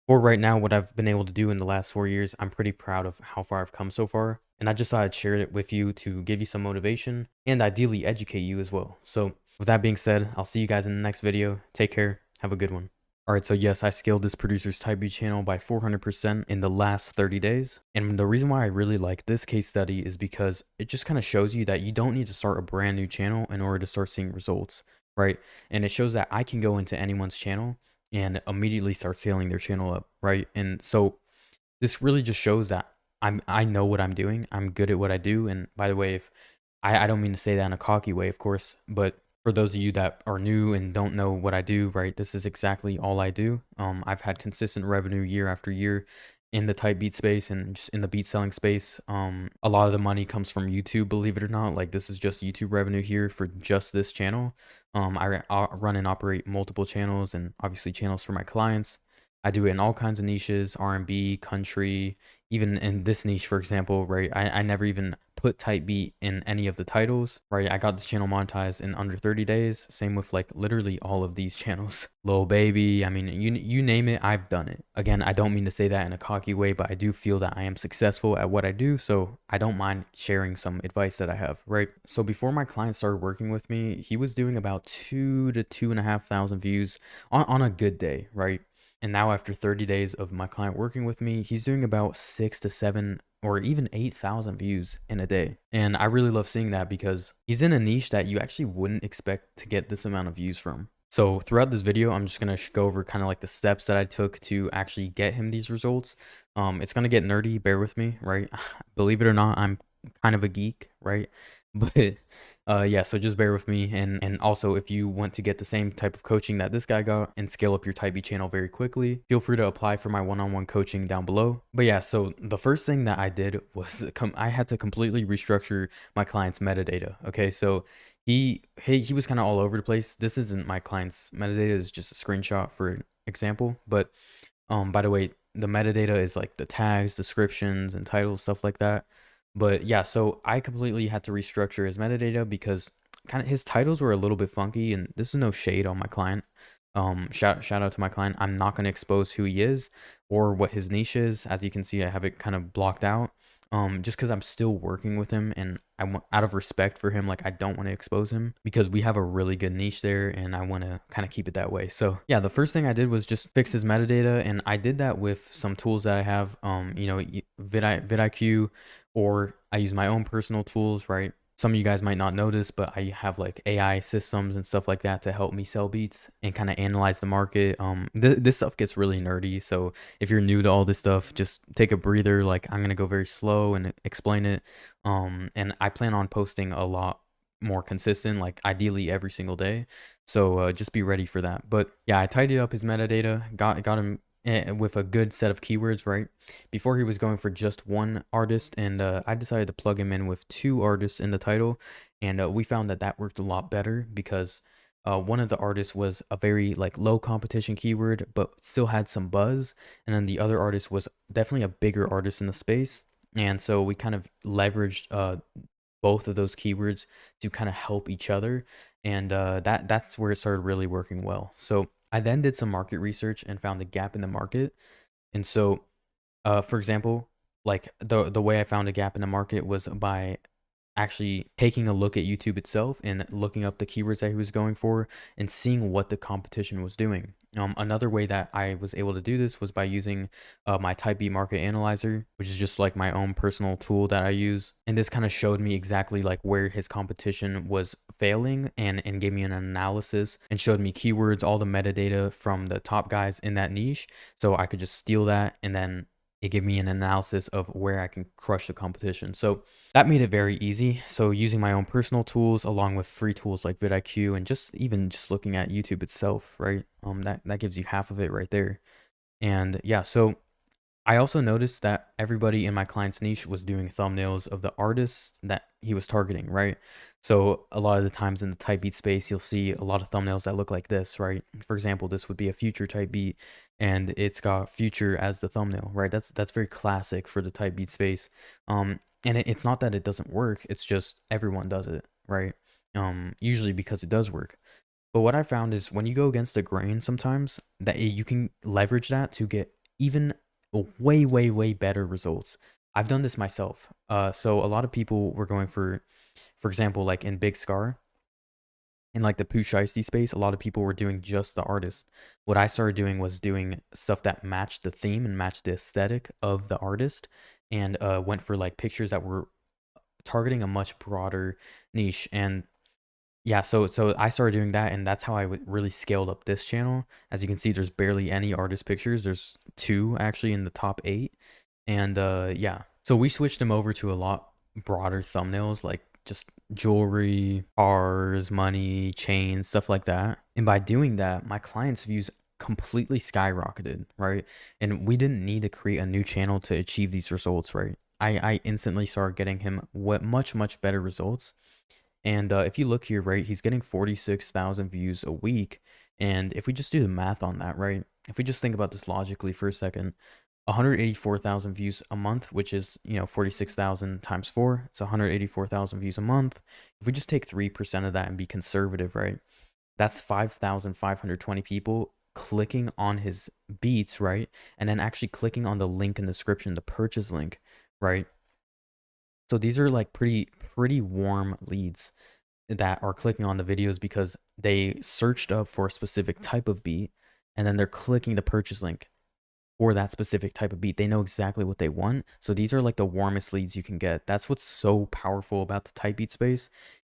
for right now, what I've been able to do in the last 4 years, I'm pretty proud of how far I've come so far. And I just thought I'd share it with you to give you some motivation and ideally educate you as well. So with that being said, I'll see you guys in the next video. Take care. Have a good one. All right, so yes, I scaled this producer's type beat channel by 400% in the last 30 days. And the reason why I really like this case study is because it just kind of shows you that you don't need to start a brand new channel in order to start seeing results, right? And it shows that I can go into anyone's channel and immediately start scaling their channel up, right? And so this really just shows that I know what I'm doing. I'm good at what I do. And by the way, if I don't mean to say that in a cocky way, of course, but for those of you that are new and don't know what I do, right, this is exactly all I do. I've had consistent revenue year after year in the type beat space and just in the beat selling space. A lot of the money comes from YouTube, believe it or not. Like this is just YouTube revenue here for just this channel. I run and operate multiple channels and obviously channels for my clients. I do it in all kinds of niches, R&B, country, even in this niche, for example, right? I never even put type beat in any of the titles, right? I got this channel monetized in under 30 days. Same with like literally all of these channels. Lil Baby, I mean, you name it, I've done it. Again, I don't mean to say that in a cocky way, but I do feel that I am successful at what I do. So I don't mind sharing some advice that I have, right? So before my client started working with me, he was doing about 2,000 to 2,500 views on a good day, right? And now after 30 days of my client working with me, he's doing about 6 to 7 or even 8,000 views in a day. And I really love seeing that because he's in a niche that you actually wouldn't expect to get this amount of views from. So throughout this video, I'm just going to go over kind of like the steps that I took to actually get him these results. It's going to get nerdy, bear with me, right? Believe it or not, I'm kind of a geek, right? But yeah, so just bear with me. And also, if you want to get the same type of coaching that this guy got and scale up your type B channel very quickly, feel free to apply for my one-on-one coaching down below. But yeah, so the first thing that I did was I had to completely restructure my client's metadata. Okay, so he was kind of all over the place. This isn't my client's metadata, it's just a screenshot for example. But by the way, the metadata is like the tags, descriptions, and titles, stuff like that. But yeah, so I completely had to restructure his metadata because kind of his titles were a little bit funky, and this is no shade on my client. Shout out to my client. I'm not going to expose who he is or what his niche is. As you can see, I have it kind of blocked out. Just because I'm still working with him and I want, out of respect for him, like I don't want to expose him because we have a really good niche there and I want to kind of keep it that way. So yeah, the first thing I did was just fix his metadata, and I did that with some tools that I have, you know, vidIQ, or I use my own personal tools, right? Some of you guys might not notice, but I have like AI systems and stuff like that to help me sell beats and kind of analyze the market. This stuff gets really nerdy. So if you're new to all this stuff, just take a breather. Like I'm going to go very slow and explain it. And I plan on posting a lot more consistent, like ideally every single day. So just be ready for that. But yeah, I tidied up his metadata, got him with a good set of keywords, right? Before he was going for just one artist, and I decided to plug him in with 2 artists in the title, and we found that that worked a lot better because one of the artists was a very like low competition keyword but still had some buzz, and then the other artist was definitely a bigger artist in the space, and so we kind of leveraged both of those keywords to kind of help each other, and that's where it started really working well. So I then did some market research and found a gap in the market. And so, for example, like the way I found a gap in the market was by actually taking a look at YouTube itself and looking up the keywords that he was going for and seeing what the competition was doing. Another way that I was able to do this was by using my Type B market analyzer, which is just like my own personal tool that I use. And this kind of showed me exactly like where his competition was failing and gave me an analysis and showed me keywords, all the metadata from the top guys in that niche. So I could just steal that and then it gave me an analysis of where I can crush the competition. So that made it very easy. So using my own personal tools along with free tools like vidIQ and just looking at YouTube itself, right? That gives you half of it right there. And yeah, so I also noticed that everybody in my client's niche was doing thumbnails of the artists that he was targeting, right? So a lot of the times in the type beat space, you'll see a lot of thumbnails that look like this, right? For example, this would be a Future type beat and it's got Future as the thumbnail, right? That's very classic for the type beat space. And it's not that it doesn't work, it's just everyone does it, right? Usually because it does work. But what I found is when you go against the grain sometimes, that you can leverage that to get even way better results. I've done this myself. So a lot of people were going for example, like in Big Scar, in like the Pooh Shiesty space, a lot of people were doing just the artist. What I started doing was doing stuff that matched the theme and matched the aesthetic of the artist, and went for like pictures that were targeting a much broader niche. And yeah, so I started doing that, and that's how I really scaled up this channel. As you can see, there's barely any artist pictures. There's 2 actually in the top 8. And yeah, so we switched them over to a lot broader thumbnails, like just jewelry, cars, money, chains, stuff like that. And by doing that, my clients' views completely skyrocketed, right? And we didn't need to create a new channel to achieve these results, right? I instantly started getting him much better results. And if you look here, right, he's getting 46,000 views a week. And if we just do the math on that, right, if we just think about this logically for a second, 184,000 views a month, which is, 46,000 times 4, it's 184,000 views a month. If we just take 3% of that and be conservative, right, that's 5,520 people clicking on his beats, right, and then actually clicking on the link in the description, the purchase link, right? So these are like pretty warm leads that are clicking on the videos because they searched up for a specific type of beat, and then they're clicking the purchase link for that specific type of beat. They know exactly what they want. So these are like the warmest leads you can get. That's what's so powerful about the type beat space.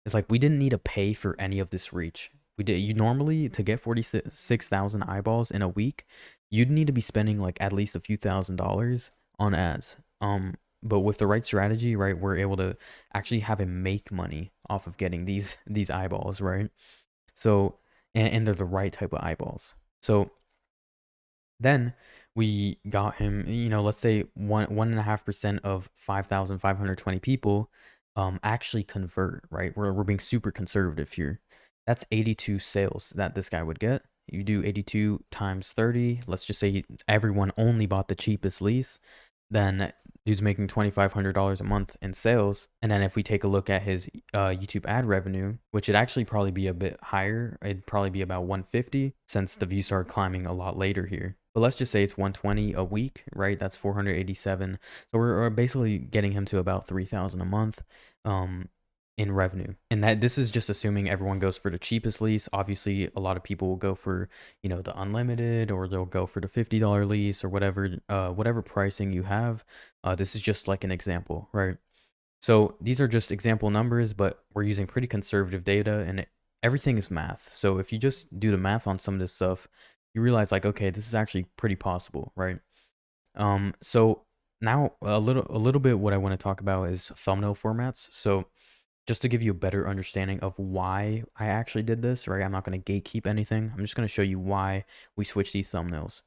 It's like we didn't need to pay for any of this reach. You normally, to get 46,000 eyeballs in a week, you'd need to be spending like at least a few $1,000s on ads. But with the right strategy, right, we're able to actually have him make money off of getting these eyeballs, right? So, and they're the right type of eyeballs. So then we got him, let's say 1.5% of 5,520 people actually convert, right? We're being super conservative here. That's 82 sales that this guy would get. You do 82 times 30. Let's just say everyone only bought the cheapest lease. Then dude's making $2,500 a month in sales. And then if we take a look at his YouTube ad revenue, which would actually probably be a bit higher, it'd probably be about 150 since the views started climbing a lot later here. But let's just say it's 120 a week, right? That's 487. So we're basically getting him to about 3,000 a month in revenue. And that this is just assuming everyone goes for the cheapest lease. Obviously, a lot of people will go for, the unlimited, or they'll go for the $50 lease or whatever pricing you have. This is just like an example, right? So these are just example numbers, but we're using pretty conservative data, and everything is math. So if you just do the math on some of this stuff, you realize like, okay, this is actually pretty possible, right? So now a little bit what I want to talk about is thumbnail formats. So just to give you a better understanding of why I actually did this, right? I'm not going to gatekeep anything. I'm just going to show you why we switch these thumbnails.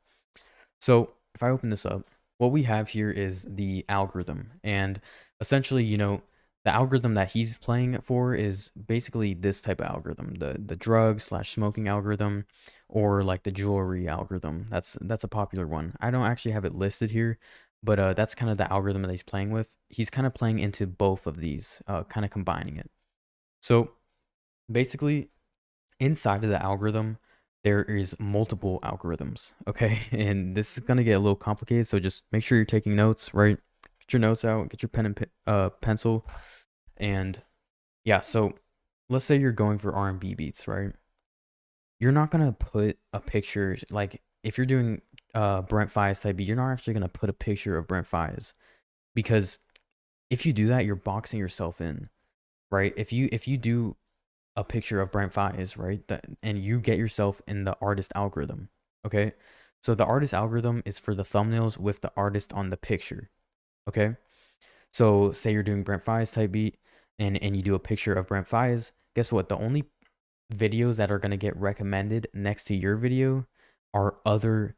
So if I open this up, what we have here is the algorithm. And essentially, the algorithm that he's playing for is basically this type of algorithm, the drug/smoking algorithm, or like the jewelry algorithm. That's a popular one. I don't actually have it listed here, but that's kind of the algorithm that he's playing with. He's kind of playing into both of these, kind of combining it. So basically, inside of the algorithm, there is multiple algorithms, okay? And this is going to get a little complicated, so just make sure you're taking notes, right? Get your notes out, get your pen and pencil. And yeah, so let's say you're going for R&B beats, right? You're not going to put a picture, like if you're doing Brent Faiyaz type beat, you're not actually going to put a picture of Brent Faiyaz, because if you do that, you're boxing yourself in, right? If you do a picture of Brent Faiyaz, right, and you get yourself in the artist algorithm, okay? So the artist algorithm is for the thumbnails with the artist on the picture. Okay. So say you're doing Brent Fires type beat and you do a picture of Brent Fires. Guess what? The only videos that are going to get recommended next to your video are other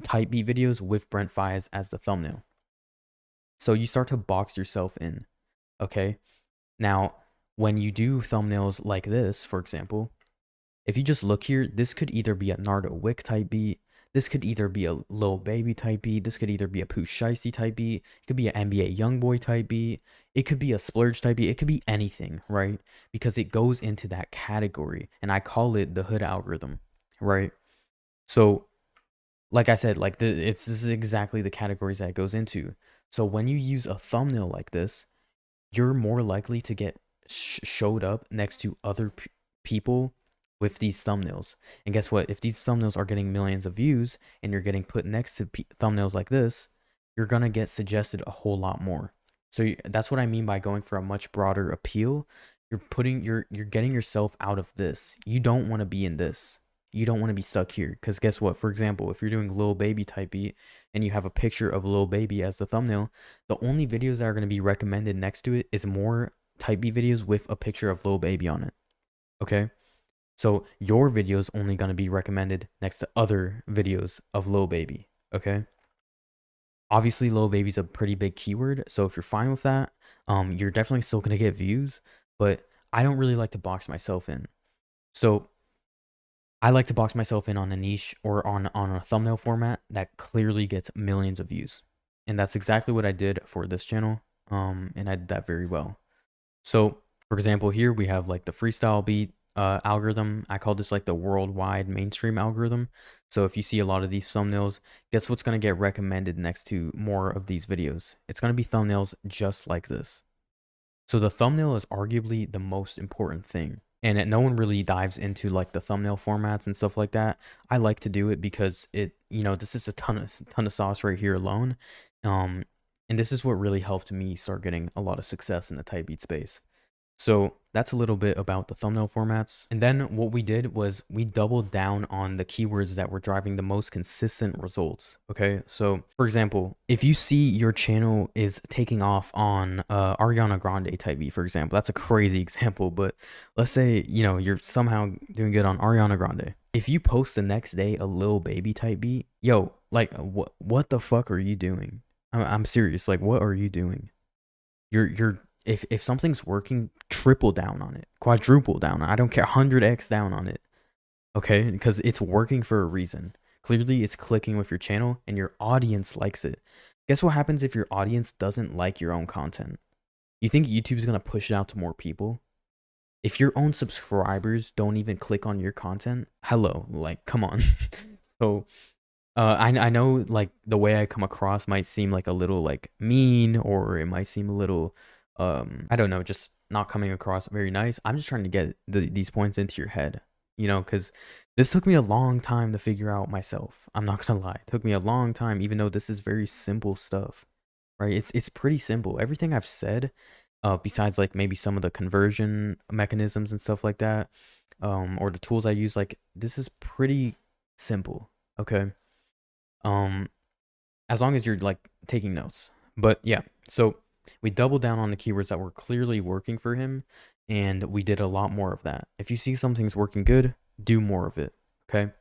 type beat videos with Brent Fires as the thumbnail. So you start to box yourself in. Okay. Now, when you do thumbnails like this, for example, if you just look here, this could either be a Nardo Wick type beat. This could either be a Lil Baby type beat. This could either be a Pooh Shiesty type beat. It could be an NBA Youngboy type beat. It could be a Splurge type beat. It could be anything, right? Because it goes into that category. And I call it the hood algorithm, right? So, like I said, like this is exactly the categories that it goes into. So when you use a thumbnail like this, you're more likely to get showed up next to other people with these thumbnails. And guess what? If these thumbnails are getting millions of views and you're getting put next to thumbnails like this, you're going to get suggested a whole lot more. So that's what I mean by going for a much broader appeal. You're getting yourself out of this. You don't want to be in this. You don't want to be stuck here. Because guess what? For example, if you're doing Lil Baby type beat and you have a picture of Lil Baby as the thumbnail, the only videos that are going to be recommended next to it is more type beat videos with a picture of Lil Baby on it. Okay? So your video is only going to be recommended next to other videos of Lil Baby. Okay? Obviously, Lil Baby's a pretty big keyword. So if you're fine with that, you're definitely still going to get views. But I don't really like to box myself in. So I like to box myself in on a niche or on a thumbnail format that clearly gets millions of views. And that's exactly what I did for this channel. And I did that very well. So for example, here we have like the freestyle beat algorithm. I call this like the worldwide mainstream algorithm. So if you see a lot of these thumbnails, guess what's going to get recommended next to more of these videos? It's going to be thumbnails just like this. So the thumbnail is arguably the most important thing. And no one really dives into like the thumbnail formats and stuff like that. I like to do it because it, this is a ton of sauce right here alone. And this is what really helped me start getting a lot of success in the type beat space. So that's a little bit about the thumbnail formats. And then what we did was we doubled down on the keywords that were driving the most consistent results. Okay. So for example, if you see your channel is taking off on Ariana Grande type beat, for example, that's a crazy example, but let's say, you're somehow doing good on Ariana Grande. If you post the next day a Lil Baby type beat, yo, like what the fuck are you doing? I'm serious. Like, what are you doing? If something's working, triple down on it, quadruple down. I don't care, 100x down on it. Okay, because it's working for a reason. Clearly, it's clicking with your channel and your audience likes it. Guess what happens if your audience doesn't like your own content? You think YouTube's gonna push it out to more people? If your own subscribers don't even click on your content, hello, like, come on. So I know like the way I come across might seem like a little like mean, or it might seem a little I don't know, just not coming across very nice. I'm just trying to get these points into your head, because this took me a long time to figure out myself. I'm not gonna lie, it took me a long time, even though this is very simple stuff, right? It's pretty simple. Everything I've said, besides like maybe some of the conversion mechanisms and stuff like that, or the tools I use, like this is pretty simple. Okay. As long as you're like taking notes. But yeah, so we doubled down on the keywords that were clearly working for him, and we did a lot more of that. If you see something's working good, do more of it. Okay.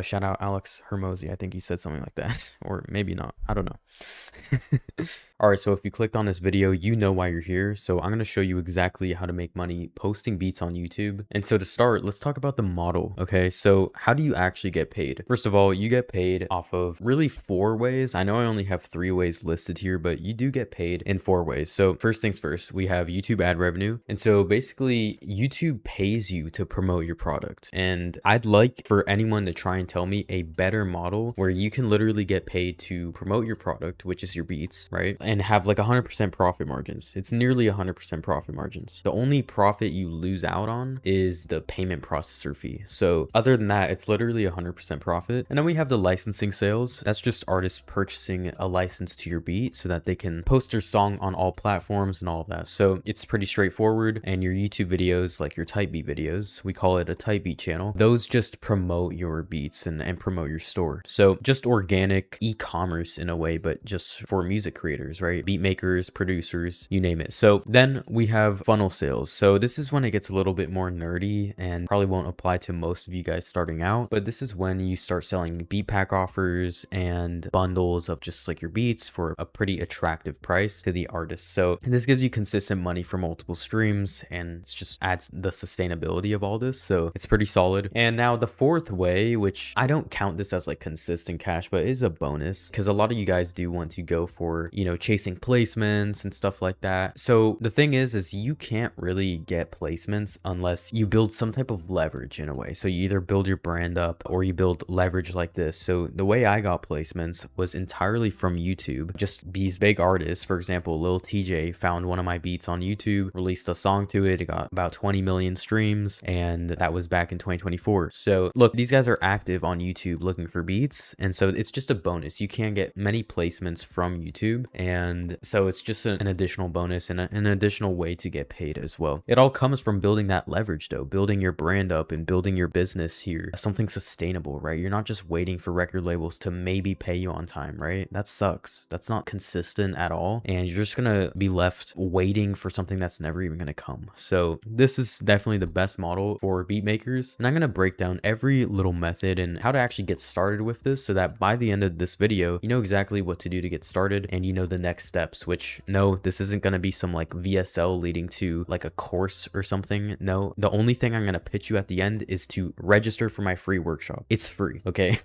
Shout out Alex Hermosi. I think he said something like that, or maybe not. I don't know. All right, so if you clicked on this video, you know why you're here. So I'm going to show you exactly how to make money posting beats on YouTube. And so to start, let's talk about the model. Okay, so how do you actually get paid? First of all, you get paid off of really 4 ways. I know I only have 3 ways listed here, but you do get paid in 4 ways. So first things first, we have YouTube ad revenue. And so basically YouTube pays you to promote your product. And I'd like for anyone to try and tell me a better model where you can literally get paid to promote your product, which is your beats, right? And have like 100% profit margins. It's nearly 100% profit margins. The only profit you lose out on is the payment processor fee. So other than that, it's literally 100% profit. And then we have the licensing sales. That's just artists purchasing a license to your beat so that they can post their song on all platforms and all of that. So it's pretty straightforward. And your YouTube videos, like your type beat videos, we call it a type beat channel. Those just promote your beat. beats and promote your store. So just organic e-commerce in a way, but just for music creators, right? Beat makers, producers, you name it. So then we have funnel sales. So this is when it gets a little bit more nerdy and probably won't apply to most of you guys starting out, but this is when you start selling beat pack offers and bundles of just like your beats for a pretty attractive price to the artist. So this gives you consistent money for multiple streams, and it just adds the sustainability of all this. So it's pretty solid. And now the fourth way, which I don't count this as like consistent cash, but is a bonus because a lot of you guys do want to go for, you know, chasing placements and stuff like that. So the thing is you can't really get placements unless you build some type of leverage in a way. So you either build your brand up or you build leverage like this. So the way I got placements was entirely from YouTube. Just these big artists, for example, Lil TJ found one of my beats on YouTube, released a song to it. It got about 20 million streams, and that was back in 2024. So look, these guys are active on YouTube looking for beats, and so it's just a bonus. You can get many placements from YouTube, and so it's just an additional bonus and an additional way to get paid as well. It all comes from building that leverage though, building your brand up and building your business here, something sustainable, right? You're not just waiting for record labels to maybe pay you on time, right? That sucks. That's not consistent at all, and you're just gonna be left waiting for something that's never even gonna come. So this is definitely the best model for beat makers, and I'm gonna break down every little method and how to actually get started with this so that by the end of this video you know exactly what to do to get started, and you know the next steps. Which, no, this isn't gonna be some like VSL leading to like a course or something. No, the only thing I'm gonna pitch you at the end is to register for my free workshop. It's free, okay?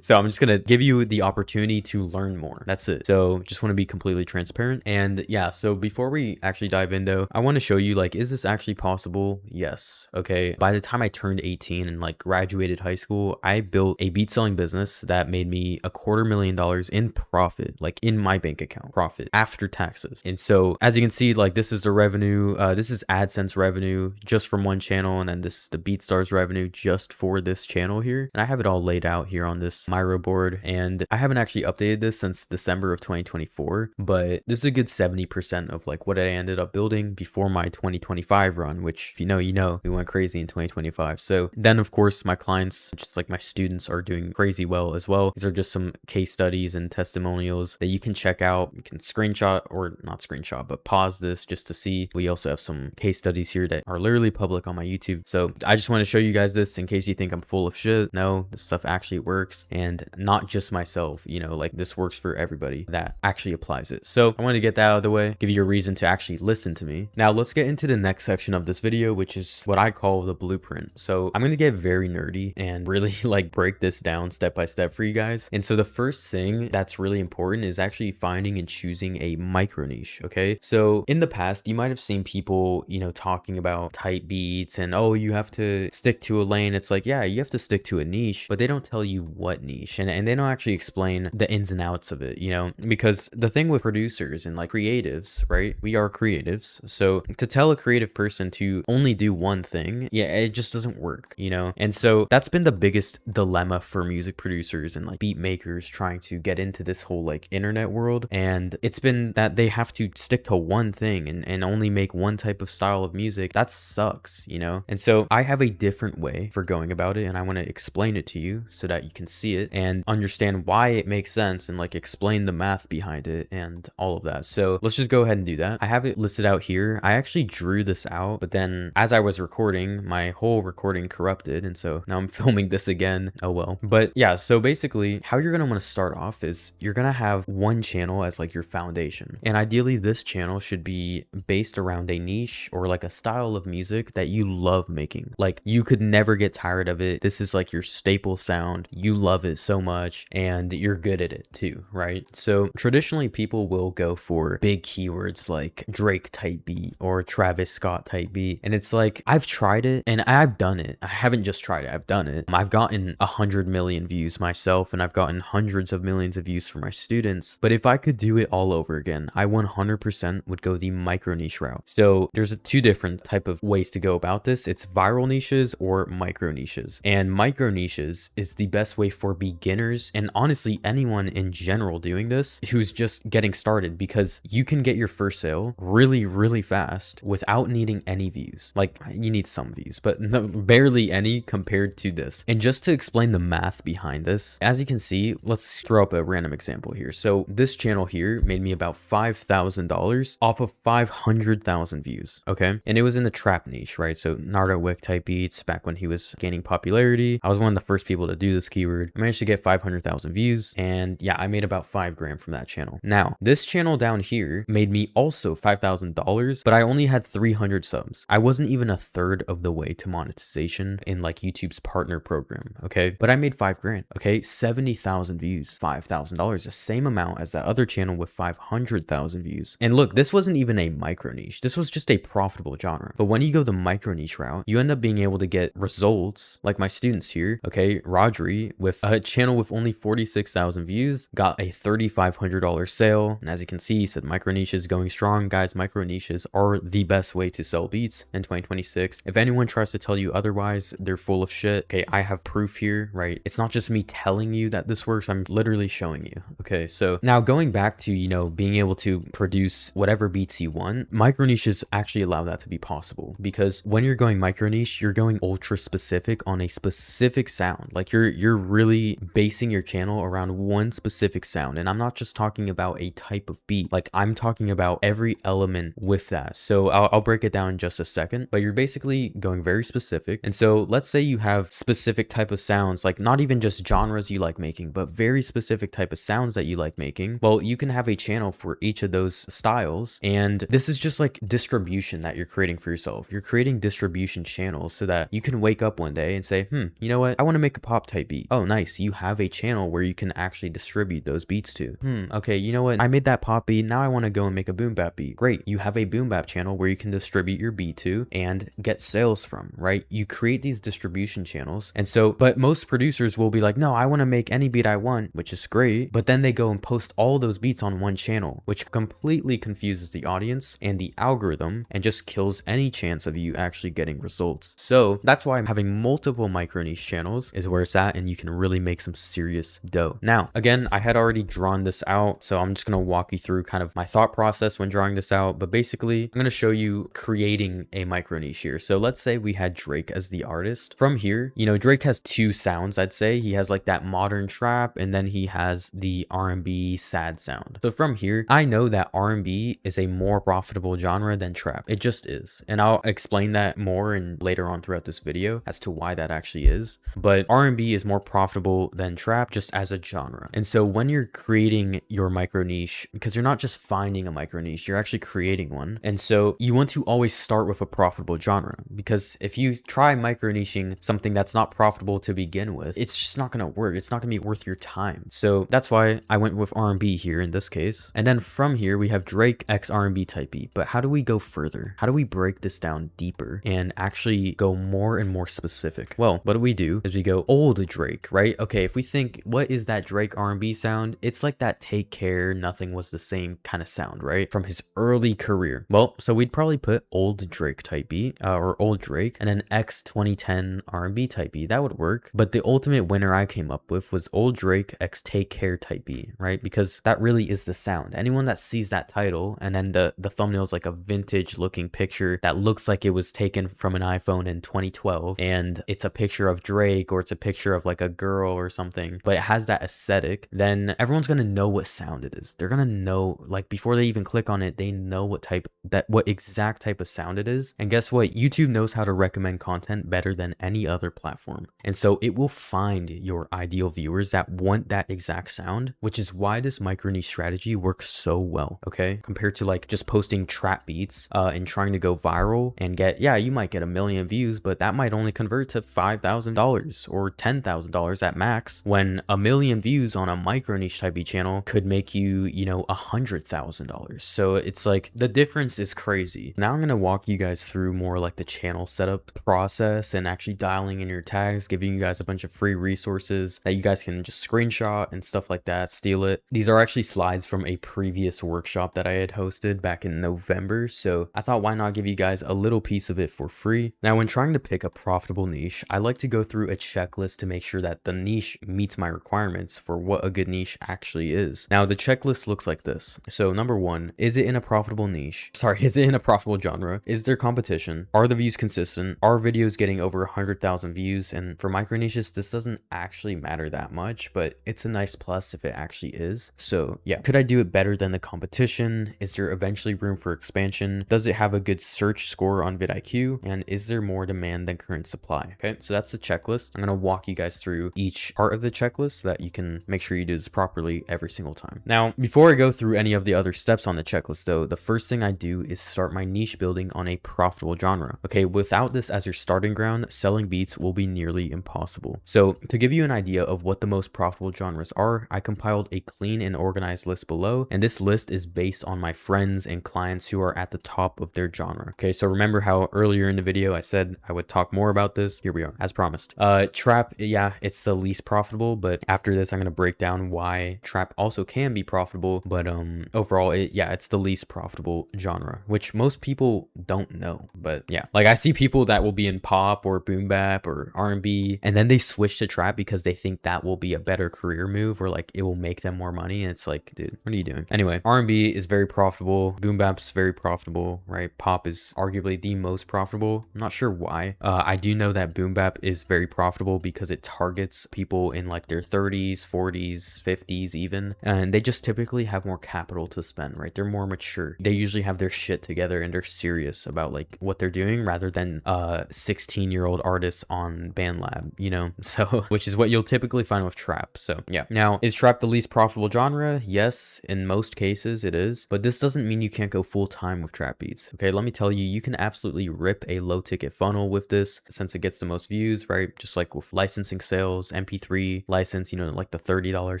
So I'm just gonna give you the opportunity to learn more. That's it. So just want to be completely transparent. And yeah, so before we actually dive in though, I want to show you, like, is this actually possible? Yes. Okay. By the time I turned 18 and like graduated high school, I built a beat selling business that made me $250,000 in profit, like in my bank account, profit after taxes. And so as you can see, like, this is the revenue, this is AdSense revenue just from one channel, and then this is the BeatStars revenue just for this channel here. And I have it all laid out here on this Miro board, and I haven't actually updated this since December of 2024, but this is a good 70% of like what I ended up building before my 2025 run, which if you know, we went crazy in 2025. So then of course my clients, just like my students, are doing crazy well as well. These are just some case studies and testimonials that you can check out. You can screenshot, or not screenshot, but pause this just to see. We also have some case studies here that are literally public on my YouTube. So I just want to show you guys this in case you think I'm full of shit. No, this stuff actually works, and not just myself, you know, like this works for everybody that actually applies it. So I want to get that out of the way, give you a reason to actually listen to me. Now let's get into the next section of this video, which is what I call the blueprint. So I'm going to get very nerdy and really like break this down step by step for you guys. And so the first thing that's really important is actually finding and choosing a micro niche. Okay. So in the past, you might have seen people, you know, talking about type beats and, oh, you have to stick to a lane. It's like, yeah, you have to stick to a niche, but they don't tell you what niche, and they don't actually explain the ins and outs of it, you know, because the thing with producers and like creatives, right? We are creatives. So to tell a creative person to only do one thing, yeah, it just doesn't work, you know? And so that's been the biggest dilemma for music producers and like beat makers trying to get into this whole like internet world. And it's been that they have to stick to one thing and only make one type of style of music. That sucks, you know? And so I have a different way for going about it, and I want to explain it to you so that you can see it and understand why it makes sense, and like explain the math behind it and all of that. So let's just go ahead and do that. I have it listed out here. I actually drew this out, but then as I was recording, my whole recording corrupted, and so now I'm filming this again. Oh well. But yeah, so basically how you're going to want to start off is you're going to have one channel as like your foundation, and ideally this channel should be based around a niche or like a style of music that you love making. Like you could never get tired of it. This is like your staple sound. You love it so much and you're good at it too, right? So traditionally people will go for big keywords like Drake type beat or Travis Scott type beat, and it's like, I've tried it and I've done it. I haven't just tried it, I've done it. I've gotten 100 million views myself, and I've gotten hundreds of millions of views for my students. But if I could do it all over again, I 100% would go the micro niche route. So there's two different type of ways to go about this. It's viral niches or micro niches, and micro niches is the best way for beginners and honestly anyone in general doing this who's just getting started, because you can get your first sale really fast without needing any views. Like you need some views, but no, barely any compared to this. And just to explain the math behind this, as you can see, let's throw up a random example here. So this channel here made me about $5,000 off of 500,000 views. Okay. And it was in the trap niche, right? So Naruto Wick type beats back when he was gaining popularity. I was one of the first people to do this keyword. I managed to get 500,000 views. And yeah, I made about $5,000 from that channel. Now, this channel down here made me also $5,000, but I only had 300 subs. I wasn't even a third of the way to monetization in like YouTube's partner program. Okay. But I made $5,000. Okay. 70,000 views, $5,000, the same amount as that other channel with 500,000 views. And look, this wasn't even a micro niche. This was just a profitable genre. But when you go the micro niche route, you end up being able to get results like my students here. Okay. Rodri with a channel with only 46,000 views got a $3,500 sale. And as you can see, he said micro niches going strong. Guys, micro niches are the best way to sell beats in 2026. If anyone tries to tell you otherwise, they're full of shit. Okay. I have proof here, right? It's not just me telling you that this works. I'm literally showing you. Okay. So now going back to, you know, being able to produce whatever beats you want, micro niches actually allow that to be possible, because when you're going micro niche, you're going ultra specific on a specific sound. Like you're really basing your channel around one specific sound. And I'm not just talking about a type of beat, like I'm talking about every element with that. So I'll break it down in just a second, but you're basically going very specific. And so let's say you have specific type of sounds, like not even just genres you like making, but very specific type of sounds that you like making. Well, you can have a channel for each of those styles. And this is just like distribution that you're creating for yourself. You're creating distribution channels so that you can wake up one day and say, you know what? I want to make a pop type beat. Oh, nice. You have a channel where you can actually distribute those beats to. Okay. You know what? I made that pop beat. Now I want to go and make a boom bap beat. Great. You have a boom bap channel where you can distribute your beat to and get sales from, right? You create these distribution channels. And so, but most producers will be like, no, I want to make any beat I want, which is great. But then they go and post all those beats on one channel, which completely confuses the audience and the algorithm and just kills any chance of you actually getting results. So that's why I'm having multiple micro niche channels is where it's at, and you can really make some serious dough. Now, again, I had already drawn this out, so I'm just going to walk you through kind of my thought process when drawing this out. But basically, I'm going to show you creating a micro niche here. So let's say we had Drake as the artist. From here, you know, Drake has two sounds, I'd say. He has like that modern trap, and then he has the R&B sad sound. So from here, I know that R&B is a more profitable genre than trap. It just is. And I'll explain that more and later on throughout this video as to why that actually is. But R&B is more profitable than trap just as a genre. And so when you're creating your micro niche, because you're not just finding a micro niche, you're actually creating one. And so you want to always start with a profitable genre, because if you try micro niching something that's not profitable to begin with, it's just not going to work. It's not going to be worth your time. So that's why I went with R&B here in this case. And then from here, we have Drake X R&B type beat. But how do we go further? How do we break this down deeper and actually go more and more specific? Well, what do is we go old Drake, right? Okay, if we think, what is that Drake R&B sound? It's like that Take Care, Nothing Was the Same kind of sound, right? From his early career. Well, so we'd probably put old Drake type beat or old Drake, and then X 2010 R&B type beat. That would work. But the ultimate winner I came up with was old Drake X Take Care type beat, right? Because that really is the sound. Anyone that sees that title and then the thumbnail is like a vintage looking picture that looks like it was taken from an iPhone in 2012, and it's a picture of Drake or it's a picture of like a girl or something, but it has that aesthetic, then everyone's gonna know what sound it is. They're gonna know, like, before they even click on it, they know what exact type of sound it is. And guess what? YouTube knows how to recommend content better than any other platform. And so it will find your ideal viewers that want that exact sound, which is why this micro niche strategy works so well, okay? Compared to like just posting trap beats and trying to go viral and get, yeah, you might get 1 million views, but that might only convert to $5,000 or $10,000 at max, when 1 million views on a micro niche type of channel could make you, you know, $100,000. So it's like the difference is crazy. Now I'm going to walk you guys through more like the channel setup process and actually dialing in your tags, giving you guys a bunch of free resources that you guys can just screenshot and stuff like that, steal it. These are actually slides from a previous workshop that I had hosted back in November. So I thought, why not give you guys a little piece of it for free? Now, when trying to pick a profitable niche, I like to go through a checklist to make sure that the niche meets my requirements for what a good niche actually is. Now, the checklist looks like this. So number 1, is it in a profitable niche? Sorry, is it in a profitable genre? Is there competition? Are the views consistent? Are videos getting over 100,000 views And for micro niches, this doesn't actually matter that much, but it's a nice plus if it actually is. So yeah, could I do it better than the competition? Is there eventually room for expansion? Does it have a good search score on vidIQ? And is there more demand than current supply? Okay, so that's the checklist. I'm gonna walk you guys through each part of the checklist so that you can make sure you do this properly every single time. Now, before I go through any of the other steps on the checklist though, the first thing I do is start my niche building on a profitable genre. Okay, without this as your starting ground, selling beats will be nearly impossible. So to give you an idea of what the most profitable genres are, I compiled a clean and organized list below, and this list is based on my friends and clients who are at the top of their genre. Okay, so remember how earlier in the video I said I would talk more about this? Here we are, as promised. Trap, yeah, it's the least profitable, but after this I'm going to break down why trap also can be profitable, but overall it's the least profitable genre, which most people don't know. But yeah, like I see people that will be in pop or boom bap or R&B, and then they switch to trap because they think that will be a better career move, or like it will make them more money. And it's like, dude, what are you doing? Anyway, R&B is very profitable, boom bap's very profitable, right? Pop is arguably the most profitable. I'm not sure why. I do know that boom bap is very profitable because it targets people in like their 30s, 40s, 50s even, and they just typically have more capital to spend, right? They're more mature. They usually have their shit together and they're serious about like what they're doing rather than 16-year-old artists on BandLab, you know? So, which is what you'll typically find with trap. So yeah. Now, is trap the least profitable genre? Yes, in most cases it is, but this doesn't mean you can't go full time with trap beats. Okay, let me tell you, you can absolutely rip a low ticket funnel with this since it gets the most views, right? Just like with licensing sales, MP3 license, you know, like the $30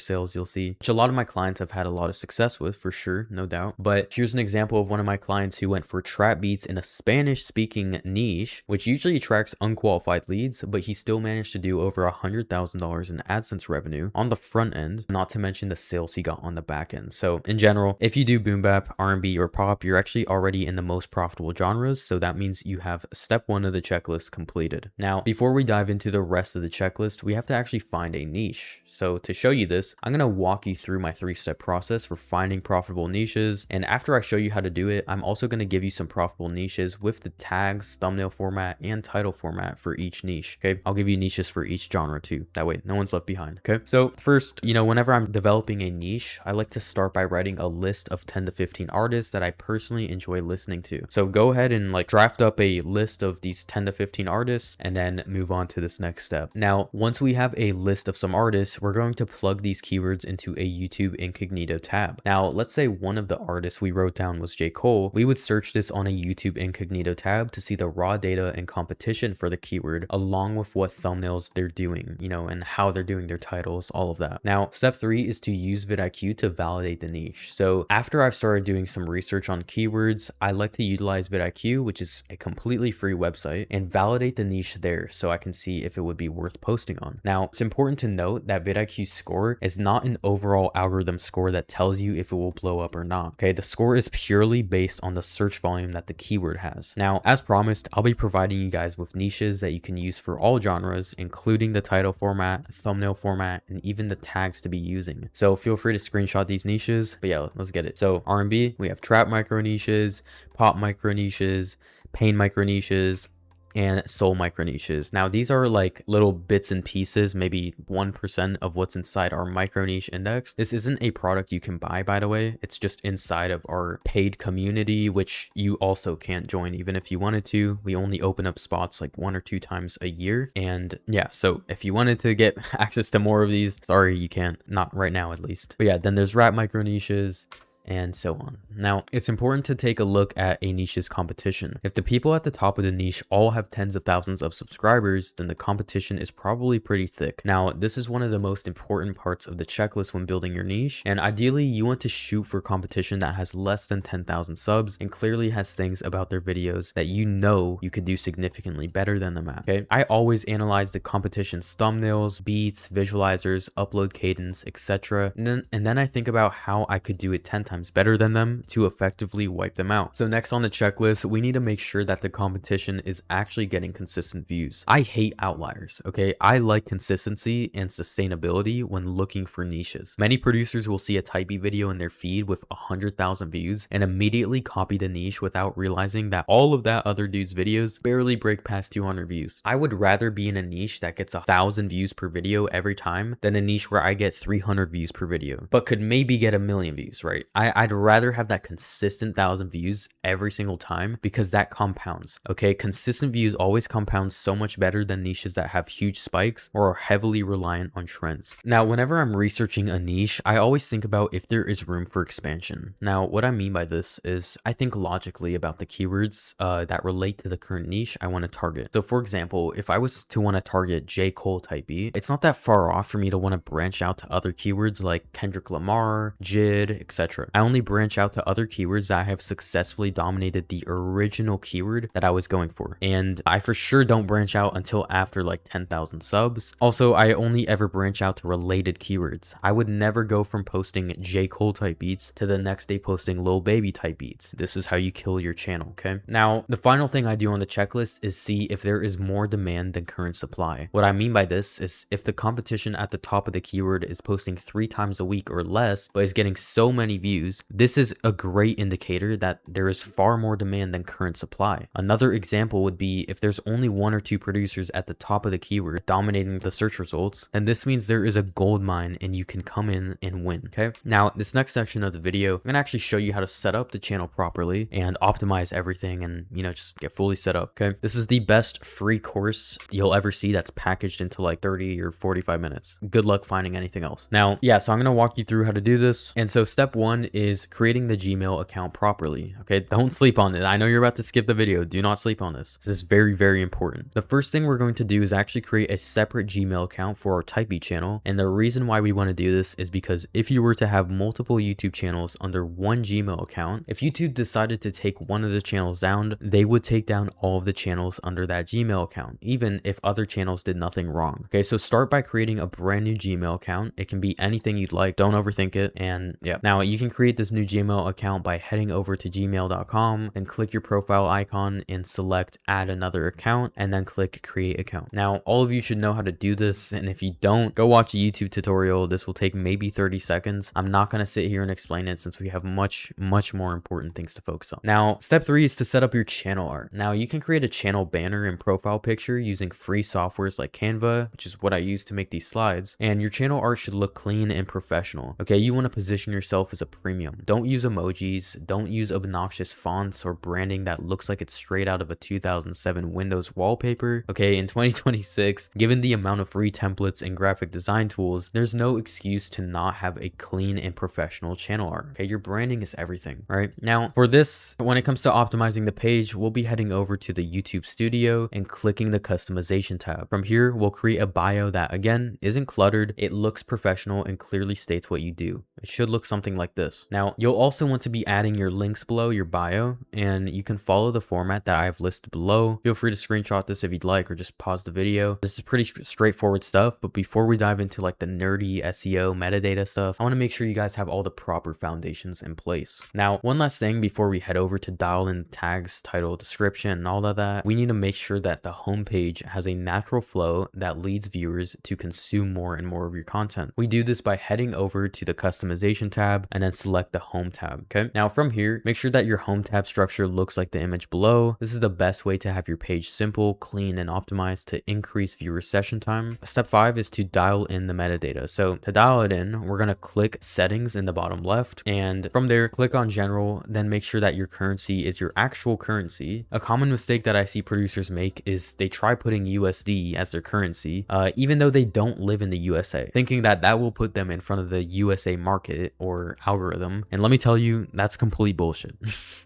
sales you'll see, which a lot of my clients have had a lot of success with, for sure, no doubt. But here's an example of one of my clients who went for trap beats in a Spanish speaking niche, which usually attracts unqualified leads, but he still managed to do over $100,000 in AdSense revenue on the front end, not to mention the sales he got on the back end. So in general, if you do boom bap, R&B, or pop, you're actually already in the most profitable genres. So that means you have step one of the checklist completed. Now, before we dive into the rest of the checklist, we have to actually find a niche. So to show you this, I'm going to walk you through my 3-step process for finding profitable niches. And after I show you how to do it, I'm also going to give you some profitable niches with the tags, thumbnail format, and title format for each niche. Okay, I'll give you niches for each genre too. That way no one's left behind. Okay, so first, you know, whenever I'm developing a niche, I like to start by writing a list of 10 to 15 artists that I personally enjoy listening to. So go ahead and like draft up a list of these 10 to 15 artists and then move on to this next step. Now, once we have a list of some artists, we're going to plug these keywords into a YouTube incognito tab. Now, let's say one of the artists we wrote down was J. Cole. We would search this on a YouTube incognito tab to see the raw data and competition for the keyword, along with what thumbnails they're doing, you know, and how they're doing their titles, all of that. Now, step 3 is to use vidIQ to validate the niche. So after I've started doing some research on keywords, I like to utilize vidIQ, which is a completely free website, and validate the niche there so I can see if it would be worth posting on. Now, it's important to note that vidIQ's score is not an overall algorithm score that tells you if it will blow up or not. Okay, the score is purely based on the search volume that the keyword has. Now, as promised, I'll be providing you guys with niches that you can use for all genres, including the title format, thumbnail format, and even the tags to be using. So feel free to screenshot these niches. But yeah, let's get it. So R&B, we have trap micro niches, pop micro niches, pain micro niches, and soul micro niches. Now these are like little bits and pieces, maybe 1% of what's inside our micro niche index. This isn't a product you can buy, by the way. It's just inside of our paid community, which you also can't join even if you wanted to. We only open up spots like 1 or 2 times a year. And yeah, so if you wanted to get access to more of these, sorry, you can't, not right now at least. But yeah, then there's rap micro niches, and so on. Now, it's important to take a look at a niche's competition. If the people at the top of the niche all have tens of thousands of subscribers, then the competition is probably pretty thick. Now, this is one of the most important parts of the checklist when building your niche, and ideally you want to shoot for competition that has less than 10,000 subs and clearly has things about their videos that you know you could do significantly better than them at. Okay, I always analyze the competition's thumbnails, beats, visualizers, upload cadence, etc. And then I think about how I could do it 10 times times better than them to effectively wipe them out. So next on the checklist, we need to make sure that the competition is actually getting consistent views. I hate outliers, okay? I like consistency and sustainability when looking for niches. Many producers will see a typey video in their feed with 100,000 views and immediately copy the niche without realizing that all of that other dude's videos barely break past 200 views. I would rather be in a niche that gets 1,000 views per video every time than a niche where I get 300 views per video, but could maybe get 1,000,000 views, right? I'd rather have that consistent 1,000 views every single time because that compounds, okay? Consistent views always compound so much better than niches that have huge spikes or are heavily reliant on trends. Now, whenever I'm researching a niche, I always think about if there is room for expansion. Now, what I mean by this is I think logically about the keywords that relate to the current niche I want to target. So for example, if I was to want to target J. Cole type beat, it's not that far off for me to want to branch out to other keywords like Kendrick Lamar, Jid, etc. I only branch out to other keywords that have successfully dominated the original keyword that I was going for. And I for sure don't branch out until after like 10,000 subs. Also, I only ever branch out to related keywords. I would never go from posting J. Cole type beats to the next day posting Lil Baby type beats. This is how you kill your channel, okay? Now, the final thing I do on the checklist is see if there is more demand than current supply. What I mean by this is if the competition at the top of the keyword is posting 3 times a week or less, but is getting so many views, this is a great indicator that there is far more demand than current supply. Another example would be if there's only 1 or 2 producers at the top of the keyword dominating the search results, and this means there is a gold mine and you can come in and win, okay? Now, this next section of the video, I'm gonna actually show you how to set up the channel properly and optimize everything and, you know, just get fully set up, okay? This is the best free course you'll ever see that's packaged into like 30 or 45 minutes. Good luck finding anything else. Now, yeah, so I'm gonna walk you through how to do this. And so step 1 is creating the Gmail account properly, okay? Don't sleep on it. I know you're about to skip the video. Do not sleep on this. This is very, very important. The first thing we're going to do is actually create a separate Gmail account for our Typey channel. And the reason why we want to do this is because if you were to have multiple YouTube channels under one Gmail account, if YouTube decided to take one of the channels down, they would take down all of the channels under that Gmail account, even if other channels did nothing wrong. Okay, so start by creating a brand new Gmail account. It can be anything you'd like. Don't overthink it. And yeah, now you can create this new Gmail account by heading over to gmail.com and click your profile icon and select add another account and then click create account. Now, all of you should know how to do this. And if you don't, go watch a YouTube tutorial. This will take maybe 30 seconds. I'm not going to sit here and explain it since we have much more important things to focus on. Now, step 3 is to set up your channel art. Now, you can create a channel banner and profile picture using free softwares like Canva, which is what I use to make these slides. And your channel art should look clean and professional. Okay, you want to position yourself as a premium. Don't use emojis. Don't use obnoxious fonts or branding that looks like it's straight out of a 2007 Windows wallpaper. Okay, in 2026, given the amount of free templates and graphic design tools, there's no excuse to not have a clean and professional channel art. Okay, your branding is everything, right? Now, for this, when it comes to optimizing the page, we'll be heading over to the YouTube Studio and clicking the customization tab. From here, we'll create a bio that, again, isn't cluttered. It looks professional and clearly states what you do. It should look something like this. Now, you'll also want to be adding your links below your bio, and you can follow the format that I have listed below. Feel free to screenshot this if you'd like, or just pause the video. This is pretty straightforward stuff, but before we dive into like the nerdy SEO metadata stuff, I want to make sure you guys have all the proper foundations in place. Now, one last thing before we head over to dial in tags, title, description, and all of that, we need to make sure that the homepage has a natural flow that leads viewers to consume more and more of your content. We do this by heading over to the customization tab and then select the home tab. Okay, now from here, make sure that your home tab structure looks like the image below. This is the best way to have your page simple, clean, and optimized to increase viewer session time. Step 5 is to dial in the metadata. So to dial it in, we're going to click settings in the bottom left, and from there click on general, then make sure that your currency is your actual currency. A common mistake that I see producers make is they try putting USD as their currency, even though they don't live in the USA, thinking that that will put them in front of the USA market or algorithm. And let me tell you, that's complete bullshit.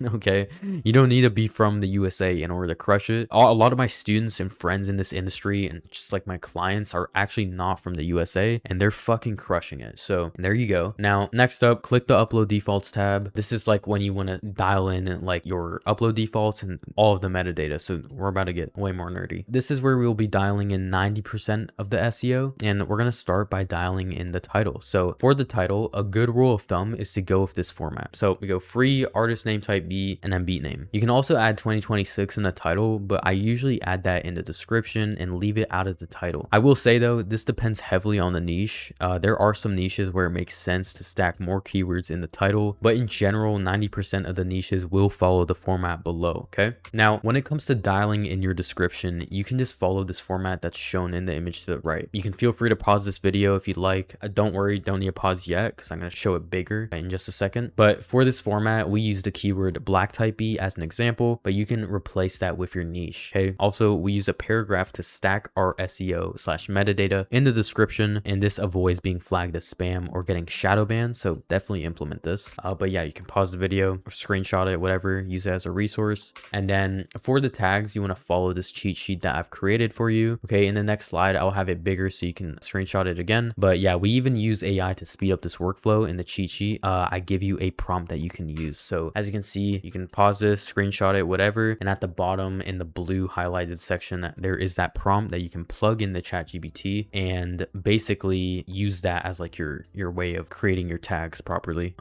Okay, you don't need to be from the USA in order to crush it. A lot of my students and friends in this industry and just like my clients are actually not from the USA, and they're fucking crushing it. So there you go. Now, next up, click the upload defaults tab. This is like when you want to dial in like your upload defaults and all of the metadata. So we're about to get way more nerdy. This is where we'll be dialing in 90% of the SEO, and we're going to start by dialing in the title. So for the title, a a good rule of thumb is to go with this format. So we go free, artist name type beat, and then beat name. You can also add 2026 in the title, but I usually add that in the description and leave it out of the title. I will say though, this depends heavily on the niche. There are some niches where it makes sense to stack more keywords in the title, but in general, 90% of the niches will follow the format below, okay? Now, when it comes to dialing in your description, you can just follow this format that's shown in the image to the right. You can feel free to pause this video if you'd like. Don't worry, don't need to pause yet because I'm going to show it bigger in just a second. But for this format, we use the keyword black type beat as an example, but you can replace that with your niche, okay? Also, we use a paragraph to stack our SEO/metadata in the description, and this avoids being flagged as spam or getting shadow banned, so definitely implement this. But yeah, you can pause the video or screenshot it, whatever, use it as a resource. And then for the tags, you want to follow this cheat sheet that I've created for you, okay? In the next slide, I'll have it bigger so you can screenshot it again. But yeah, we even use AI to speed up this workflow. In the cheat sheet, I give you a prompt that you can use. So as you can see, you can pause this, screenshot it, whatever, and at the bottom in the blue highlighted section, there is that prompt that you can plug in the ChatGPT and basically use that as like your way of creating your tags properly.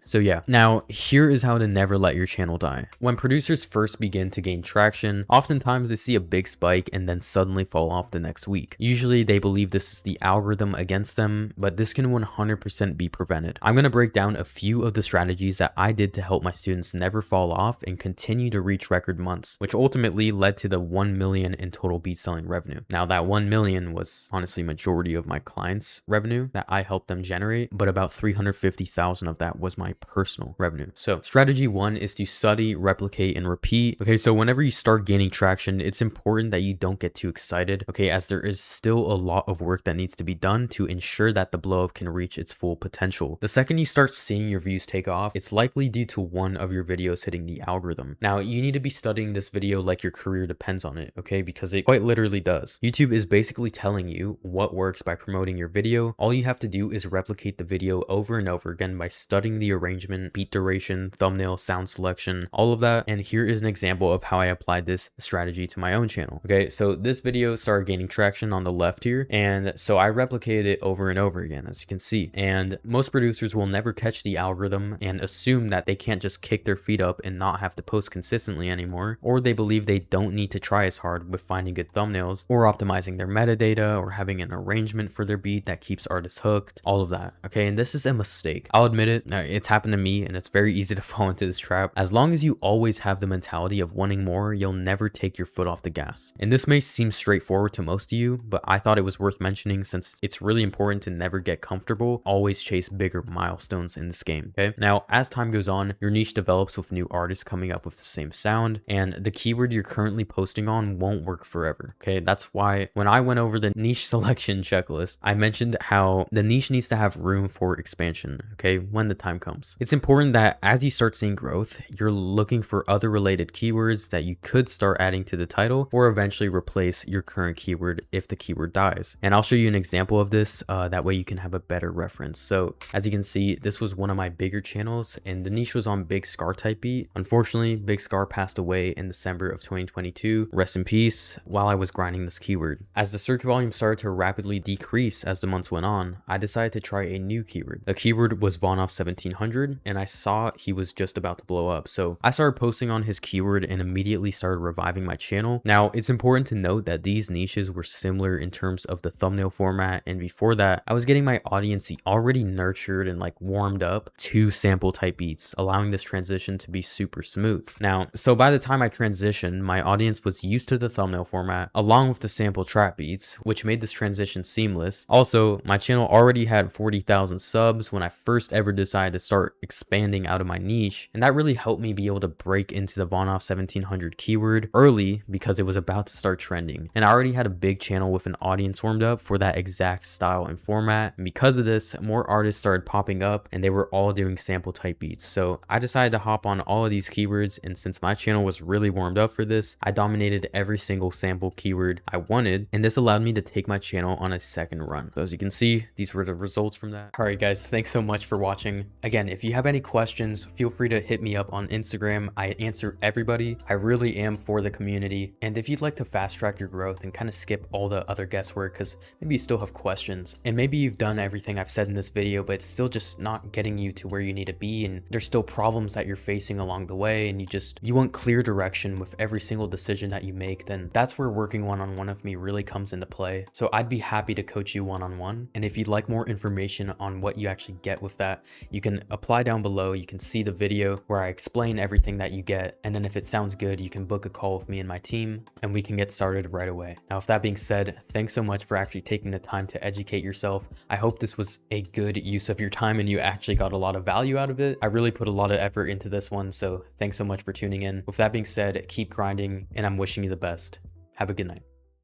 So yeah, now here is how to never let your channel die. When producers first begin to gain traction, oftentimes they see a big spike and then suddenly fall off the next week. Usually they believe this is the algorithm against them, but this can 100% be prevented. I'm going to break down a few of the strategies that I did to help my students never fall off and continue to reach record months, which ultimately led to the 1 million in total beat selling revenue. Now that 1 million was honestly majority of my clients' revenue that I helped them generate, but about 350,000 of that was my personal revenue. So strategy 1 is to study, replicate, and repeat. Okay, so whenever you start gaining traction, it's important that you don't get too excited, okay, as there is still a lot of work that needs to be done to ensure that the blow up can reach its full potential. The second you start seeing your views take off, it's likely due to one of your videos hitting the algorithm. Now, you need to be studying this video like your career depends on it, okay, because it quite literally does. YouTube is basically telling you what works by promoting your video. All you have to do is replicate the video over and over again by studying the arrangement, beat duration, thumbnail, sound selection, all of that. And here is an example of how I applied this strategy to my own channel. Okay, so this video started gaining traction on the left here, and so I replicated it over and over again, as you can see. And most producers will never catch the algorithm and assume that they can't just kick their feet up and not have to post consistently anymore, or they believe they don't need to try as hard with finding good thumbnails or optimizing their metadata or having an arrangement for their beat that keeps artists hooked, all of that. Okay, and this is a mistake. I'll admit it, it's happened to me, and it's very easy to fall into this trap. As long as you always have the mentality of wanting more, you'll never take your foot off the gas. And this may seem straightforward to most of you, but I thought it was worth mentioning since it's really important to never get comfortable. Always chase bigger milestones in this game, okay? Now, as time goes on, your niche develops with new artists coming up with the same sound, and the keyword you're currently posting on won't work forever, okay? That's why when I went over the niche selection checklist, I mentioned how the niche needs to have room for expansion, okay, when the time comes. It's important that as you start seeing growth, you're looking for other related keywords that you could start adding to the title or eventually replace your current keyword if the keyword dies. And I'll show you an example of this, that way you can have a better reference. So as you can see, this was one of my bigger channels and the niche was on Big Scar type beat. Unfortunately, Big Scar passed away in December of 2022. Rest in peace, while I was grinding this keyword. As the search volume started to rapidly decrease as the months went on, I decided to try a new keyword. The keyword was Vonoff 1700 and I saw he was just about to blow up. So I started posting on his keyword and immediately started reviving my channel. Now, it's important to note that these niches were similar in terms of the thumbnail format, and before that, I was getting my audience already nurtured and like warmed up to sample type beats, allowing this transition to be super smooth. Now, so by the time I transitioned, my audience was used to the thumbnail format along with the sample trap beats, which made this transition seamless. Also, my channel already had 40,000 subs when I first ever decided to start expanding out of my niche, and that really helped me be able to break into the Vonoff 1700 keyword early because it was about to start trending. And I already had a big channel with an audience warmed up for that exact style and format. And because of this, more artists started popping up and they were all doing sample type beats. So I decided to hop on all of these keywords, and since my channel was really warmed up for this, I dominated every single sample keyword I wanted, and this allowed me to take my channel on a second run. So as you can see, these were the results from that. All right guys, thanks so much for watching. Again, if you have any questions, feel free to hit me up on Instagram. I answer everybody. I really am for the community. And if you'd like to fast track your growth and kind of skip all the other guesswork because maybe you still have questions and maybe you've done everything I've said in this video, but but it's still just not getting you to where you need to be, and there's still problems that you're facing along the way, and you want clear direction with every single decision that you make, then that's where working one-on-one with me really comes into play. So I'd be happy to coach you one-on-one. And if you'd like more information on what you actually get with that, you can apply down below. You can see the video where I explain everything that you get. And then if it sounds good, you can book a call with me and my team, and we can get started right away. Now, with that being said, thanks so much for actually taking the time to educate yourself. I hope this was a good use of your time and you actually got a lot of value out of it. I really put a lot of effort into this one, so thanks so much for tuning in. With that being said, keep grinding, and I'm wishing you the best. Have a good night.